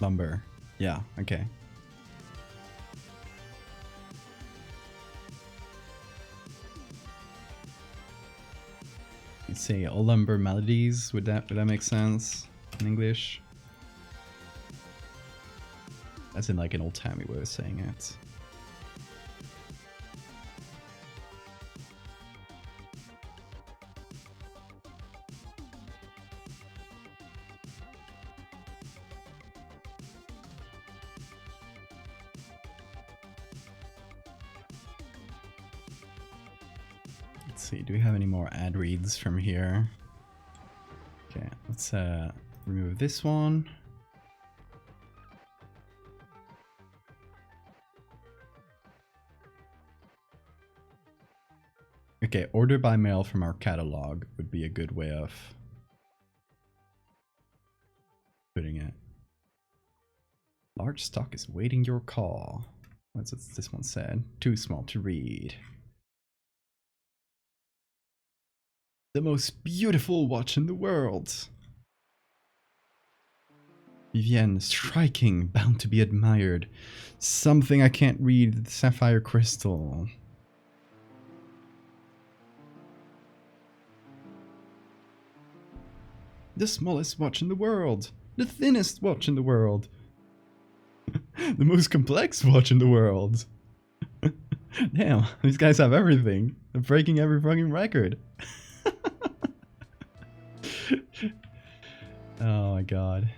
Lumber. Yeah, okay. Let's say all lumber melodies. Would that make sense in English? As in like an old-timey way of saying it. Let's see, do we have any more ad reads from here? Okay, let's remove this one. Okay, order by mail from our catalog would be a good way of putting it. Large stock is waiting your call. What's this one said? Too small to read. The most beautiful watch in the world. Vivienne, striking, bound to be admired. Something I can't read, the sapphire crystal. The smallest watch in the world. The thinnest watch in the world. The most complex watch in the world. Damn, these guys have everything. They're breaking every fucking record. Oh my god.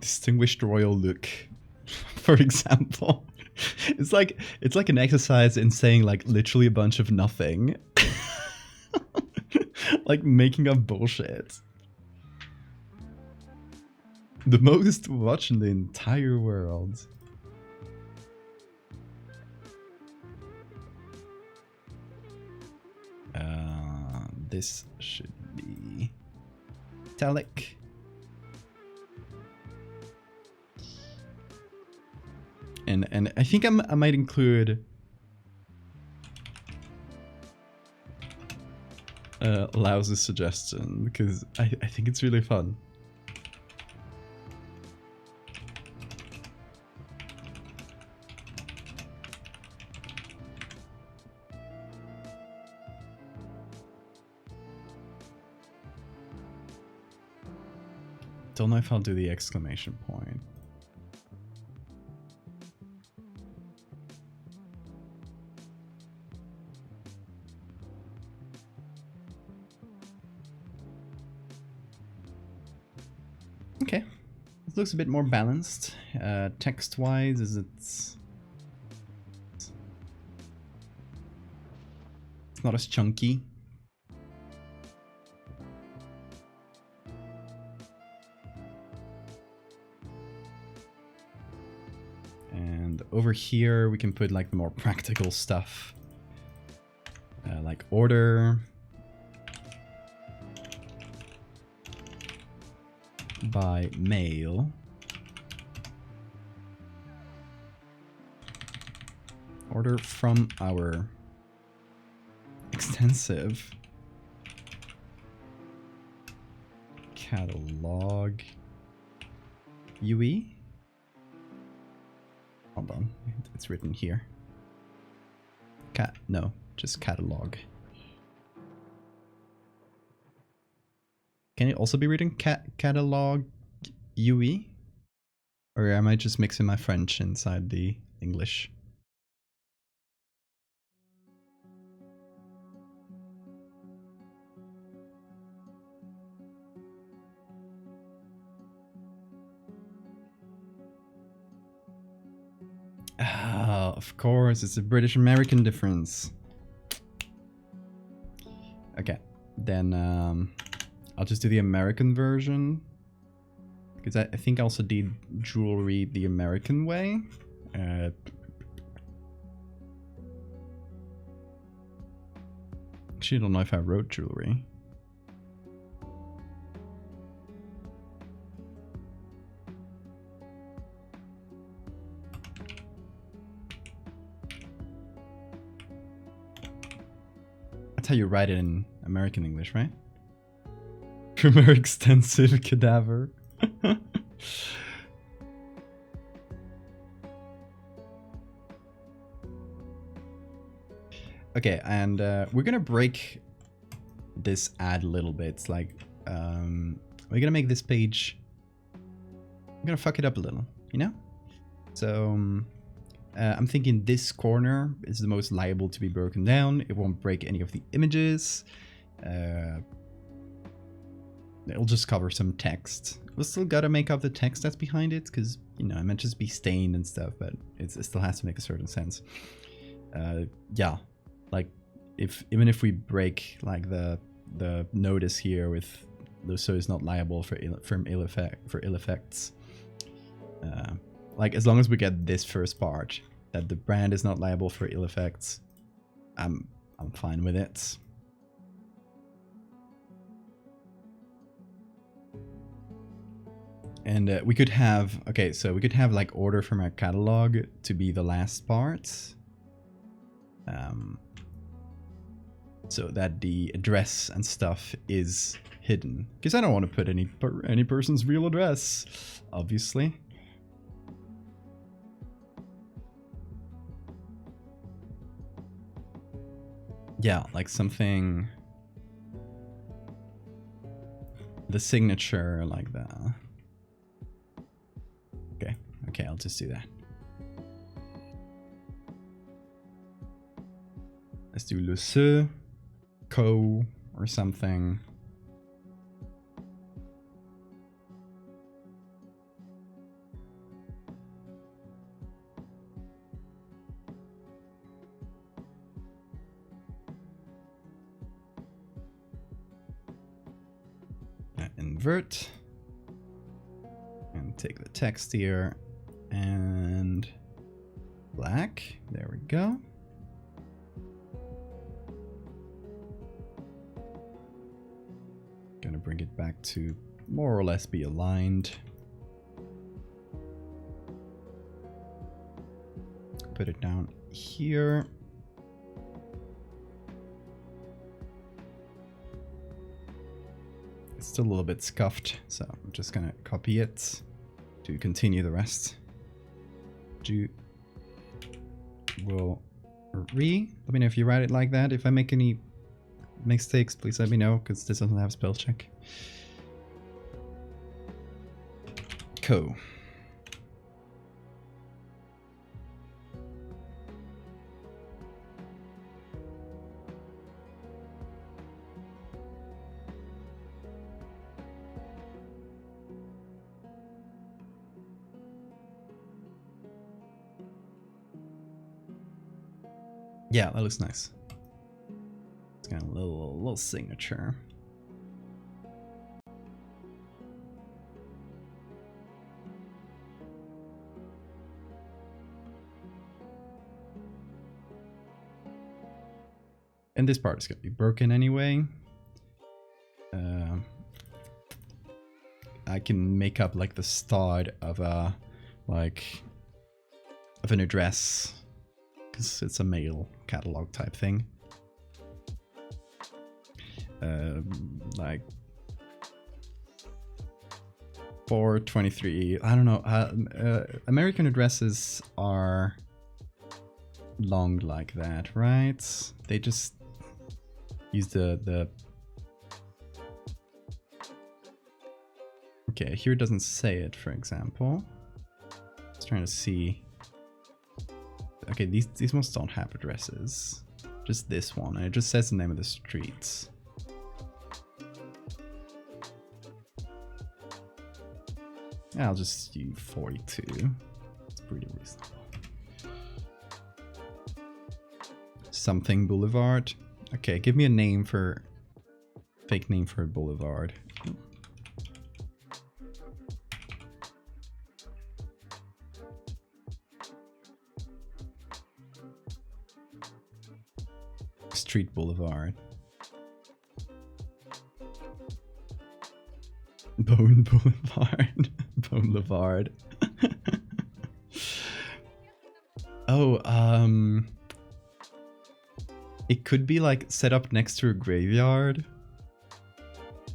Distinguished royal look, for example. It's like an exercise in saying like literally a bunch of nothing. Like making up bullshit. The most watched in the entire world. This should be italic. And I think I might include Laus's suggestion because I think it's really fun. Don't know if I'll do the exclamation point. Okay, it looks a bit more balanced. Text-wise, it's not as chunky. And over here, we can put like the more practical stuff, like order by mail. Order from our extensive catalog UE. Hold on, it's written here. No, just catalog. Can it also be written catalog UE? Or am I just mixing my French inside the English? Ah, of course, it's a British-American difference. Okay, then I'll just do the American version. Because I think I also did jewelry the American way. Actually, I don't know if I wrote jewelry. That's how you write it in American English, right? Premier extensive cadaver. Okay, and we're gonna break this ad a little bit. Like, we're gonna make this page, we're gonna fuck it up a little, you know? So I'm thinking this corner is the most liable to be broken down. It won't break any of the images. It'll just cover some text. We'll still gotta make up the text that's behind it, because, you know, it might just be stained and stuff, but it still has to make a certain sense. Yeah, like, even if we break like the notice here with so it's not liable for ill effects. Like, as long as we get this first part, that the brand is not liable for ill effects, I'm fine with it. And we could have, okay, so we could have like order from our catalog to be the last part. So that the address and stuff is hidden. Because I don't want to put any person's real address, obviously. Yeah, like something... the signature like that. Okay, I'll just do that. Let's do le se, co, or something. Invert. And take the text here. And black. There we go. Gonna bring it back to more or less be aligned. Put it down here. It's still a little bit scuffed, so I'm just gonna copy it to continue the rest. Will let me know if you write it like that. If I make any mistakes, please let me know, because this doesn't have spell check. Co. Yeah, that looks nice. It's got a little signature. And this part is gonna be broken anyway. I can make up like the start of a of an address, because it's a mail catalog type thing. Like 423. I don't know. American addresses are long like that, right? They just use the. Okay, here it doesn't say it, for example. Just trying to see. Okay, these ones don't have addresses. Just this one, and it just says the name of the streets. I'll just use 42. It's pretty reasonable. Something Boulevard. Okay, give me a name for... fake name for a boulevard. Street Boulevard. Bone Boulevard. Boulevard. Oh, it could be like set up next to a graveyard.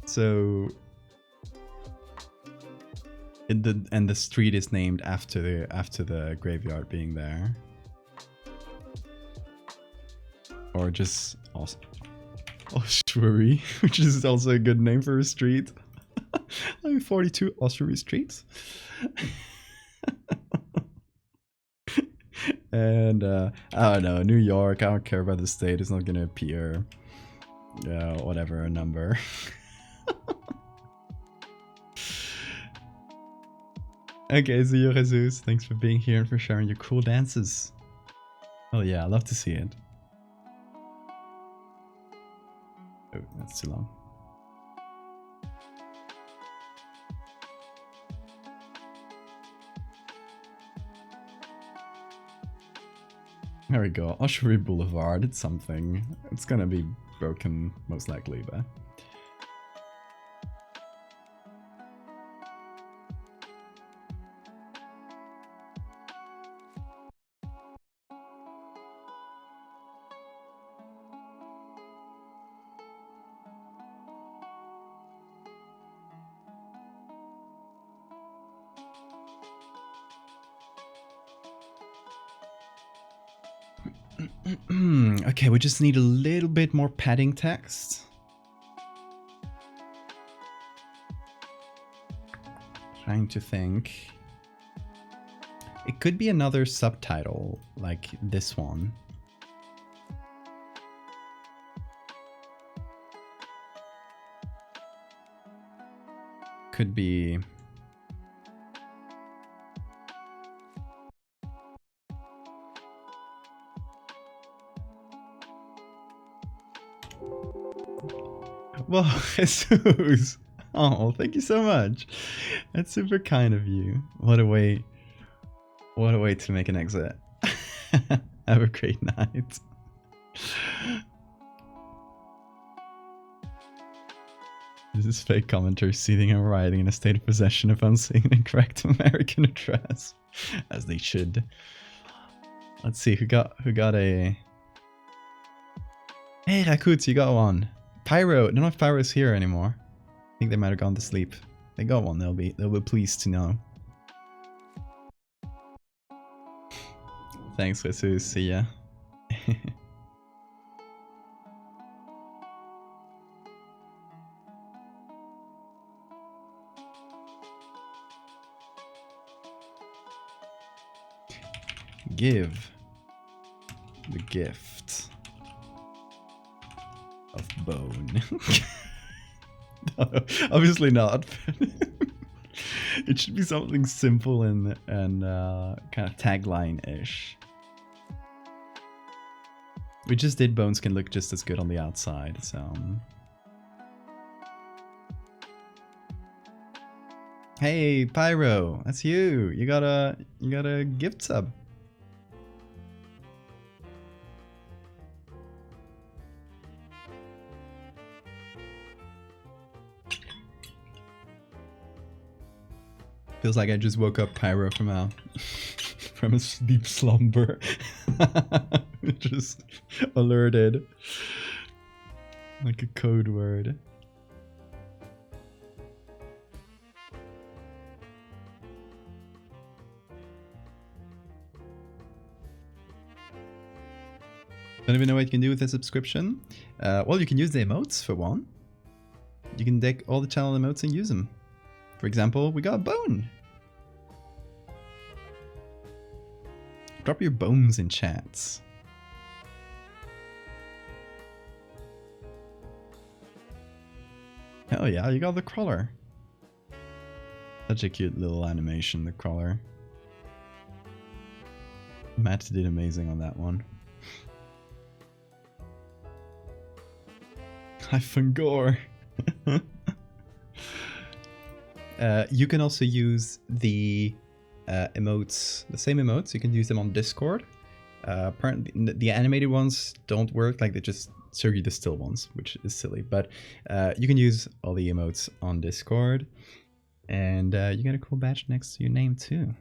So and the street is named after the graveyard being there. Or just also Ossuary, which is also a good name for a street. Like 42 Ossuary streets. And I don't know, New York, I don't care about the state, it's not gonna appear. Whatever, a number. Okay, so yo Jesus, thanks for being here and for sharing your cool dances. Oh yeah, I love to see it. Oh, that's too long. There we go, Ossuary Boulevard, it's something. It's gonna be broken, most likely, but... Okay, we just need a little bit more padding text. Trying to think. It could be another subtitle, like this one. Could be... Well, Jesus. Oh, thank you so much. That's super kind of you. What a way to make an exit. Have a great night. This is fake commenters seething and writing in a state of possession of unseen incorrect American address. As they should. Let's see, who got a... Hey Rakut, you got one. Pyro, I don't know if Pyro's here anymore. I think they might have gone to sleep. They got one, they'll be pleased to know. Thanks, Jesus, see ya. Give the gift of bone. No, obviously not. It should be something simple and kind of tagline-ish. We just did bones can look just as good on the outside, so... Hey, Pyro, that's you. You got a gift sub. Feels like I just woke up Pyro from a deep slumber. Just alerted. Like a code word. Don't even know what you can do with a subscription. Well, you can use the emotes for one. You can take all the channel emotes and use them. For example, we got a bone. Drop your bones in chats. Hell yeah, you got the crawler. Such a cute little animation, the crawler. Matt did amazing on that one. Hyphen gore. You can also use the emotes, the same emotes, you can use them on Discord. Apparently the animated ones don't work, like they just serve you the still ones, which is silly, but you can use all the emotes on Discord, and you get a cool badge next to your name too.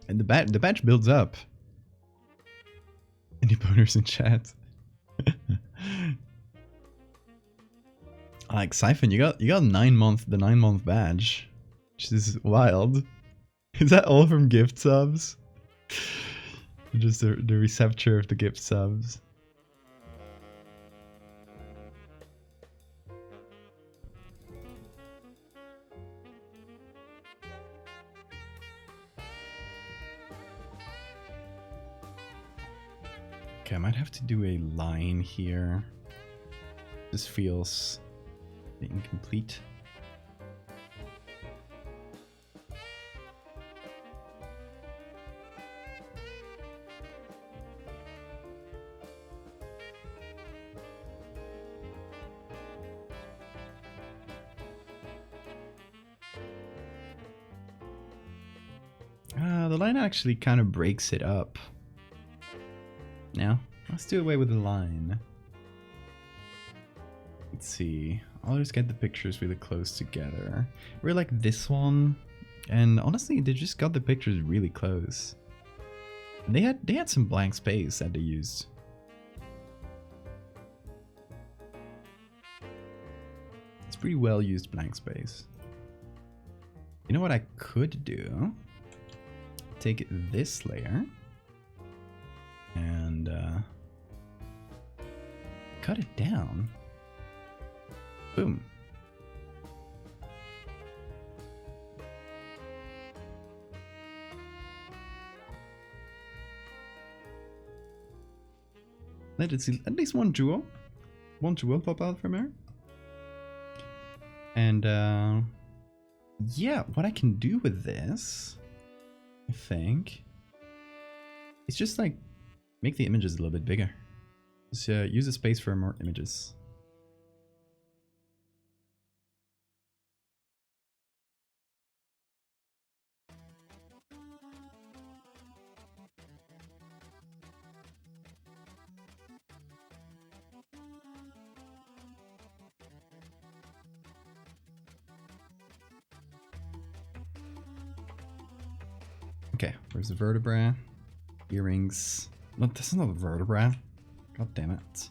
And the badge builds up. Any boners in chat? Like Siphon, you got the 9-month badge. Which is wild. Is that all from gift subs? Just the receptor of the gift subs. Okay, I might have to do a line here. This feels incomplete. The line actually kind of breaks it up. Now, let's do away with the line. Let's see. I'll just get the pictures really close together. We're like this one, and honestly, they just got the pictures really close. And they had some blank space that they used. It's pretty well used blank space. You know what I could do? Take this layer and cut it down. Boom. Let's see, at least one jewel pop out from here. And yeah, what I can do with this, I think, is just like make the images a little bit bigger. Just use the space for more images. Okay, where's the vertebra? Earrings. No, this is not a vertebra. God damn it.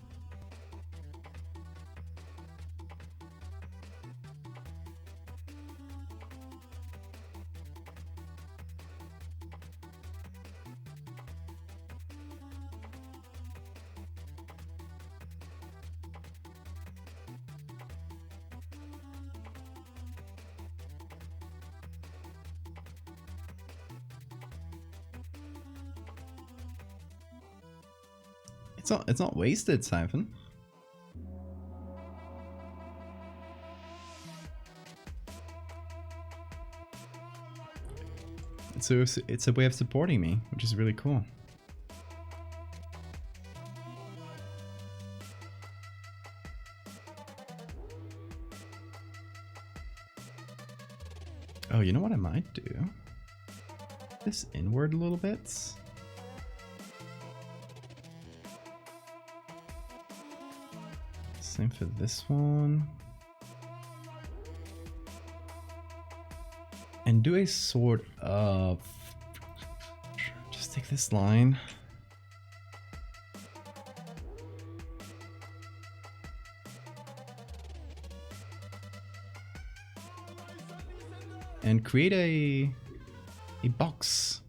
It's not wasted, Siphon. It's a way of supporting me, which is really cool. Oh, you know what I might do? This inward a little bit. Same for this one. And do a sort of... Just take this line. And create a box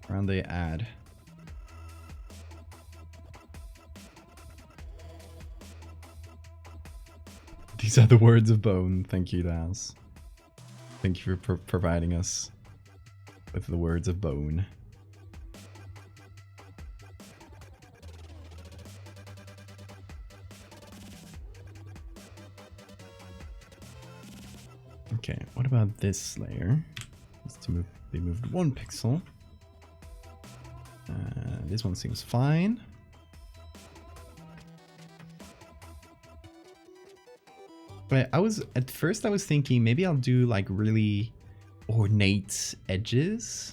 around the ad. These are the words of bone. Thank you, Daz. Thank you for providing us with the words of bone. Okay, what about this layer? They moved 1 pixel. This one seems fine. But at first I was thinking maybe I'll do like really ornate edges,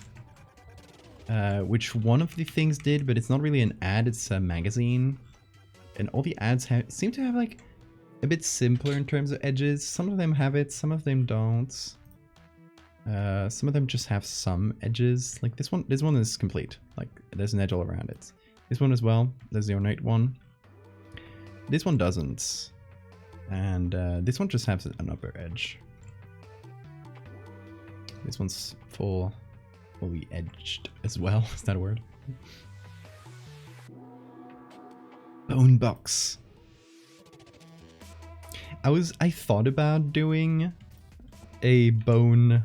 which one of the things did, but it's not really an ad, it's a magazine. And all the ads seem to have like a bit simpler in terms of edges. Some of them have it, some of them don't. Some of them just have some edges. Like this one is complete. Like there's an edge all around it. This one as well, there's the ornate one. This one doesn't. And this one just has an upper edge. This one's fully edged as well. Is that a word? Bone box. I thought about doing a bone,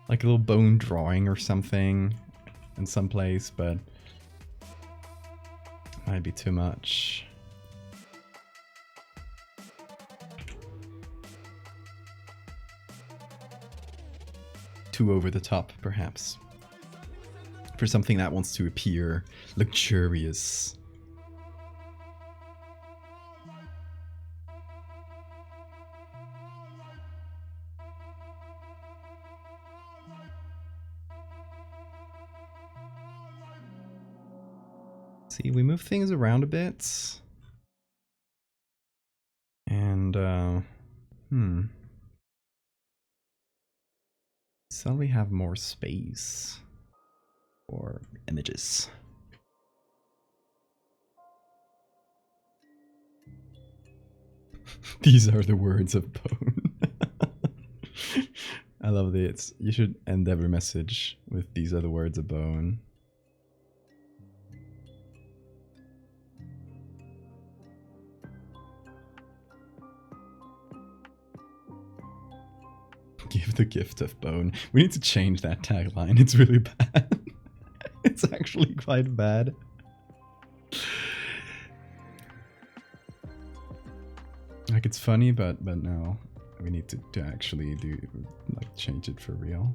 like a little bone drawing or something in some place, but might be too much. Too over the top, perhaps. For something that wants to appear luxurious. See, we move things around a bit. And, suddenly have more space for images. These are the words of bone. I love it. You should end every message with these are the words of bone. Give the gift of bone. We need to change that tagline. It's really bad. It's actually quite bad. Like, it's funny, but no. We need to actually do, like, change it for real.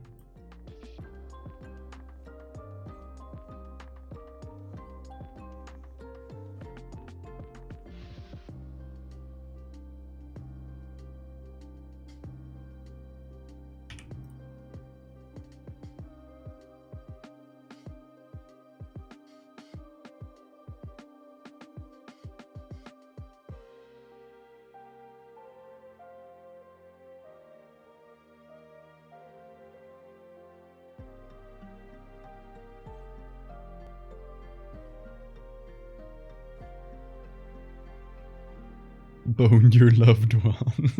Bone your loved one.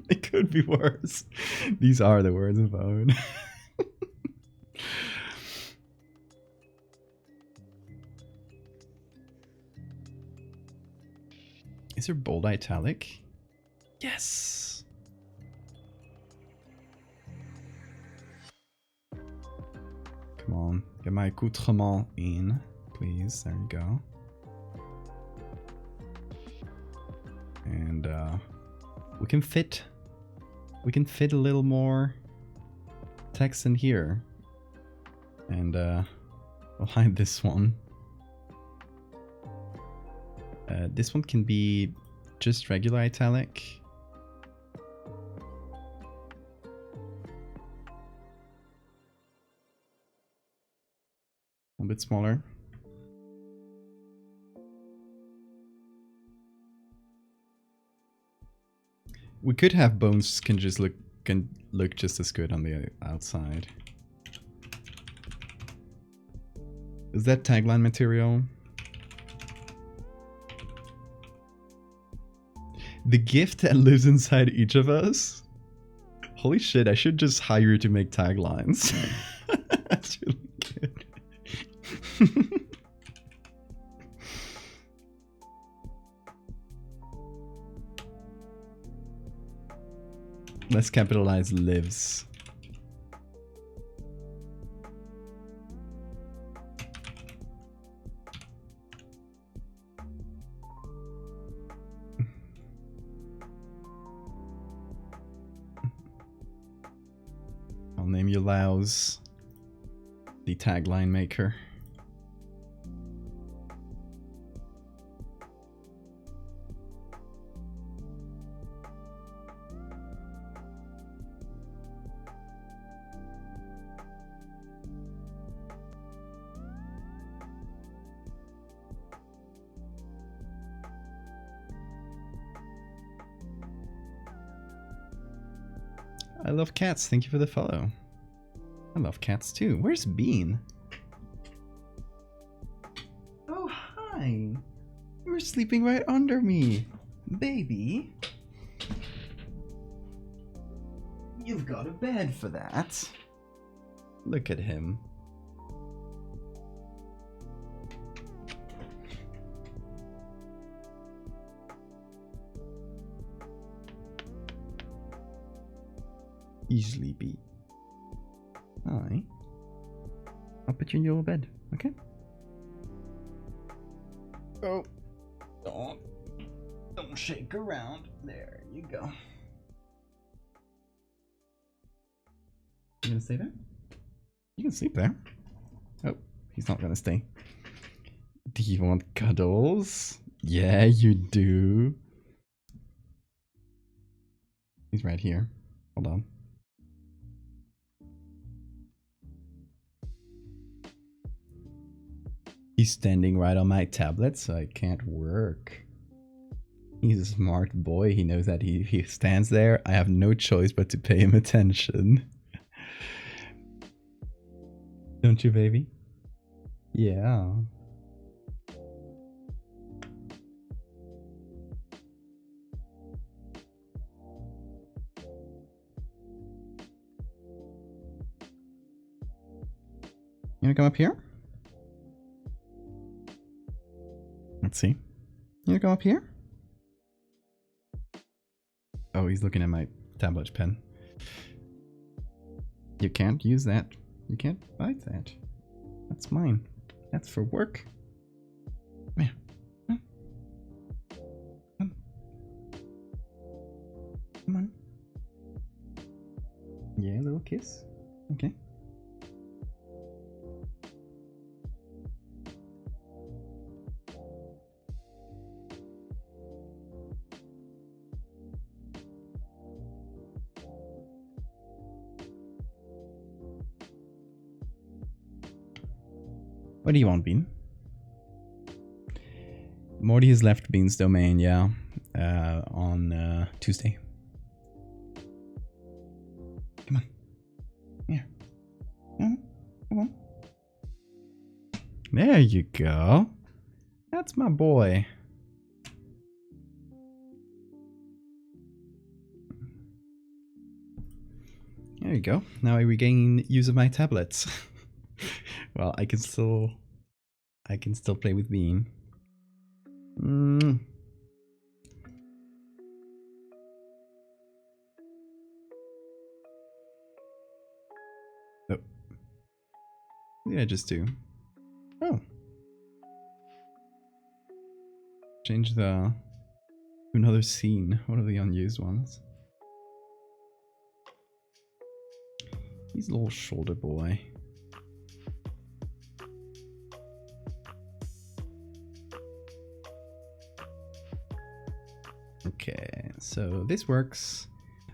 It could be worse. These are the words of bone. Is there bold italic? Yes. Come on, get my accoutrement in, please. There you go. And we can fit a little more text in here. And we'll hide this one. This one can be just regular italic. A bit smaller. We could have bones can look just as good on the outside. Is that tagline material? The gift that lives inside each of us? Holy shit, I should just hire you to make taglines. That's really good. Let's capitalize lives. I'll name you Laos, the tagline maker. I love cats. Thank you for the follow. I love cats too. Where's Bean? Oh, hi. You were sleeping right under me. Baby. You've got a bed for that. Look at him. Easily beat. Alright. I'll put you in your bed, okay? Oh. Don't shake around. There you go. You gonna stay there? You can sleep there. Oh, he's not gonna stay. Do you want cuddles? Yeah, you do. He's right here. Hold on. He's standing right on my tablet, so I can't work. He's a smart boy. He knows that he stands there. I have no choice but to pay him attention. Don't you, baby? Yeah. You wanna come up here? Let's see. You wanna come up here? Oh, he's looking at my tablet pen. You can't use that. You can't bite that. That's mine. That's for work. Come here. Come. Come. Come on. Yeah, a little kiss. Okay. What do you want, Bean? Morty has left Bean's domain, yeah, on Tuesday. Come on. Here. Come on. There you go. That's my boy. There you go. Now I regain use of my tablets. Well, I can still play with Bean. Oh. What did I just do? Oh. Change the another scene. One of the unused ones. He's a little shoulder boy. Okay, so this works.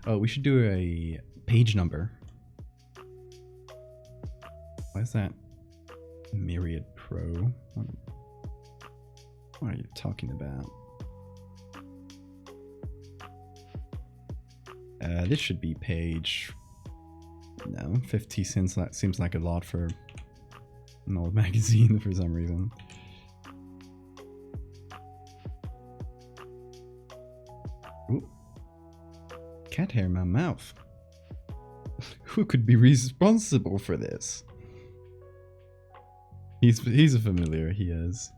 Oh, we should do a page number. Why is that Myriad Pro? What are you talking about? This should be page... No, 50 cents. That seems like a lot for an old magazine for some reason. Ooh. Cat hair in my mouth. Who could be responsible for this? He's a familiar, he is.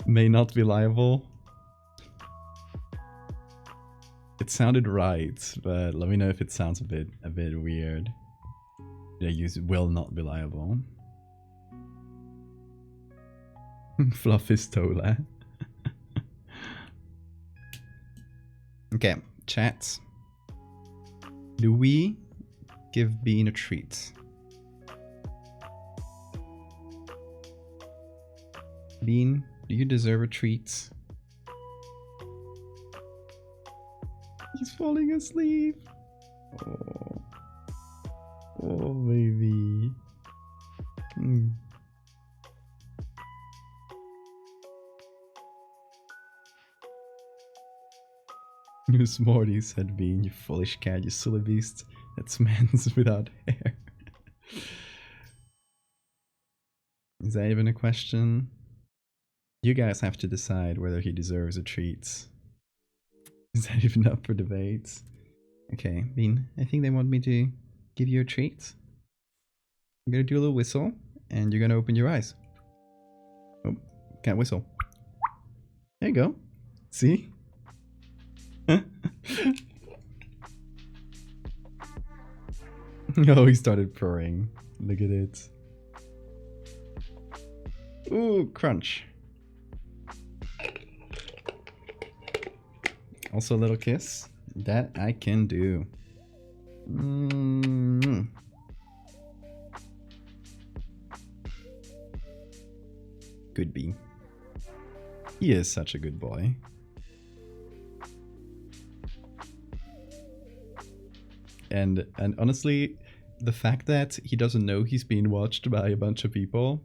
May not be liable. It sounded right, but let me know if it sounds a bit weird. Did I use will not be liable? Fluffistola. Okay, chat. Do we give Bean a treat? Bean, do you deserve a treat? He's falling asleep. Oh, oh baby. You smarty, said Bean, you foolish cat, you silly beast. That's man's without hair. Is that even a question? You guys have to decide whether he deserves a treat. Is that even up for debate? Okay, Bean, I think they want me to give you a treat. I'm gonna do a little whistle, and you're gonna open your eyes. Oh, can't whistle. There you go. See? Oh, he started purring. Look at it. Ooh, crunch. Also a little kiss. That I can do. Good Bean. He is such a good boy. And honestly, the fact that he doesn't know he's being watched by a bunch of people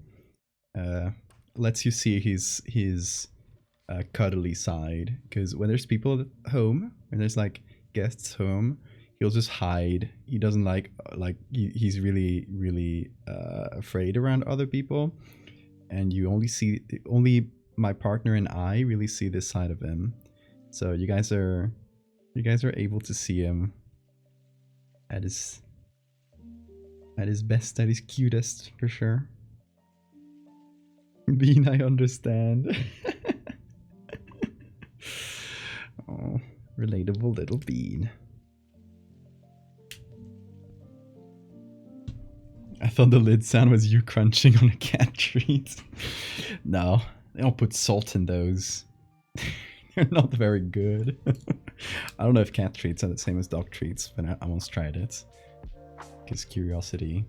lets you see his cuddly side. Because when there's people at home, when there's like guests home, he'll just hide. He doesn't he's really afraid around other people, and you only my partner and I really see this side of him. So you guys are able to see him at his best, at his cutest, for sure. Bean, I understand. Oh, relatable little Bean. I thought the lid sound was you crunching on a cat treat. No, they don't put salt in those. They're not very good. I don't know if cat treats are the same as dog treats, but I almost tried it. Because curiosity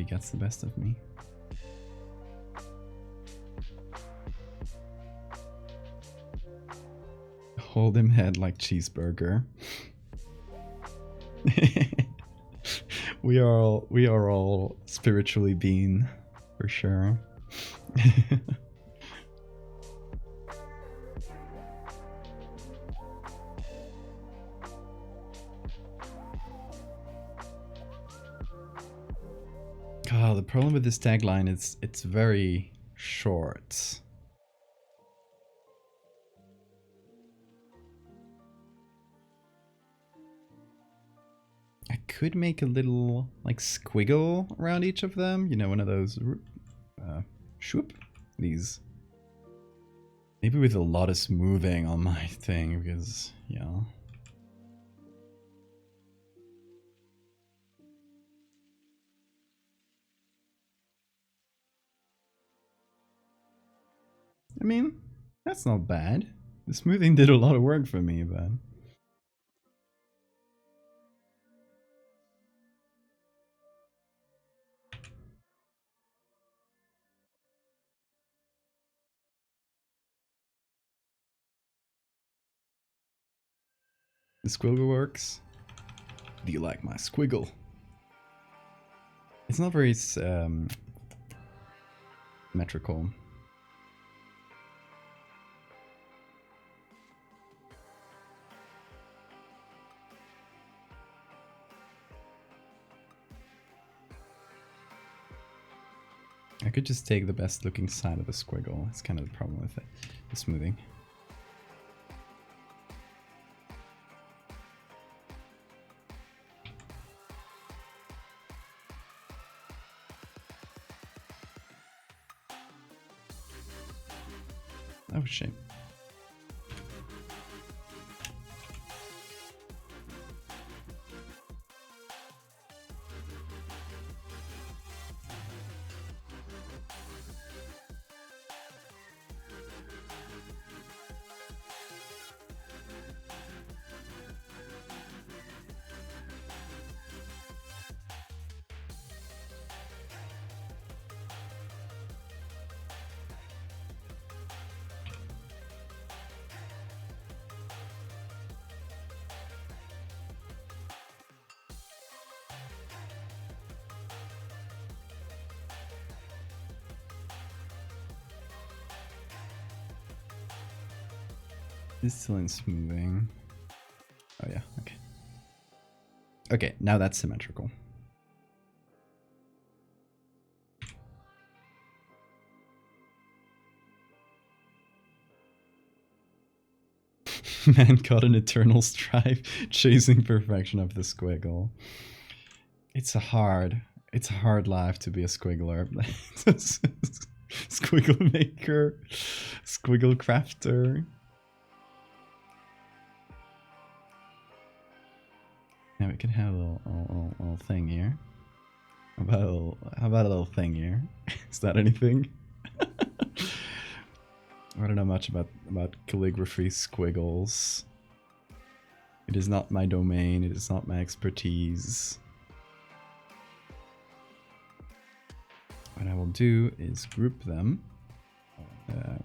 gets the best of me. Hold him head like cheeseburger. We are all spiritually Bean, for sure. Oh, the problem with this tagline is it's very short. I could make a little like squiggle around each of them, you know, one of those shoop, these. Maybe with a lot of smoothing on my thing, because yeah. I mean, that's not bad. The smoothing did a lot of work for me, but the squiggle works. Do you like my squiggle? It's not very symmetrical. I could just take the best looking side of the squiggle. That's kind of the problem with it. The smoothing. Oh, shame. It's still in smoothing. Oh yeah, okay. Okay, now that's symmetrical. Man caught an eternal strife, chasing perfection of the squiggle. It's a hard life to be a squiggler. Squiggle maker, squiggle crafter. Now we can have a little thing here. How about a little thing here? Is that anything? I don't know much about calligraphy squiggles. It is not my domain, it is not my expertise. What I will do is group them.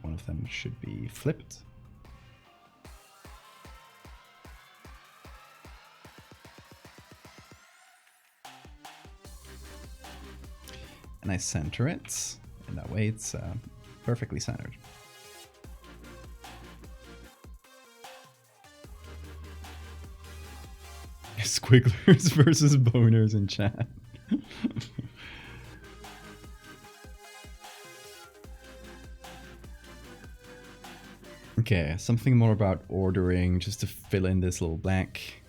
One of them should be flipped. And I center it, and that way it's perfectly centered. Squigglers versus boners in chat. Okay, something more about ordering, just to fill in this little blank.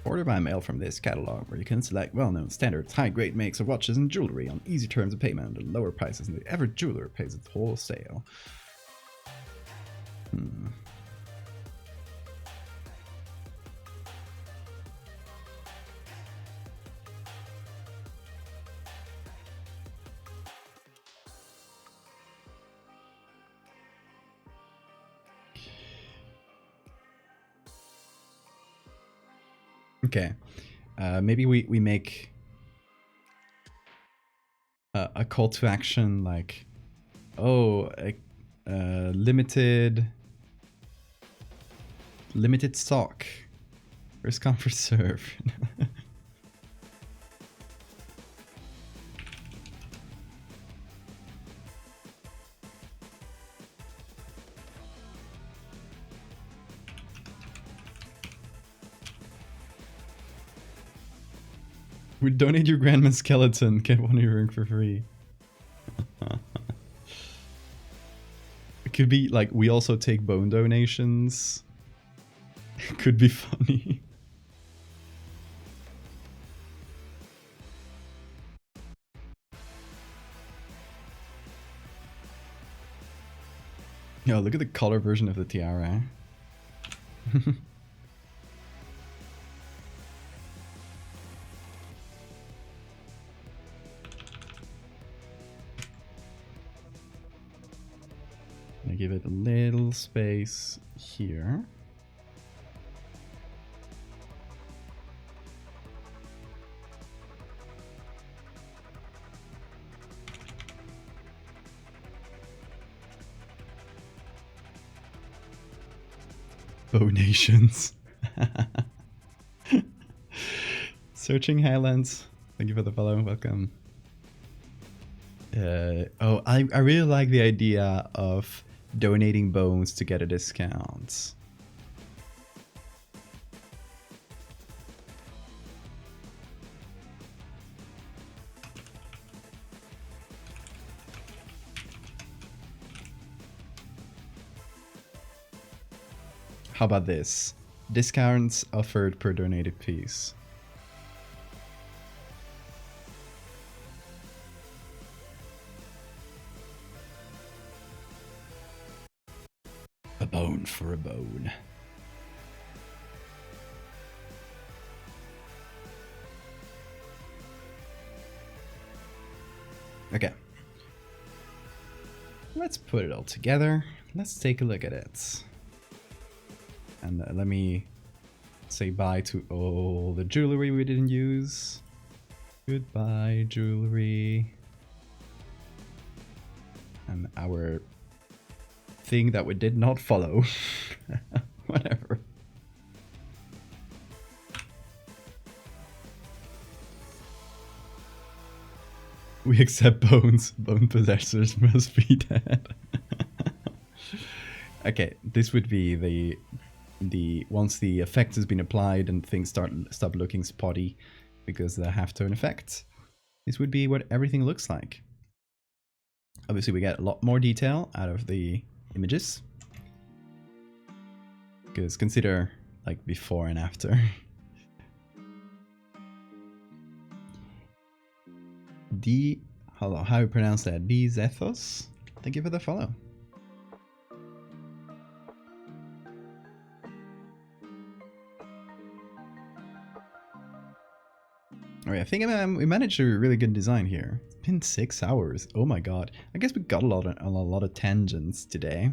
Order by mail from this catalog, where you can select well-known standards, high-grade makes of watches and jewelry on easy terms of payment and lower prices than the average jeweler pays at wholesale. Okay, maybe we make a call to action like, oh, limited stock, first come first serve. We donate your grandma's skeleton, get one earring for free. It could be like, we also take bone donations. It could be funny. Yo, look at the color version of the tiara. I give it a little space here. Bonations. Searching Highlands. Thank you for the follow. Welcome. Oh, I really like the idea of donating bones to get a discount. How about this? Discounts offered per donated piece. A bone for a bone. Okay. Let's put it all together. Let's take a look at it. And let me say bye to all the jewelry we didn't use. Goodbye, jewelry. And our thing that we did not follow. Whatever. We accept bones. Bone possessors must be dead. Okay, this would be the once the effect has been applied and things stop looking spotty because the halftone effect. This would be what everything looks like. Obviously, we get a lot more detail out of the images. Because consider like before and after. How you pronounce that? Zethos. Thank you for the follow. Alright, I think we managed a really good design here. It's been 6 hours. Oh my god. I guess we got a lot of tangents today.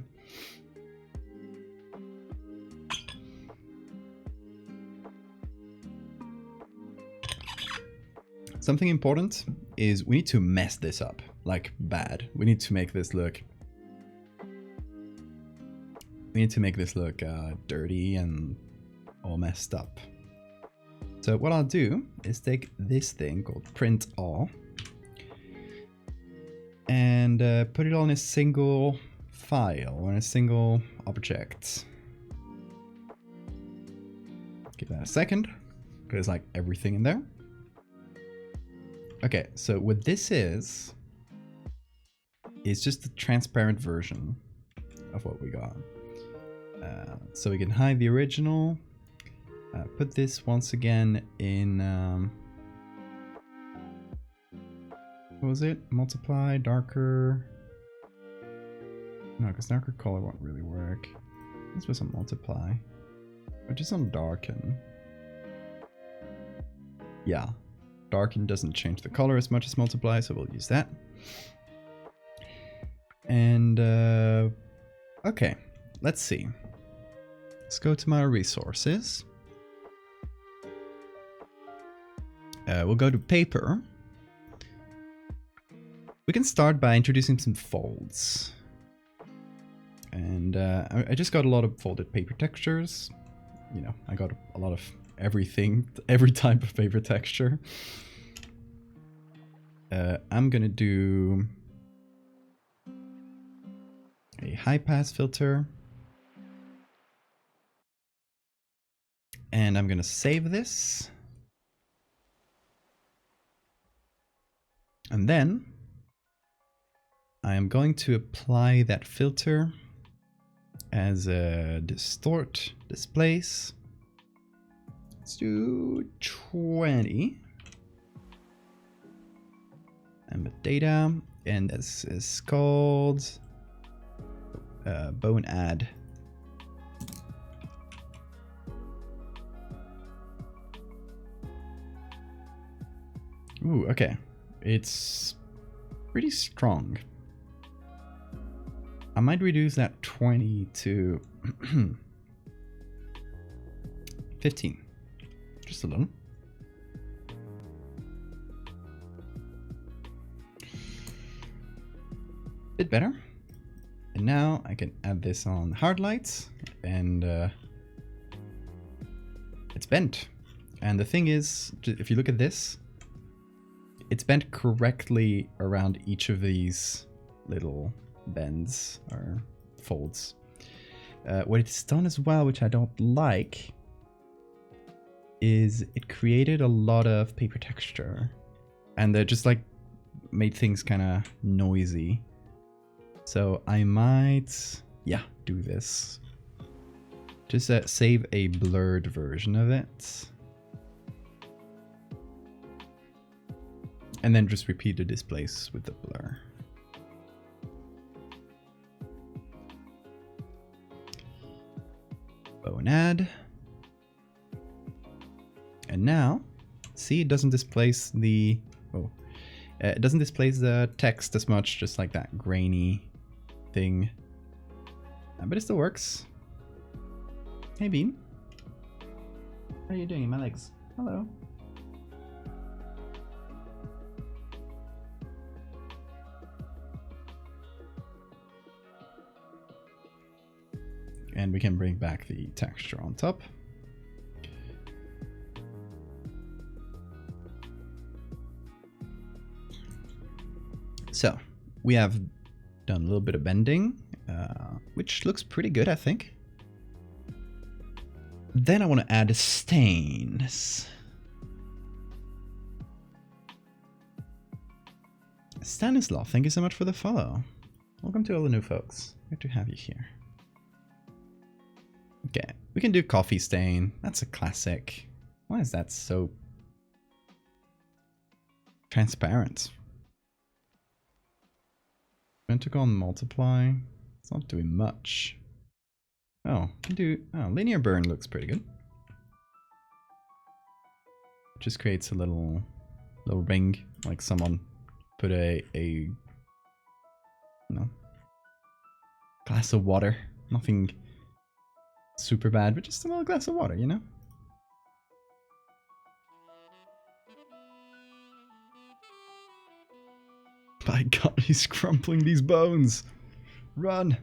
Something important is we need to mess this up, like bad. We need to make this look... dirty and all messed up. So what I'll do is take this thing called print all and put it on a single file or a single object. Give that a second, because like everything in there. Okay, so what this is just a transparent version of what we got. So we can hide the original. Put this once again in, what was it? Multiply, darker. No, because darker color won't really work. Let's put some multiply. Or just on darken. Yeah. Darken doesn't change the color as much as multiply, so we'll use that. And, okay. Let's see. Let's go to my resources. We'll go to paper. We can start by introducing some folds. And I just got a lot of folded paper textures. You know, I got a lot of everything, every type of paper texture. I'm gonna do a high pass filter. And I'm gonna save this. And then I am going to apply that filter as a distort displace. Let's do 20. And the data, and this is called bone add. Ooh, okay. It's pretty strong. I might reduce that 20 to 15. Just a little. Bit better. And now I can add this on hard lights, and it's bent. And the thing is, if you look at this, it's bent correctly around each of these little bends or folds. What it's done as well, which I don't like, is it created a lot of paper texture, and they just like made things kind of noisy. So I might, yeah, do this. Just save a blurred version of it. And then just repeat the displace with the blur. Bone add. And now, see, it doesn't displace the, it doesn't displace the text as much, just like that grainy thing. But it still works. Hey Bean. How are you doing, my legs? Hello. And we can bring back the texture on top. So we have done a little bit of bending, which looks pretty good, I think. Then I want to add stains. Stanislav, thank you so much for the follow. Welcome to all the new folks. Good to have you here. Okay, we can do coffee stain. That's a classic. Why is that so transparent? Pentagon multiply. It's not doing much. Oh, can do. Oh, linear burn looks pretty good. Just creates a little ring, like someone put a you know, glass of water. Nothing super bad, but just a little glass of water, you know? My god, he's crumpling these bones! Run!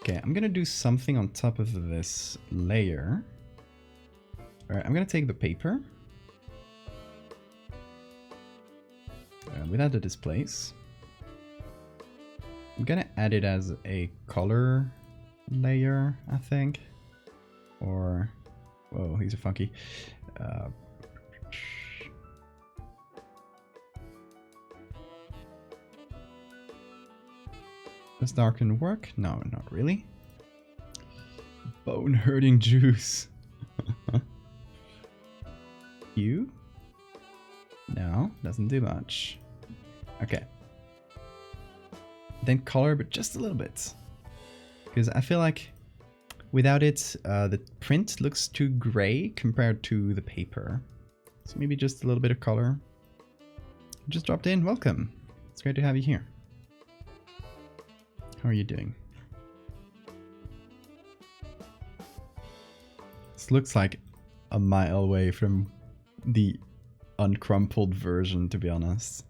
Okay, I'm gonna do something on top of this layer. Alright, I'm gonna take the paper. Without the displace. I'm gonna add it as a color layer, I think. Or... whoa, these are funky. Does darken work? No, not really. Bone hurting juice. You? No, doesn't do much. Okay. Then color, but just a little bit. Because I feel like without it, the print looks too gray compared to the paper. So maybe just a little bit of color. Just dropped in. Welcome. It's great to have you here. How are you doing? This looks like a mile away from the uncrumpled version, to be honest.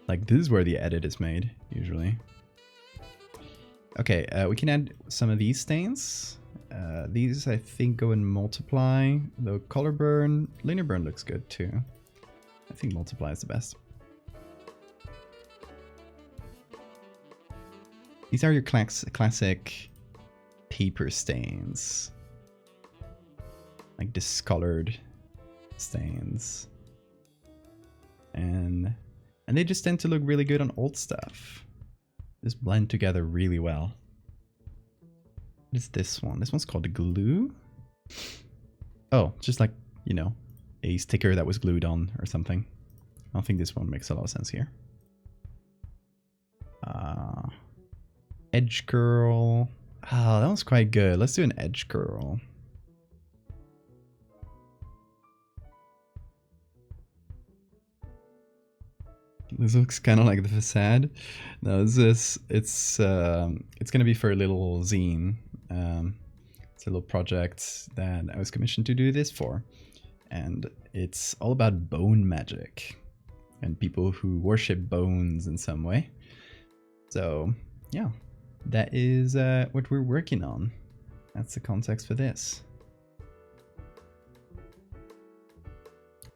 Like, this is where the edit is made, usually. Okay, we can add some of these stains. These, I think, go in multiply. Though color burn, linear burn looks good, too. I think multiply is the best. These are your classic paper stains. Like discolored stains. And they just tend to look really good on old stuff. Just blend together really well. What is this one? This one's called glue? Oh, just like, you know, a sticker that was glued on or something. I don't think this one makes a lot of sense here. Edge curl. Oh, that one's quite good. Let's do an edge curl. This looks kind of like the facade. No, it's gonna be for a little zine. It's a little project that I was commissioned to do this for, and it's all about bone magic and people who worship bones in some way. So yeah, that is what we're working on. That's the context for this.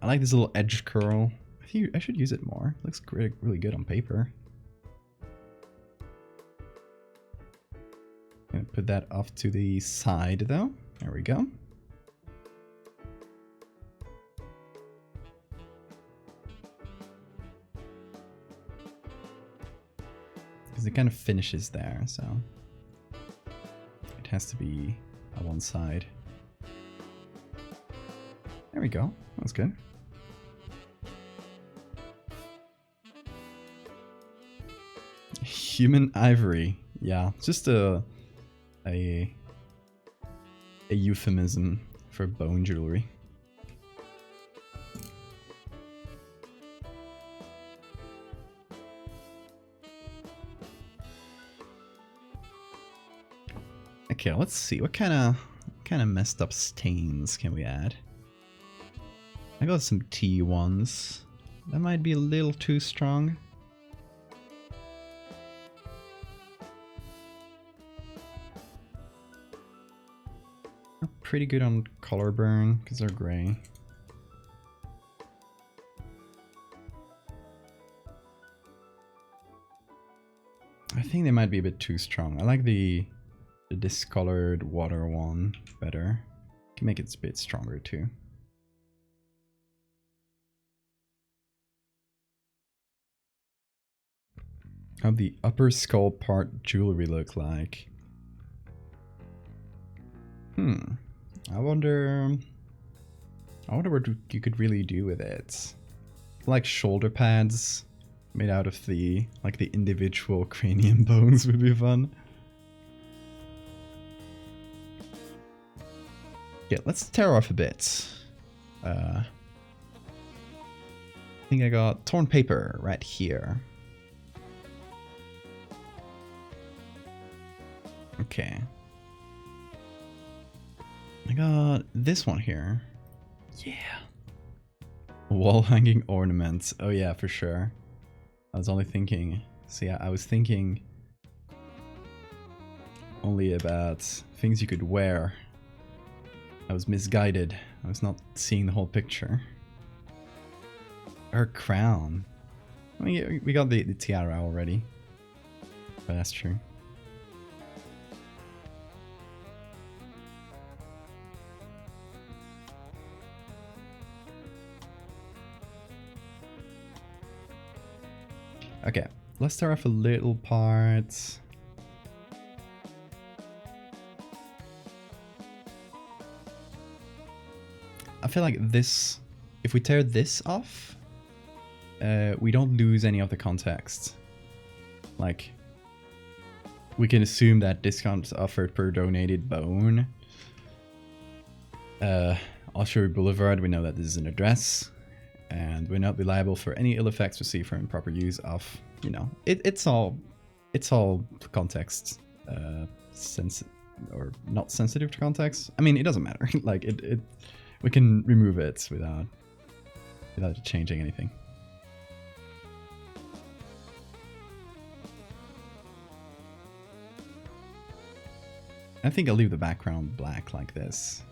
I like this little edge curl. I should use it more. It looks great, really good on paper. Gonna put that off to the side though. There we go. Because it kind of finishes there, so it has to be on one side. There we go. That's good. Human ivory. Yeah, just a euphemism for bone jewelry. Okay, let's see. What kind of messed up stains can we add? I got some T1s. That might be a little too strong. They're pretty good on color burn because they're gray. I think they might be a bit too strong. I like the the discolored water one better. Can make it a bit stronger too. How the upper skull part jewelry look like? I wonder what you could really do with it. Like shoulder pads made out of the individual cranium bones would be fun. Yeah, let's tear off a bit. I think I got torn paper right here. Okay. I got this one here. Yeah. Wall hanging ornaments. Oh yeah, for sure. I was only thinking. So yeah, I was thinking only about things you could wear. I was misguided. I was not seeing the whole picture. Her crown. I mean, we got the tiara already. But that's true. Okay, let's start off a little part. I feel like this, if we tear this off, we don't lose any of the context. Like, we can assume that discounts offered per donated bone. Osher Boulevard, we know that this is an address. And will not be liable for any ill effects received from improper use of, you know, it's all context, or not sensitive to context. I mean, it doesn't matter. Like we can remove it without changing anything. I think I'll leave the background black like this.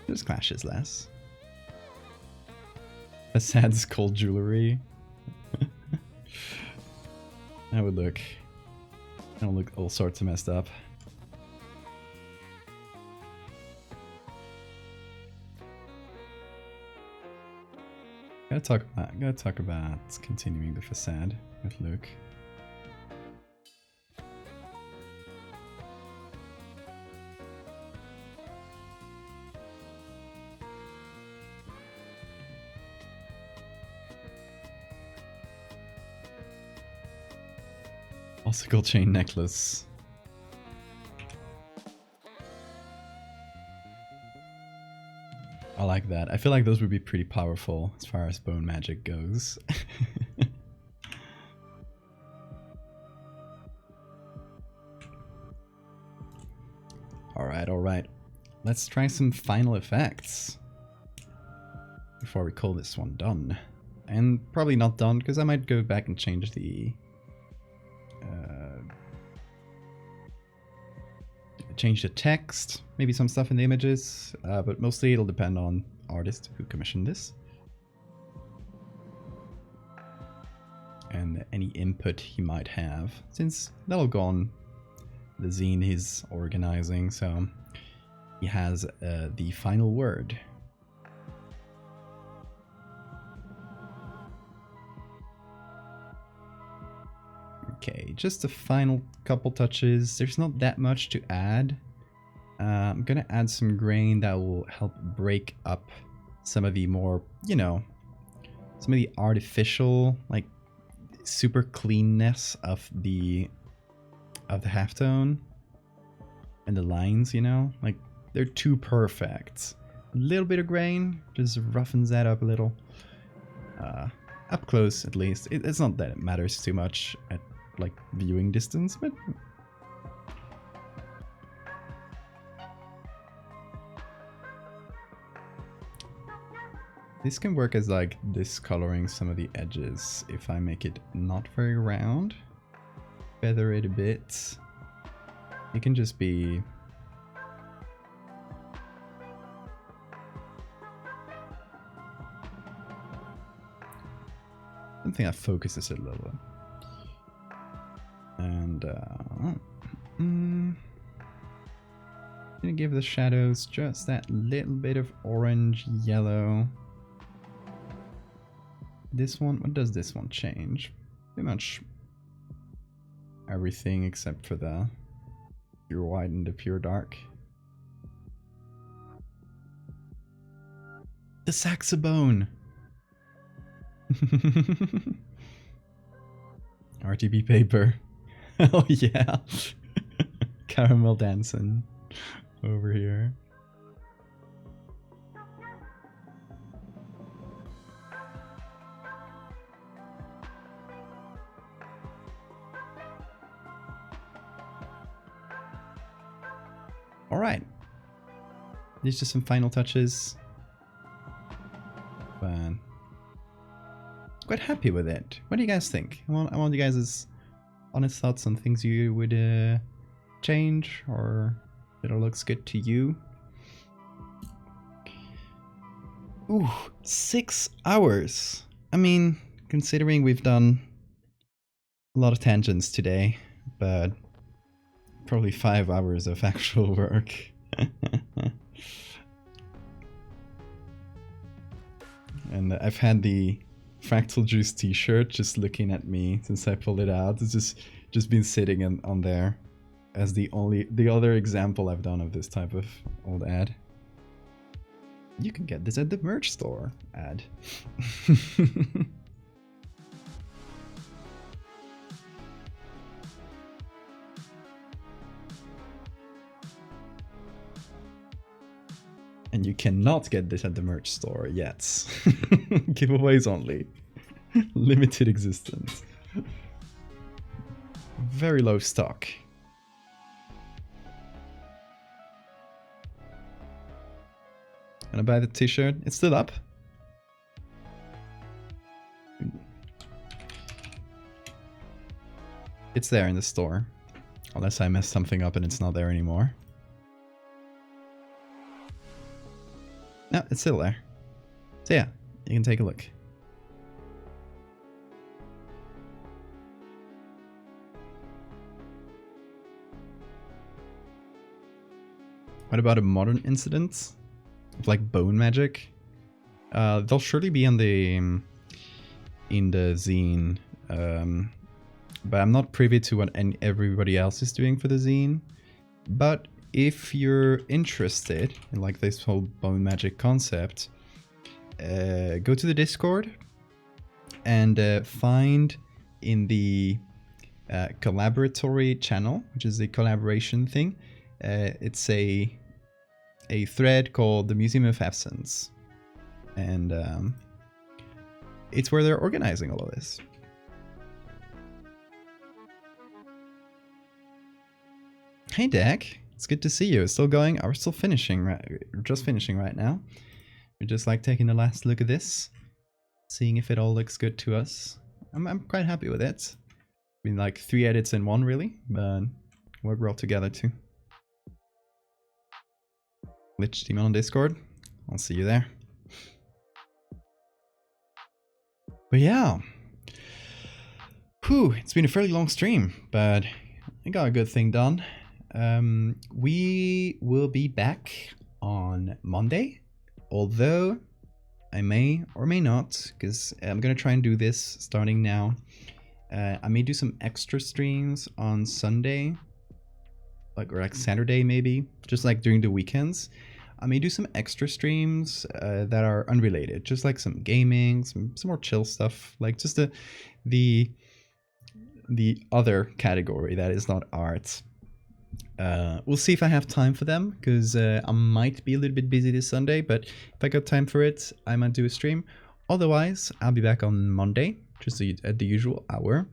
Just clashes less. Facade's cold jewelry. That would look all sorts of messed up. Gotta talk about continuing the facade with Luke. Icicle chain necklace. I like that. I feel like those would be pretty powerful as far as bone magic goes. Alright. Let's try some final effects before we call this one done. And probably not done, because I might go back and change the text, maybe some stuff in the images, but mostly it'll depend on artist who commissioned this and any input he might have, since that'll go on the zine he's organizing, so he has the final word. Okay, just a final couple touches. There's not that much to add. I'm gonna add some grain that will help break up some of the more, you know, some of the artificial, like, super cleanness of the halftone and the lines, you know? Like, they're too perfect. A little bit of grain just roughens that up a little. Up close, at least. It's not that it matters too much at, like, viewing distance, but this can work as, like, discoloring some of the edges if I make it not very round. Feather it a bit. It can just be something that focuses it a little bit. And Gonna give the shadows just that little bit of orange yellow. This one, what does this one change? Pretty much everything except for the pure white and the pure dark. The saxophone! RTB paper. Oh yeah. Caramel dancing over here. All right. These are just some final touches. But quite happy with it. What do you guys think? I want you guys' honest thoughts on things you would change or that it looks good to you. Ooh, 6 hours. I mean, considering we've done a lot of tangents today, but probably 5 hours of actual work. And I've had the Fractal Juice t-shirt just looking at me since I pulled it out. It's just been sitting on there as the other example I've done of this type of old ad. You can get this at the merch store ad. And you cannot get this at the merch store yet. Giveaways only. Limited existence. Very low stock. Gonna buy the t-shirt. It's still up. It's there in the store. Unless I messed something up and it's not there anymore. No, it's still there. So yeah, you can take a look. What about a modern incident of like bone magic? They'll surely be in the zine, but I'm not privy to what everybody else is doing for the zine. But if you're interested in like this whole bone magic concept, go to the Discord and find in the collaboratory channel, which is the collaboration thing. It's a thread called the Museum of Absence, and it's where they're organizing all of this. Hey Dak, it's good to see you. It's still going. We're still finishing, right? We're just finishing right now. We're just like taking a last look at this, seeing if it all looks good to us. I'm quite happy with it. I mean, like 3 edits in one, really, but work well together too. Glitch team on Discord. I'll see you there. But yeah. Whew, it's been a fairly long stream, but I got a good thing done. We will be back on Monday, although I may or may not, because I'm gonna try and do this starting now. I may do some extra streams on Sunday, or like Saturday maybe, just like during the weekends. I may do some extra streams that are unrelated, just like some gaming, some more chill stuff, like just the other category that is not art. We'll see if I have time for them, because I might be a little bit busy this Sunday, but if I got time for it, I might do a stream. Otherwise, I'll be back on Monday, just at the usual hour.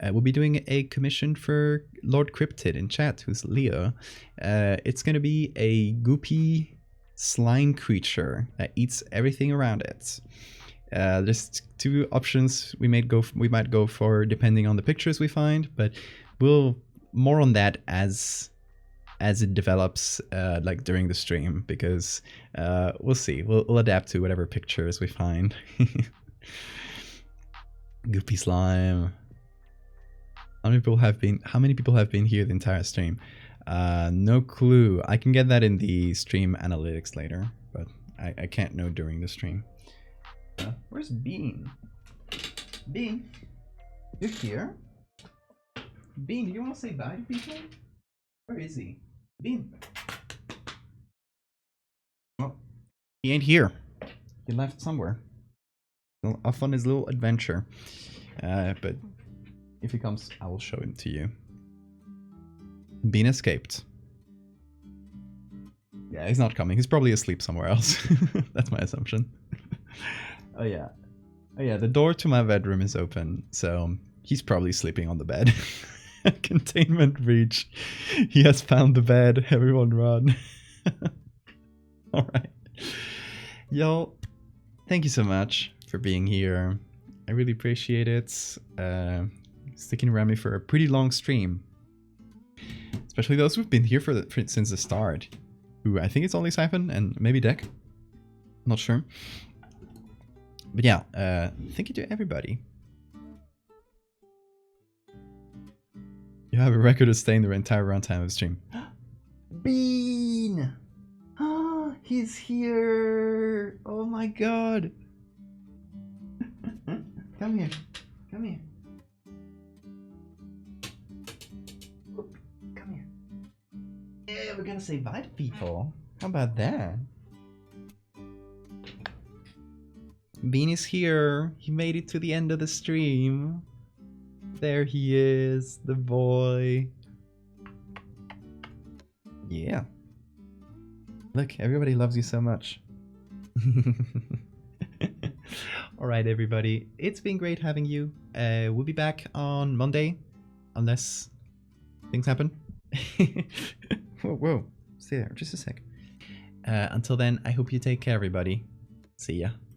We'll be doing a commission for Lord Cryptid in chat, who's Leo. It's going to be a goopy slime creature that eats everything around it. There's 2 options we might go for depending on the pictures we find, but we'll more on that as it develops, like during the stream, because we'll see. We'll adapt to whatever pictures we find. Goopy slime. How many people have been here the entire stream? No clue. I can get that in the stream analytics later, but I can't know during the stream. Where's Bean? Bean, you're here? Bean, do you want to say bye to people? Where is he? Bean. Oh, he ain't here. He left somewhere. Off on his little adventure. But if he comes, I will show him to you. Bean escaped. Yeah, he's not coming. He's probably asleep somewhere else. That's my assumption. Oh yeah. Oh yeah, the door to my bedroom is open, so he's probably sleeping on the bed. Containment breach. He has found the bed. Everyone run. Alright. Yo, thank you so much for being here. I really appreciate it. Sticking around me for a pretty long stream. Especially those who've been here since the start. Who I think it's only Siphon and maybe Deck. Not sure. But yeah, thank you to everybody. You have a record of staying the entire runtime of the stream. Bean! Oh, he's here! Oh my god! Come here. Come here. Come here. Yeah, we're gonna say bye to people. How about that? Bean is here. He made it to the end of the stream. There he is, the boy. Yeah. Look, everybody loves you so much. Alright, everybody. It's been great having you. We'll be back on Monday. Unless things happen. Whoa. Stay there just a sec. Until then, I hope you take care, everybody. See ya.